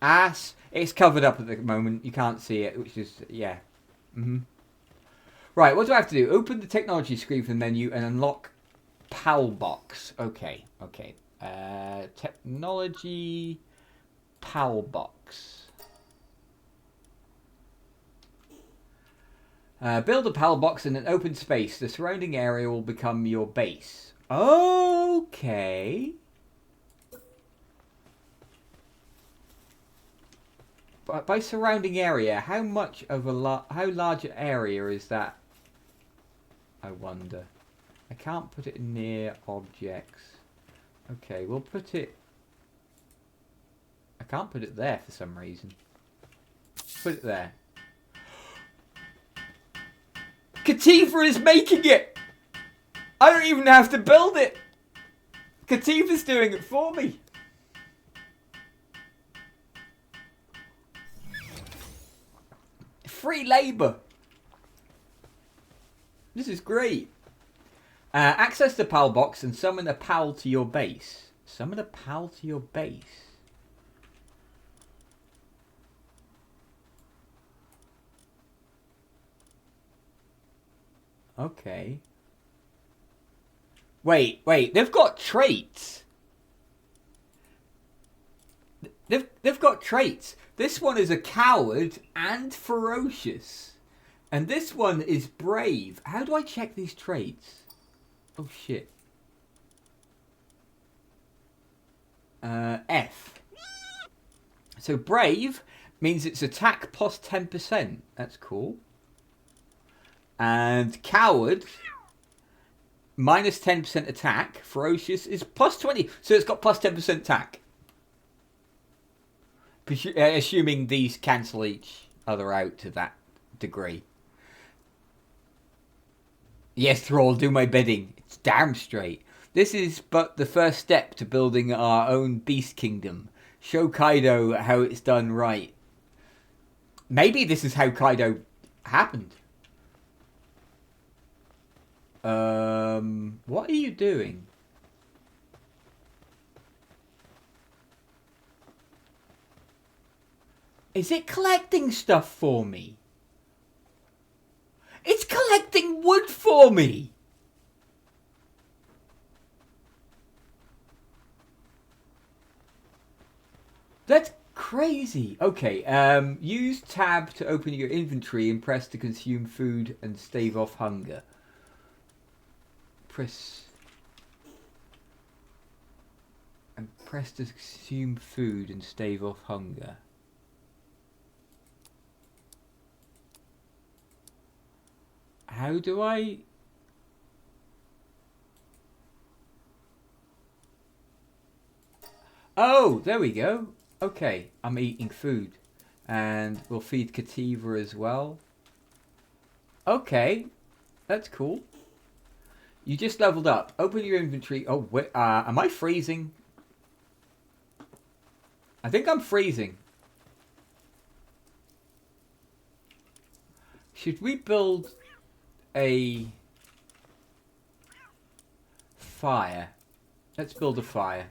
ass. It's covered up at the moment. You can't see it, which is, yeah. Right, what do I have to do? Open the technology screen from the menu and unlock PAL box. Okay. Technology PAL box. Build a PAL box in an open space. The surrounding area will become your base. Okay. But by surrounding area, how much of a how large an area is that? I wonder. I can't put it near objects. Okay, we'll put it... I can't put it there for some reason. Put it there. Cativa is making it! I don't even have to build it! Cativa's doing it for me! Free labour! This is great. Access the PAL box and summon a PAL to your base. Summon a PAL to your base. Okay. Wait. They've got traits. They've got traits. This one is a coward and ferocious. And this one is brave. How do I check these traits? Oh shit. F. So brave means it's attack plus 10%. That's cool. And coward, minus 10% attack. Ferocious is plus 20. So it's got plus 10% attack. Assuming these cancel each other out to that degree. Yes, Thrall, do my bidding. It's damn straight. This is but the first step to building our own beast kingdom. Show Kaido how it's done right. Maybe this is how Kaido happened. What are you doing? Is it collecting stuff for me? It's collecting wood for me! That's crazy. Okay, use tab to open your inventory and press to consume food and stave off hunger. Press to consume food and stave off hunger. How do I... Oh, there we go. Okay, I'm eating food. And we'll feed Kativa as well. Okay, that's cool. You just leveled up. Open your inventory. Oh, wait, am I freezing? I think I'm freezing. Should we build a fire? Let's build a fire.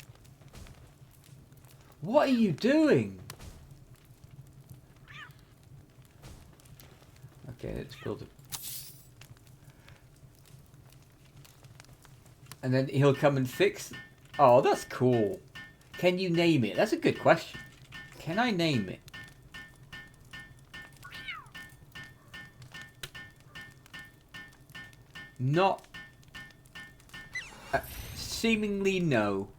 What are you doing? Okay, let's build a... And then he'll come and fix... Oh, that's cool. Can you name it? That's a good question. Can I name it? Not... seemingly no.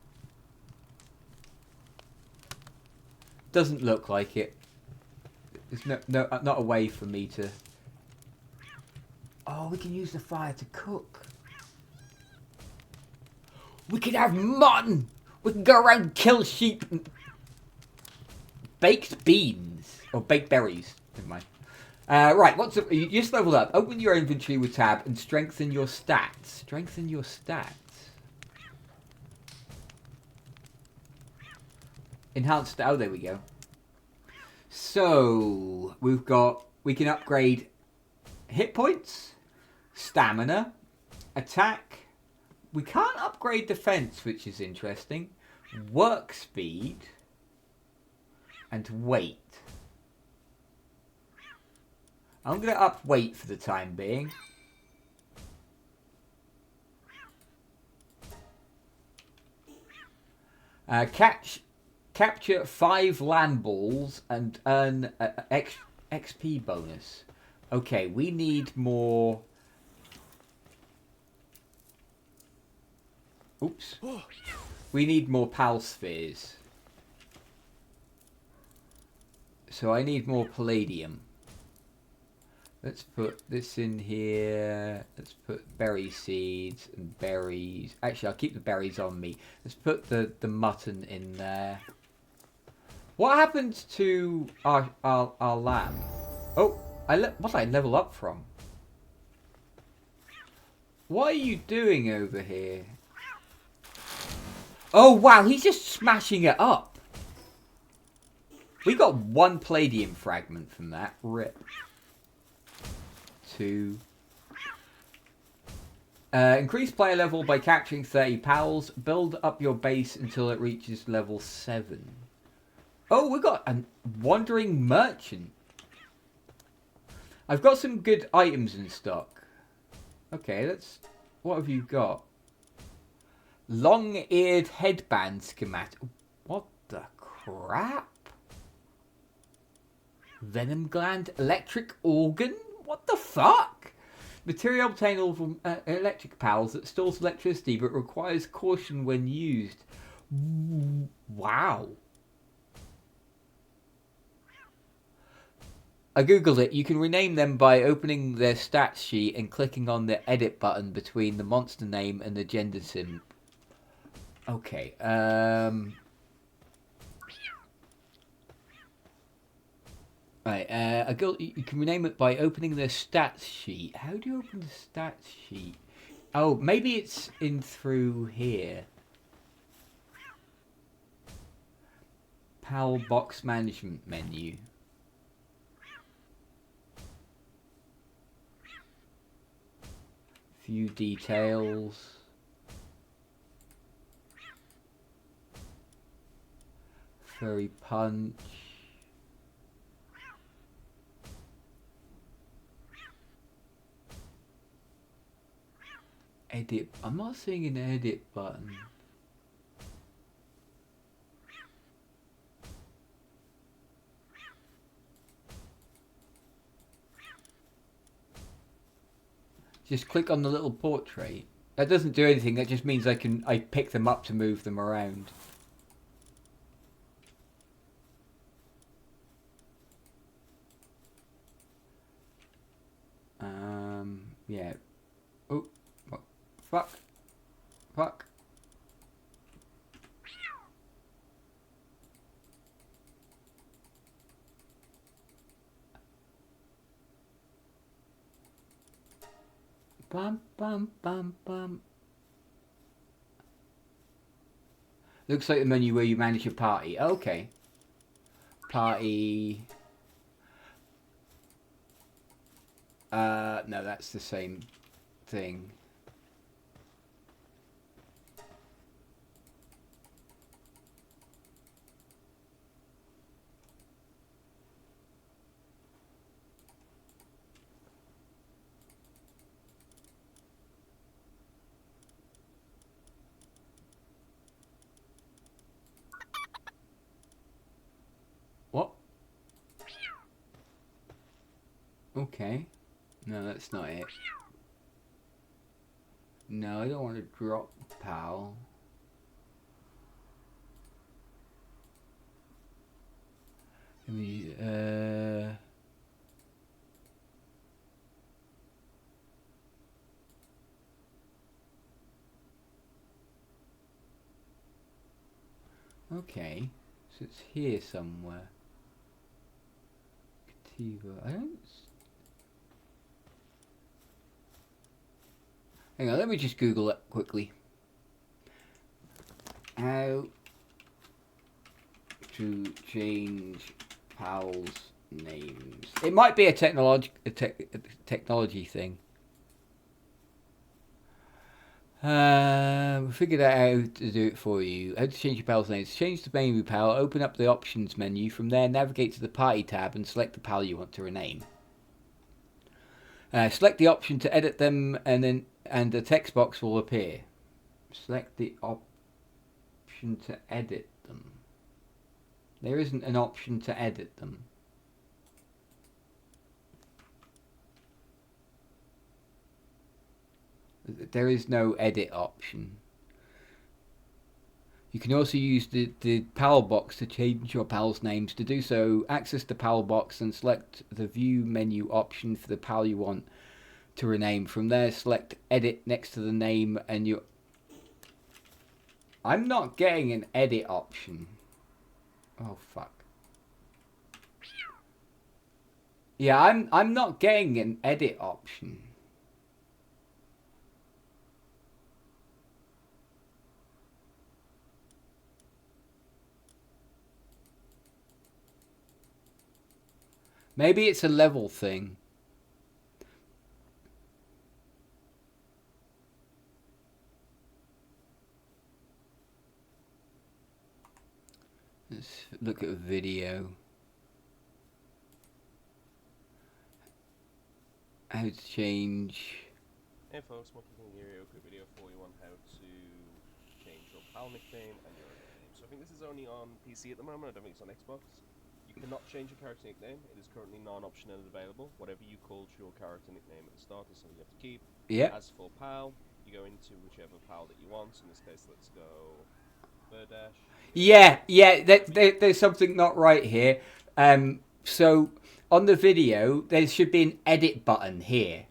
Doesn't look like it. There's not a way for me to... Oh, we can use the fire to cook. We can have mutton! We can go around and kill sheep and... Baked beans. Or baked berries. Never mind. Right, you just leveled up. Open your inventory with tab and strengthen your stats. Strengthen your stats. Enhanced. Oh, there we go. So we can upgrade hit points, stamina, attack. We can't upgrade defense, which is interesting. Work speed and weight. I'm going to up weight for the time being. Capture 5 land balls and earn an XP bonus. Okay, we need more... Oops. We need more pal spheres. So I need more palladium. Let's put this in here. Let's put berry seeds and berries. Actually, I'll keep the berries on me. Let's put the mutton in there. What happened to our lamb? Oh, what did I level up from? What are you doing over here? Oh, wow, he's just smashing it up. We got 1 palladium fragment from that. Rip. 2. Increase player level by capturing 30 pals. Build up your base until it reaches level 7. Oh, we got a wandering merchant. I've got some good items in stock. Okay, let's... What have you got? Long-eared headband schematic. What the crap? Venom gland, electric organ? What the fuck? Material obtainable from electric pals that stores electricity but requires caution when used. Wow. I googled it. You can rename them by opening their stats sheet and clicking on the edit button between the monster name and the gender sim. Okay. Right. You can rename it by opening the stats sheet. How do you open the stats sheet? Oh, maybe it's in through here. PAL box management menu. View details. Furry punch. Edit. I'm not seeing an edit button. Just click on the little portrait. That doesn't do anything. That just means I pick them up to move them around. Yeah. Oh, what? Fuck. Fuck. Bum, bum, bum, bum. Looks like the menu where you manage your party. Okay. Party. No, that's the same thing. What? Okay. No, that's not it. No, I don't want to drop PAL. Let me, okay. So it's here somewhere. Cativa. I don't... Hang on, let me just Google it quickly. How to change PAL's names. It might be a technology thing. We figured out how to do it for you. How to change your PAL's names. Change the menu PAL, open up the options menu. From there, navigate to the party tab and select the PAL you want to rename. Select the option to edit them and the text box will appear. Select the option to edit them. There isn't an option to edit them. There is no edit option. You can also use the PAL box to change your PAL's names. To do so, access the PAL box and select the view menu option for the PAL you want to rename. From there, select edit next to the name and you... I'm not getting an edit option. Oh, fuck. Yeah, I'm not getting an edit option. Maybe it's a level thing. Let's look at a video. How to change... Hey folks, Monkey King here, a quick video for you on how to change your PAL nickname and your name. So I think this is only on PC at the moment, I don't think it's on Xbox. You You cannot change your character nickname. It is currently non-optional and available. Whatever you called your character nickname at the start is something you have to keep. Yep. As for PAL, you go into whichever PAL that you want. In this case, let's go Birdash. Yeah. There's something not right here. So on the video, there should be an edit button here,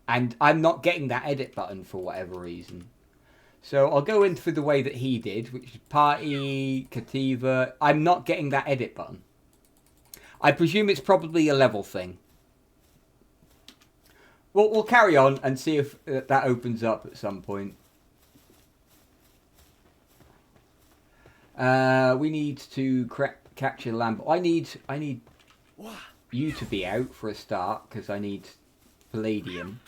and I'm not getting that edit button for whatever reason. So I'll go in through the way that he did, which is party, Kativa. I'm not getting that edit button. I presume it's probably a level thing. We'll carry on and see if that opens up at some point. We need to capture Lambo. I need you to be out for a start because I need palladium.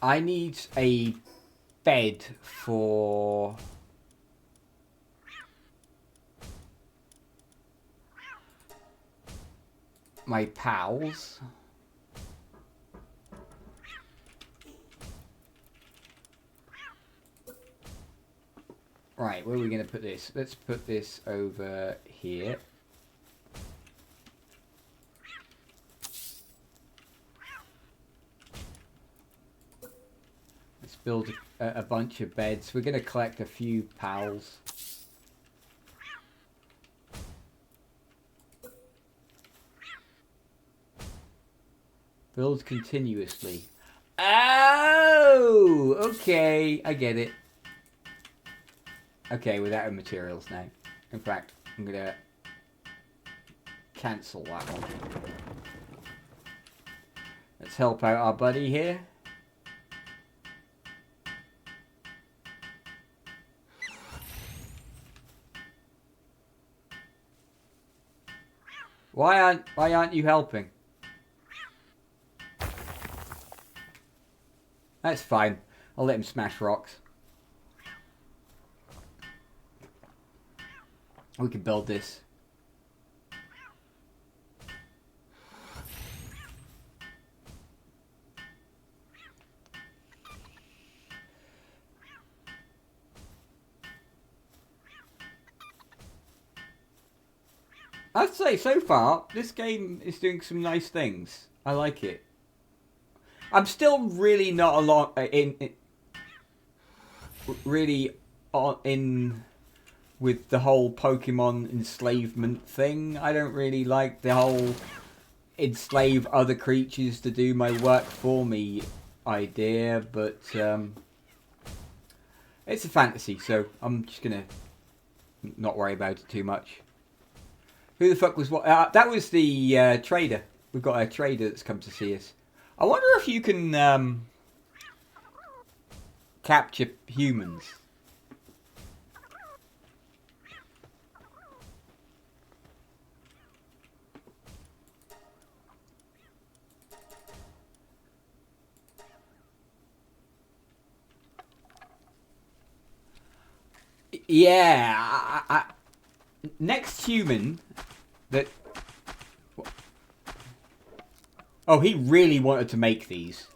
I need a bed for my pals. Right, where are we going to put this? Let's put this over here. Let's build a bunch of beds. We're going to collect a few pals. Build continuously. Oh! Okay, I get it. Okay, we're out of materials now. In fact, I'm going to cancel that one. Let's help out our buddy here. Why aren't you helping? That's fine. I'll let him smash rocks. We can build this. I'd say so far, this game is doing some nice things. I like it. I'm still really not a lot in with the whole Pokemon enslavement thing. I don't really like the whole enslave other creatures to do my work for me idea, but it's a fantasy, so I'm just gonna not worry about it too much. Who the fuck was what? That was the trader. We've got a trader that's come to see us. I wonder if you can capture humans. Yeah, next human that... Oh, he really wanted to make these.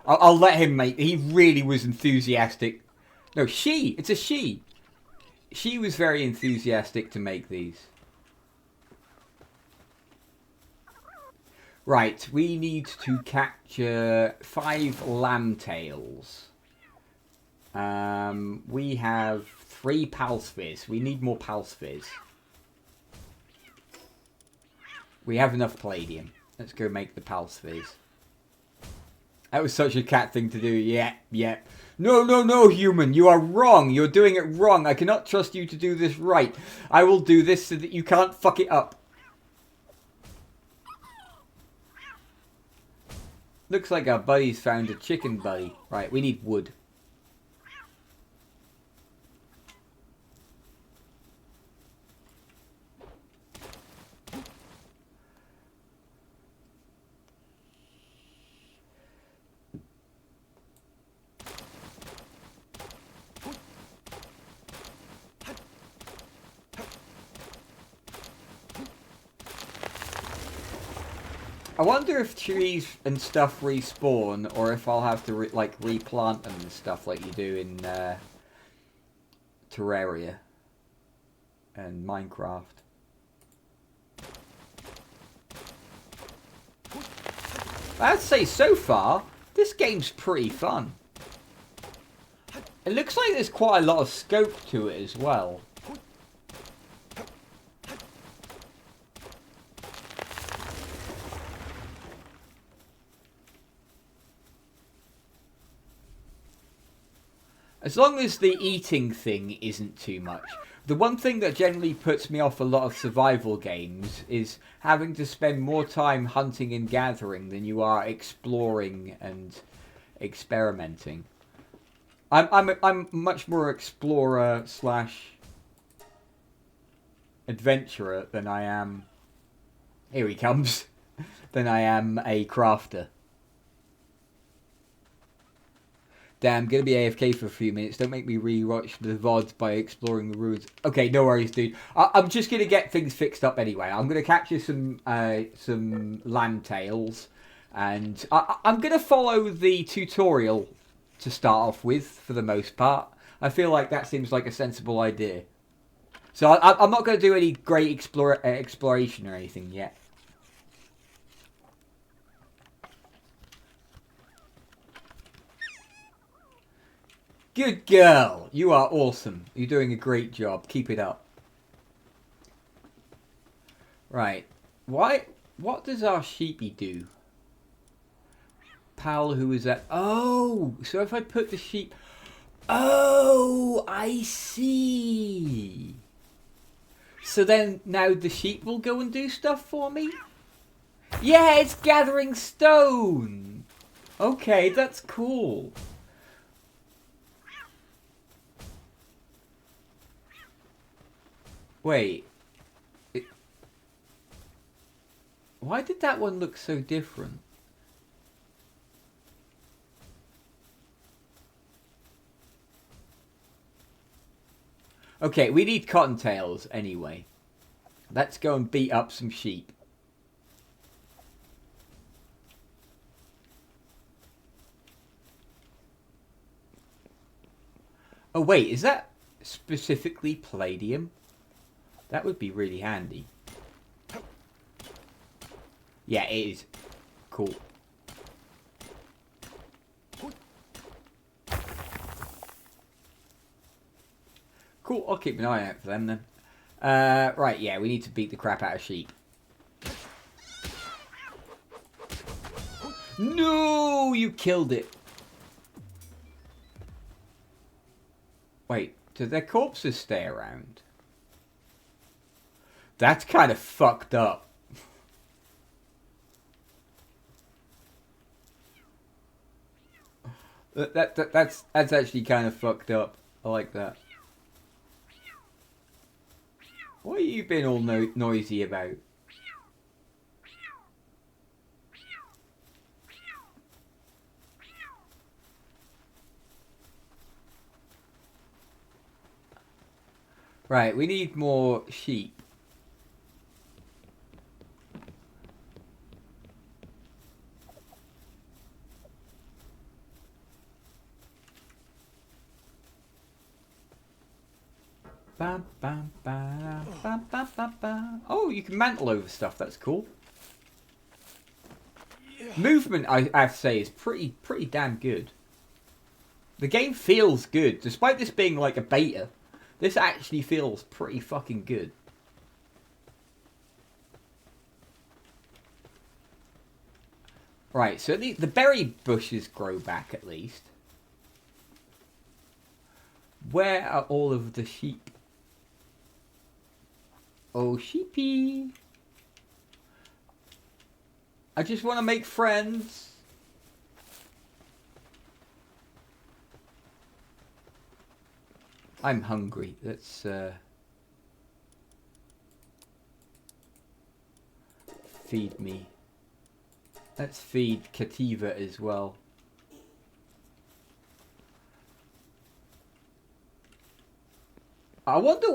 I'll let him make... He really was enthusiastic. No, she. It's a she. She was very enthusiastic to make these. Right, we need to capture 5 lamb tails. We have 3 palspheres. We need more palspheres. We have enough palladium. Let's go make the palspheres. That was such a cat thing to do. Yeah. No, human. You are wrong. You're doing it wrong. I cannot trust you to do this right. I will do this so that you can't fuck it up. Looks like our buddy's found a chicken buddy. Right, we need wood. I wonder if trees and stuff respawn, or if I'll have to replant them and stuff like you do Terraria and Minecraft. I'd say so far, this game's pretty fun. It looks like there's quite a lot of scope to it as well. As long as the eating thing isn't too much. The one thing that generally puts me off a lot of survival games is having to spend more time hunting and gathering than you are exploring and experimenting. I'm much more explorer slash adventurer than I am. Here he comes. Than I am a crafter. Damn, gonna be AFK for a few minutes. Don't make me rewatch the VODs by exploring the ruins. Okay, no worries, dude. I'm just gonna get things fixed up anyway. I'm gonna catch you some land tails, and I'm gonna follow the tutorial to start off with for the most part. I feel like that seems like a sensible idea. So I'm not gonna do any great exploration or anything yet. Good girl. You are awesome. You're doing a great job. Keep it up. Right. What does our sheepy do? Pal, who is that? Oh, so if I put the sheep... Oh, I see. So then now the sheep will go and do stuff for me? Yeah, it's gathering stone. Okay, that's cool. Wait. Why did that one look so different? Okay, we need cottontails anyway. Let's go and beat up some sheep. Oh wait, is that specifically palladium? That would be really handy. Yeah, it is. Cool. Cool, I'll keep an eye out for them then. Right, yeah, we need to beat the crap out of sheep. No, you killed it. Wait, do their corpses stay around? That's kind of fucked up. That's actually kind of fucked up. I like that. What have you been all noisy about? Right, we need more sheep. Bam, bam, bam, bam, bam, bam, bam. Oh, you can mantle over stuff. That's cool. Movement, I have to say, is pretty damn good. The game feels good. Despite this being like a beta, this actually feels pretty fucking good. Right, so the berry bushes grow back at least. Where are all of the sheep? Oh, sheepy. I just want to make friends. I'm hungry. Let's feed me. Let's feed Kativa as well. I wonder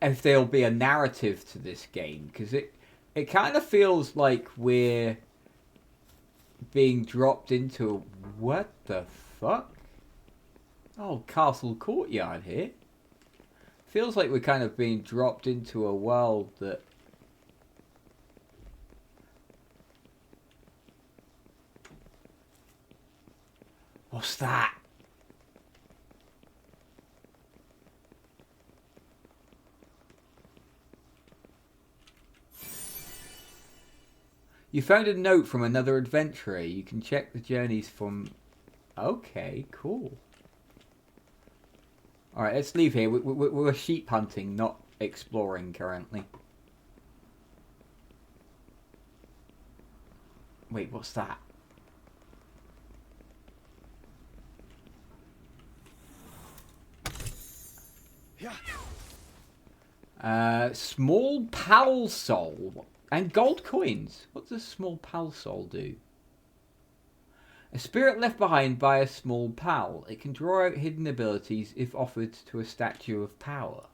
if there'll be a narrative to this game, because it kind of feels like we're being dropped into what the fuck? Oh, castle courtyard here. Feels like we're kind of being dropped into a world that... What's that? You found a note from another adventurer. You can check the journeys from... Okay, cool. Alright, let's leave here. We're sheep hunting, not exploring currently. Wait, what's that? Small pal soul and gold coins. What does small pal soul do? A spirit left behind by a small pal. It can draw out hidden abilities if offered to a statue of power.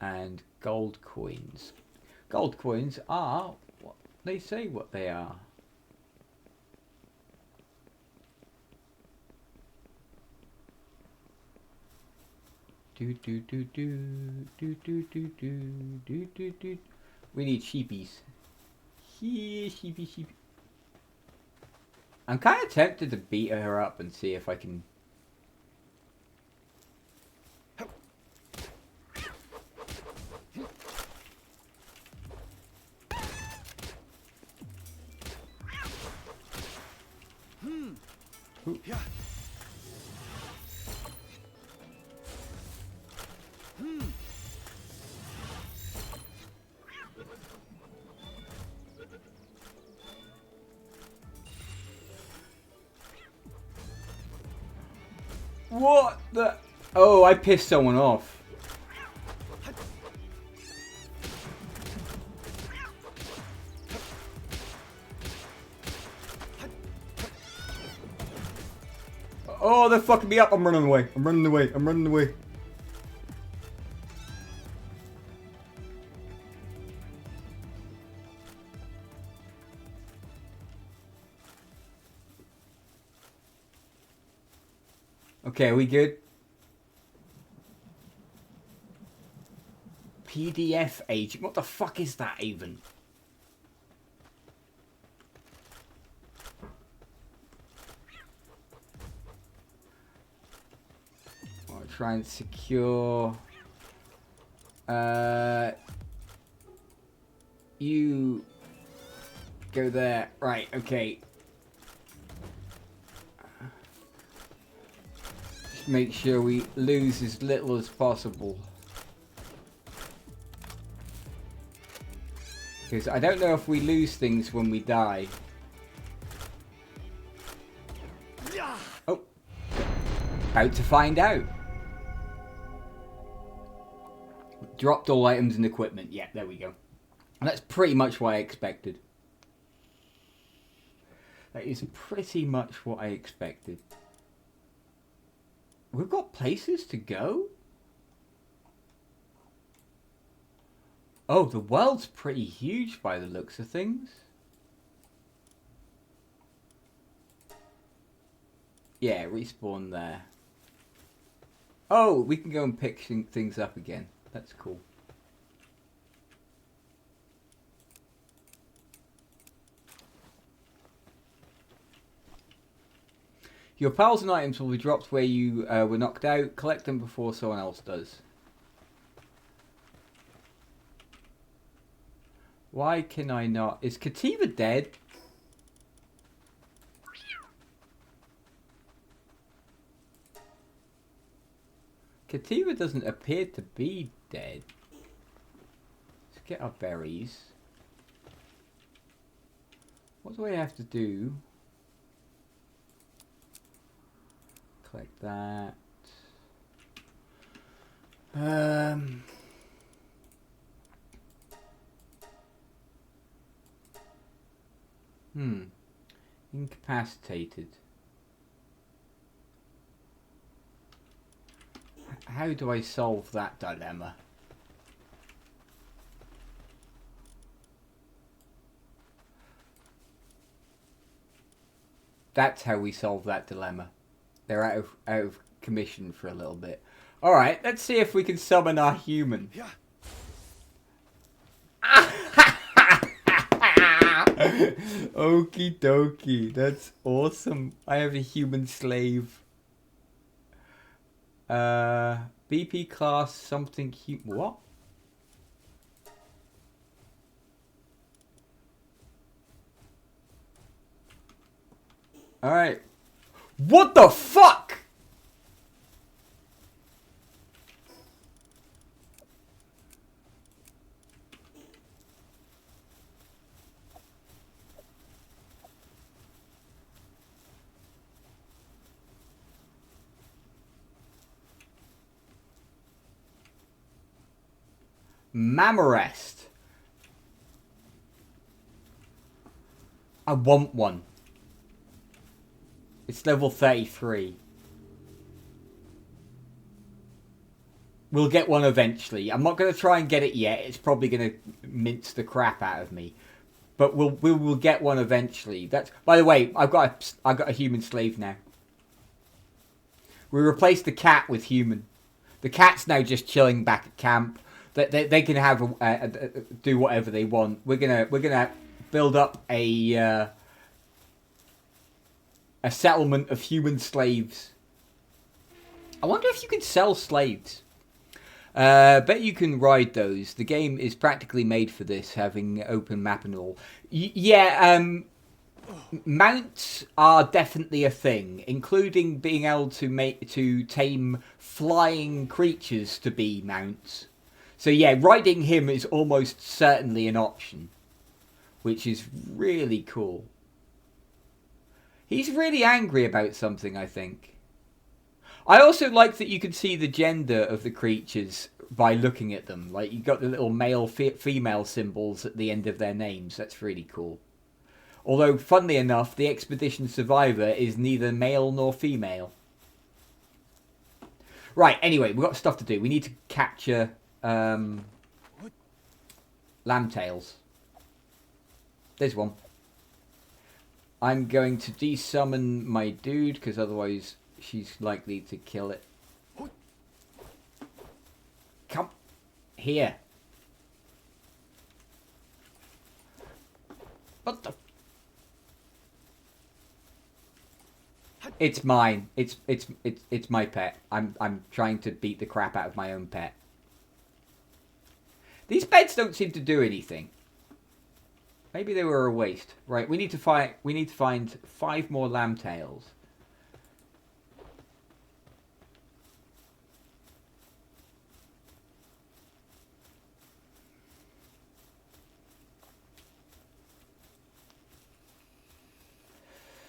And gold coins. Gold coins are what they say what they are. Do do do do do do do do do do do. We need sheepies. Sheepy. I'm kind of tempted to beat her up and see if I can. Yeah. What the? Oh, I pissed someone off. Oh, they're fucking me up. I'm running away. I'm running away. I'm running away. Okay, are we good? PDF agent. What the fuck is that even? I'll try and secure. You go there. Right, okay. Just make sure we lose as little as possible. Because I don't know if we lose things when we die. Oh. About to find out. Dropped all items and equipment. Yeah, there we go. And that's pretty much what I expected. That is pretty much what I expected. We've got places to go? Oh, the world's pretty huge by the looks of things. Yeah, respawn there. Oh, we can go and pick things up again. That's cool. Your pals and items will be dropped where you were knocked out. Collect them before someone else does. Why can I not? Is Kativa dead? Kativa doesn't appear to be dead. Let's get our berries. What do I have to do? Collect that. Incapacitated. How do I solve that dilemma? That's how we solve that dilemma. They're out of commission for a little bit. Alright, let's see if we can summon our human. Yeah. Okie dokie, that's awesome. I have a human slave. BP class something what? Alright. What the fuck? Laterest. I want one. It's level 33. We'll get one eventually. I'm not going to try and get it yet. It's probably going to mince the crap out of me. But we'll get one eventually. That's, by the way, I've got a human slave now. We replaced the cat with human. The cat's now just chilling back at camp. They can have do whatever they want. We're gonna build up a settlement of human slaves. I wonder if you can sell slaves. Bet you can ride those. The game is practically made for this, having open map and all. Mounts are definitely a thing, including being able to tame flying creatures to be mounts. So yeah, riding him is almost certainly an option, which is really cool. He's really angry about something, I think. I also like that you can see the gender of the creatures by looking at them. Like, you got the little male-female symbols at the end of their names. That's really cool. Although, funnily enough, the expedition survivor is neither male nor female. Right, anyway, we've got stuff to do. We need to capture lambtails. There's one. I'm going to desummon my dude, because otherwise she's likely to kill it. Come here. What the? It's mine. It's my pet. I'm trying to beat the crap out of my own pet. These beds don't seem to do anything. Maybe they were a waste. Right, we need to find 5 more lambtails.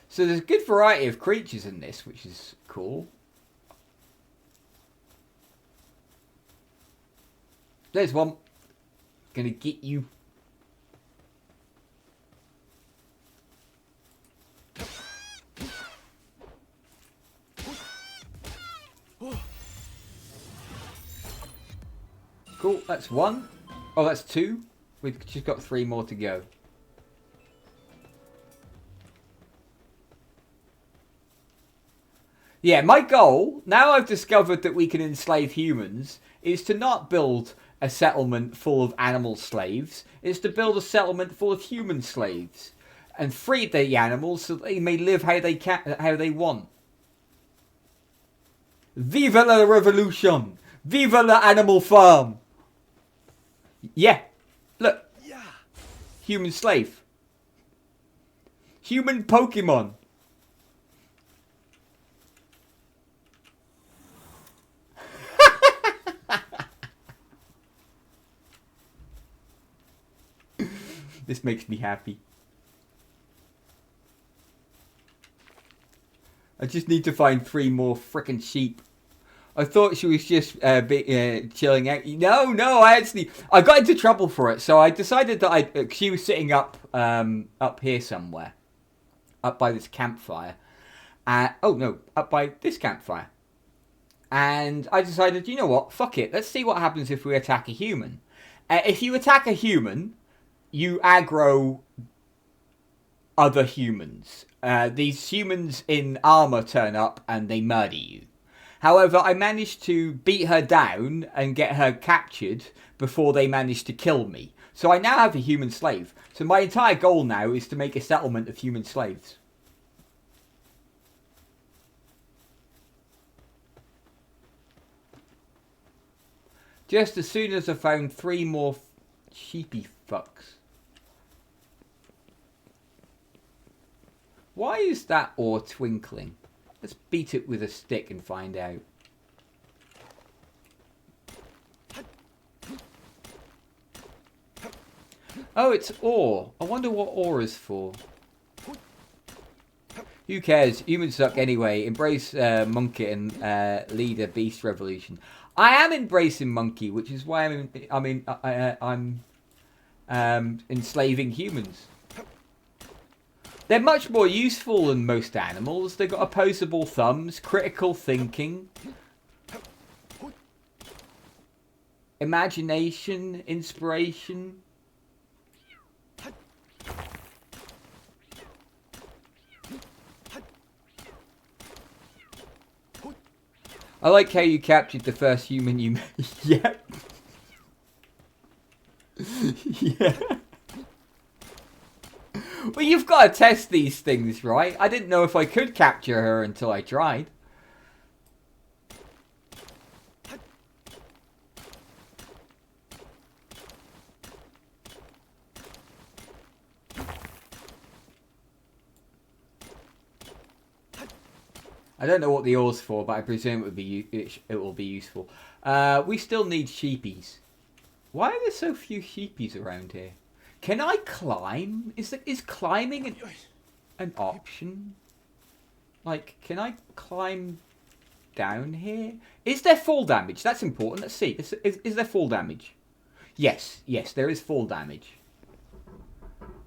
So there's a good variety of creatures in this, which is cool. There's one. Gonna get you. Cool, that's 1. Oh, that's 2. We've just got 3 more to go. Yeah, my goal, now I've discovered that we can enslave humans, is to not build a settlement full of animal slaves. Is to build a settlement full of human slaves. And free the animals so that they may live how they want. Viva la revolution! Viva la animal farm! Yeah, look. Yeah. Human slave. Human Pokemon. This makes me happy. I just need to find 3 more frickin' sheep. I thought she was just chilling out. No, I got into trouble for it. So I decided that she was sitting up here somewhere. Up by this campfire. Up by this campfire. And I decided, you know what, fuck it. Let's see what happens if we attack a human. If you attack a human, you aggro other humans. These humans in armor turn up and they murder you. However, I managed to beat her down and get her captured before they managed to kill me. So I now have a human slave. So my entire goal now is to make a settlement of human slaves. Just as soon as I found 3 more sheepy fucks. Why is that ore twinkling? Let's beat it with a stick and find out. Oh, it's ore. I wonder what ore is for. Who cares? Humans suck anyway. Embrace monkey and lead a beast revolution. I am embracing monkey, which is why I'm enslaving humans. They're much more useful than most animals. They've got opposable thumbs, critical thinking, imagination, inspiration. I like how you captured the first human you met. Yeah. Yeah. Well, you've got to test these things, right? I didn't know if I could capture her until I tried. I don't know what the ore's for, but I presume it will be useful. We still need sheepies. Why are there so few sheepies around here? Can I climb? Is climbing an option? Like, can I climb down here? Is there fall damage? That's important. Let's see. Is there fall damage? Yes, there is fall damage.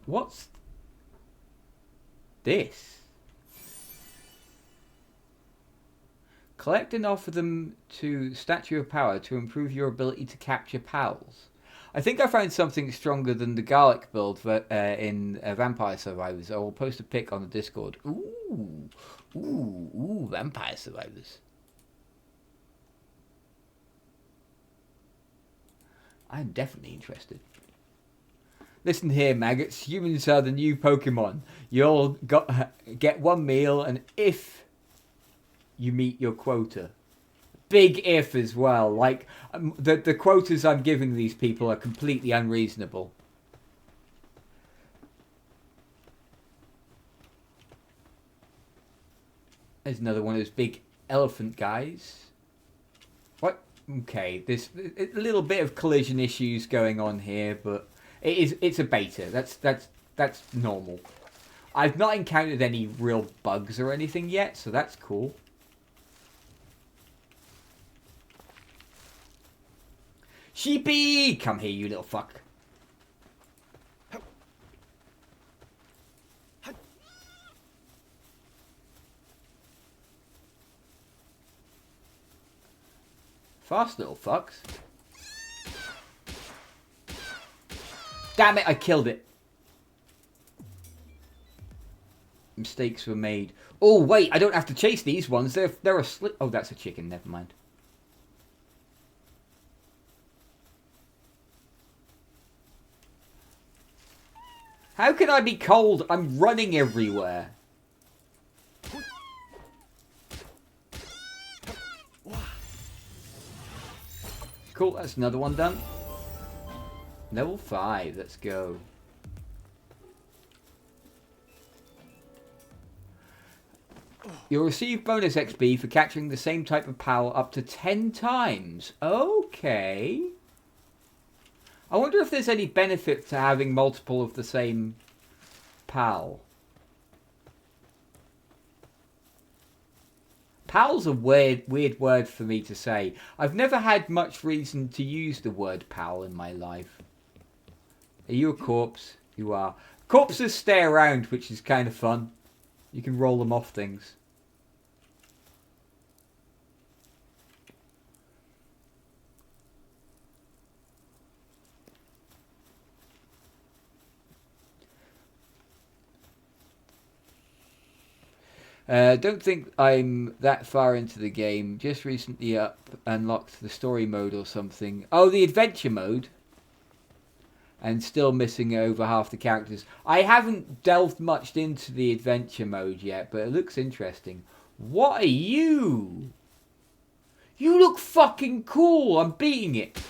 What's this? Collect and offer them to Statue of Power to improve your ability to capture pals. I think I found something stronger than the garlic build in Vampire Survivors. I will post a pic on the Discord. Ooh, Vampire Survivors. I'm definitely interested. Listen here, maggots. Humans are the new Pokemon. You'll get 1 meal, and if you meet your quota. Big if as well. Like, the quotas I'm giving these people are completely unreasonable. There's another one of those big elephant guys. What? Okay, there's a little bit of collision issues going on here, but it's a beta. That's normal. I've not encountered any real bugs or anything yet, so that's cool. Sheepy! Come here, you little fuck. Fast little fucks. Damn it, I killed it. Mistakes were made. Oh, wait, I don't have to chase these ones. They're asleep. Oh, that's a chicken, never mind. How can I be cold? I'm running everywhere. Cool, that's another one done. Level 5, let's go. You'll receive bonus XP for capturing the same type of pal up to 10 times. Okay. I wonder if there's any benefit to having multiple of the same pal. Pal's a weird word for me to say. I've never had much reason to use the word pal in my life. Are you a corpse? You are. Corpses stay around, which is kind of fun. You can roll them off things. Don't think I'm that far into the game. Just recently unlocked the story mode or something. Oh, the adventure mode. And still missing over half the characters. I haven't delved much into the adventure mode yet, but it looks interesting. What are you? You look fucking cool. I'm beating it.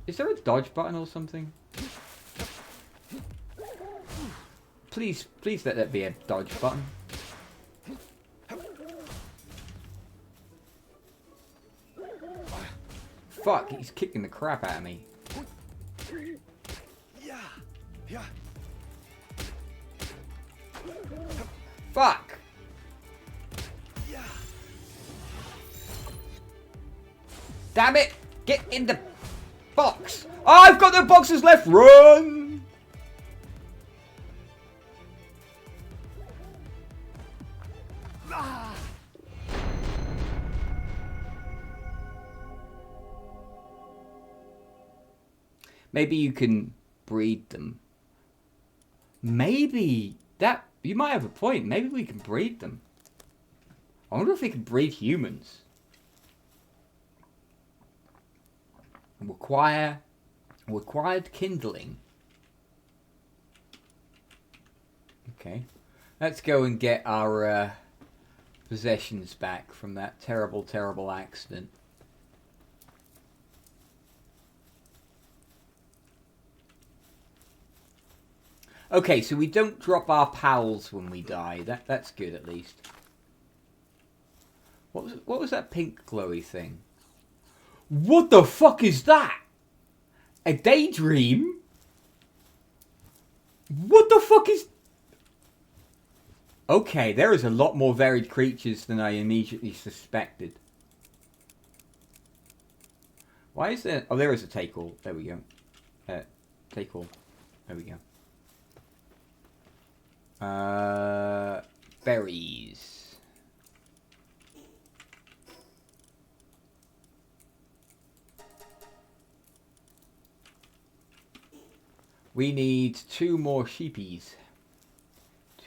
Is there a dodge button or something? Please let there be a dodge button. Fuck, he's kicking the crap out of me. Fuck! Damn it! Get in the box! Oh, I've got no boxes left! Run! Maybe you can breed them. Maybe that... You might have a point. Maybe we can breed them. I wonder if we can breed humans. Required kindling. Okay. Let's go and get our possessions back from that terrible, terrible accident. Okay, so we don't drop our pals when we die. That's good at least. What was that pink glowy thing? What the fuck is that? A daydream? What the fuck is... Okay, there is a lot more varied creatures than I immediately suspected. Why is there... Oh, there is a take-all. There we go. Take-all. There we go. Berries. We need 2 more sheepies.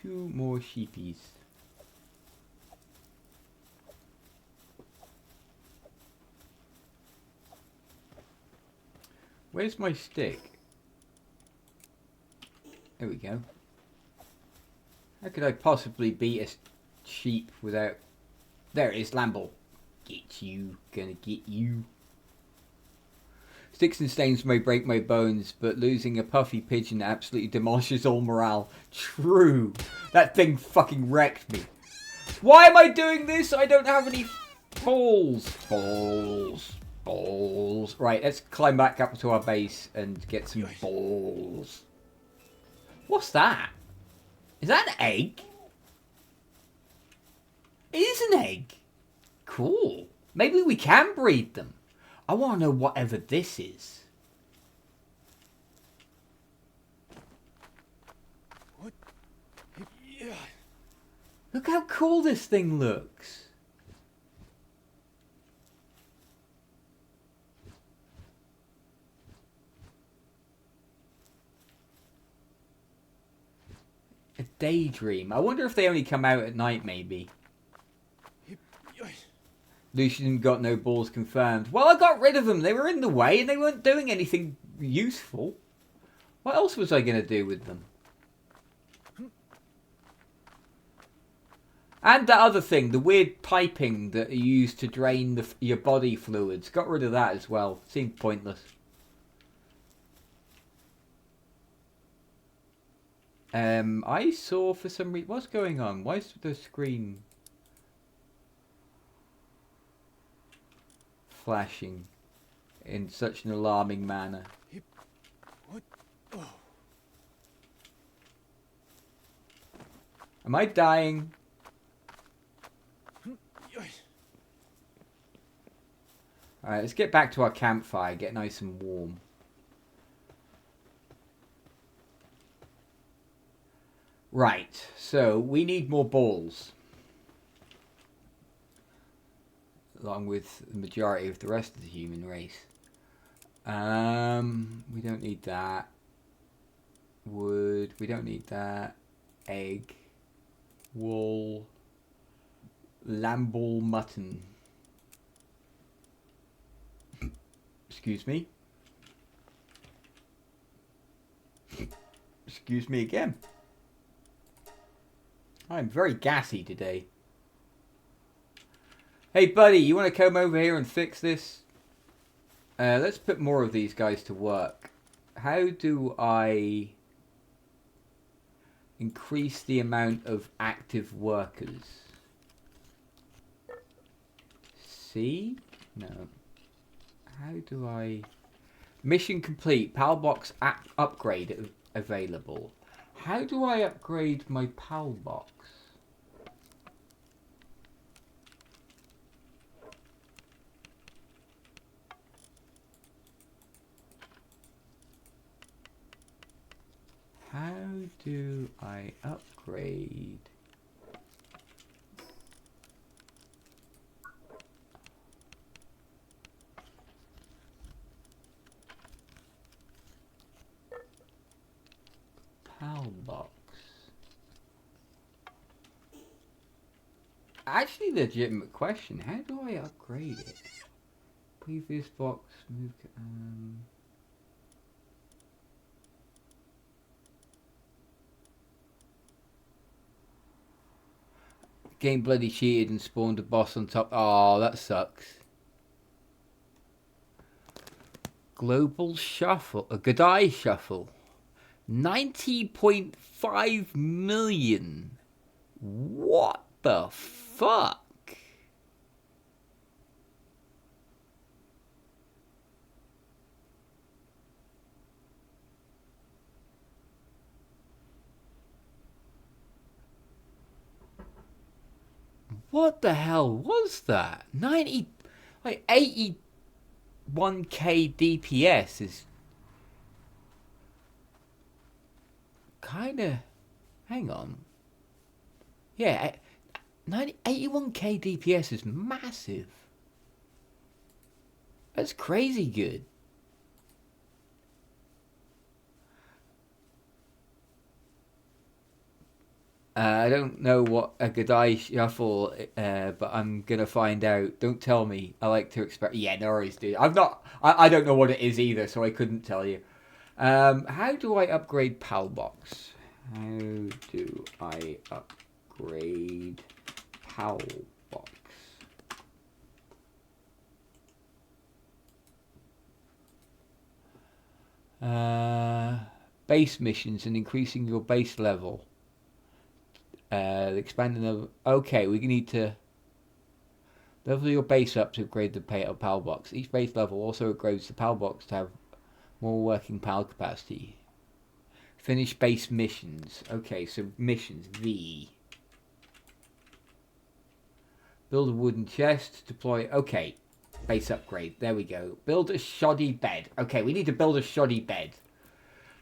2 more sheepies. Where's my stick? There we go. How could I possibly beat a sheep without... There it is, Lamble. Get you. Gonna get you. Sticks and stones may break my bones, but losing a puffy pigeon absolutely demolishes all morale. True. That thing fucking wrecked me. Why am I doing this? I don't have any balls. Balls. Right, let's climb back up to our base and get some balls. What's that? Is that an egg? It is an egg. Cool. Maybe we can breed them. I want to know whatever this is. What? Yeah. Look how cool this thing looks. A daydream. I wonder if they only come out at night, maybe. Lucian got no balls confirmed. Well, I got rid of them. They were in the way and they weren't doing anything useful. What else was I going to do with them? And that other thing, the weird piping that you use to drain your body fluids. Got rid of that as well. Seemed pointless. I saw for some reason... What's going on? Why is the screen flashing in such an alarming manner? What? Oh. Am I dying? Alright, let's get back to our campfire, get nice and warm. Right, so we need more balls. Along with the majority of the rest of the human race. We don't need that. Wood, we don't need that. Egg. Wool. Lamble mutton. Excuse me. Excuse me again. I'm very gassy today. Hey buddy, you want to come over here and fix this? Let's put more of these guys to work. How do I increase the amount of active workers? C? No. How do I... Mission complete. PAL box upgrade available. How do I upgrade my PAL box? How do I upgrade? PAL box. Actually, legitimate question. How do I upgrade it? Previous box, move. Game bloody cheated and spawned a boss on top. Oh, that sucks. Global shuffle, a good eye shuffle. 90.5 million. What the fuck? What the hell was that? 81k DPS is kind of... Hang on. Yeah, 81k DPS is massive. That's crazy good. I don't know what a good eye shuffle, but I'm gonna find out. Don't tell me. I like to expect. Yeah, no worries, dude. I don't know what it is either, so I couldn't tell you. How do I upgrade PAL box? How do I upgrade PAL box? Base missions and increasing your base level. Expanding the... Okay, we need to level your base up to upgrade the PAL box. Each base level also upgrades the PAL box to have more working PAL capacity. Finish base missions. Okay, so missions. V. Build a wooden chest. Deploy... Okay, base upgrade. There we go. Build a shoddy bed. Okay, we need to build a shoddy bed.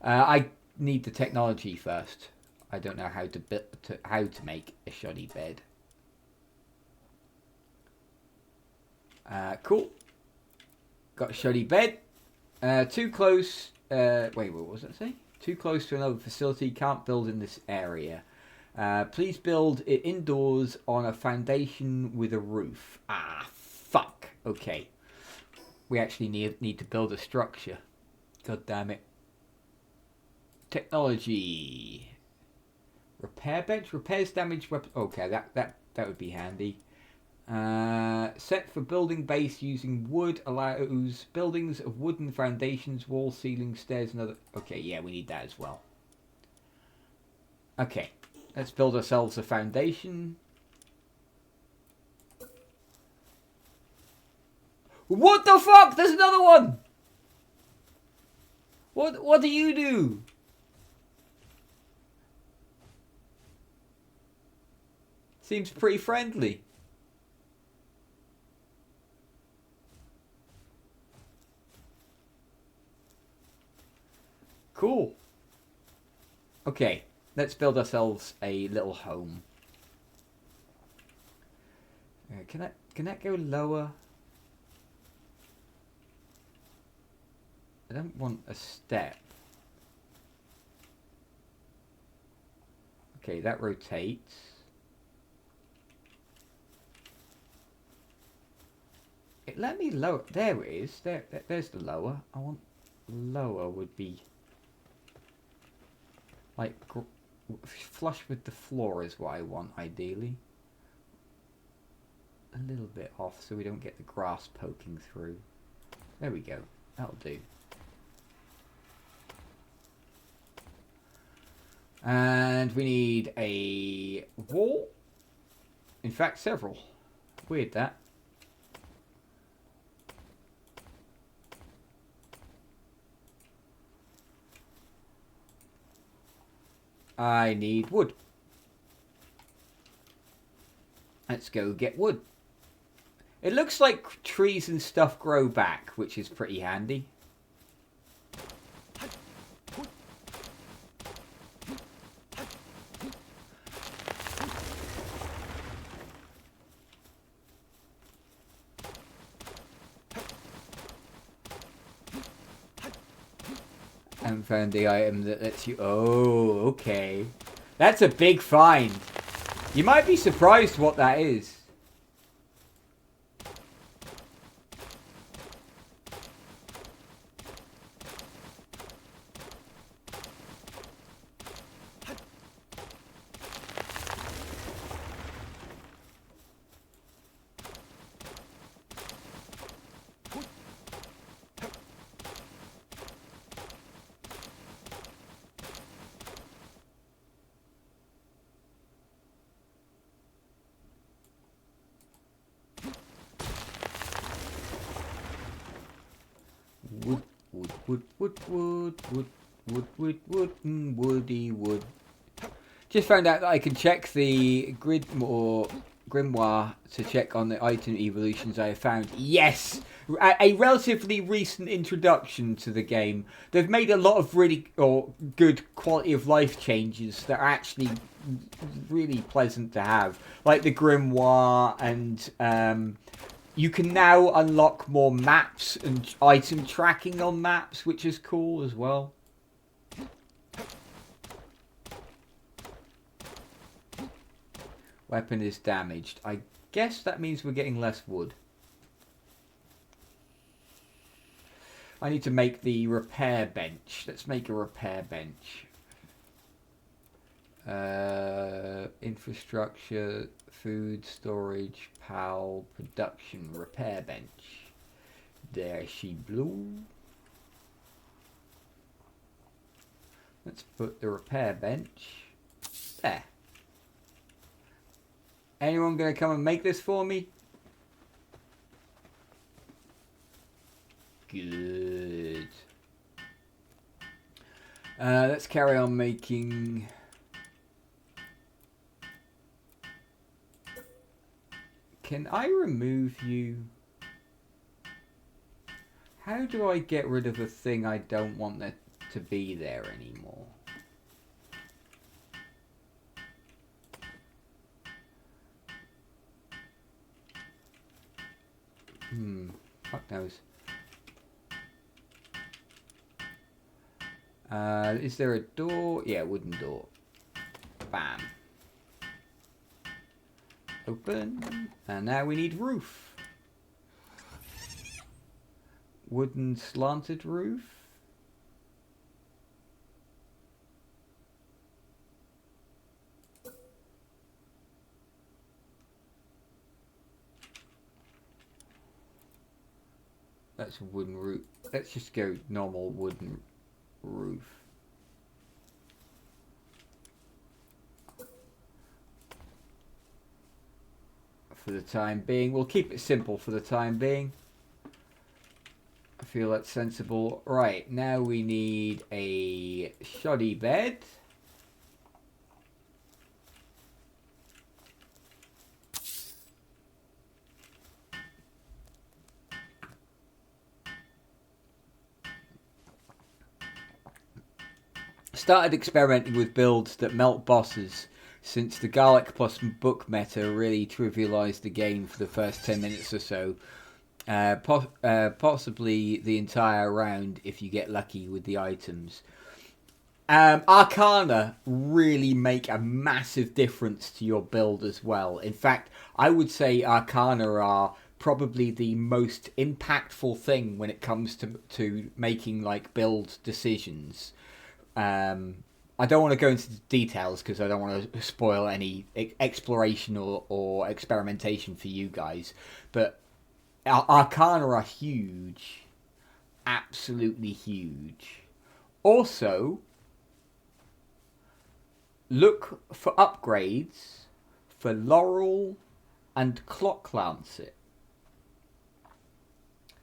I need the technology first. I don't know how to make a shoddy bed. Cool. Got a shoddy bed. Too close. Wait, what was that say? Too close to another facility. Can't build in this area. Please build it indoors on a foundation with a roof. Ah, fuck. Okay. We actually need to build a structure. God damn it. Technology. Repair bench. Repairs damaged weapons. Okay, that would be handy. Set for building base using wood allows buildings of wooden foundations, walls, ceilings, stairs, and other... Okay, yeah, we need that as well. Okay, let's build ourselves a foundation. What the fuck? There's another one! What do you do? Seems pretty friendly. Cool. Okay, let's build ourselves a little home. Can that go lower? don't want a step. Okay, that rotates. It let me lower. There it is. There's the lower. I want lower would be like flush with the floor is what I want ideally. A little bit off so we don't get the grass poking through. There we go. That'll do. And we need a wall. In fact, several. Weird that. I need wood. Let's go get wood. It looks like trees and stuff grow back, which is pretty handy. And found the item that lets you... Oh, okay. That's a big find. You might be surprised what that is. Woody. Just found out that I can check the grimoire to check on the item evolutions I have found. Yes! A relatively recent introduction to the game. They've made a lot of really good quality of life changes that are actually really pleasant to have. Like the grimoire and... you can now unlock more maps and item tracking on maps, which is cool as well. Weapon is damaged. I guess that means we're getting less wood. I need to make the repair bench. Let's make a repair bench. Infrastructure, food, storage, PAL, production, repair bench. There she blew. Let's put the repair bench there. Anyone gonna come and make this for me? Good. Let's carry on making... Can I remove you? How do I get rid of a thing I don't want that to be there anymore? Fuck knows. Is there a door? Yeah, wooden door. Bam. Open. And now we need roof. Wooden slanted roof. That's a wooden roof. Let's just go normal wooden roof. For the time being. We'll keep it simple for the time being. I feel that's sensible. Right, now we need a shoddy bed. Started experimenting with builds that melt bosses, since the garlic plus book meta really trivialized the game for the first 10 minutes or so. Possibly the entire round if you get lucky with the items. Arcana really make a massive difference to your build as well. In fact, I would say Arcana are probably the most impactful thing when it comes to making like build decisions. I don't want to go into the details because I don't want to spoil any exploration or experimentation for you guys, but Arcana are huge. Absolutely huge. Also, look for upgrades for Laurel and Clock Lancet.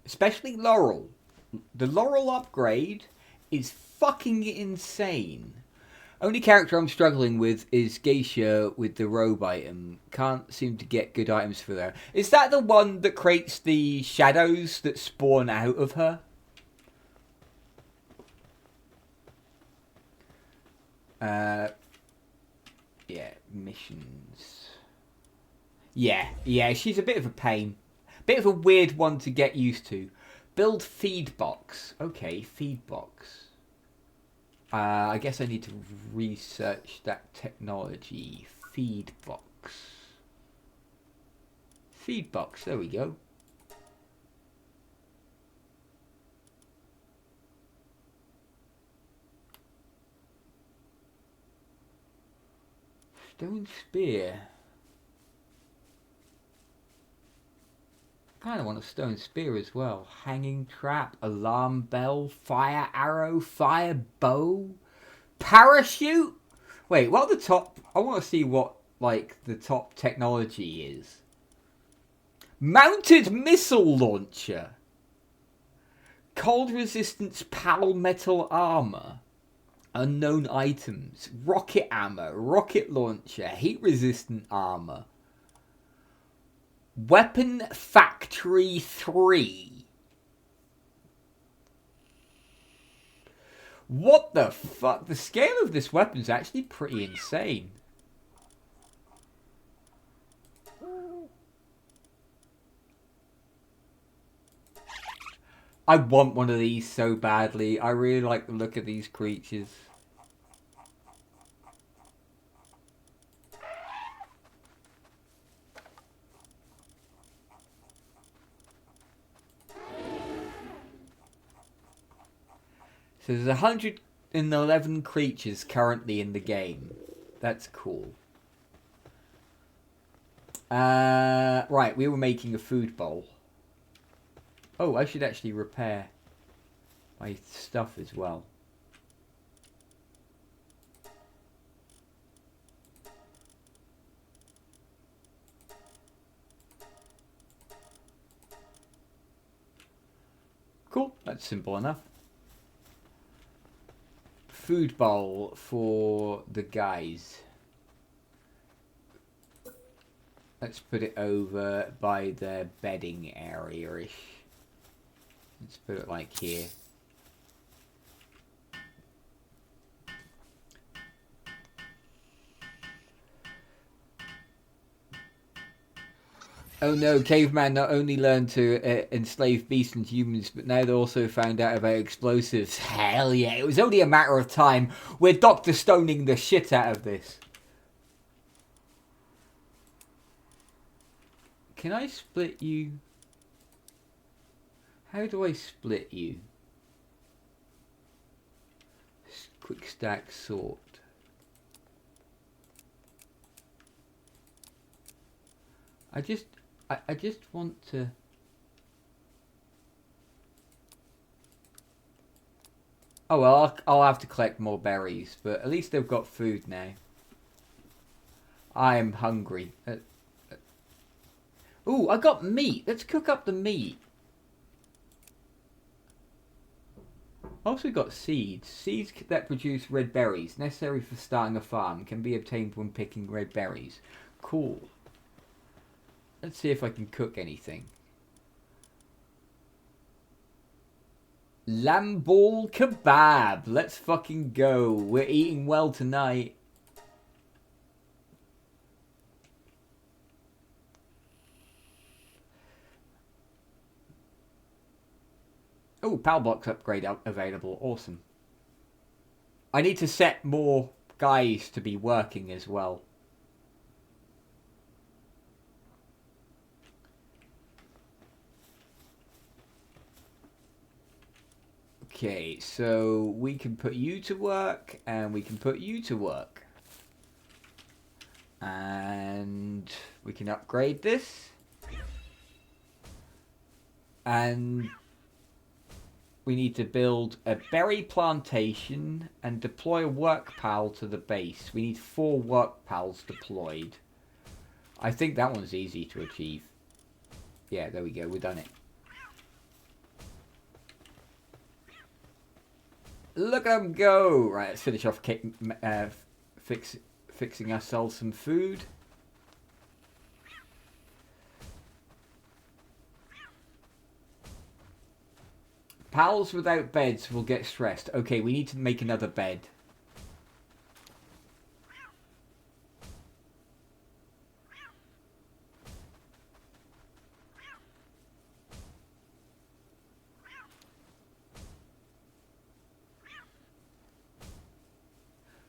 Especially Laurel. The Laurel upgrade is fucking insane. Only character I'm struggling with is Geisha with the robe item. Can't seem to get good items for her. Is that the one that creates the shadows that spawn out of her? Yeah, missions. Yeah, she's a bit of a pain. Bit of a weird one to get used to. Build feed box. Okay, feed box. I guess I need to research that technology. Feed box. Feed box, there we go. Stone spear. I kind of want a stone spear as well. Hanging trap, alarm bell, fire arrow, fire bow, parachute. Wait, what are the top? I want to see what like the top technology is. Mounted missile launcher. Cold resistance pal metal armor. Unknown items. Rocket ammo, rocket launcher, heat resistant armor. Weapon Factory 3. What the fuck? The scale of this weapon is actually pretty insane. I want one of these so badly. I really like the look of these creatures. So there's 111 creatures currently in the game. That's cool. Right, we were making a food bowl. Oh, I should actually repair my stuff as well. Cool, that's simple enough. Food bowl for the guys. Let's put it over by the bedding area-ish. Let's put it like here. Oh no, caveman not only learned to enslave beasts and humans, but now they also found out about explosives. Hell yeah, it was only a matter of time. We're Dr. Stoning the shit out of this. Can I split you? How do I split you? Quick stack sort. I just want to... Oh well, I'll have to collect more berries, but at least they've got food now. I am hungry. Ooh, I got meat. Let's cook up the meat. Also got seeds. Seeds that produce red berries, necessary for starting a farm, can be obtained when picking red berries. Cool. Let's see if I can cook anything. Lamb ball kebab. Let's fucking go. We're eating well tonight. Oh, power box upgrade available. Awesome. I need to set more guys to be working as well. Okay, so we can put you to work, and we can put you to work. And we can upgrade this. And we need to build a berry plantation and deploy a work pal to the base. We need 4 work pals deployed. I think that one's easy to achieve. Yeah, there we go. We've done it. Look at them go! Right, let's finish off fixing ourselves some food. Pals without beds will get stressed. Okay, we need to make another bed.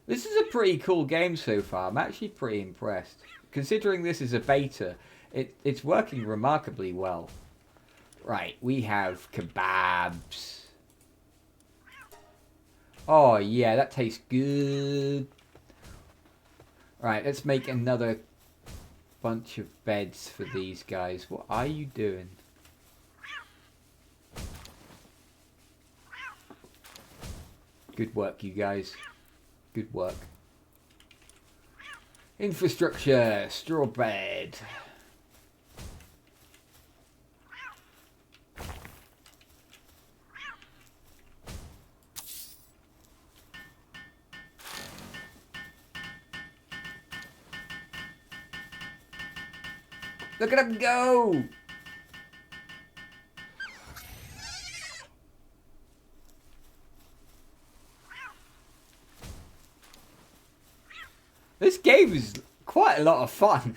This is a pretty cool game so far. I'm actually pretty impressed. Considering this is a beta, it's working remarkably well. Right, we have kebabs. Oh yeah, that tastes good. Right, let's make another bunch of beds for these guys. What are you doing? Good work, you guys. Good work. Infrastructure, straw bed. Look at him go! This game is quite a lot of fun.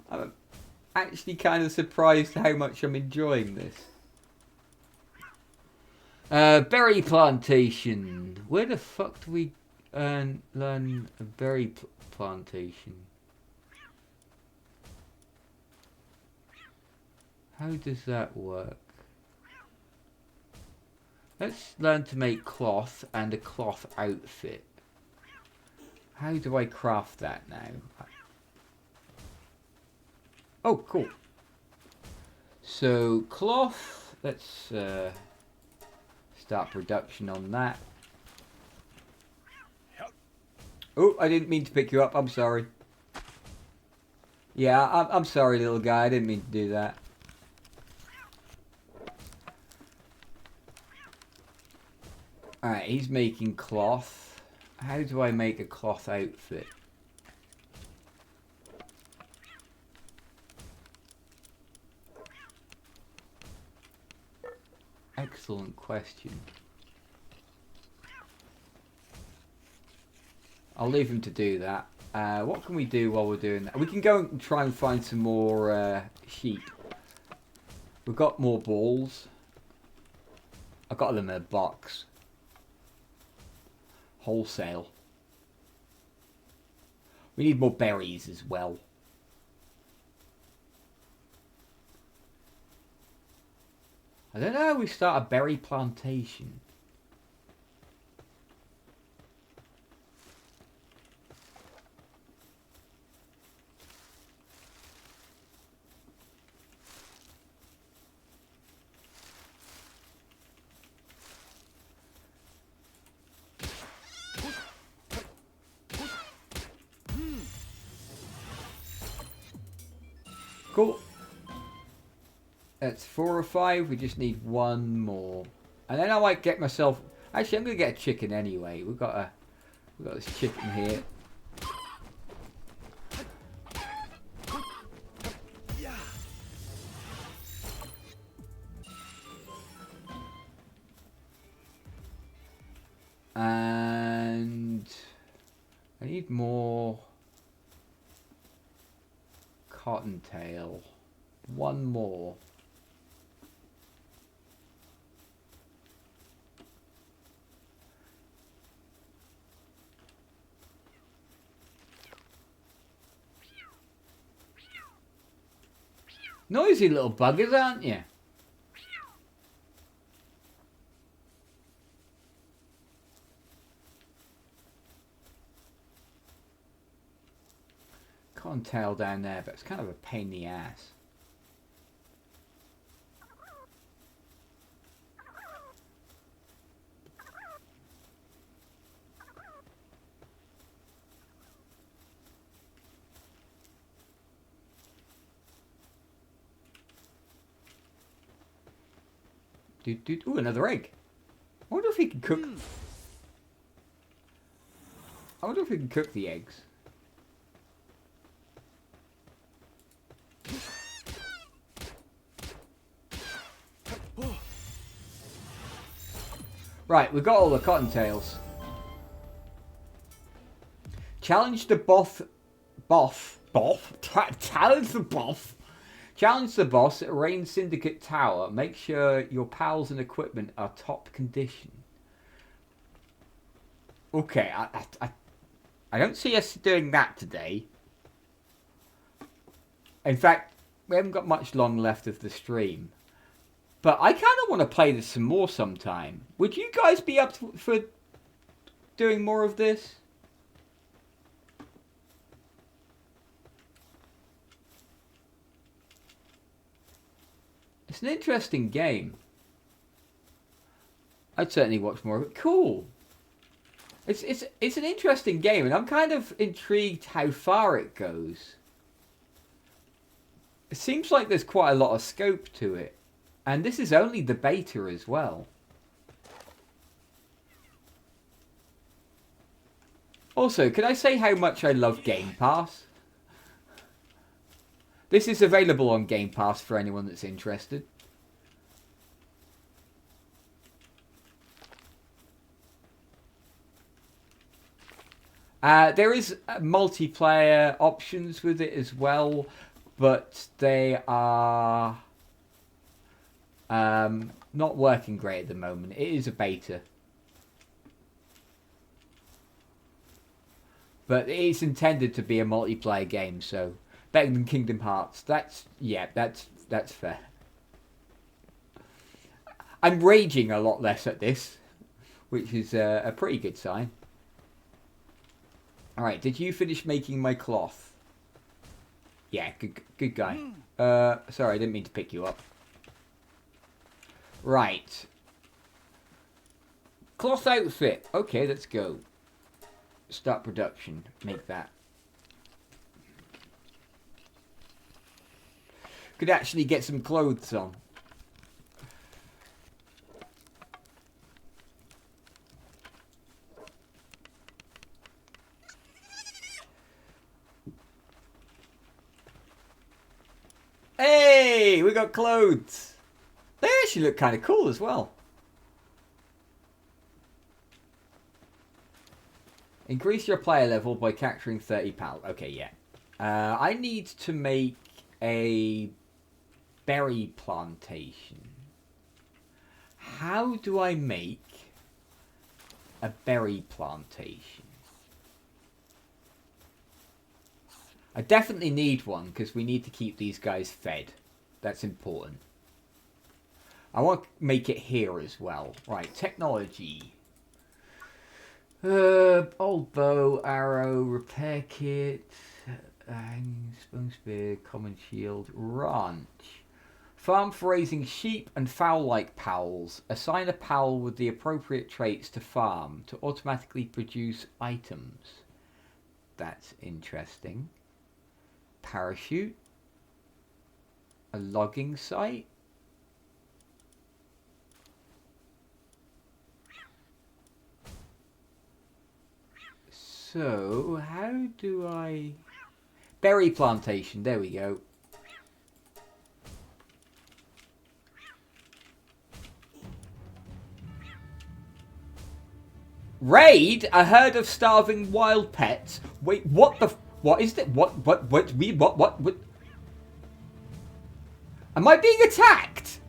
I'm actually kind of surprised how much I'm enjoying this. Berry plantation. Where the fuck do we learn a berry plantation? How does that work? Let's learn to make cloth and a cloth outfit. How do I craft that now? Oh, cool. So, cloth. Let's start production on that. Oh, I didn't mean to pick you up. I'm sorry. Yeah, I'm sorry, little guy. I didn't mean to do that. Alright, he's making cloth. How do I make a cloth outfit? Excellent question. I'll leave him to do that. What can we do while we're doing that? We can go and try and find some more sheep. We've got more balls. I got them in a box. Wholesale. We need more berries as well. I don't know how we start a berry plantation. Cool. That's 4 or 5. We just need 1 more, and then I might get myself. Actually, I'm gonna get a chicken anyway. We've got this chicken here. And I need more cottontail. 1 more. Noisy little buggers, aren't you? Cottontail down there, but it's kind of a pain in the ass. Ooh, another egg. I wonder if he can cook. I wonder if we can cook the eggs. Right, we've got all the cottontails. Challenge the Challenge the boss at Rain Syndicate Tower. Make sure your pals and equipment are top condition. Okay, I don't see us doing that today. In fact, we haven't got much long left of the stream. But I kind of want to play this some more sometime. Would you guys be up for doing more of this? It's an interesting game. I'd certainly watch more of it. Cool. It's an interesting game, and I'm kind of intrigued how far it goes. It seems like there's quite a lot of scope to it. And this is only the beta as well. Also, can I say how much I love Game Pass? This is available on Game Pass for anyone that's interested. There is multiplayer options with it as well, but they are not working great at the moment. It is a beta. But it is intended to be a multiplayer game, so better than Kingdom Hearts. That's fair. I'm raging a lot less at this, which is a pretty good sign. Alright, did you finish making my cloth? Yeah, good guy. Sorry, I didn't mean to pick you up. Right. Cloth outfit. Okay, let's go. Start production. Make that. Could actually get some clothes on. Hey, we got clothes. They actually look kind of cool as well. Increase your player level by capturing 30 pals. Okay, yeah. I need to make a berry plantation. How do I make a berry plantation? I definitely need one because we need to keep these guys fed. That's important. I want to make it here as well. Right, technology. Old bow, arrow, repair kit, stone spear, common shield, ranch. Farm for raising sheep and fowl-like pals. Assign a pal with the appropriate traits to farm to automatically produce items. That's interesting. Parachute. A logging site. So, how do I... Berry plantation, there we go. Raid a herd of starving wild pets. Wait, what the... What is that? What? Am I being attacked?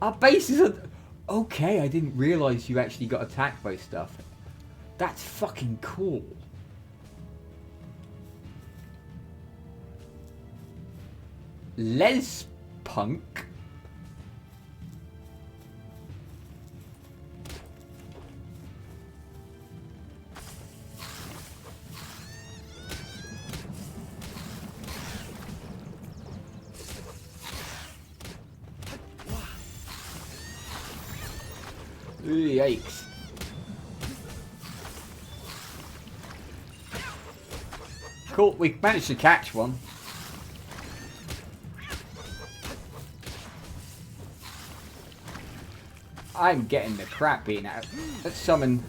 Our base is... Okay, I didn't realise you actually got attacked by stuff. That's fucking cool. Les punk. Yikes. Cool, we managed to catch one. I'm getting the crap beaten out. Let's summon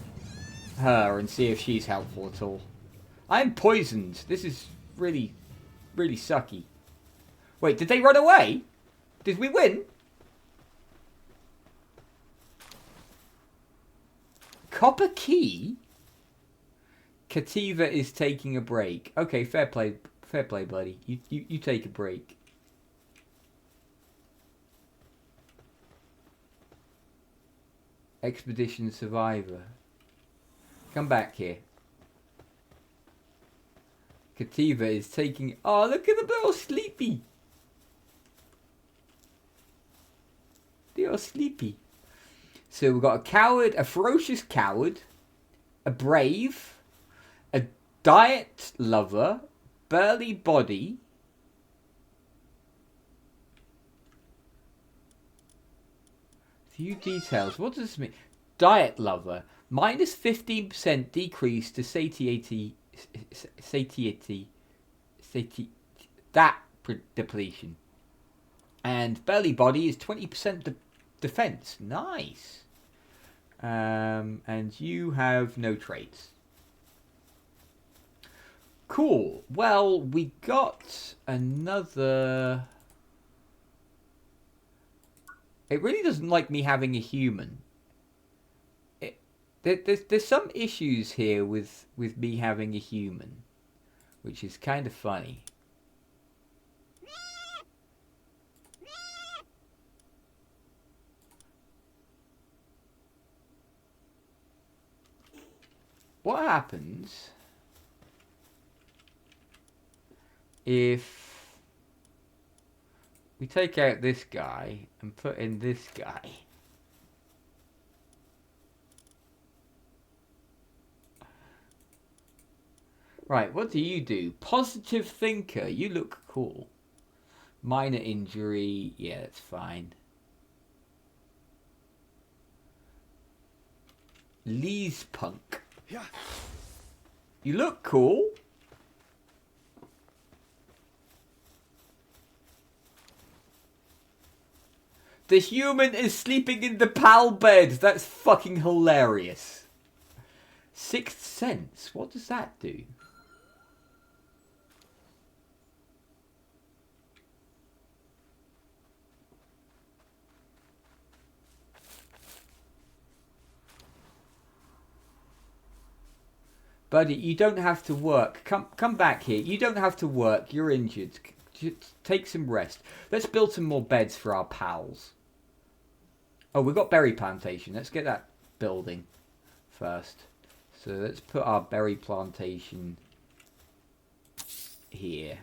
her and see if she's helpful at all. I'm poisoned. This is really, really sucky. Wait, did they run away? Did we win? Copper key? Kativa is taking a break. Okay, fair play, buddy. You take a break. Expedition survivor. Come back here. Kativa is taking... Oh, look at them, they're all sleepy. They're all sleepy. So we've got a coward, a ferocious coward, a brave, a diet lover, burly body, few details. What does this mean? Diet lover, minus 15% decrease to satiety, depletion. And belly body is 20% defense. Nice. And you have no traits. Cool. Well, we got another... It really doesn't like me having a human. There's some issues here with me having a human, which is kind of funny. What happens if we take out this guy and put in this guy? Right, what do you do? Positive thinker, you look cool. Minor injury, yeah, that's fine. Lee's punk. You look cool. The human is sleeping in the pal bed. That's fucking hilarious. Sixth sense. What does that do? Buddy, you don't have to work. Come back here. You don't have to work. You're injured. Just take some rest. Let's build some more beds for our pals. Oh, we've got berry plantation. Let's get that building first. So let's put our berry plantation here.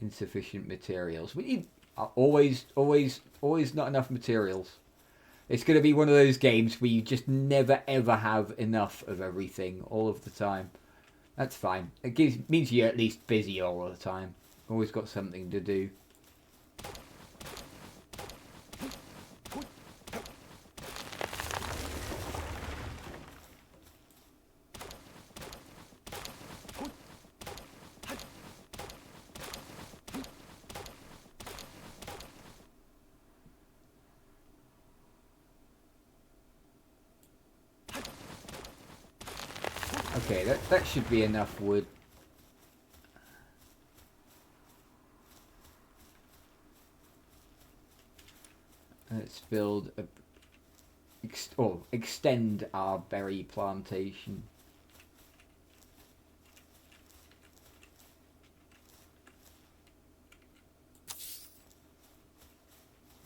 Insufficient materials. We need always not enough materials. It's going to be one of those games where you just never ever have enough of everything all of the time. That's fine. It means you're at least busy all the time. Always got something to do. Okay, that should be enough wood. Let's build a... extend our berry plantation.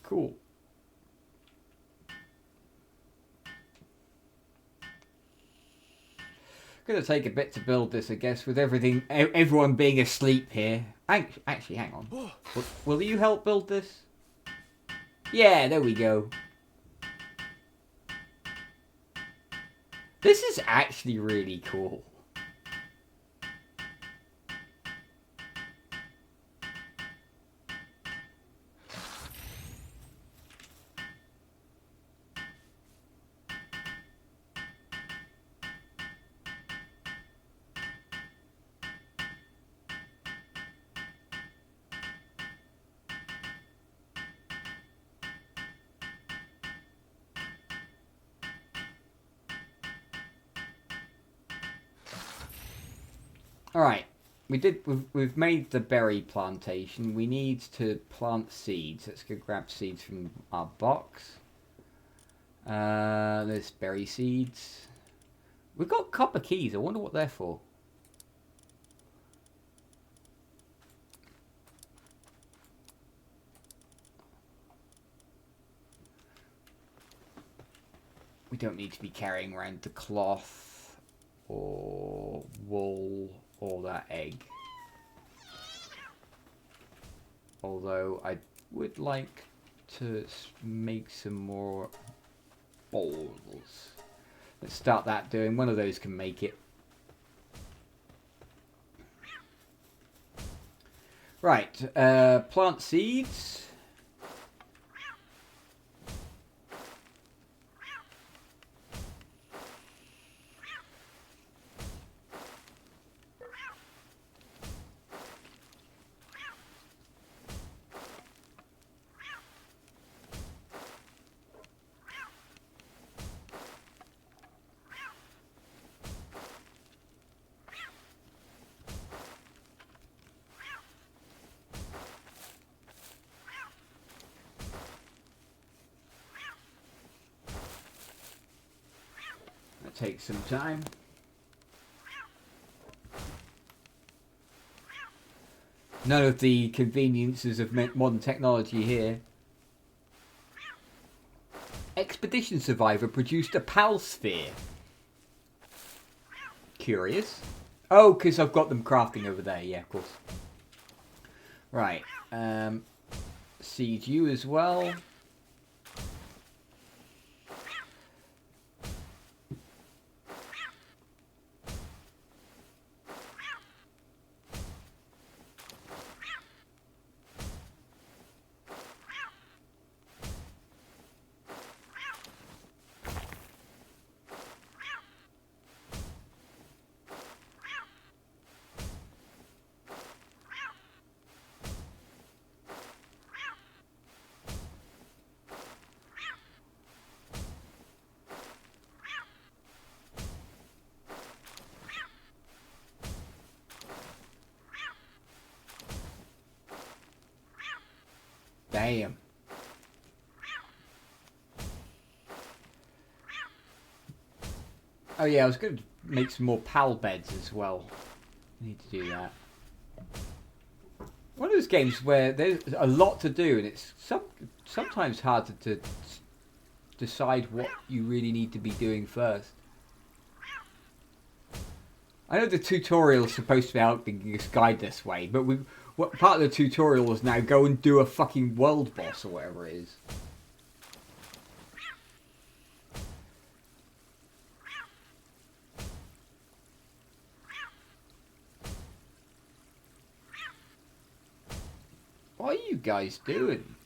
Cool. Gonna take a bit to build this, I guess, with everyone being asleep here. Actually, hang on. Will you help build this? Yeah, there we go. This is actually really cool. Alright, we've made the berry plantation. We need to plant seeds. Let's go grab seeds from our box. There's berry seeds. We've got copper keys. I wonder what they're for. We don't need to be carrying around the cloth or wool or that egg. Although I would like to make some more bowls. Let's start that doing. One of those can make it. Right, plant seeds. Take some time. None of the conveniences of modern technology here. Expedition Survivor produced a PAL sphere. Curious. Oh, because I've got them crafting over there. Yeah, of course. Right. Seed you as well. Damn. Oh yeah, I was going to make some more PAL beds as well. Need to do that. One of those games where there's a lot to do and it's sometimes hard to decide what you really need to be doing first. I know the tutorial is supposed to be helping us guide this way, but what part of the tutorial is now go and do a fucking world boss or whatever it is. What are you guys doing?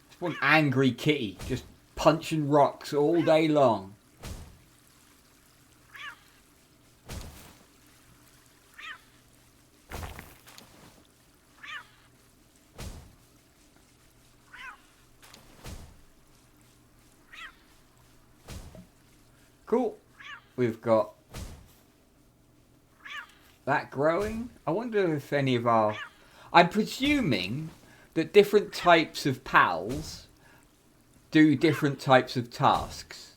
Just one angry kitty just punching rocks all day long. Cool. We've got that growing. I wonder if any of our... I'm presuming that different types of PALs do different types of tasks.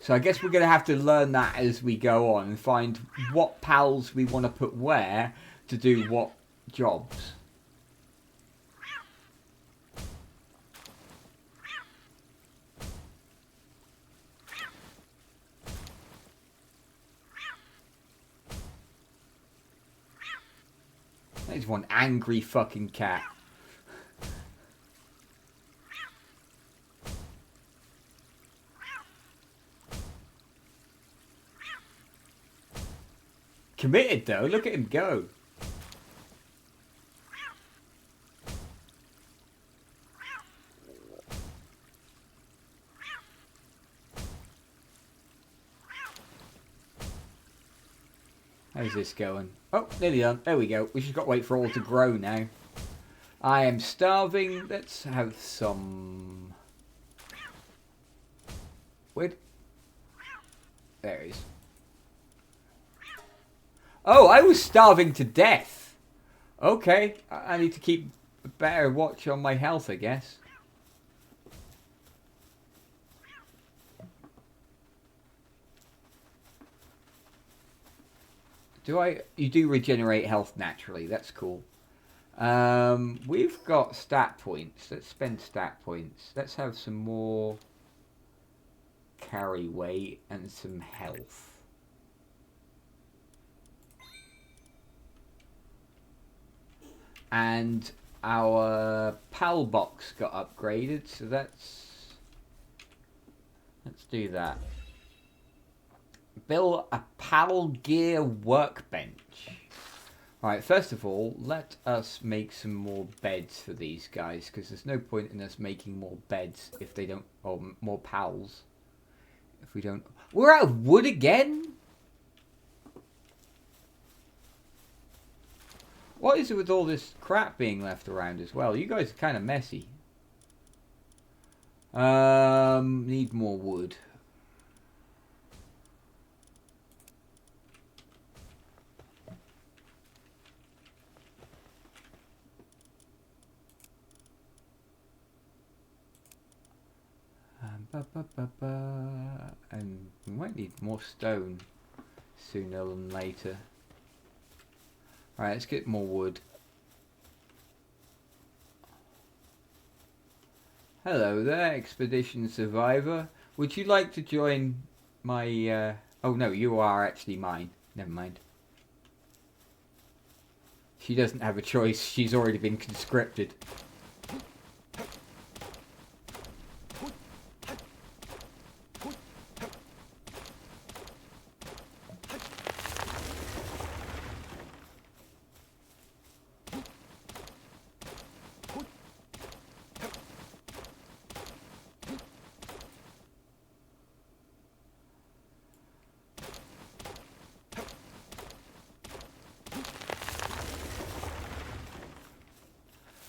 So I guess we're going to have to learn that as we go on and find what PALs we want to put where to do what jobs. There's one angry fucking cat. Committed though, look at him go. How's this going? Oh, nearly done. There we go. We just got to wait for all to grow now. I am starving. Let's have some... Wait. There he is. Oh, I was starving to death. Okay. I need to keep a better watch on my health, I guess. You do regenerate health naturally. That's cool. We've got stat points. Let's spend stat points. Let's have some more carry weight and some health. And our PAL box got upgraded, so let's do that. Build a PAL gear workbench. Alright, first of all, let us make some more beds for these guys, because there's no point in us making more beds if they don't, or more PALs. If we don't... We're out of wood again? What is it with all this crap being left around as well? You guys are kind of messy. Need more wood. And we might need more stone sooner than later. Alright, let's get more wood. Hello there, Expedition Survivor. Would you like to join my... Oh no, you are actually mine. Never mind. She doesn't have a choice. She's already been conscripted.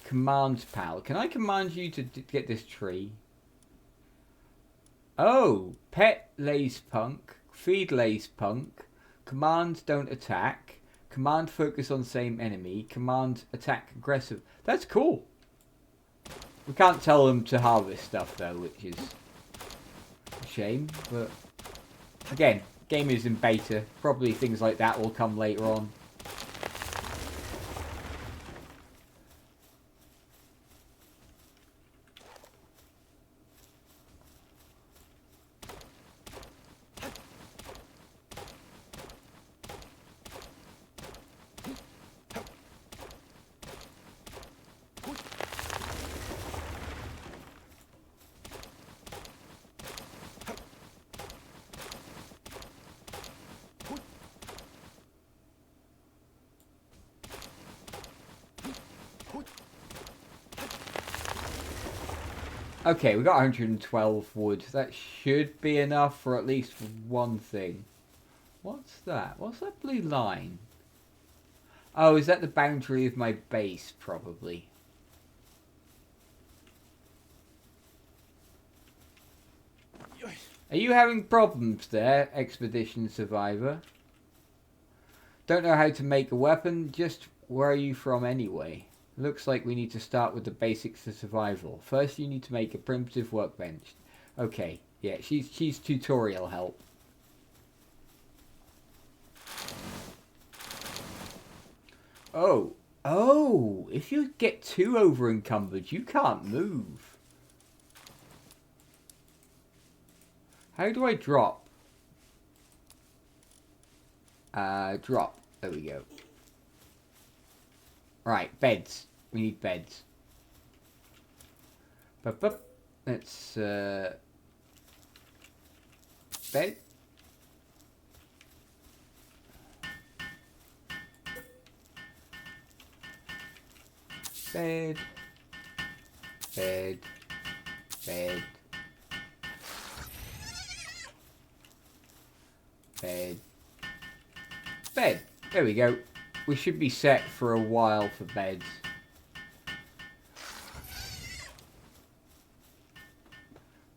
Command pal. Can I command you to get this tree? Oh, pet lace punk, feed lace punk, command don't attack, command focus on same enemy, command attack aggressive. That's cool. We can't tell them to harvest stuff though, which is a shame. But again, game is in beta. Probably things like that will come later on. Okay, we got 112 wood. That should be enough for at least one thing. What's that? What's that blue line? Oh, is that the boundary of my base? Probably. Are you having problems there, Expedition Survivor? Don't know how to make a weapon? Just where are you from anyway? Looks like we need to start with the basics of survival. First you need to make a primitive workbench. Okay, yeah, she's tutorial help. Oh, if you get too over encumbered, you can't move. How do I drop? Drop. There we go. Right, beds. We need beds. Bup. Let's bed. Bed. Bed. Bed. Bed. Bed. There we go. We should be set for a while for beds.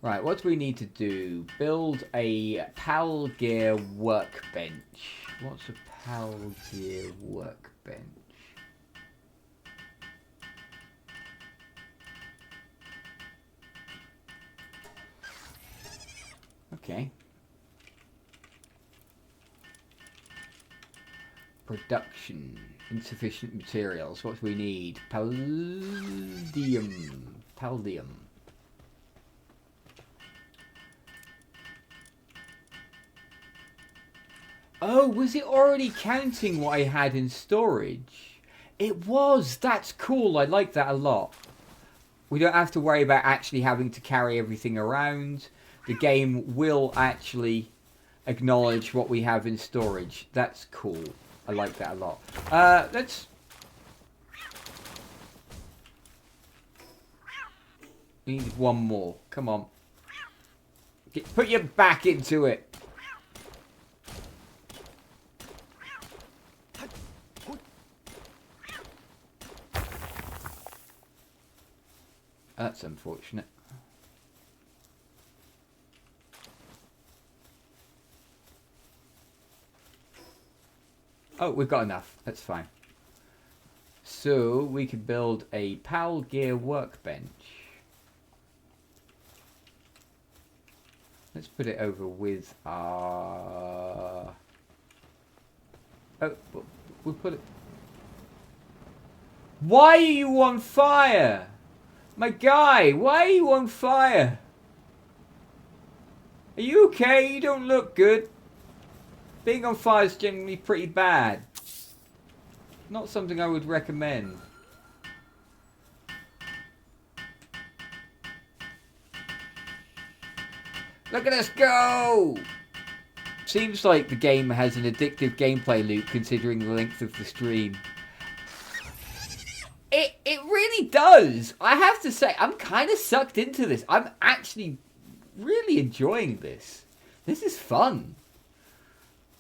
Right, what do we need to do? Build a PAL Gear workbench. What's a PAL Gear workbench? Okay. Production. Insufficient materials. What do we need? Palladium. Palladium. Oh, was it already counting what I had in storage? It was. That's cool. I like that a lot. We don't have to worry about actually having to carry everything around. The game will actually acknowledge what we have in storage. That's cool. I like that a lot. Let's... We need one more. Come on. Put your back into it. That's unfortunate. Oh, we've got enough. That's fine. So, we could build a PAL Gear workbench. Let's put it over with our... Oh, we'll put it... Why are you on fire? My guy, why are you on fire? Are you okay? You don't look good. Being on fire is generally pretty bad. Not something I would recommend. Look at us go! Seems like the game has an addictive gameplay loop considering the length of the stream. It really does. I have to say, I'm kind of sucked into this. I'm actually really enjoying this. This is fun.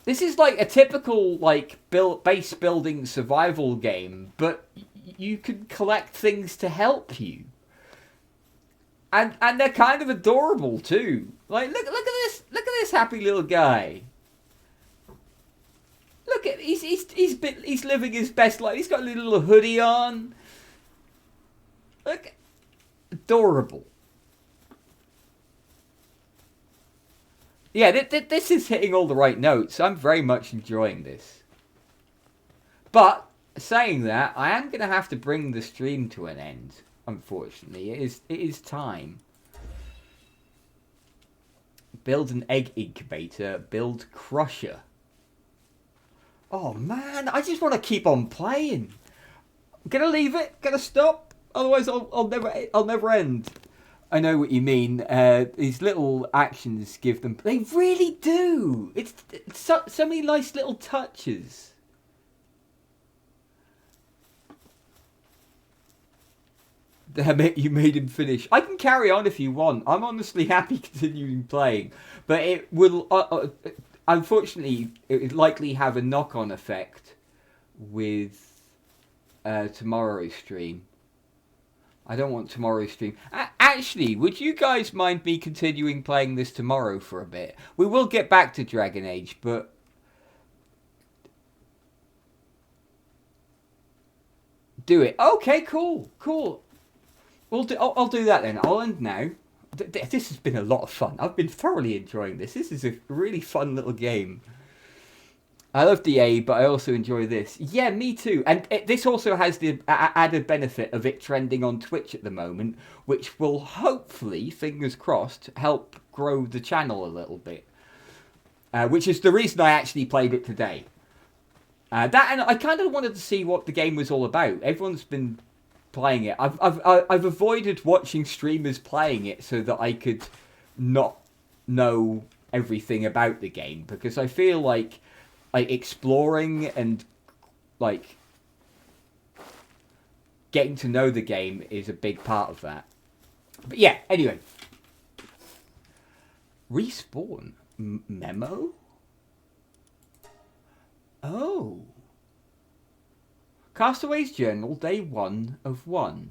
This is like a typical like base building survival game, but you can collect things to help you. And they're kind of adorable too. Like look at this happy little guy. Look at he's living his best life. He's got a little hoodie on. Look, adorable. Yeah, this is hitting all the right notes. I'm very much enjoying this. But saying that, I am going to have to bring the stream to an end. Unfortunately, it is time. Build an egg incubator. Build crusher. Oh man, I just want to keep on playing. I'm gonna leave it. Gonna stop. Otherwise, I'll never end. I know what you mean. These little actions give them. They really do. It's so many nice little touches. Damn it, you made him finish. I can carry on if you want. I'm honestly happy continuing playing. But it will, unfortunately, it would likely have a knock-on effect with tomorrow's stream. I don't want tomorrow's stream. Actually, would you guys mind me continuing playing this tomorrow for a bit? We will get back to Dragon Age, but... Do it. Okay, cool. I'll do that then. I'll end now. This has been a lot of fun. I've been thoroughly enjoying this. This is a really fun little game. I love DA, but I also enjoy this. Yeah, me too. And this also has the added benefit of it trending on Twitch at the moment, which will hopefully, fingers crossed, help grow the channel a little bit. Which is the reason I actually played it today. That, and I kind of wanted to see what the game was all about. Everyone's been playing it. I've avoided watching streamers playing it so that I could not know everything about the game, because I feel like exploring and like getting to know the game is a big part of that. But yeah, anyway. Respawn? Memo? Oh. Castaway's Journal, Day 1 of 1.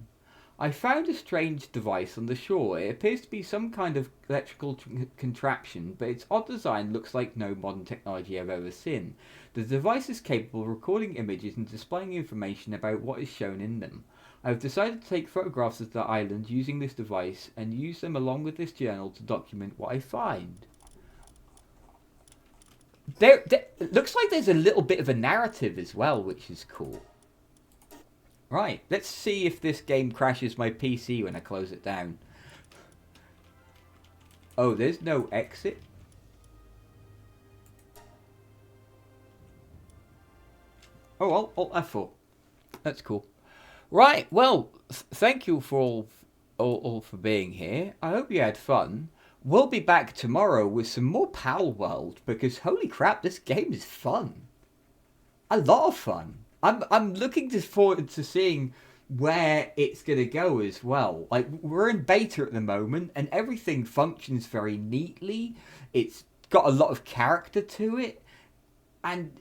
I found a strange device on the shore. It appears to be some kind of electrical contraption, but its odd design looks like no modern technology I've ever seen. The device is capable of recording images and displaying information about what is shown in them. I have decided to take photographs of the island using this device and use them along with this journal to document what I find. It looks like there's a little bit of a narrative as well, which is cool. Right, let's see if this game crashes my PC when I close it down. Oh, there's no exit? Oh, well, Alt F4. That's cool. Right, well, thank you for all for being here. I hope you had fun. We'll be back tomorrow with some more Pal World, because holy crap, this game is fun. A lot of fun. I'm looking forward to seeing where it's going to go as well. Like, we're in beta at the moment, and everything functions very neatly. It's got a lot of character to it, and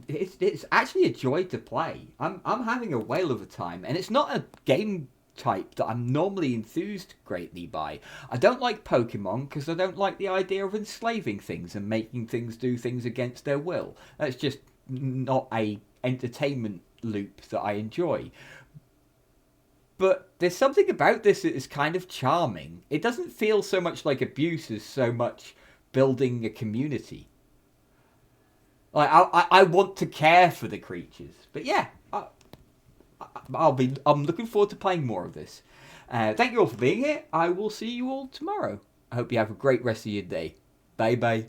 it's actually a joy to play. I'm having a whale of a time, and it's not a game type that I'm normally enthused greatly by. I don't like Pokemon because I don't like the idea of enslaving things and making things do things against their will. That's just not a entertainment loop that I enjoy. But there's something about this that is kind of charming. It doesn't feel so much like abuse as so much building a community. Like, I want to care for the creatures. But yeah, I'm looking forward to playing more of this. Thank you all for being here. I will see you all tomorrow. I hope you have a great rest of your day. Bye bye.